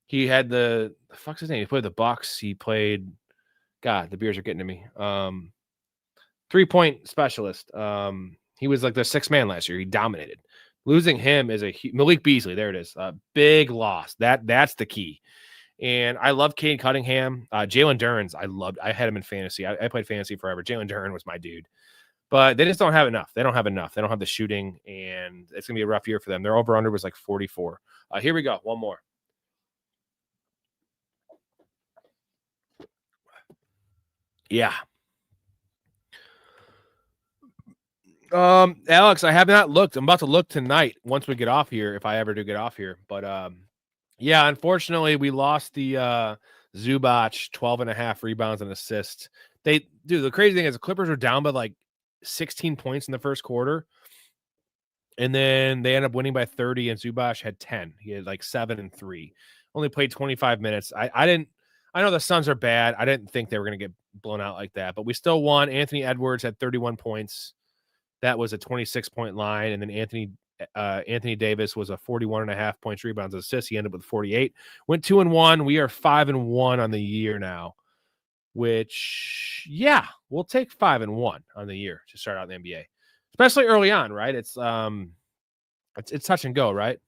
A: He had the fuck's his name? He played the Bucks. He played. God, the beers are getting to me. 3-point specialist. He was like the 6th man last year. He dominated. Losing him is Malik Beasley. There it is. Big loss. That's the key. And I love Cade Cunningham. Jalen Duren's. I had him in fantasy. I played fantasy forever. Jalen Duren was my dude. But they just don't have enough. They don't have enough. They don't have the shooting, and it's gonna be a rough year for them. Their over under was like 44. Here we go. One more. Yeah. Alex, I have not looked. I'm about to look tonight once we get off here, if I ever do get off here. But yeah, unfortunately, we lost the Zubac 12.5 rebounds and assists. The crazy thing is the Clippers were down by like 16 points in the first quarter. And then they ended up winning by 30, and Zubac had 10. He had like 7 and 3. Only played 25 minutes. I know the Suns are bad. I didn't think they were going to get blown out like that, but we still won. Anthony Edwards had 31 points. That was a 26-point line. And then Anthony Davis was a 41.5 points, rebounds, assists. He ended up with 48. Went 2-1. We are 5-1 on the year now, which, yeah, we'll take 5-1 on the year to start out in the NBA, especially early on, right? It's touch and go, right?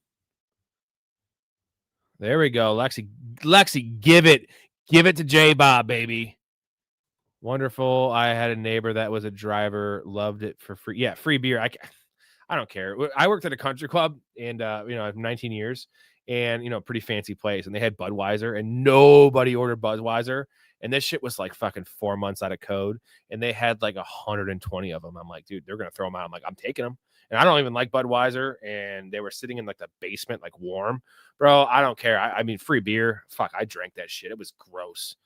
A: There we go. Lexi, give it to J-Bob, baby. Wonderful. I had a neighbor that was a driver, loved it for free. Yeah, free beer. I don't care. I worked at a country club, and I have 19 years, and pretty fancy place, and they had Budweiser, and nobody ordered Budweiser, and this shit was like fucking 4 months out of code, and they had like 120 of them. I'm like, dude, they're gonna throw them out. I'm like, I'm taking them, and I don't even like Budweiser, and they were sitting in like the basement, like warm, bro. I don't care. I mean, free beer. Fuck, I drank that shit. It was gross.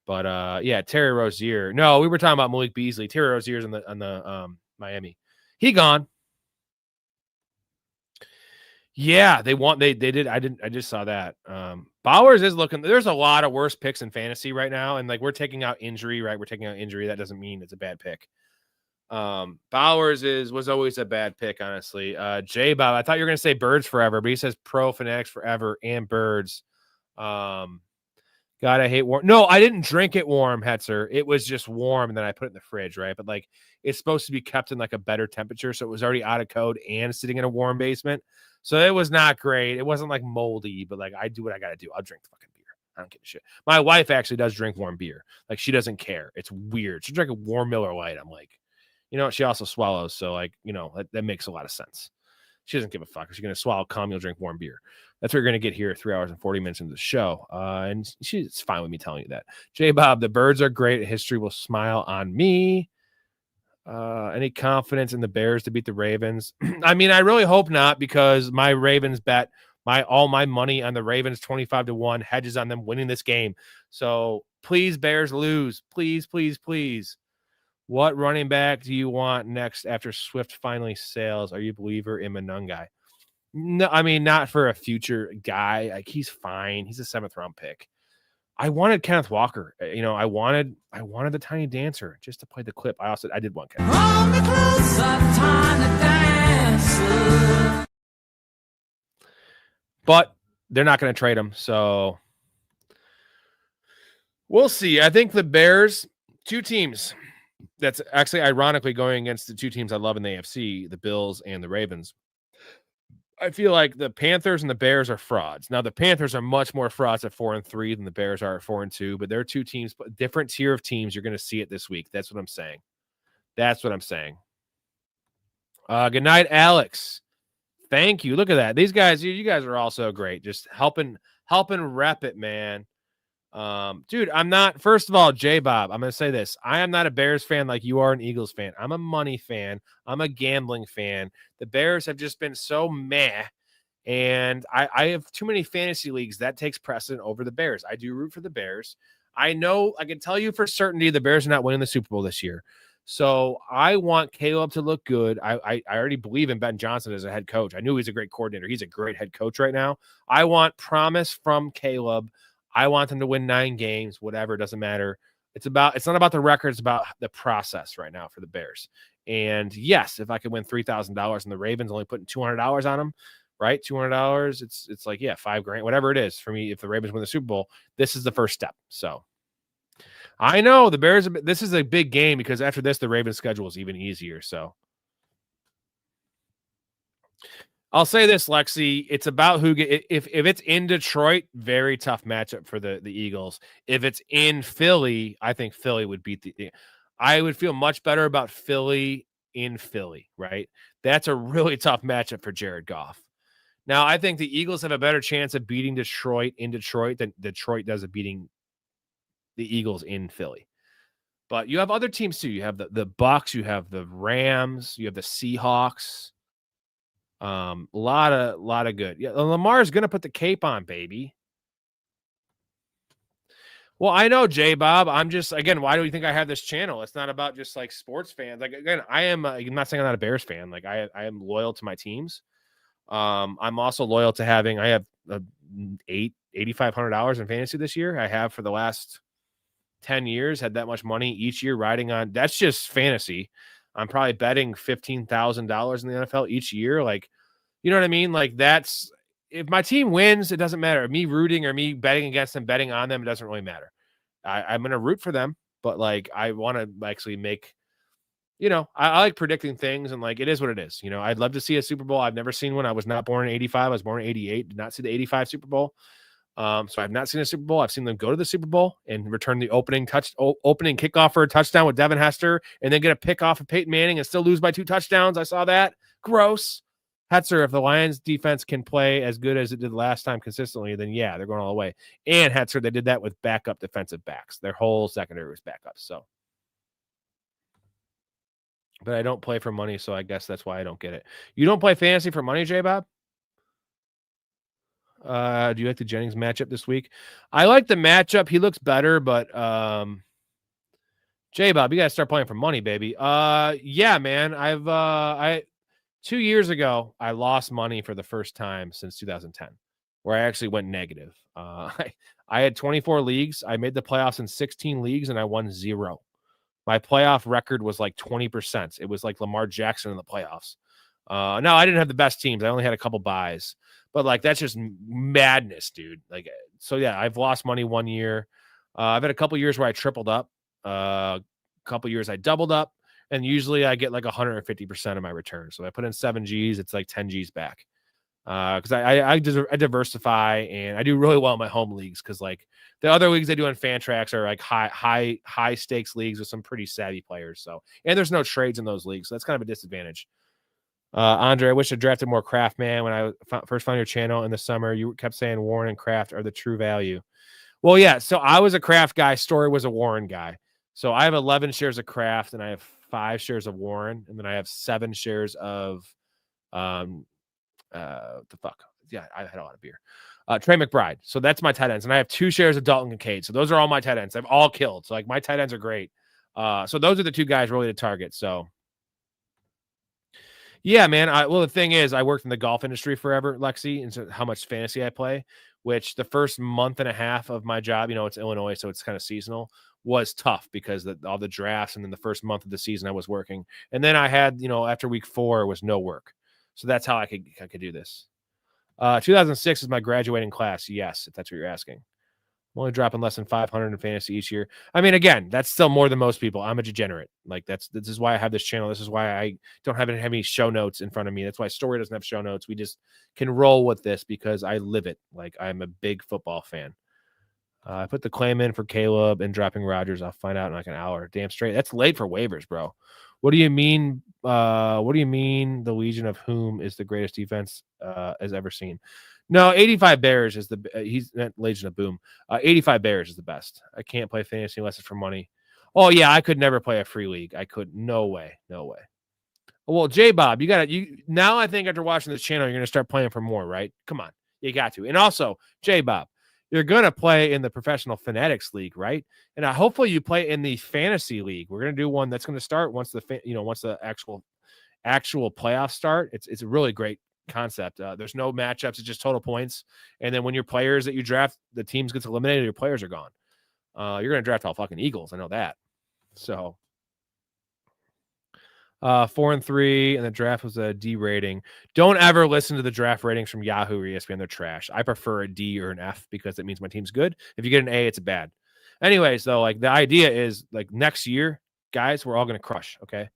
A: But yeah, Terry Rozier. No, we were talking about Malik Beasley. Terry Rozier's on the Miami. He gone. Yeah, they did. I just saw that. Bowers is looking. There's a lot of worse picks in fantasy right now, and like we're taking out injury, right? We're taking out injury. That doesn't mean it's a bad pick. Bowers was always a bad pick, honestly. J-Bob, I thought you were gonna say Birds forever, but he says Pro Fanatics forever and Birds. God, I hate warm. No, I didn't drink it warm, Hetzer. It was just warm, and then I put it in the fridge, right? But like, it's supposed to be kept in like a better temperature, so it was already out of code and sitting in a warm basement. So it was not great. It wasn't like moldy, but like I do what I got to do. I'll drink the fucking beer. I don't give a shit. My wife actually does drink warm beer. Like, she doesn't care. It's weird. She drink a warm Miller Lite. I'm like, you know, she also swallows. So, like, you know, that makes a lot of sense. She doesn't give a fuck. If she's going to swallow cum, you'll drink warm beer. That's what you're going to get here 3 hours and 40 minutes into the show. And she's fine with me telling you that. J-Bob, the Birds are great. History will smile on me. Any confidence in the Bears to beat the Ravens? I mean, I really hope not, because my Ravens bet all my money on the Ravens 25-1 hedges on them winning this game. So please, Bears, lose. Please, please, please. What running back do you want next after Swift finally sails? Are you a believer in Monungai? No, I mean, not for a future guy. Like, he's fine. He's a 7th round pick. I wanted Kenneth Walker. You know, I wanted the Tiny Dancer just to play the clip. I did want Kenneth. But they're not going to trade him, so we'll see. I think the Bears, 2 teams. That's actually ironically going against the 2 teams I love in the AFC, the Bills and the Ravens. I feel like the Panthers and the Bears are frauds. Now, the Panthers are much more frauds at 4-3 than the Bears are at 4-2, but they're 2 teams, different tier of teams. You're going to see it this week. That's what I'm saying. Good night, Alex. Thank you. Look at that. These guys, you guys are all so great. Just helping rep it, man. Dude, I'm not, first of all, J-Bob, I'm going to say this. I am not a Bears fan like you are an Eagles fan. I'm a money fan. I'm a gambling fan. The Bears have just been so meh. And I have too many fantasy leagues. That takes precedent over the Bears. I do root for the Bears. I know, I can tell you for certainty the Bears are not winning the Super Bowl this year. So I want Caleb to look good. I already believe in Ben Johnson as a head coach. I knew he's a great coordinator. He's a great head coach right now. I want promise from Caleb. I want them to win 9 games, whatever. It doesn't matter. It's not about the record. It's about the process right now for the Bears. And yes, if I could win $3,000 and the Ravens only putting $200 on them, right? $200. It's like, yeah, $5,000, whatever it is for me. If the Ravens win the Super Bowl, this is the first step. So I know the Bears, this is a big game because after this, the Ravens schedule is even easier. So I'll say this, Lexi. It's about who if it's in Detroit, very tough matchup for the Eagles. If it's in Philly, I think Philly would beat I would feel much better about Philly in Philly, right? That's a really tough matchup for Jared Goff. Now, I think the Eagles have a better chance of beating Detroit in Detroit than Detroit does of beating the Eagles in Philly. But you have other teams too. You have the Bucks, you have the Rams, you have the Seahawks. A lot of good. Yeah, Lamar's gonna put the cape on, baby. Well, I know, J-Bob. I'm just, again, why do you think I have this channel? It's not about just like sports fans. Like, again, I'm not saying I'm not a Bears fan. Like, I am loyal to my teams. I'm also loyal to having, I have $8,500 in fantasy this year. I have for the last 10 years, had that much money each year riding on. That's just fantasy. I'm probably betting $15,000 in the NFL each year. Like, you know what I mean? Like, that's, if my team wins, it doesn't matter. Me rooting or me betting against them, betting on them, it doesn't really matter. I'm going to root for them, but like, I want to actually make, you know, I like predicting things, and like, it is what it is. You know, I'd love to see a Super Bowl. I've never seen one. I was not born in 85. I was born in 88. Did not see the 85 Super Bowl. So I've not seen a Super Bowl. I've seen them go to the Super Bowl and return the opening kickoff for a touchdown with Devin Hester, and then get a pick off of Peyton Manning and still lose by 2 touchdowns. I saw that. Gross. Hetzer, if the Lions defense can play as good as it did last time consistently, then yeah, they're going all the way. And Hetzer, they did that with backup defensive backs. Their whole secondary was backups. So, but I don't play for money, so I guess that's why I don't get it. You don't play fantasy for money, J-Bob? Do you like the Jennings matchup this week? I like the matchup. He looks better, but J-Bob, you gotta start playing for money, baby. Yeah, man. 2 years ago, I lost money for the first time since 2010, where I actually went negative. I had 24 leagues. I made the playoffs in 16 leagues, and I won 0. My playoff record was like 20%. It was like Lamar Jackson in the playoffs. No, I didn't have the best teams. I only had a couple buys. But like, that's just madness, dude. Like, so yeah, I've lost money 1 year. I've had a couple years where I tripled up. A couple years I doubled up, and usually I get like 150% of my return. So I put in 7 G's, it's like 10 G's back. because I diversify and I do really well in my home leagues because like the other leagues I do on Fantrax are like high stakes leagues with some pretty savvy players. So and there's no trades in those leagues, so that's kind of a disadvantage. Andre, I wish I drafted more Kraft, man. When I first found your channel in the summer, you kept saying Warren and Kraft are the true value. Well, yeah. So I was a Kraft guy. Story was a Warren guy. So I have 11 shares of Kraft and I have 5 shares of Warren, and then I have 7 shares of the fuck. Yeah, I had a lot of beer. Trey McBride. So that's my tight ends. And I have 2 shares of Dalton Kincaid. So those are all my tight ends. I've all killed. So like my tight ends are great. So those are the 2 guys really to target. So yeah, man. Well, the thing is, I worked in the golf industry forever, Lexi, and so how much fantasy I play, which the first month and a half of my job, it's Illinois, so it's kind of seasonal, was tough because all the drafts, and then the first month of the season I was working. And then I had, after week 4 was no work. So that's how I could do this. 2006 is my graduating class. Yes, if that's what you're asking. I'm only dropping less than 500 in fantasy each year. I mean, again, that's still more than most people. I'm a degenerate. Like this is why I have this channel. This is why I don't have any show notes in front of me. That's why Story doesn't have show notes. We just can roll with this because I live it. Like I'm a big football fan. I put the claim in for Caleb and dropping Rodgers. I'll find out in like an hour. Damn straight. That's late for waivers, bro. What do you mean? What do you mean? The Legion of whom is the greatest defense has ever seen? No, 85 Bears is he's not Legion of Boom. 85 Bears is the best. I can't play fantasy unless it's for money. Oh yeah, I could never play a free league. I could. No way. Well, J Bob, you now. I think after watching this channel, you're gonna start playing for more, right? Come on, you got to. And also, J Bob, you're gonna play in the Professional Fanatics League, right? And hopefully you play in the Fantasy League. We're gonna do one that's gonna start once the actual playoffs start. It's a really great concept. There's no matchups, it's just total points. And then when your players that you draft, the teams gets eliminated, your players are gone. You're gonna draft all fucking Eagles. I know that. So 4-3, and the draft was a D rating. Don't ever listen to the draft ratings from Yahoo or ESPN. They're trash. I prefer a D or an F because it means my team's good. If you get an A, it's bad. Anyways, though, like the idea is like next year, guys, we're all gonna crush. Okay.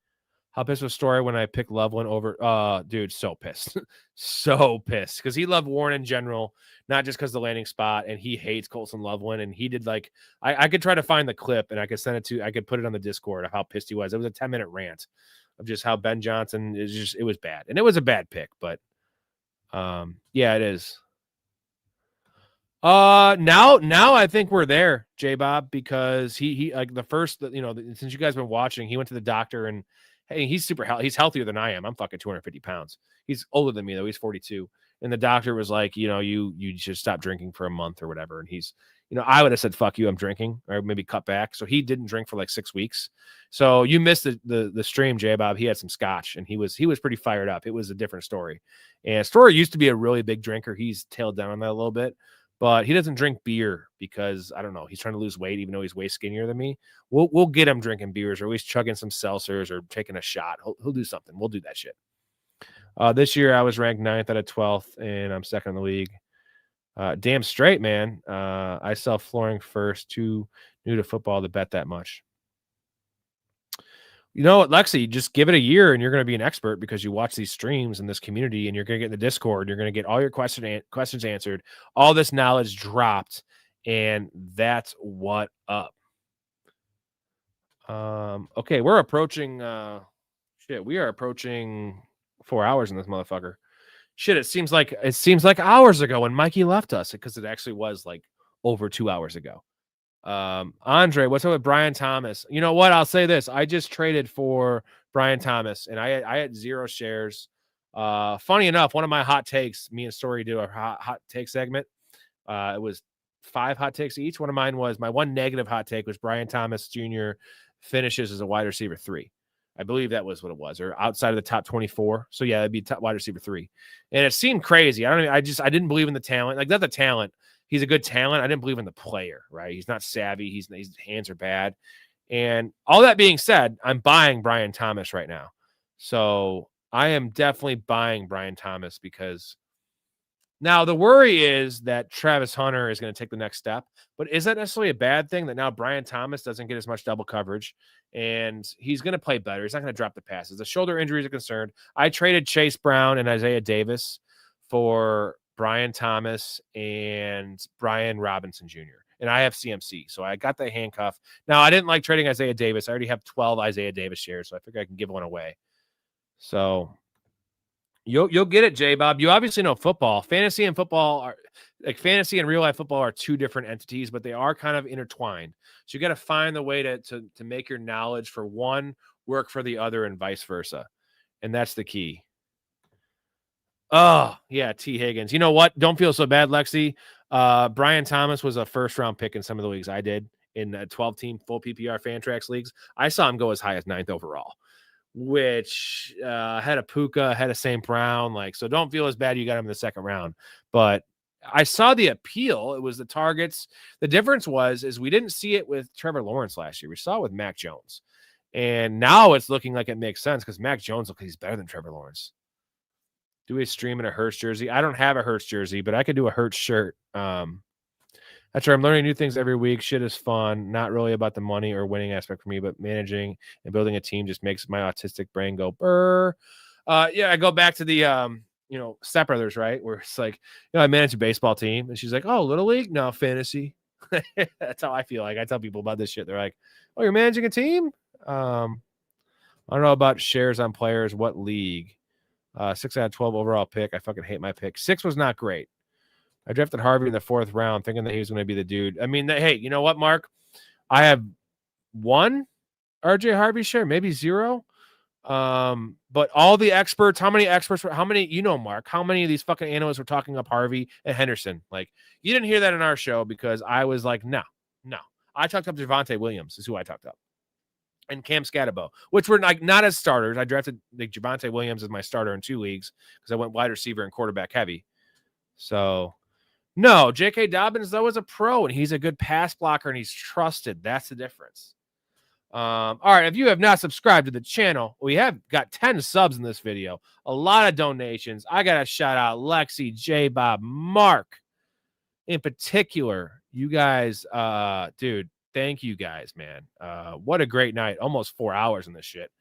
A: How pissed was Story when I picked Loveland over? Dude, so pissed. So pissed. Because he loved Warren in general, not just because of the landing spot, and he hates Colson Loveland. And he did like, I could try to find the clip and I could send it I could put it on the Discord of how pissed he was. It was a 10-minute rant of just how Ben Johnson it was bad. And it was a bad pick, but yeah, it is. Now I think we're there, J Bob, because he like the first, since you guys have been watching, he went to the doctor and hey, he's super healthy. He's healthier than I am. I'm fucking 250 pounds. He's older than me though. He's 42. And the doctor was like, you should stop drinking for a month or whatever. And he's, I would have said, fuck you, I'm drinking, or maybe cut back. So he didn't drink for like 6 weeks. So you missed the stream, J Bob. He had some scotch and he was pretty fired up. It was a different Story. And Story used to be a really big drinker. He's tailed down on that a little bit. But he doesn't drink beer because, I don't know, he's trying to lose weight, even though he's way skinnier than me. We'll get him drinking beers or at least chugging some seltzers or taking a shot. He'll do something. We'll do that shit. This year, I was ranked 9th out of 12th, and I'm second in the league. Damn straight, man. I sell flooring first. Too new to football to bet that much. You know what, Lexi, just give it a year and you're going to be an expert because you watch these streams in this community and you're going to get in the Discord. You're going to get all your questions answered, all this knowledge dropped, and that's what up. Okay, we're approaching we are approaching 4 hours in this motherfucker. Shit, it seems like hours ago when Mikey left us, because it actually was like over 2 hours ago. Andre, what's up with Brian Thomas? You know what? I'll say this. I just traded for Brian Thomas and I had 0 shares. Funny enough, one of my hot takes, me and Story do a hot take segment. It was 5 hot takes each. One of mine was my one negative hot take was Brian Thomas Jr. finishes as a wide receiver 3. I believe that was what it was, or outside of the top 24. So yeah, it'd be top wide receiver 3. And it seemed crazy. I didn't believe in the talent. Like, not the talent. He's a good talent. I didn't believe in the player, right? He's not savvy. His hands are bad. And all that being said, I'm buying Brian Thomas right now. So I am definitely buying Brian Thomas because now the worry is that Travis Hunter is going to take the next step. But is that necessarily a bad thing that now Brian Thomas doesn't get as much double coverage and he's going to play better? He's not going to drop the passes. The shoulder injuries are concerned. I traded Chase Brown and Isaiah Davis for Brian Thomas and Brian Robinson Jr. And I have CMC, so I got the handcuff. Now, I didn't like trading Isaiah Davis. I already have 12 Isaiah Davis shares, so I figure I can give one away. So you'll get it, J-Bob. You obviously know football. Fantasy and football are like fantasy and real life football are two different entities, but they are kind of intertwined. So you got to find the way to make your knowledge for one work for the other and vice versa. And that's the key. Oh, yeah, T. Higgins. You know what? Don't feel so bad, Lexi. Brian Thomas was a first-round pick in some of the leagues I did in 12-team full PPR Fantrax leagues. I saw him go as high as 9th overall, which had a Puka, had a St. Brown. Like, so don't feel as bad you got him in the second round. But I saw the appeal. It was the targets. The difference is we didn't see it with Trevor Lawrence last year. We saw it with Mac Jones. And now it's looking like it makes sense because Mac Jones looks like he's better than Trevor Lawrence. Do a stream in a Hurts jersey? I don't have a Hurts jersey, but I could do a Hurts shirt. That's right. I'm learning new things every week. Shit is fun. Not really about the money or winning aspect for me, but managing and building a team just makes my autistic brain go burr. Yeah, I go back to the Step Brothers, right? Where it's like, I manage a baseball team, and she's like, "Oh, little league? No, fantasy." That's how I feel. Like I tell people about this shit. They're like, "Oh, you're managing a team?" I don't know about shares on players. What league? 6 out of 12 overall pick. I fucking hate my pick. 6 was not great. I drafted Harvey in the 4th round thinking that he was going to be the dude. I mean, hey, you know what, Mark? I have 1 RJ Harvey share, maybe 0. But all the experts, how many, Mark, how many of these fucking analysts were talking up Harvey and Henderson? Like, you didn't hear that in our show because I was like, no. I talked up Javonte Williams is who I talked up. And Cam Scatterbo, which were like not as starters. I drafted like Javonte Williams as my starter in 2 leagues because I went wide receiver and quarterback heavy. So, no, J.K. Dobbins, though, is a pro, and he's a good pass blocker, and he's trusted. That's the difference. All right, if you have not subscribed to the channel, we have got 10 subs in this video, a lot of donations. I got to shout out Lexi, J-Bob, Mark in particular. You guys, dude. Thank you guys, man. What a great night. Almost 4 hours in this shit.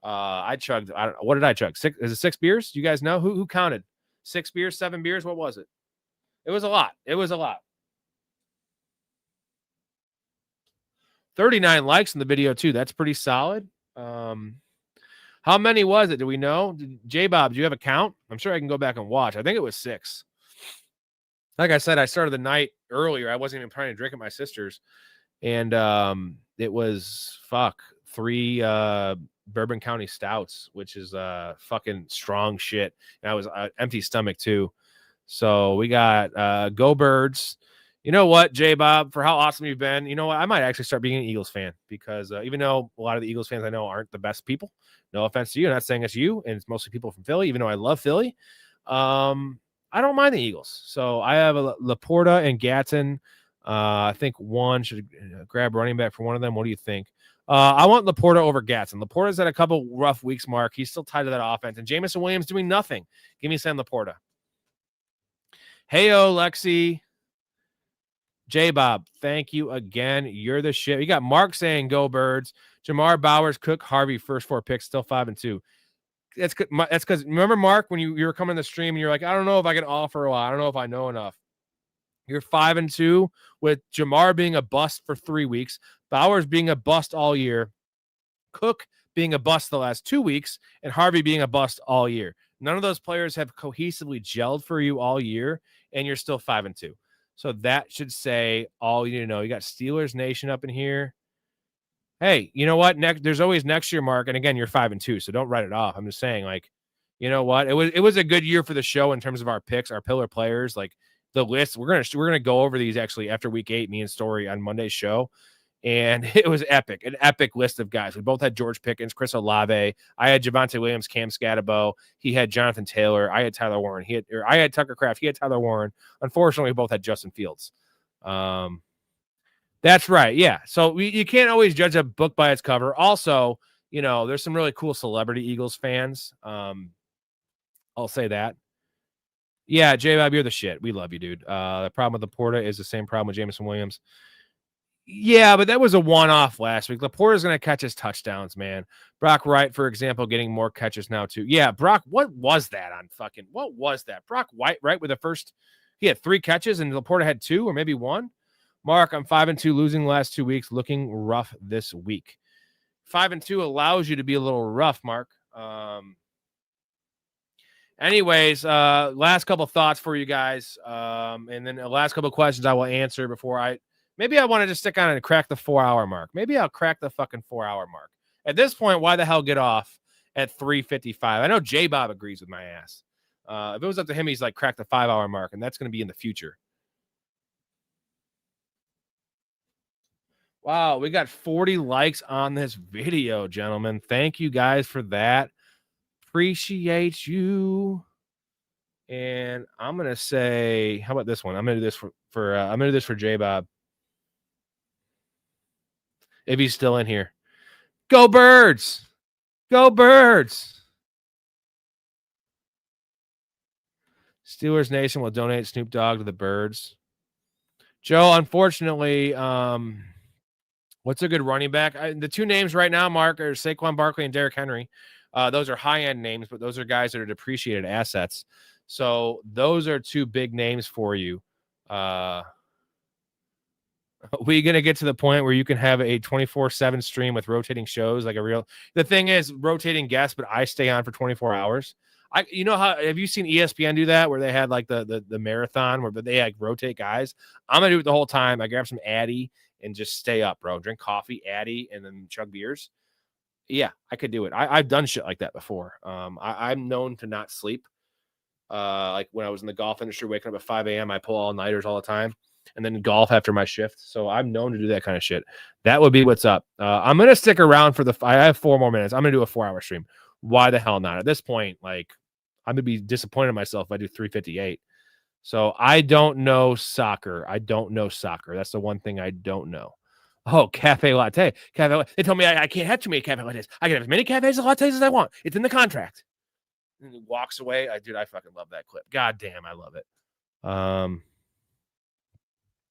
A: I chugged, I don't know. What did I chug? 6? Is it 6 beers? You guys know? Who counted? 6 beers, 7 beers? What was it? It was a lot. 39 likes in the video, too. That's pretty solid. How many was it? Do we know? J-Bob, do you have a count? I'm sure I can go back and watch. I think it was 6. Like I said, I started the night earlier. I wasn't even trying to drink at my sister's. And it was 3 Bourbon County Stouts, which is fucking strong shit. And I was empty stomach too. So we got Go Birds. You know what, J-Bob, for how awesome you've been, you know what, I might actually start being an Eagles fan because even though a lot of the Eagles fans I know aren't the best people, no offense to you, I'm not saying it's you, and it's mostly people from Philly, even though I love Philly. I don't mind the Eagles. So I have a Laporta and Gatton. I think one should grab running back for one of them. What do you think? I want Laporta over Gatson. Laporta's had a couple rough weeks, Mark. He's still tied to that offense. And Jameson Williams doing nothing. Give me Sam Laporta. Heyo, Lexi. J-Bob, thank you again. You're the shit. You got Mark saying go Birds. Jamar Bowers, Cook, Harvey, first 4 picks, still 5-2. That's because, remember, Mark, when you were coming to the stream and you're like, I don't know if I can offer a lot. I don't know if I know enough. You're 5-2 with Jamar being a bust for 3 weeks, Bowers being a bust all year, Cook being a bust the last 2 weeks, and Harvey being a bust all year. None of those players have cohesively gelled for you all year, and you're still 5-2. So that should say all you need to know. You got Steelers Nation up in here. Hey, you know what? There's always next year, Mark. And again, you're 5-2, so don't write it off. I'm just saying, like, you know what? It was a good year for the show in terms of our picks, our pillar players, like. The list, we're gonna go over these actually after week 8, me and Story on Monday's show, and it was epic, an epic list of guys. We both had George Pickens, Chris Olave. I had Javonte Williams, Cam Scatterbo. He had Jonathan Taylor. I had Tyler Warren. I had Tucker Kraft. He had Tyler Warren. Unfortunately, we both had Justin Fields. That's right, yeah. So you can't always judge a book by its cover. Also, there's some really cool celebrity Eagles fans. I'll say that. Yeah, J-Bob, you're the shit. We love you, dude. The problem with the Porta is the same problem with Jameson Williams. Yeah, but that was a one-off last week. Laporta's going to catch his touchdowns, man. Brock Wright, for example, getting more catches now too. Yeah, Brock, what was that? Brock White, right, with the first, he had 3 catches and Laporta had 2 or maybe 1. Mark, I'm 5-2, losing the last 2 weeks, looking rough this week. 5-2 allows you to be a little rough, Mark. Anyways, last couple thoughts for you guys, and then the last couple questions I will answer before maybe I want to just stick on and crack the 4-hour mark. Maybe I'll crack the fucking 4-hour mark. At this point, why the hell get off at 3:55? I know J-Bob agrees with my ass. If it was up to him, he's like, crack the 5-hour mark, and that's going to be in the future. Wow, we got 40 likes on this video, gentlemen. Thank you guys for that. Appreciate you. And I'm going to say, how about this one? I'm going to do this I'm going to do this for J-Bob. If he's still in here. Go Birds! Go Birds! Steelers Nation will donate Snoop Dogg to the Birds. Joe, unfortunately, what's a good running back? The 2 names right now, Mark, are Saquon Barkley and Derrick Henry. Those are high-end names, but those are guys that are depreciated assets. So those are 2 big names for you. We going to get to the point where you can have a 24/7 stream with rotating shows like a real. The thing is, rotating guests, but I stay on for 24 hours. You know how, have you seen ESPN do that where they had like the marathon where they like rotate guys? I'm gonna do it the whole time. I grab some Addy and just stay up, bro. Drink coffee, Addy, and then chug beers. Yeah, I could do it. I've done shit like that before. I'm known to not sleep. Like when I was in the golf industry, waking up at 5 a.m., I pull all-nighters all the time. And then golf after my shift. So I'm known to do that kind of shit. That would be what's up. I'm going to stick around for I have 4 more minutes. I'm going to do a 4-hour stream. Why the hell not? At this point, like, I'm going to be disappointed in myself if I do 3:58. So I don't know soccer. That's the one thing I don't know. Oh, cafe latte. They told me I can't have too many cafe lattes. I can have as many cafes and lattes as I want. It's in the contract. And he walks away. I fucking love that clip. God damn, I love it.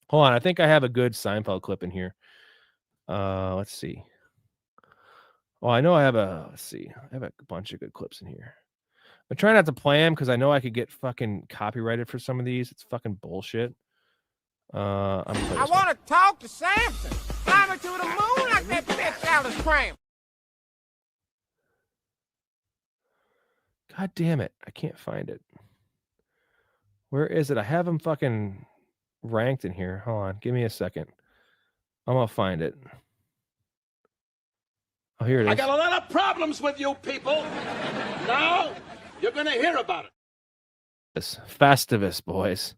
A: Hold on, I think I have a good Seinfeld clip in here. Let's see. Oh, I know I have a bunch of good clips in here. I'm trying not to play them because I know I could get fucking copyrighted for some of these. It's fucking bullshit.
C: I want to talk to Samson. Climb her to the moon like that bitch Alice Cram.
A: God damn it. I can't find it. Where is it? I have them fucking ranked in here. Hold on. Give me a second. I'm going to find it. Oh, here it is.
H: I got a lot of problems with you people. Now you're going to hear about it.
A: Festivus, boys.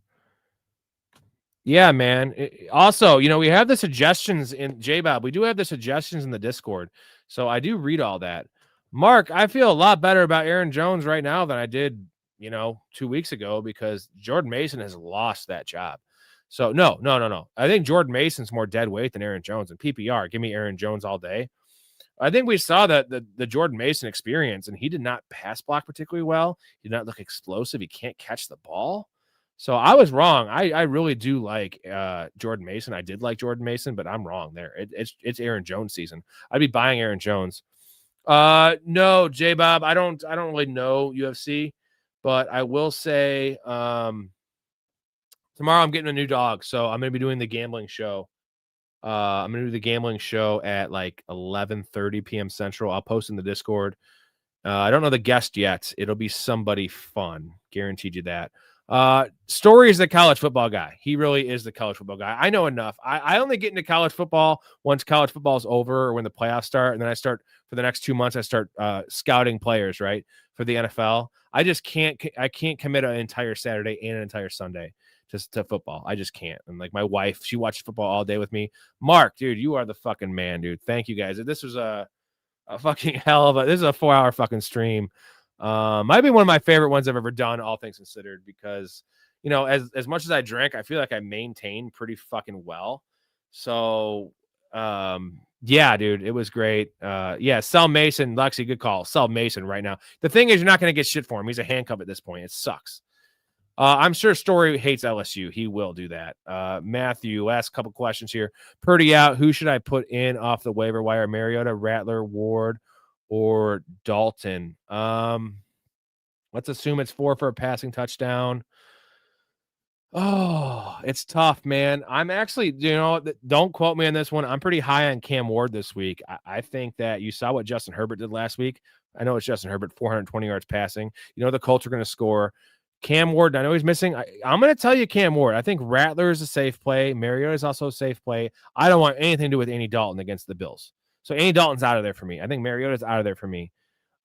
A: Yeah, man. Also, we have the suggestions in J-Bob. We do have the suggestions in the Discord. So I do read all that. Mark, I feel a lot better about Aaron Jones right now than I did, 2 weeks ago because Jordan Mason has lost that job. So no. I think Jordan Mason's more dead weight than Aaron Jones. And PPR, give me Aaron Jones all day. I think we saw that the Jordan Mason experience, and he did not pass block particularly well. He did not look explosive. He can't catch the ball. So I was wrong. I really do like Jordan Mason. I did like Jordan Mason, but I'm wrong there. It's Aaron Jones season. I'd be buying Aaron Jones. No, J-Bob, I don't really know UFC, but I will say tomorrow I'm getting a new dog, so I'm going to be doing the gambling show. I'm going to do the gambling show at like 11:30 p.m. Central. I'll post in the Discord. I don't know the guest yet. It'll be somebody fun. Guaranteed you that. Story is the college football guy. He really is the college football guy. I know enough. I only get into college football once college football is over or when the playoffs start. And then I start for the next 2 months, I start scouting players, right, for the NFL. I can't commit an entire Saturday and an entire Sunday to football. I just can't. And like my wife, she watches football all day with me. Mark, dude, you are the fucking man, dude. Thank you guys. This was a fucking hell of this is a 4-hour fucking stream. Might be one of my favorite ones I've ever done, all things considered, because as much as I drink, I feel like I maintain pretty fucking well. So yeah, dude, it was great. Yeah, sell Mason, Lexi, good call. Sell Mason right now. The thing is, you're not going to get shit for him. He's a handcuff at this point. It sucks. I'm sure Story hates LSU. He will do that. Matthew, last couple questions here. Purdy out. Who should I put in off the waiver wire? Mariota, Rattler, Ward, or Dalton? Let's assume it's 4 for a passing touchdown. Oh, it's tough, man. I'm actually, don't quote me on this one. I'm pretty high on Cam Ward this week. I think that you saw what Justin Herbert did last week. I know it's Justin Herbert, 420 yards passing. The Colts are going to score. Cam Ward, I know he's missing. I'm going to tell you Cam Ward. I think Rattler is a safe play. Mariota is also a safe play. I don't want anything to do with Andy Dalton against the Bills. So Andy Dalton's out of there for me. I think Mariota's out of there for me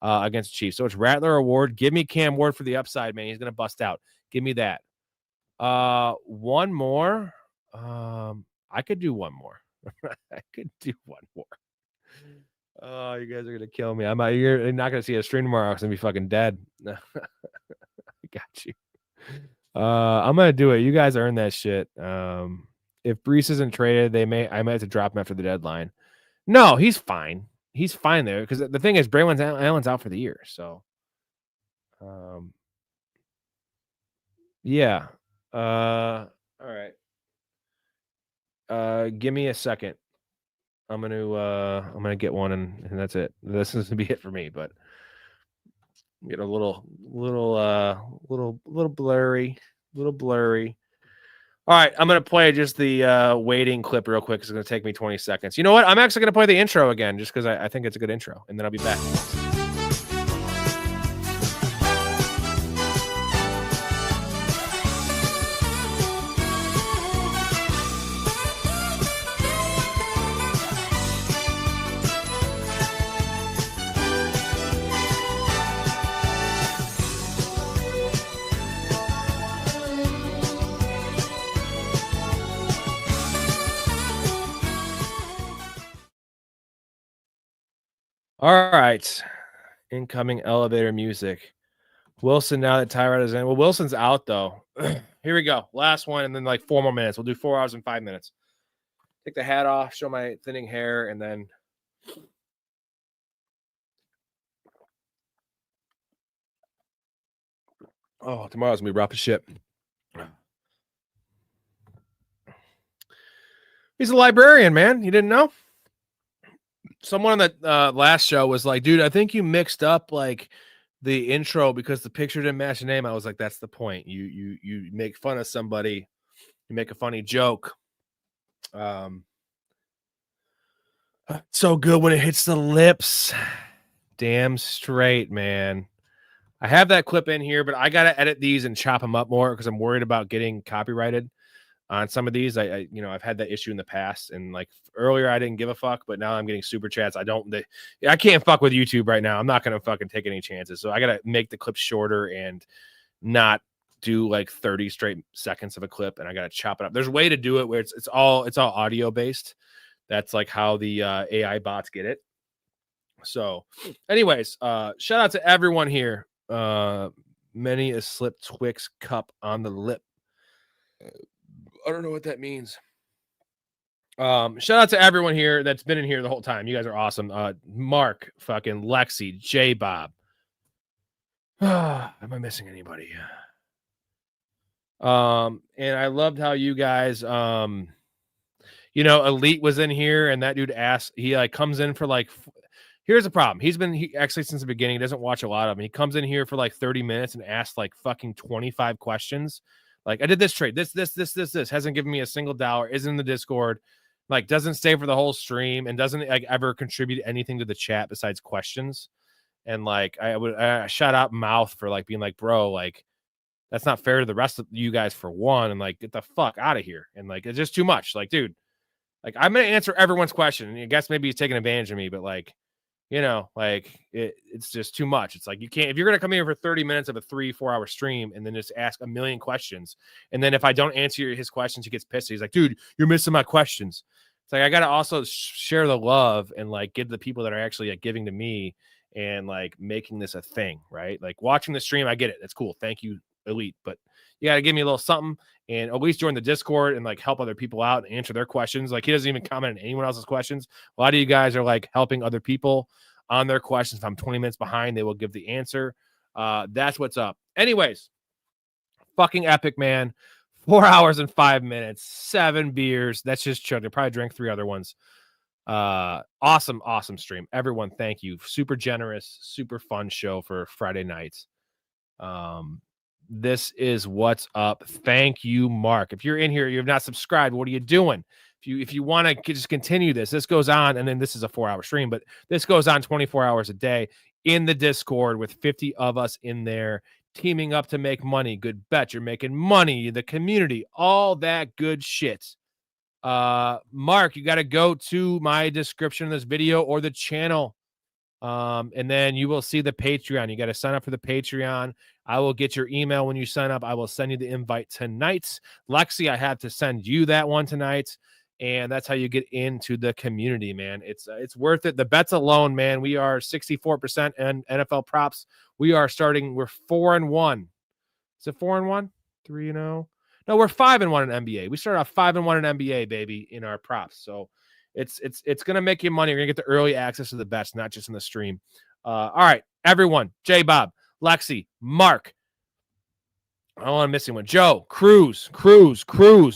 A: against the Chiefs. So it's Rattler or Ward. Give me Cam Ward for the upside, man. He's going to bust out. Give me that. One more. I could do one more. I could do one more. Oh, you guys are gonna kill me. You're not gonna see a stream tomorrow. I'm gonna be fucking dead. I got you. I'm gonna do it. You guys earned that shit. If Brees isn't traded, I might have to drop him after the deadline. No, he's fine. He's fine there because the thing is, Braylon Allen's out for the year. So, yeah. All right. Give me a second. I'm gonna get one and that's it. This is gonna be it for me, but get a little blurry. All right, I'm gonna play just the waiting clip real quick. It's gonna take me 20 seconds. You know what? I'm actually gonna play the intro again just because I think it's a good intro, and then I'll be back. All right. Incoming elevator music. Wilson, now that Tyrod is in. Well, Wilson's out, though. Here we go. Last one, and then like 4 more minutes. We'll do 4 hours and 5 minutes. Take the hat off, show my thinning hair, and then... Oh, tomorrow's going to be rough as shit. He's a librarian, man. You didn't know? Someone on the last show was like, dude, I think you mixed up like the intro because the picture didn't match the name. I was like, that's the point. You make fun of somebody, you make a funny joke. So good when it hits the lips. Damn straight, man. I have that clip in here, but I gotta edit these and chop them up more because I'm worried about getting copyrighted on some of these. I've had that issue in the past, and like earlier I didn't give a fuck, but now I'm getting super chats. I can't fuck with YouTube right now. I'm not gonna fucking take any chances. So I gotta make the clip shorter and not do like 30 straight seconds of a clip, and I gotta chop it up. There's a way to do it where it's all audio based. That's like how the AI bots get it. So, anyways, shout out to everyone here. Many a slip Twix cup on the lip. I don't know what that means. Shout out to everyone here that's been in here the whole time. You guys are awesome. Mark, fucking Lexi, J Bob. Am I missing anybody? And I loved how you guys, Elite was in here, and that dude asked, he like comes in for like, here's the problem. He actually since the beginning doesn't watch a lot of them. He comes in here for like 30 minutes and asks like fucking 25 questions. Like, I did this trade, this, hasn't given me a single dollar, isn't in the Discord, like doesn't stay for the whole stream, and doesn't like ever contribute anything to the chat besides questions. And like, I shout out Mouth for like being like, bro, like that's not fair to the rest of you guys for one, and like, get the fuck out of here. And like, it's just too much. Like, dude, like I'm going to answer everyone's question. And I guess maybe he's taking advantage of me, but like, it's just too much. It's like, you can't, if you're going to come here for 30 minutes of a 3-4 hour stream and then just ask a million questions. And then if I don't answer his questions, he gets pissed. He's like, dude, you're missing my questions. It's like, I got to also share the love and like give the people that are actually like giving to me and like making this a thing, right? Like watching the stream, I get it. That's cool. Thank you, Elite. But you got to give me a little something and at least join the Discord and like help other people out and answer their questions. Like, he doesn't even comment on anyone else's questions. A lot of you guys are like helping other people on their questions. If I'm 20 minutes behind, they will give the answer. That's what's up. Anyways, fucking epic, man. 4 hours and 5 minutes, 7 beers. That's just chugged. I probably drank 3 other ones. Awesome stream. Everyone, thank you. Super generous, super fun show for Friday nights. This is what's up. Thank you, Mark. If you're in here, you have not subscribed, what are you doing? If you want to just continue this goes on, and then this is a 4-hour stream, but this goes on 24 hours a day in the Discord with 50 of us in there teaming up to make money. Good bet. You're making money, the community, all that good shit. Mark, you got to go to my description of this video or the channel. And then you will see the Patreon. You got to sign up for the Patreon. I will get your email when you sign up. I will send you the invite tonight. Lexi, I have to send you that one tonight. And that's how you get into the community, man. It's worth it. The bets alone, man. We are 64% in NFL props. We're 4-1. Is it 4-1? 3-0? No, we're 5-1 in NBA. We started off 5-1 in NBA, baby, in our props. So it's gonna make you money. You're gonna get the early access to the bets, not just in the stream. All right, everyone. J Bob, Lexi, Mark. I don't want to miss anyone. Joe, Cruz,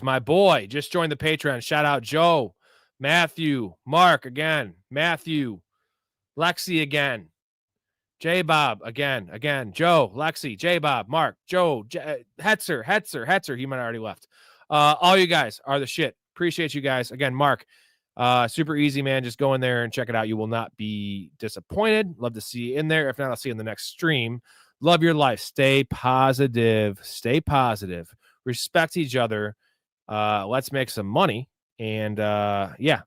A: my boy, just joined the Patreon. Shout out Joe, Matthew, Mark again, Matthew, Lexi again, J Bob again, Joe, Lexi, J Bob, Mark, Joe, Hetzer. He might have already left. All you guys are the shit. Appreciate you guys. Again, Mark, super easy, man. Just go in there and check it out. You will not be disappointed. Love to see you in there. If not, I'll see you in the next stream. Love your life. Stay positive. Respect each other. Let's make some money. And yeah,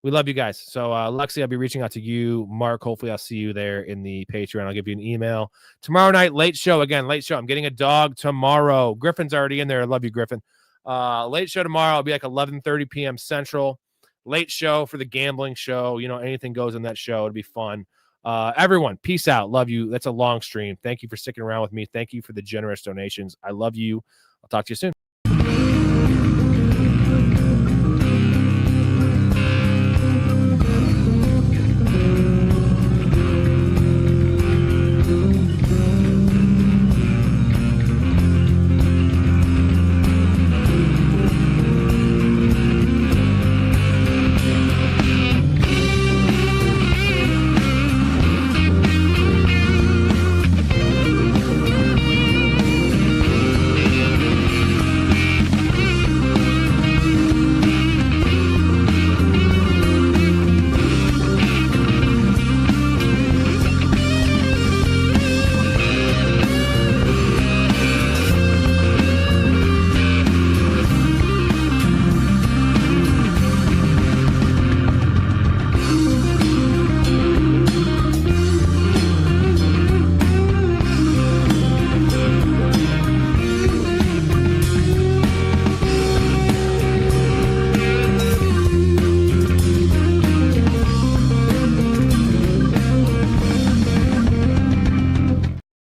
A: we love you guys. So Lexi, I'll be reaching out to you. Mark, hopefully I'll see you there in the Patreon. I'll give you an email. Tomorrow night, late show. Again, late show. I'm getting a dog tomorrow. Griffin's already in there. I love you, Griffin. Late show tomorrow. It'll be like 11:30 p.m. Central. Late show for the gambling show. You know, anything goes in that show. It'll be fun. Everyone, peace out. Love you. That's a long stream. Thank you for sticking around with me. Thank you for the generous donations. I love you. I'll talk to you soon.